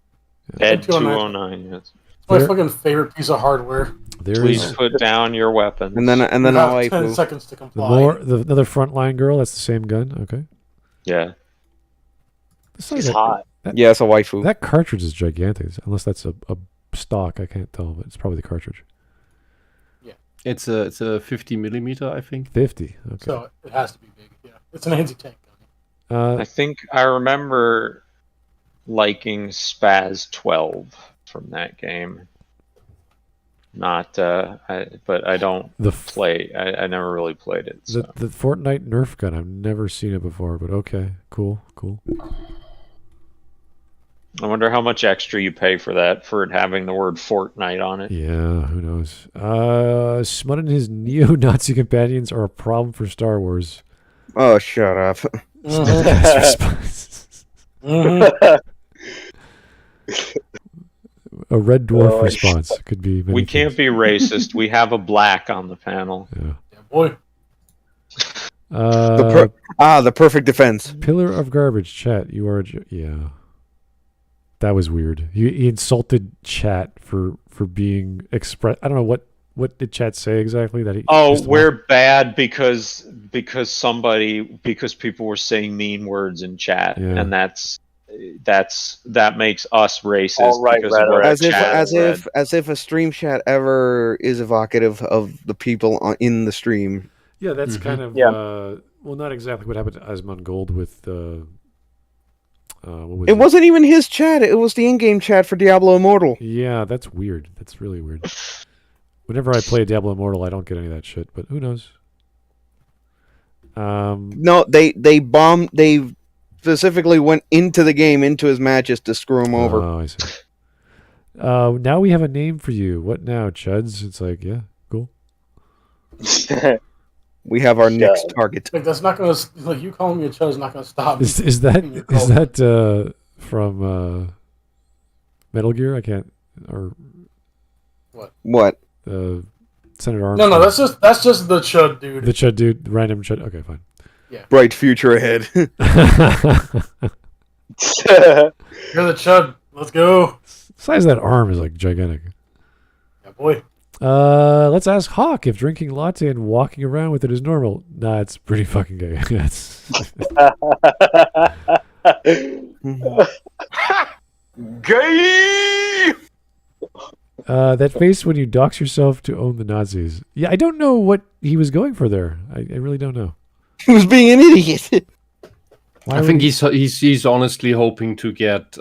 Ed 209. 209. Yes. It's my There- fucking favorite piece of hardware. There Please is put down your weapons. And then You a have 10 waifu. seconds to the comply. another frontline girl. That's the same gun. Okay. Yeah. Besides He's that, hot. Yeah, it's a waifu. that cartridge is gigantic. Unless that's a stock, I can't tell, but it's probably the cartridge. It's a 50 millimeter, I think. 50. Okay. So it has to be big. Yeah, it's an anti-tank gun. I think I remember liking Spaz 12 from that game. Not, but I don't the play. I never really played it. So. the Fortnite Nerf gun. I've never seen it before, but okay, cool. I wonder how much extra you pay for that, for it having the word Fortnite on it. Yeah, who knows? Smud and his neo-Nazi companions are a problem for Star Wars. Oh, shut up. Best response. Mm-hmm. A red dwarf Oh, response could be. Many We can't things. be racist. We have a black on the panel. Yeah. Yeah, boy. The perfect defense. Pillar of garbage, chat. You are. Yeah. That was weird. He insulted chat for being express. I don't know what did chat say exactly that he. Oh, just- we're bad because people were saying mean words in chat, Yeah. and that makes us racist. Alt-right because of what rhetoric. As if a stream chat ever is evocative of the people in the stream. Yeah, that's kind of. Yeah. Well, not exactly what happened to Asmongold with. What was It wasn't even his chat. It was the in-game chat for Diablo Immortal. Yeah, that's weird. That's really weird. Whenever I play Diablo Immortal, I don't get any of that shit. But who knows? No, they bombed. They specifically went into the game, into his matches to screw him over. Oh, I see. Now we have a name for you. What now, Chuds? It's like, yeah, cool. We have our next target. Like that's not gonna like you calling me a chud is not gonna stop. Is that from Metal Gear? I can't. Or What? Senator Armstrong. No, that's just the chud dude. The Chud dude, the random Chud. Okay, fine. Bright future ahead. You're the chud. Let's go. Size of that arm is like gigantic. Yeah, boy. Let's ask Hawk if drinking latte and walking around with it is normal. Nah, it's pretty fucking gay. That's Gay. that face when you dox yourself to own the Nazis. Yeah, I don't know what he was going for there. I really don't know. He was being an idiot. Why I would think he- he's honestly hoping to get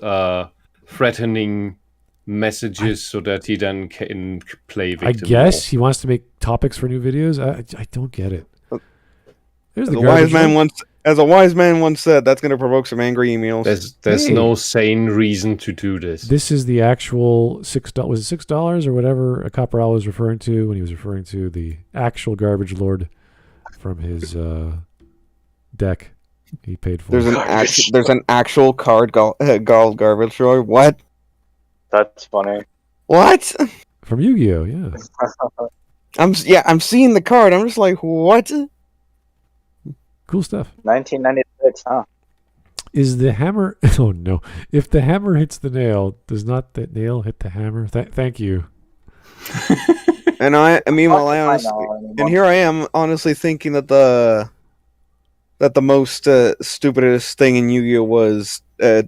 threatening messages so that he then can play I victim guess he wants to make topics for new videos. I don't get it. There's As the a wise garbage man one. once, said, that's going to provoke some angry emails. There's Hey. no sane reason to do this. This is the actual $6. Was it $6 or whatever a Copper Owl was referring to when he was referring to the actual garbage lord from his deck he paid for. There's an actual card called Garbage Lord. What? That's funny. What? From Yu-Gi-Oh! Yeah. I'm seeing the card. I'm just like, what? Cool stuff. 1996, huh? Is the hammer? Oh no! If the hammer hits the nail, does not the nail hit the hammer? Thank you. And meanwhile, I Fucking honestly, find out anymore. and here I am, honestly thinking that the most stupidest thing in Yu-Gi-Oh was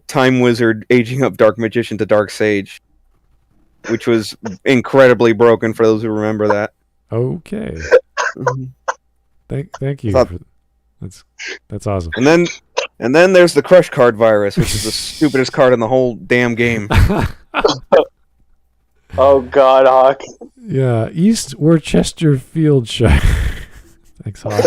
Time Wizard aging up Dark Magician to Dark Sage, which was incredibly broken for those who remember that. Okay. Thank you. Thought- That's awesome. And then there's the Crush Card Virus, which is the stupidest card in the whole damn game. Oh God, Hawk. Yeah, East Worcester Fieldshire. Thanks, Hawk.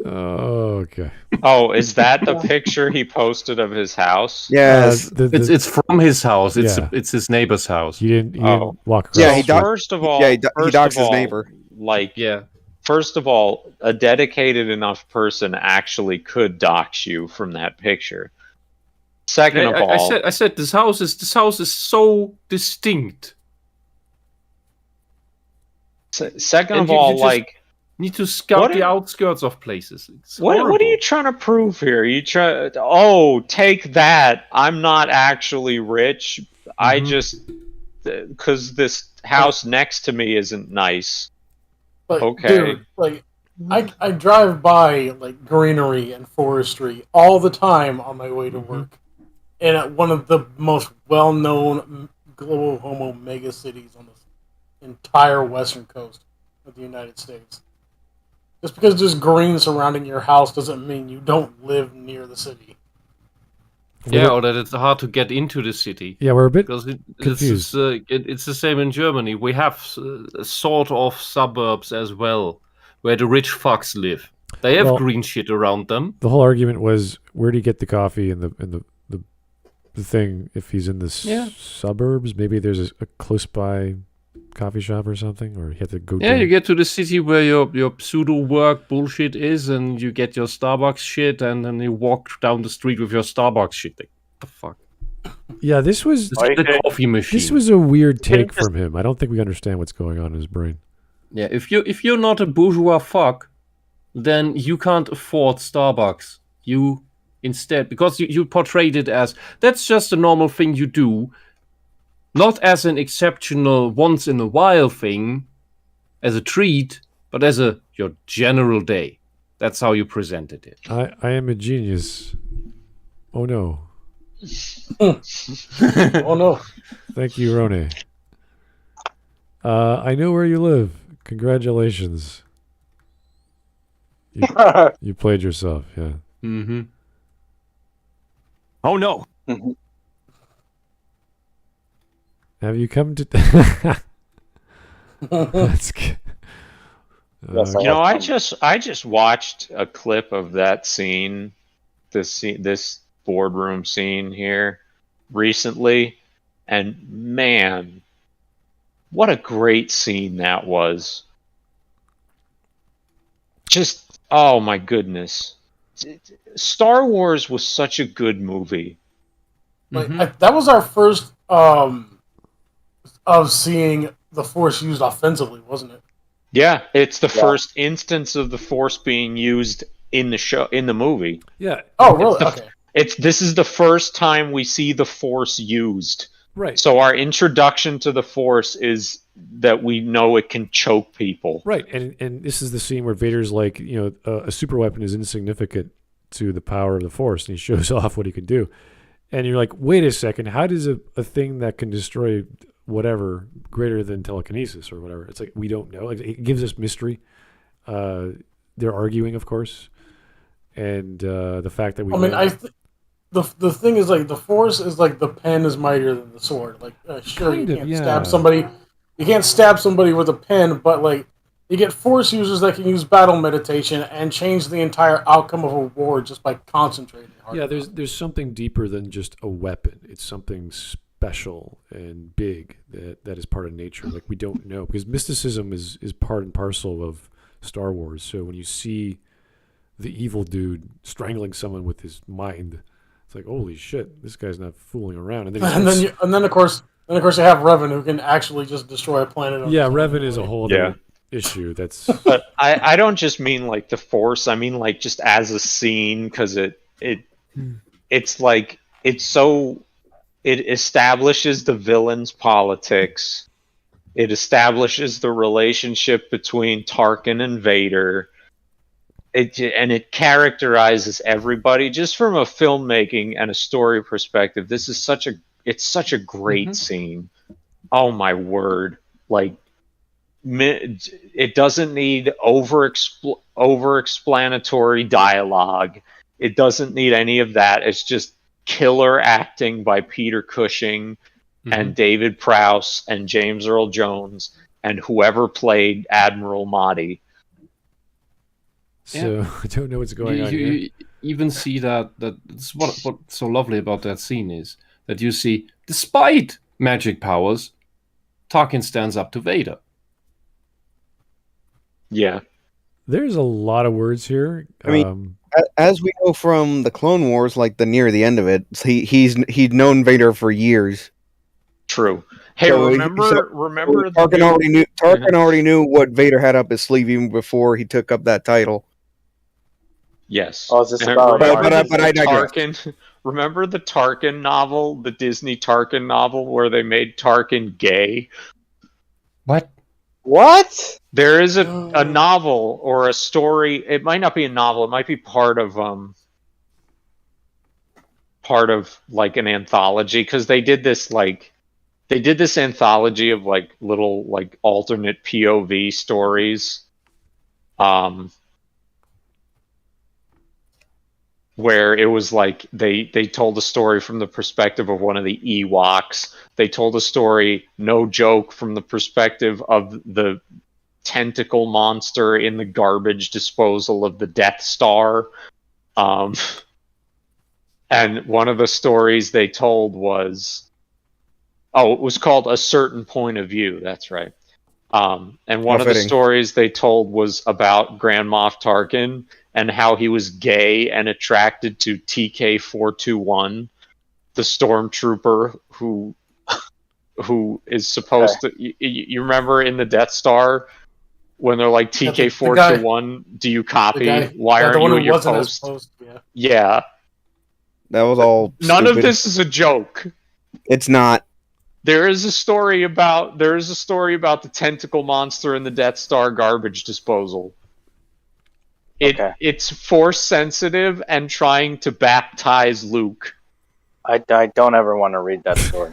Oh, okay. Oh, is that the picture he posted of his house? Yes. It's from his house. Yeah. It's his neighbor's house. You didn't Oh. walk across. Yeah, he the street. First of all, he first doxed of his all, neighbor. Like, Yeah. first of all, a dedicated enough person actually could dox you from that picture. Second of all, I said this house is so distinct. second And of you all, just like, need to scout What the are- outskirts of places. It's what are horrible. you trying to prove here? You try? Oh, take that! I'm not actually rich. I just because this house next to me isn't nice. But, Okay. dude, like, I drive by like greenery and forestry all the time on my way to work, and at one of the most well-known global homo mega cities on the entire western coast of the United States. Just because there's green surrounding your house doesn't mean you don't live near the city. Yeah, or that it's hard to get into the city. Yeah, we're a bit Because confused. it's the same in Germany. We have sort of suburbs as well, where the rich fucks live. They have Well- green shit around them. The whole argument was where do you get the coffee and the thing if he's in the Yeah. suburbs? Maybe there's a close by coffee shop or something, or you have to go. Yeah, to... you get to the city where your pseudo work bullshit is, and you get your Starbucks shit, and then you walk down the street with your Starbucks shit. Like, what the fuck? Yeah, this was This is the coffee machine. this was a weird Can you take just- from him. I don't think we understand what's going on in his brain. Yeah, if you're not a bourgeois fuck, then you can't afford Starbucks. You instead, because you portrayed it as that's just a normal thing you do, not as an exceptional once in a while thing, as a treat, but as your general day. That's how you presented it. I am a genius. Oh no! Oh no! Thank you, Rone. I know where you live. Congratulations. You played yourself. Yeah. Mm-hmm. Oh no. Have you come to? That's good. Yes, You know, I just watched a clip of that scene, this boardroom scene here recently, and man, what a great scene that was. Just, oh my goodness. Star Wars was such a good movie. Like, that was our first of seeing the Force used offensively, wasn't it? Yeah, it's the Yeah. first instance of the Force being used in the movie. Yeah. Oh, really? the- Okay. This is the first time we see the Force used. Right. So our introduction to the Force is that we know it can choke people. Right, and this is the scene where Vader's like, a super weapon is insignificant to the power of the Force, and he shows off what he can do. And you're like, wait a second, how does a thing that can destroy whatever greater than telekinesis or whatever? It's like, we don't know. It gives us mystery. They're arguing, of course, and the fact that we. I mean, the thing is, like, the Force is like the pen is mightier than the sword. Like, sure, Kind you of, can't yeah. stab somebody. You can't stab somebody with a pen, but like, you get Force users that can use battle meditation and change the entire outcome of a war just by concentrating. hard Yeah, enough. there's something deeper than just a weapon. It's something special and big that is part of nature. Like, we don't know, because mysticism is part and parcel of Star Wars. So when you see the evil dude strangling someone with his mind, it's like, holy shit, this guy's not fooling around. And then, and then of course you have Revan, who can actually just destroy a planet. yeah, Revan is a whole other issue. That's But I don't just mean like the Force. I mean like just as a scene, because it's like it establishes the villain's politics. It establishes the relationship between Tarkin and Vader. It characterizes everybody just from a filmmaking and a story perspective. This is such a great scene. Oh my word! Like, it doesn't need over explanatory dialogue. It doesn't need any of that. It's just killer acting by Peter Cushing and David Prowse and James Earl Jones and whoever played Admiral Mahdi. so I don't know what's going on here. You even see that that's what's so lovely about that scene is that you see, despite magic powers, Tarkin stands up to Vader. Yeah. There's a lot of words here. I mean, as we know from the Clone Wars, like near the end of it, he'd known Vader for years. True. Hey, So remember Tarkin already knew what Vader had up his sleeve even before he took up that title. Yes. Oh, is this And about- But I digress. Tarkin? Remember the Tarkin novel, the Disney Tarkin novel, where they made Tarkin gay? What? What? There is a novel or a story. It might not be a novel. It might be part of like an anthology, because they did this anthology of like little like alternate POV stories, where it was like they told a story from the perspective of one of the Ewoks. They told a story, no joke, from the perspective of the tentacle monster in the garbage disposal of the Death Star. And one of the stories they told was, it was called A Certain Point of View. That's right. And one of the stories they told was about Grand Moff Tarkin and how he was gay and attracted to TK-421, the stormtrooper who is supposed to. You remember in the Death Star when they're like, TK-421, do you copy? Why aren't you at your post? Yeah. That was all. None stupid. of this is a joke. It's not. There is a story about the tentacle monster in the Death Star garbage disposal. It's Force sensitive and trying to baptize Luke. I don't ever want to read that story.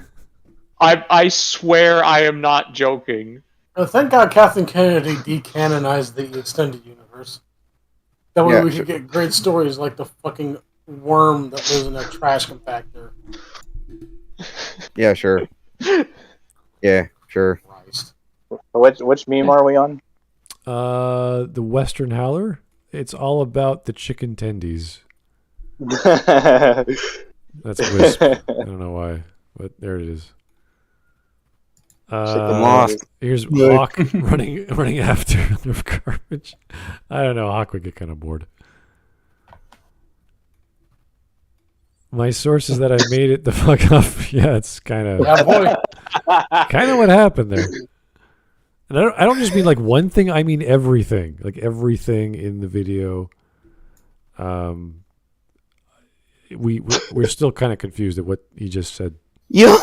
I swear I am not joking. Thank God Kathleen Kennedy decanonized the extended universe. That way we could get great stories like the fucking worm that lives in a trash compactor. Yeah, sure. Yeah, sure. Christ. Which meme are we on? The Western Howler. It's all about the chicken tendies. That's Whisp. I don't know why, but there it is. Here's Hawk running after the garbage. I don't know. Hawk would get kind of bored. My source is that I made it the fuck up. Yeah, it's kind of what happened there. And I don't just mean like one thing. I mean everything. Like everything in the video. We're still kind of confused at what he just said. Yeah,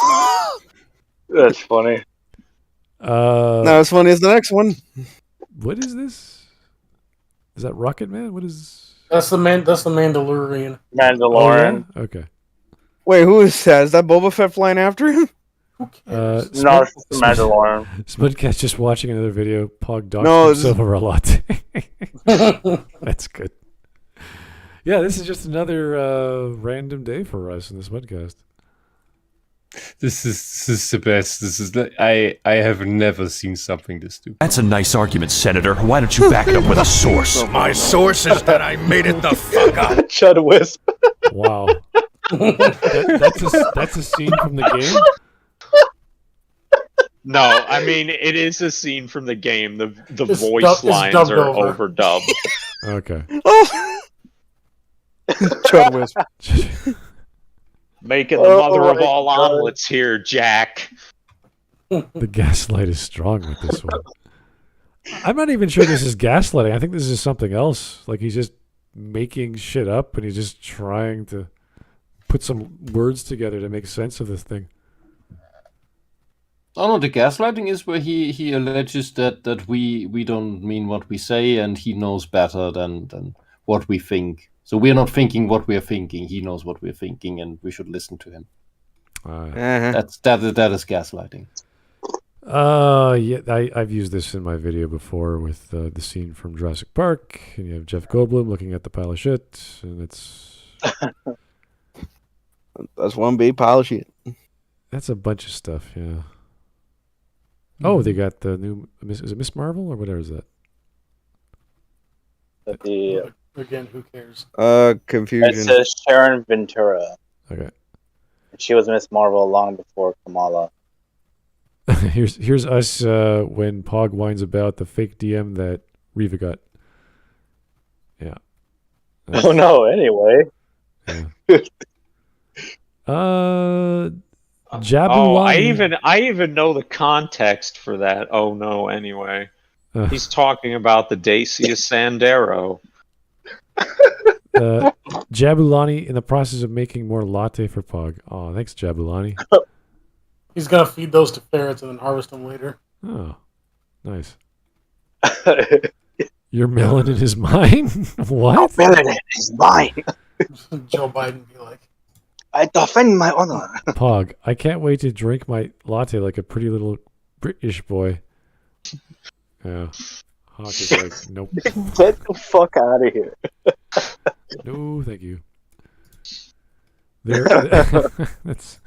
that's funny. Not as funny as the next one. What is this? Is that Rocket Man? What is? That's the Mandalorian. Mandalorian. Oh, yeah? Okay. Wait, who is that? Is that Boba Fett flying after him? No, it's the Mandalorian. Smudcast just watching another video. Pog dogs himself over a latte. That's good. Yeah, this is just another random day for us in the Smudcast. This is the best. This is I have never seen something this stupid. That's a nice argument, Senator. Why don't you back it up with a source? My source is that I made it the fuck up. Chud Whisp. Wow. That's a scene from the game? No, I mean it is a scene from the game. The voice lines are overdubbed. Okay. Chud Whisp. Making the mother of all omelets here, Jack. The gaslight is strong with this one. I'm not even sure this is gaslighting. I think this is something else. Like he's just making shit up and he's just trying to put some words together to make sense of this thing. Oh no, the gaslighting is where he alleges that we don't mean what we say and he knows better than what we think. So we're not thinking what we're thinking. He knows what we're thinking and we should listen to him. That is gaslighting. Yeah, I've used this in my video before with the scene from Jurassic Park, and you have Jeff Goldblum looking at the pile of shit, and it's That's one big pile of shit. that's a bunch of stuff. Yeah. Oh, they got the new. Is it Miss Marvel or whatever is that? Again, who cares? Confusion. It says Sharon Ventura. Okay. She was Miss Marvel long before Kamala. here's us when Pog whines about the fake DM that Reva got. Yeah. Oh no! Anyway. Yeah. Oh, Jabulani. I even know the context for that. Oh no! Anyway, he's talking about the Dacius Sandero. Jabulani in the process of making more latte for Pog. Oh, thanks, Jabulani. He's gonna feed those to ferrets and then harvest them later. Oh, nice. Your melanin is mine? What? Melanin is mine. Joe Biden be like, I defend my honor. Pog, I can't wait to drink my latte like a pretty little British boy. Yeah. Hawk is like, nope. Get the fuck out of here. No, thank you. There, that's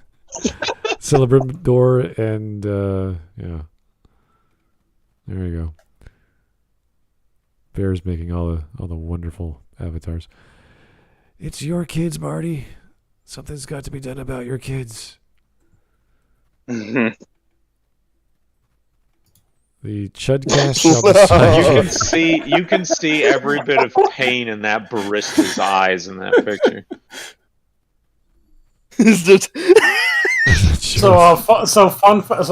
Celebrador and yeah. There you go. Bear's making all the wonderful avatars. It's your kids, Marty. Something's got to be done about your kids. The Chudcast shall decide. You can see every bit of pain in that barista's eyes in that picture.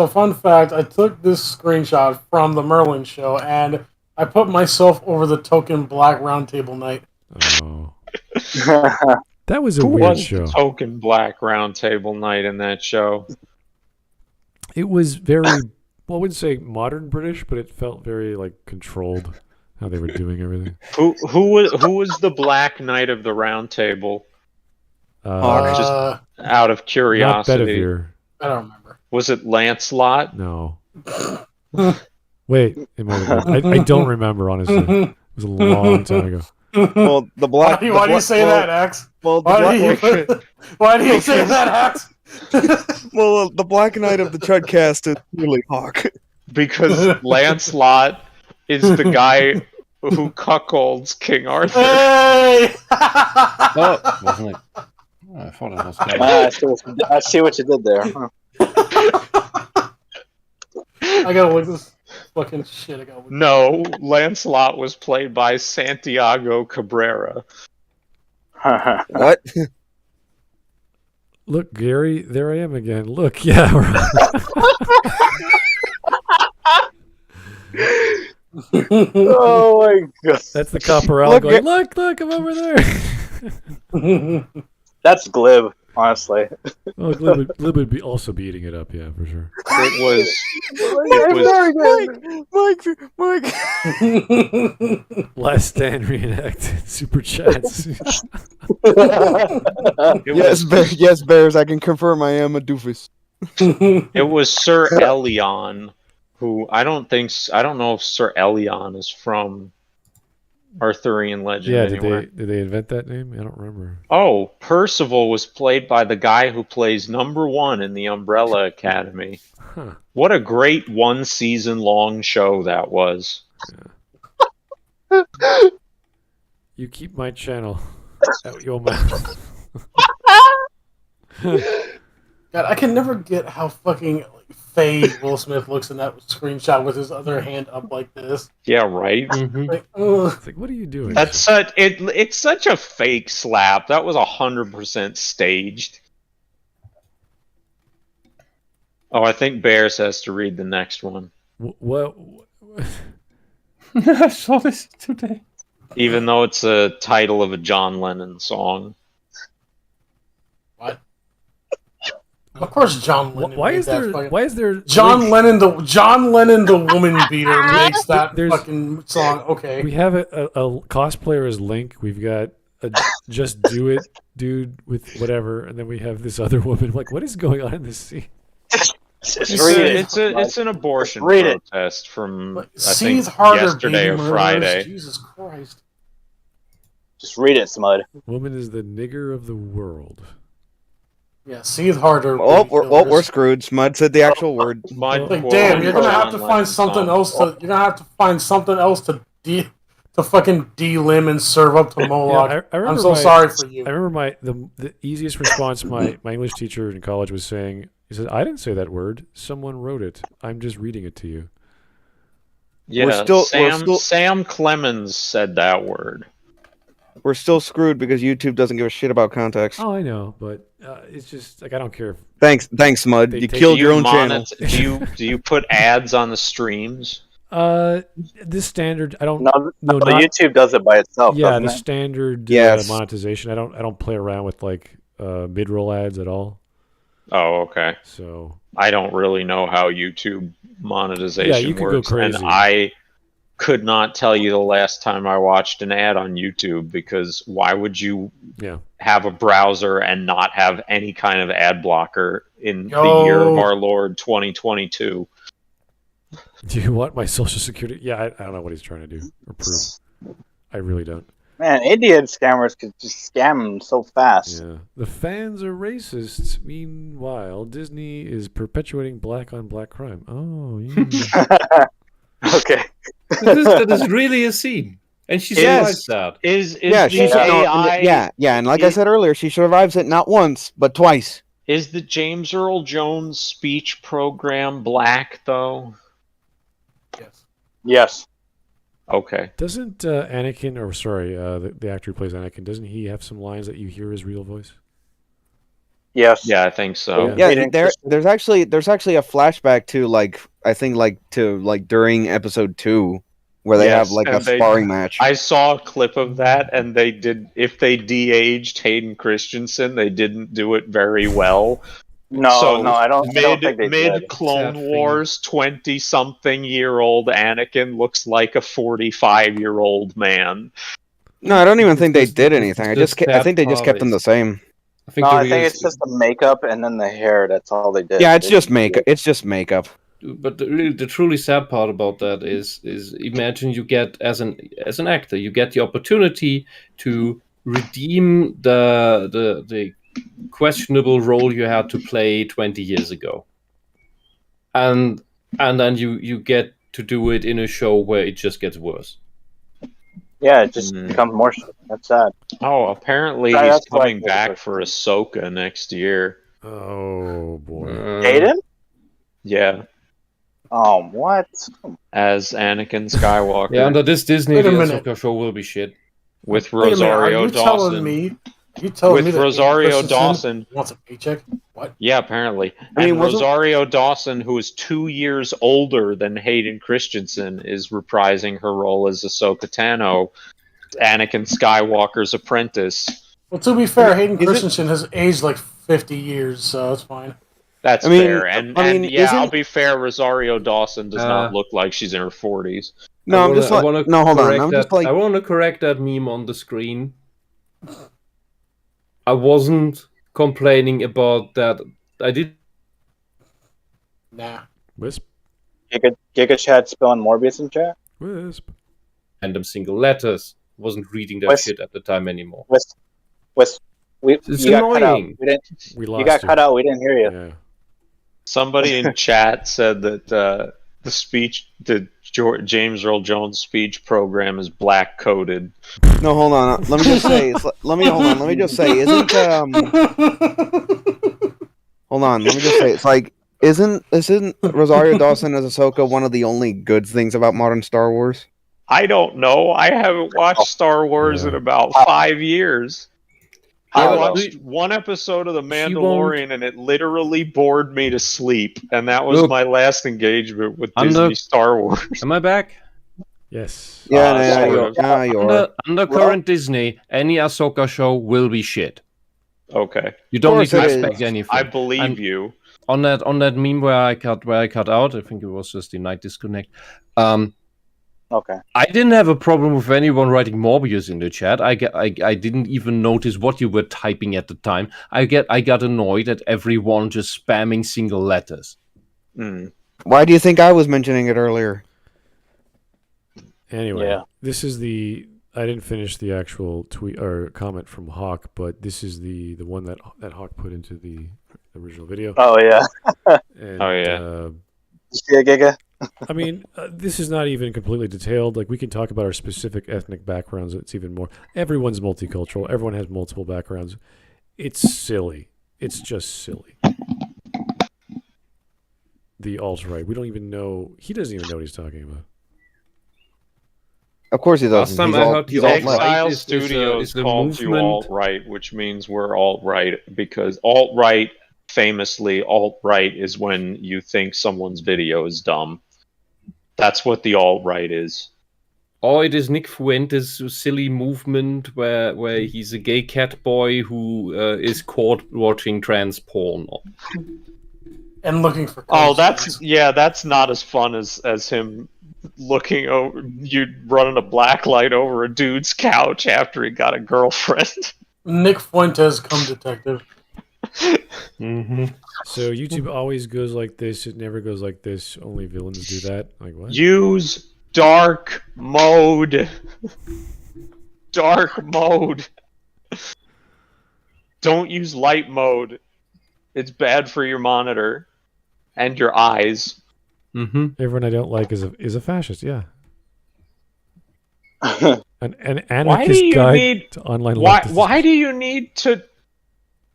Fun fact. I took this screenshot from the Merlin show, and I put myself over the token Black Roundtable night. Oh, that was a weird show. Token Black Roundtable night in that show. It was very, well, I wouldn't say modern British, but it felt very like controlled how they were doing everything. Who was the Black Knight of the Round Table? Just out of curiosity. I don't remember. Was it Lancelot? No. Wait, it might have been. I don't remember, honestly. It was a long time ago. Well, the black. Why do you say that, Axe? Well, why do you say that, Axe? Well, the Black Knight of the Chudcast is really Hawk. Because Lancelot is the guy who cuckolds King Arthur. Hey! Oh, wasn't it? Oh, I thought it was. I see what you did there. Huh? I gotta look this fucking shit. No, Lancelot was played by Santiago Cabrera. What? Look, Gary, there I am again. Look, yeah. Oh my god. That's the Caporal going, look, I'm over there. That's glib, honestly. Oh, Glib would be also be eating it up, yeah, for sure. Mike. Last stand reenacted super chats. Yes, Bears, I can confirm I am a doofus. It was Sir Elion, who I don't know if Sir Elion is from Arthurian legend. Yeah, anywhere. did they invent that name? I don't remember. Oh, Percival was played by the guy who plays number 1 in the Umbrella Academy. Huh. What a great 1 season long show that was. Yeah. You keep my channel out your mouth. God, I can never get how fucking fake Will Smith looks in that screenshot with his other hand up like this. Yeah, right. It's like, what are you doing? That's it's such a fake slap. That was 100% staged. Oh, I think Bears has to read the next one. What? I saw this today. Even though it's a title of a John Lennon song. Of course, John Lennon. Why made is that there? fucking- Why is there? John Lennon, the woman beater, makes that fucking song. Okay. We have a cosplayer as Link. We've got a Just Do It dude with whatever, and then we have this other woman. Like, what is going on in this scene? It's an abortion protest from I think Seethe harder, yesterday or baby Friday. murderers. Jesus Christ. Just read it, Smud. Woman is the nigger of the world. Yeah, seethe harder. Oh, baby we're killers. screwed. Smud said the actual word. Smud Like, quote damn, you're gonna have to John find Lennon something song. else to. You're gonna have to find something else to fucking delimb and serve up to Moloch. Yeah, I remember I'm so sorry for you. I remember the easiest response my English teacher in college was saying. He said, "I didn't say that word. Someone wrote it. I'm just reading it to you." Yeah, we're Sam still- Sam Clemens said that word. We're still screwed because YouTube doesn't give a shit about context. Oh, I know, but it's just like I don't care. Thanks, Smud. They You take- killed Do your you own channel. Do you put ads on the streams? This standard, I don't. No, no, but not, YouTube does it by itself. yeah, doesn't the it? standard Yes. monetization. I don't play around with like mid-roll ads at all. Oh, okay. So I don't really know how YouTube monetization Yeah, you could go works, and crazy. I could not tell you the last time I watched an ad on YouTube, because why would you yeah, have a browser and not have any kind of ad blocker in Yo. the year of our Lord 2022? do you want my social security? Yeah, I don't know what he's trying to do or prove. I really don't. Man, Indian scammers could just scam them so fast. Yeah, the fans are racists. Meanwhile, Disney is perpetuating black on black crime. Oh, yeah. Okay. That is really a scene, and she survives that. Is Yeah, the AI and like I said earlier, she survives it not once but twice. is the James Earl Jones speech program black though? Yes. Yes. Okay. Doesn't Anakin, or sorry, the actor who plays Anakin, doesn't he have some lines that you hear his real voice? Yes. Yeah, I think so. Yeah. Yeah, there's actually a flashback to I think during episode 2 where they Yes, have like a and they- sparring match. I saw a clip of that, and they did. If they de-aged Hayden Christensen, they didn't do it very well. No, So, no, I don't think they did. Mid Clone Sad thing. Wars, 20-something-year-old Anakin looks like a 45-year-old man. No, I don't even think they did the- anything. the I think they just sad kept part them the is- same. I think No, the I think real- it's just the makeup and then the hair. That's all they did. Yeah, it's They just didn't makeup. It's just makeup. But the truly sad part about that is imagine you get as an actor, you get the opportunity to redeem the questionable role you had to play 20 years ago, and then you get to do it in a show where it just gets worse. Yeah, it just becomes more. That's sad. Oh, apparently Yeah, he's that's why coming I- back for Ahsoka next year. Oh boy. Hayden? Yeah, What? as Anakin Skywalker Yeah, under this Disney, Wait the a minute. Ahsoka show will be shit. with Wait a minute, are Rosario you telling Dawson. me? You telling me With that Rosario Hayden Christensen Dawson. wants a paycheck? What? Yeah, apparently. I mean, And wasn't- Rosario Dawson, who is 2 years older than Hayden Christensen, is reprising her role as Ahsoka Tano, Anakin Skywalker's apprentice. Well, to be fair, Hayden Is it- Christensen has aged like 50 years, so it's fine. That's I mean- fair. And, I mean, and yeah, I'll isn't- be fair, Rosario Dawson does Uh, not look like she's in her 40s. No, I'm just like, no, hold on. I'm just like, I want to correct that meme on the screen. I wasn't complaining about that. I did. Nah. Wisp, Giga Chad spilling Morbius in chat? Wisp. Random single letters. Wasn't reading that What's- shit at the time anymore. You got cut out. annoying. We didn't. We lost You got you. cut out. We didn't hear you. Yeah. Somebody in chat said that the James Earl Jones speech program is black coded. no, hold on. Let me just say. Let me just say. Isn't hold on. Let me just say. It's like, isn't Rosario Dawson as Ahsoka one of the only good things about modern Star Wars? I don't know. I haven't watched Star Wars Yeah. in about 5 years. I Yeah, watched one episode of The She Mandalorian, and it literally bored me to sleep. And that was Look. my last engagement with I'm Disney the- Star Wars. Am I back? Yes. Under current Disney, any Ahsoka show will be shit. Okay. You don't need to course it expect is. anything. I believe And you. on that meme where I cut out, I think it was just the night disconnect. Okay. I didn't have a problem with anyone writing Morbius in the chat. I didn't even notice what you were typing at the time. I got annoyed at everyone just spamming single letters. Why do you think I was mentioning it earlier? Anyway, Yeah. this is the. I didn't finish the actual tweet or comment from Hawk, but this is the one that Hawk put into the original video. Oh yeah. And, Oh, yeah. Yeah, Giga. I mean, this is not even completely detailed. Like, we can talk about our specific ethnic backgrounds. It's even more. Everyone's multicultural. Everyone has multiple backgrounds. It's silly. It's just silly. The alt-right. We don't even know. He doesn't even know what he's talking about. Of course he doesn't. Last time He's I all- heard he's the all alt-right left. Exile is Studios the called you movement. alt-right, which means we're alt-right, because alt-right, famously, alt-right is when you think someone's video is dumb. That's what the alt-right is. Or it is Nick Fuentes' silly movement where he's a gay cat boy who is caught watching trans porn. And looking for. Oh, coasters. that's not as fun as him looking over, you running a black light over a dude's couch after he got a girlfriend. Nick Fuentes, come detective. So YouTube always goes like this. It never goes like this. Only villains do that. Like, what? Use dark mode. Dark mode. Don't use light mode. It's bad for your monitor and your eyes. Everyone I don't like is a fascist. Yeah. An anarchist guide to online leftists. Why do you need to?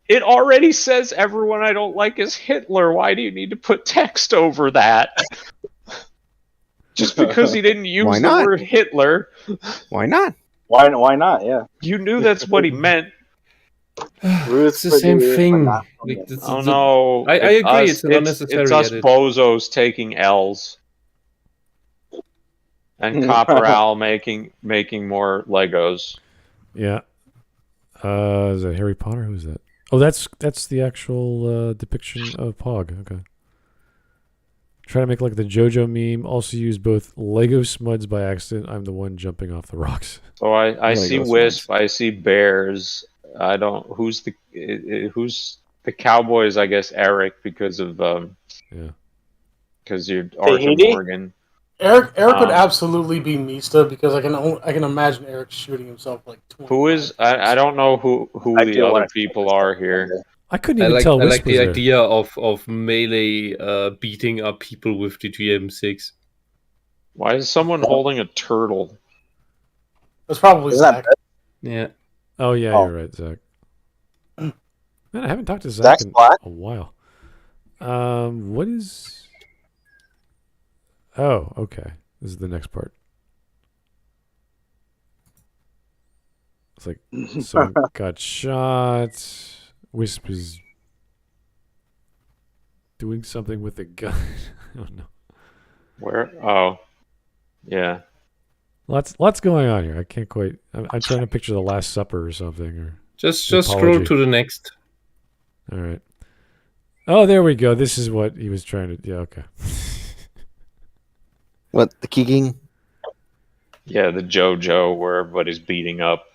It already says everyone I don't like is Hitler. Why do you need to put text over that? Just because he didn't use the word Hitler. Why not? Why not? Yeah. You knew that's what he meant. It's the same thing. Oh no! I agree. It's an unnecessary It's us edit. bozos taking L's, and Copper Owl making more Legos. Yeah. Is that Harry Potter? Who's that? Oh, that's the actual depiction of Pog. Okay. Try to make like the JoJo meme. Also use both Lego Smuds by accident. I'm the one jumping off the rocks. So I see Lego Wisp. Smuds. I see bears. I don't. Who's the Cowboys? I guess Eric because of because you're Arthur Tahiti? Morgan. Eric would absolutely be Mista because I can imagine Eric shooting himself like 20 Who is? I don't know who I the feel other like- people are here. I couldn't I even like, tell I Wisp like was the there. idea of melee beating up people with the GM6. Why is someone holding a turtle? That's probably Isn't that Zach. Yeah. Oh yeah, Oh. you're right, Zach. Man, I haven't talked to Zach Zach's in black? a while. What is? Oh, okay. This is the next part. It's like someone got shot. Wisp is doing something with a gun. I don't know. Where? Oh, yeah. Lots going on here. I can't quite. I'm trying to picture the Last Supper or something. Or Just The scroll apology. to the next. all right. Oh, there we go. This is what he was trying to. Yeah. Okay. What, the kicking? Yeah, the JoJo where everybody's beating up.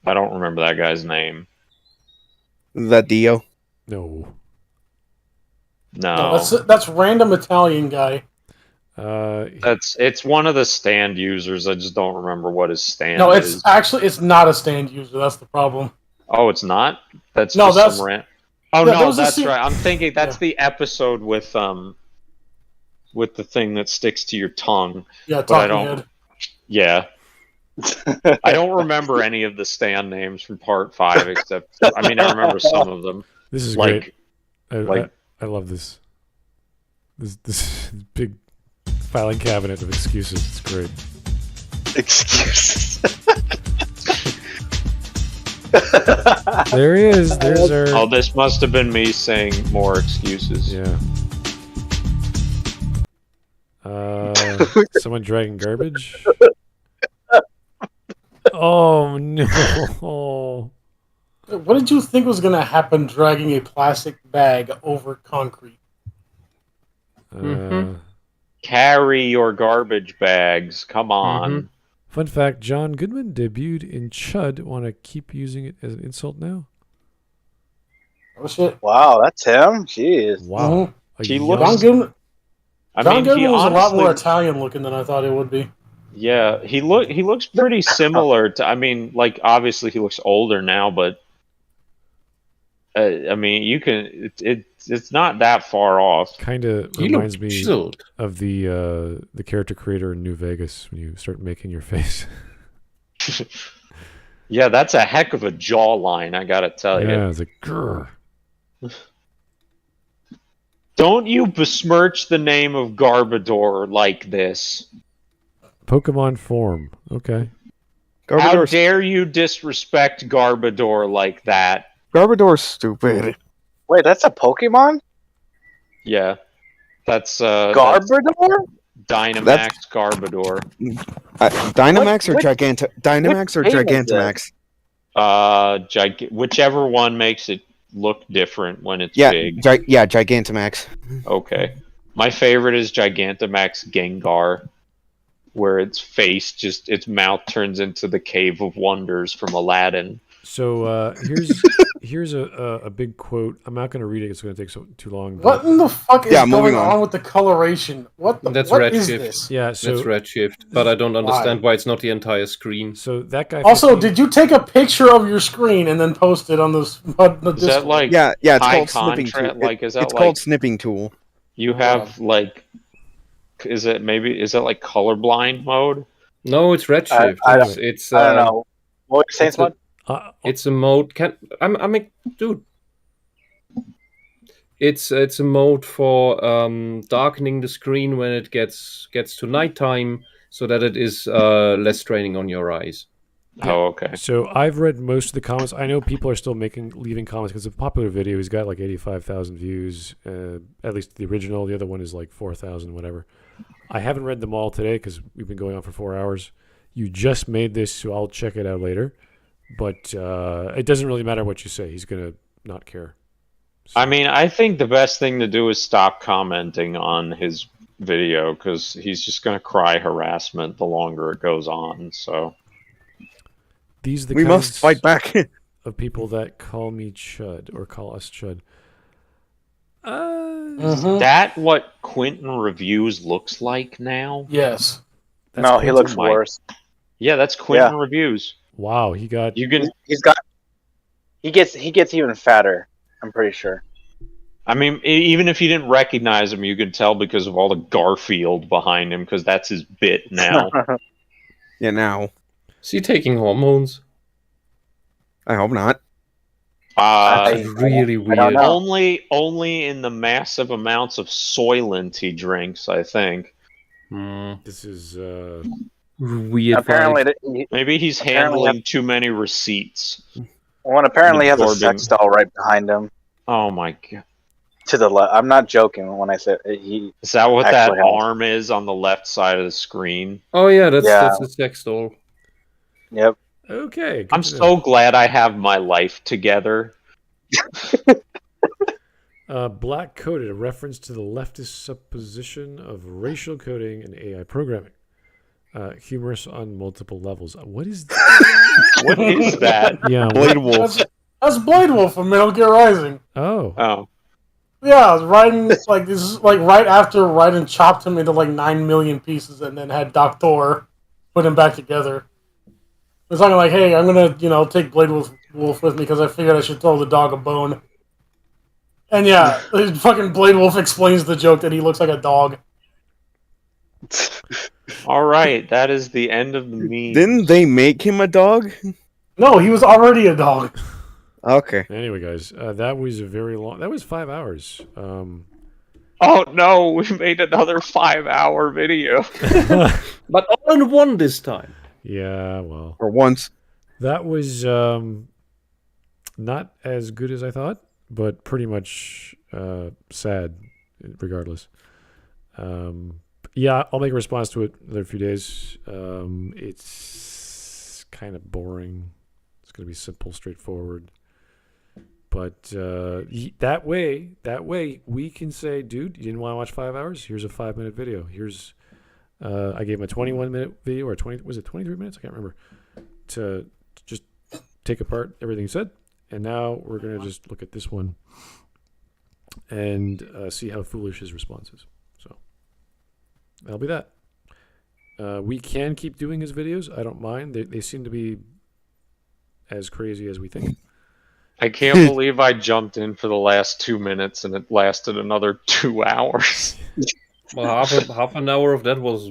I don't remember that guy's name. That Dio? No. No, That's random Italian guy. it's one of the stand users. I just don't remember what his stand No, is. it's not a stand user. That's the problem. Oh, it's not. That's No, just that's- some rant. Oh yeah, there no, was a that's scene- right. I'm thinking that's Yeah. the episode with the thing that sticks to your tongue. Yeah, But I talking don't- head. Yeah. I don't remember any of the stand names from part 5 except I mean I remember some of them. This is Like great. I love this. This big filing cabinet of excuses. It's great. Excuses. There he is. There's our. oh, this must have been me saying more excuses. Yeah. Someone dragging garbage? Oh no! What did you think was going to happen dragging a plastic bag over concrete? Carry your garbage bags. Come on. Fun fact: John Goodman debuted in Chud. Want to keep using it as an insult now? Oh shit! Wow, that's him. Jeez. Wow. He young- looks- John Goodman. I John mean, he Goodman was a lot more honestly, Italian looking than I thought it would be. yeah, he looks pretty similar to. I mean, like obviously he looks older now, but I mean, you can. It's not that far off. Kind of You reminds look me chilled. of the character creator in New Vegas when you start making your face. Yeah, that's a heck of a jawline, I gotta tell you. Yeah, it's like grr. Don't you besmirch the name of Garbador like this. Pokemon form. Okay. How Garbador's, dare you disrespect Garbador like that? Garbador's stupid. Wait, that's a Pokemon? Yeah. That's Garbodor? Dynamax Garbador. Dynamax or Which- Dynamax or which game is Gigantamax? Whichever one makes it look different when it's Yeah, big. Gigantamax. Okay. My favorite is Gigantamax Gengar, where its its mouth turns into the Cave of Wonders from Aladdin. So here's a big quote. I'm not going to read it. It's going to take too long. but- What in the fuck is Yeah, going moving on. on with the coloration? What the, That's what Redshift. is this? Yeah. So That's Redshift, but I don't understand why it's not the entire screen. So that guy. Also, 15 did you take a picture of your screen and then post it on this? Is that like Yeah, it's high called snipping tool. contrast? Like, is that It's like called snipping tool. you have like? Is that like colorblind mode? No, it's Redshift. I don't- it's I don't know. What were you saying, it's a- Smud? It's a mode. Dude. It's a mode for darkening the screen when it gets to nighttime, so that it is less straining on your eyes. Oh, okay. So I've read most of the comments. I know people are still leaving comments because it's a popular video. He's got like 85,000 views. At least the original. The other one is like 4,000, whatever. I haven't read them all today because we've been going on for 4 hours. You just made this, so I'll check it out later. But it doesn't really matter what you say. He's gonna not care. So, I mean, I think the best thing to do is stop commenting on his video because he's just going to cry harassment the longer it goes on. So these are the We kinds must fight back. of people that call me Chud or call us Chud. is that what Quentin Reviews looks like now? Yes. That's No, he Quentin. looks Mike. worse. Yeah, that's Quentin Reviews. Wow, he got. You can. He gets even fatter. I'm pretty sure. I mean, even if you didn't recognize him, you could tell because of all the Garfield behind him, because that's his bit now. Yeah, now. Is he taking hormones? I hope not. It's really I don't weird. know. Only in the massive amounts of Soylent he drinks, I think. This is. Weird. Apparently, vibes. Maybe he's Apparently handling too many receipts. apparently he has a Absorbing- sex doll right behind him Oh my god. to the left. I'm not joking when I say he. Is that what that Actually has. arm is on the left side of the screen? Oh yeah, that's Yeah. a sex doll. Yep. Okay. good I'm to know. so glad I have my life together. Black coded, a reference to the leftist supposition of racial coding and AI programming. Humorous on multiple levels. What is that? What is that? Yeah. Blade Wolf. That's Blade Wolf from Metal Gear Rising. Oh. Oh. Yeah, Raiden, like this is like right after Raiden chopped him into like 9 million pieces and then had Doctor put him back together. It's talking like, hey, I'm gonna, take Blade Wolf with me because I figured I should throw the dog a bone. And yeah, fucking Blade Wolf explains the joke that he looks like a dog. All right, that is the end of the meme. Didn't they make him a dog? No, he was already a dog. Okay. Anyway, guys, that was a very long. That was 5 hours. Oh no, we made another 5-hour video. But all in one this time. Yeah. Well, For once. that was not as good as I thought, but pretty much sad, regardless. Yeah, I'll make a response to it in a few days. It's kind of boring. It's going to be simple, straightforward. But that way, we can say, dude, you didn't want to watch 5 hours? Here's a 5-minute video. Here's, I gave him a 21-minute video, or 23 minutes? I can't remember, to just take apart everything he said. And now we're going to just look at this one and see how foolish his response is. So that'll be that. We can keep doing his videos. I don't mind. They seem to be as crazy as we think. I can't believe I jumped in for the last 2 minutes and it lasted another 2 hours. Well, half an hour of that was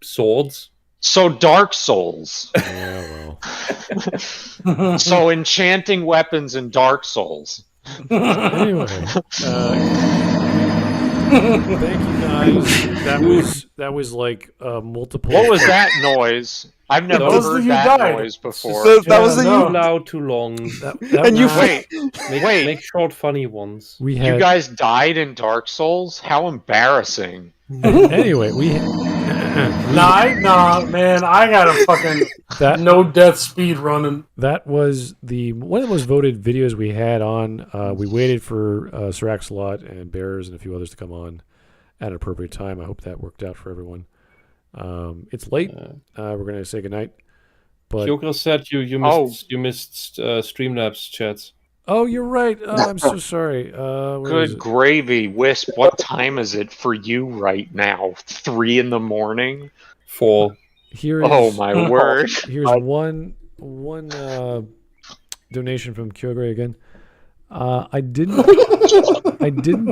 swords. So Dark Souls. Yeah, well. So enchanting weapons in Dark Souls. Anyway, thank you guys. That was like multiple. What was that noise? I've never That was heard you that died. noise before. That was the Too loud, too long. And you Wait, Make short, funny ones. We you had guys died in Dark Souls? How embarrassing. anyway. We Nah, man, I got a fucking no death speed running. that was one of the most voted videos we had on. We waited for Sir Axelot and Bears and a few others to come on at an appropriate time. I hope that worked out for everyone. It's late. We're gonna say goodnight. But Kyokra said you missed Streamlab's chats. oh, you're right. I'm so sorry. Where is Good it? gravy, Wisp. What time is it for you right now? 3 a.m? 4. Here is, Oh my word. Here's one donation from Kyogre again. I didn't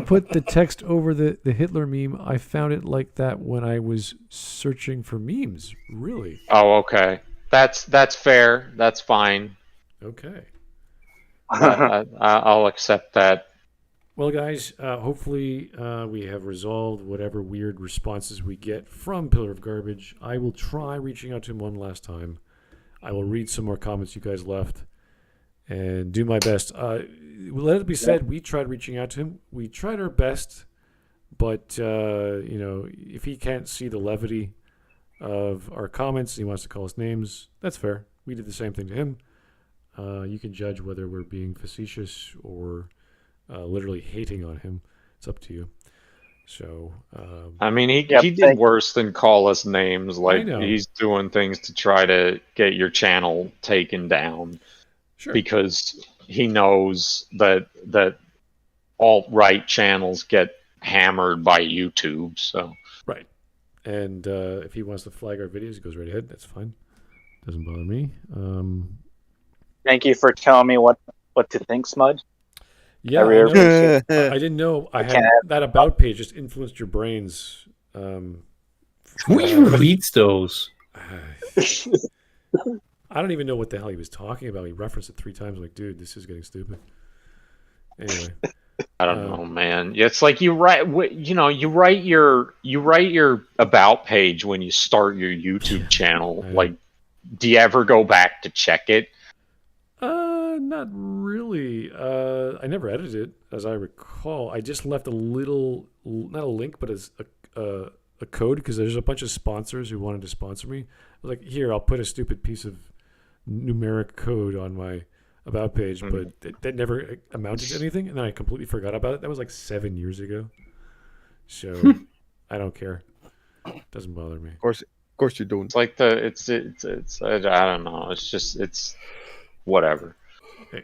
put the text over the Hitler meme. I found it like that when I was searching for memes. Really? Oh, okay. That's fair. That's fine. Okay. I'll accept that. Well, guys, hopefully we have resolved whatever weird responses we get from Pillar of Garbage. I will try reaching out to him one last time. I will read some more comments you guys left and do my best. Let it be said, we tried reaching out to him. We tried our best, but if he can't see the levity of our comments and he wants to call us names, that's fair. We did the same thing to him. You can judge whether we're being facetious or literally hating on him. It's up to you. So, I mean, he did worse than call us names. Like, he's doing things to try to get your channel taken down. Sure. Because he knows that alt-right channels get hammered by YouTube. So right. And if he wants to flag our videos, he goes right ahead. That's fine. Doesn't bother me. Thank you for telling me what to think, Smudge. Yeah, I didn't know I had that about page just influenced your brains. Who even reads those? I don't even know what the hell he was talking about. He referenced it 3 times. I'm like, dude, this is getting stupid. Anyway, I don't know, man. It's like you write your about page when you start your YouTube channel. Like, do you ever go back to check it? Not really. I never edited it, as I recall. I just left a little, not a link, but a code, because there's a bunch of sponsors who wanted to sponsor me. I was like, here, I'll put a stupid piece of numeric code on my about page, but that never amounted to anything, and then I completely forgot about it. That was like 7 years ago. So I don't care. Doesn't bother me. Of course you don't. It's like it's I don't know. It's whatever.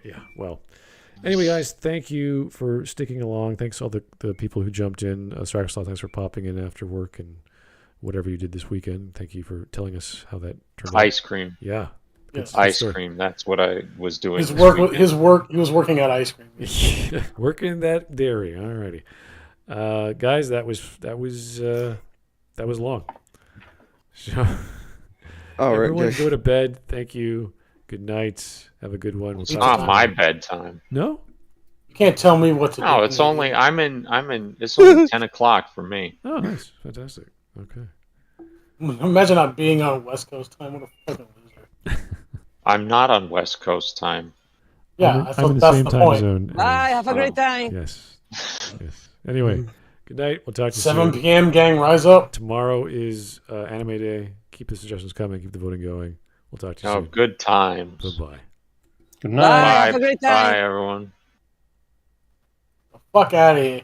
Yeah, well. Anyway, guys, thank you for sticking along. Thanks to all the people who jumped in. Straxlaw, thanks for popping in after work and whatever you did this weekend. Thank you for telling us how that turned out. Ice cream. Yeah. Ice cream. That's what I was doing. He was working at ice cream. Working that dairy. Alrighty. Guys, that was long. So everyone go to bed. Thank you. Good night. Have a good one. It's not my bedtime. No? You can't tell me what to do. No, it's only it's only 10 o'clock for me. Oh, nice. Fantastic. Okay. Imagine not being on West Coast time. What a fucking loser. I'm not on West Coast time. Yeah, I'm in the that's same the time point. zone. Bye, have a great time. Yes. Anyway, Good night. We'll talk to you 7 soon. p.m. Gang, rise up. Tomorrow is Anime Day. Keep the suggestions coming. Keep the voting going. We'll talk to you Oh, soon. good times. Goodbye. Good Bye. night. Have a great time. Bye, everyone. Fuck out of here.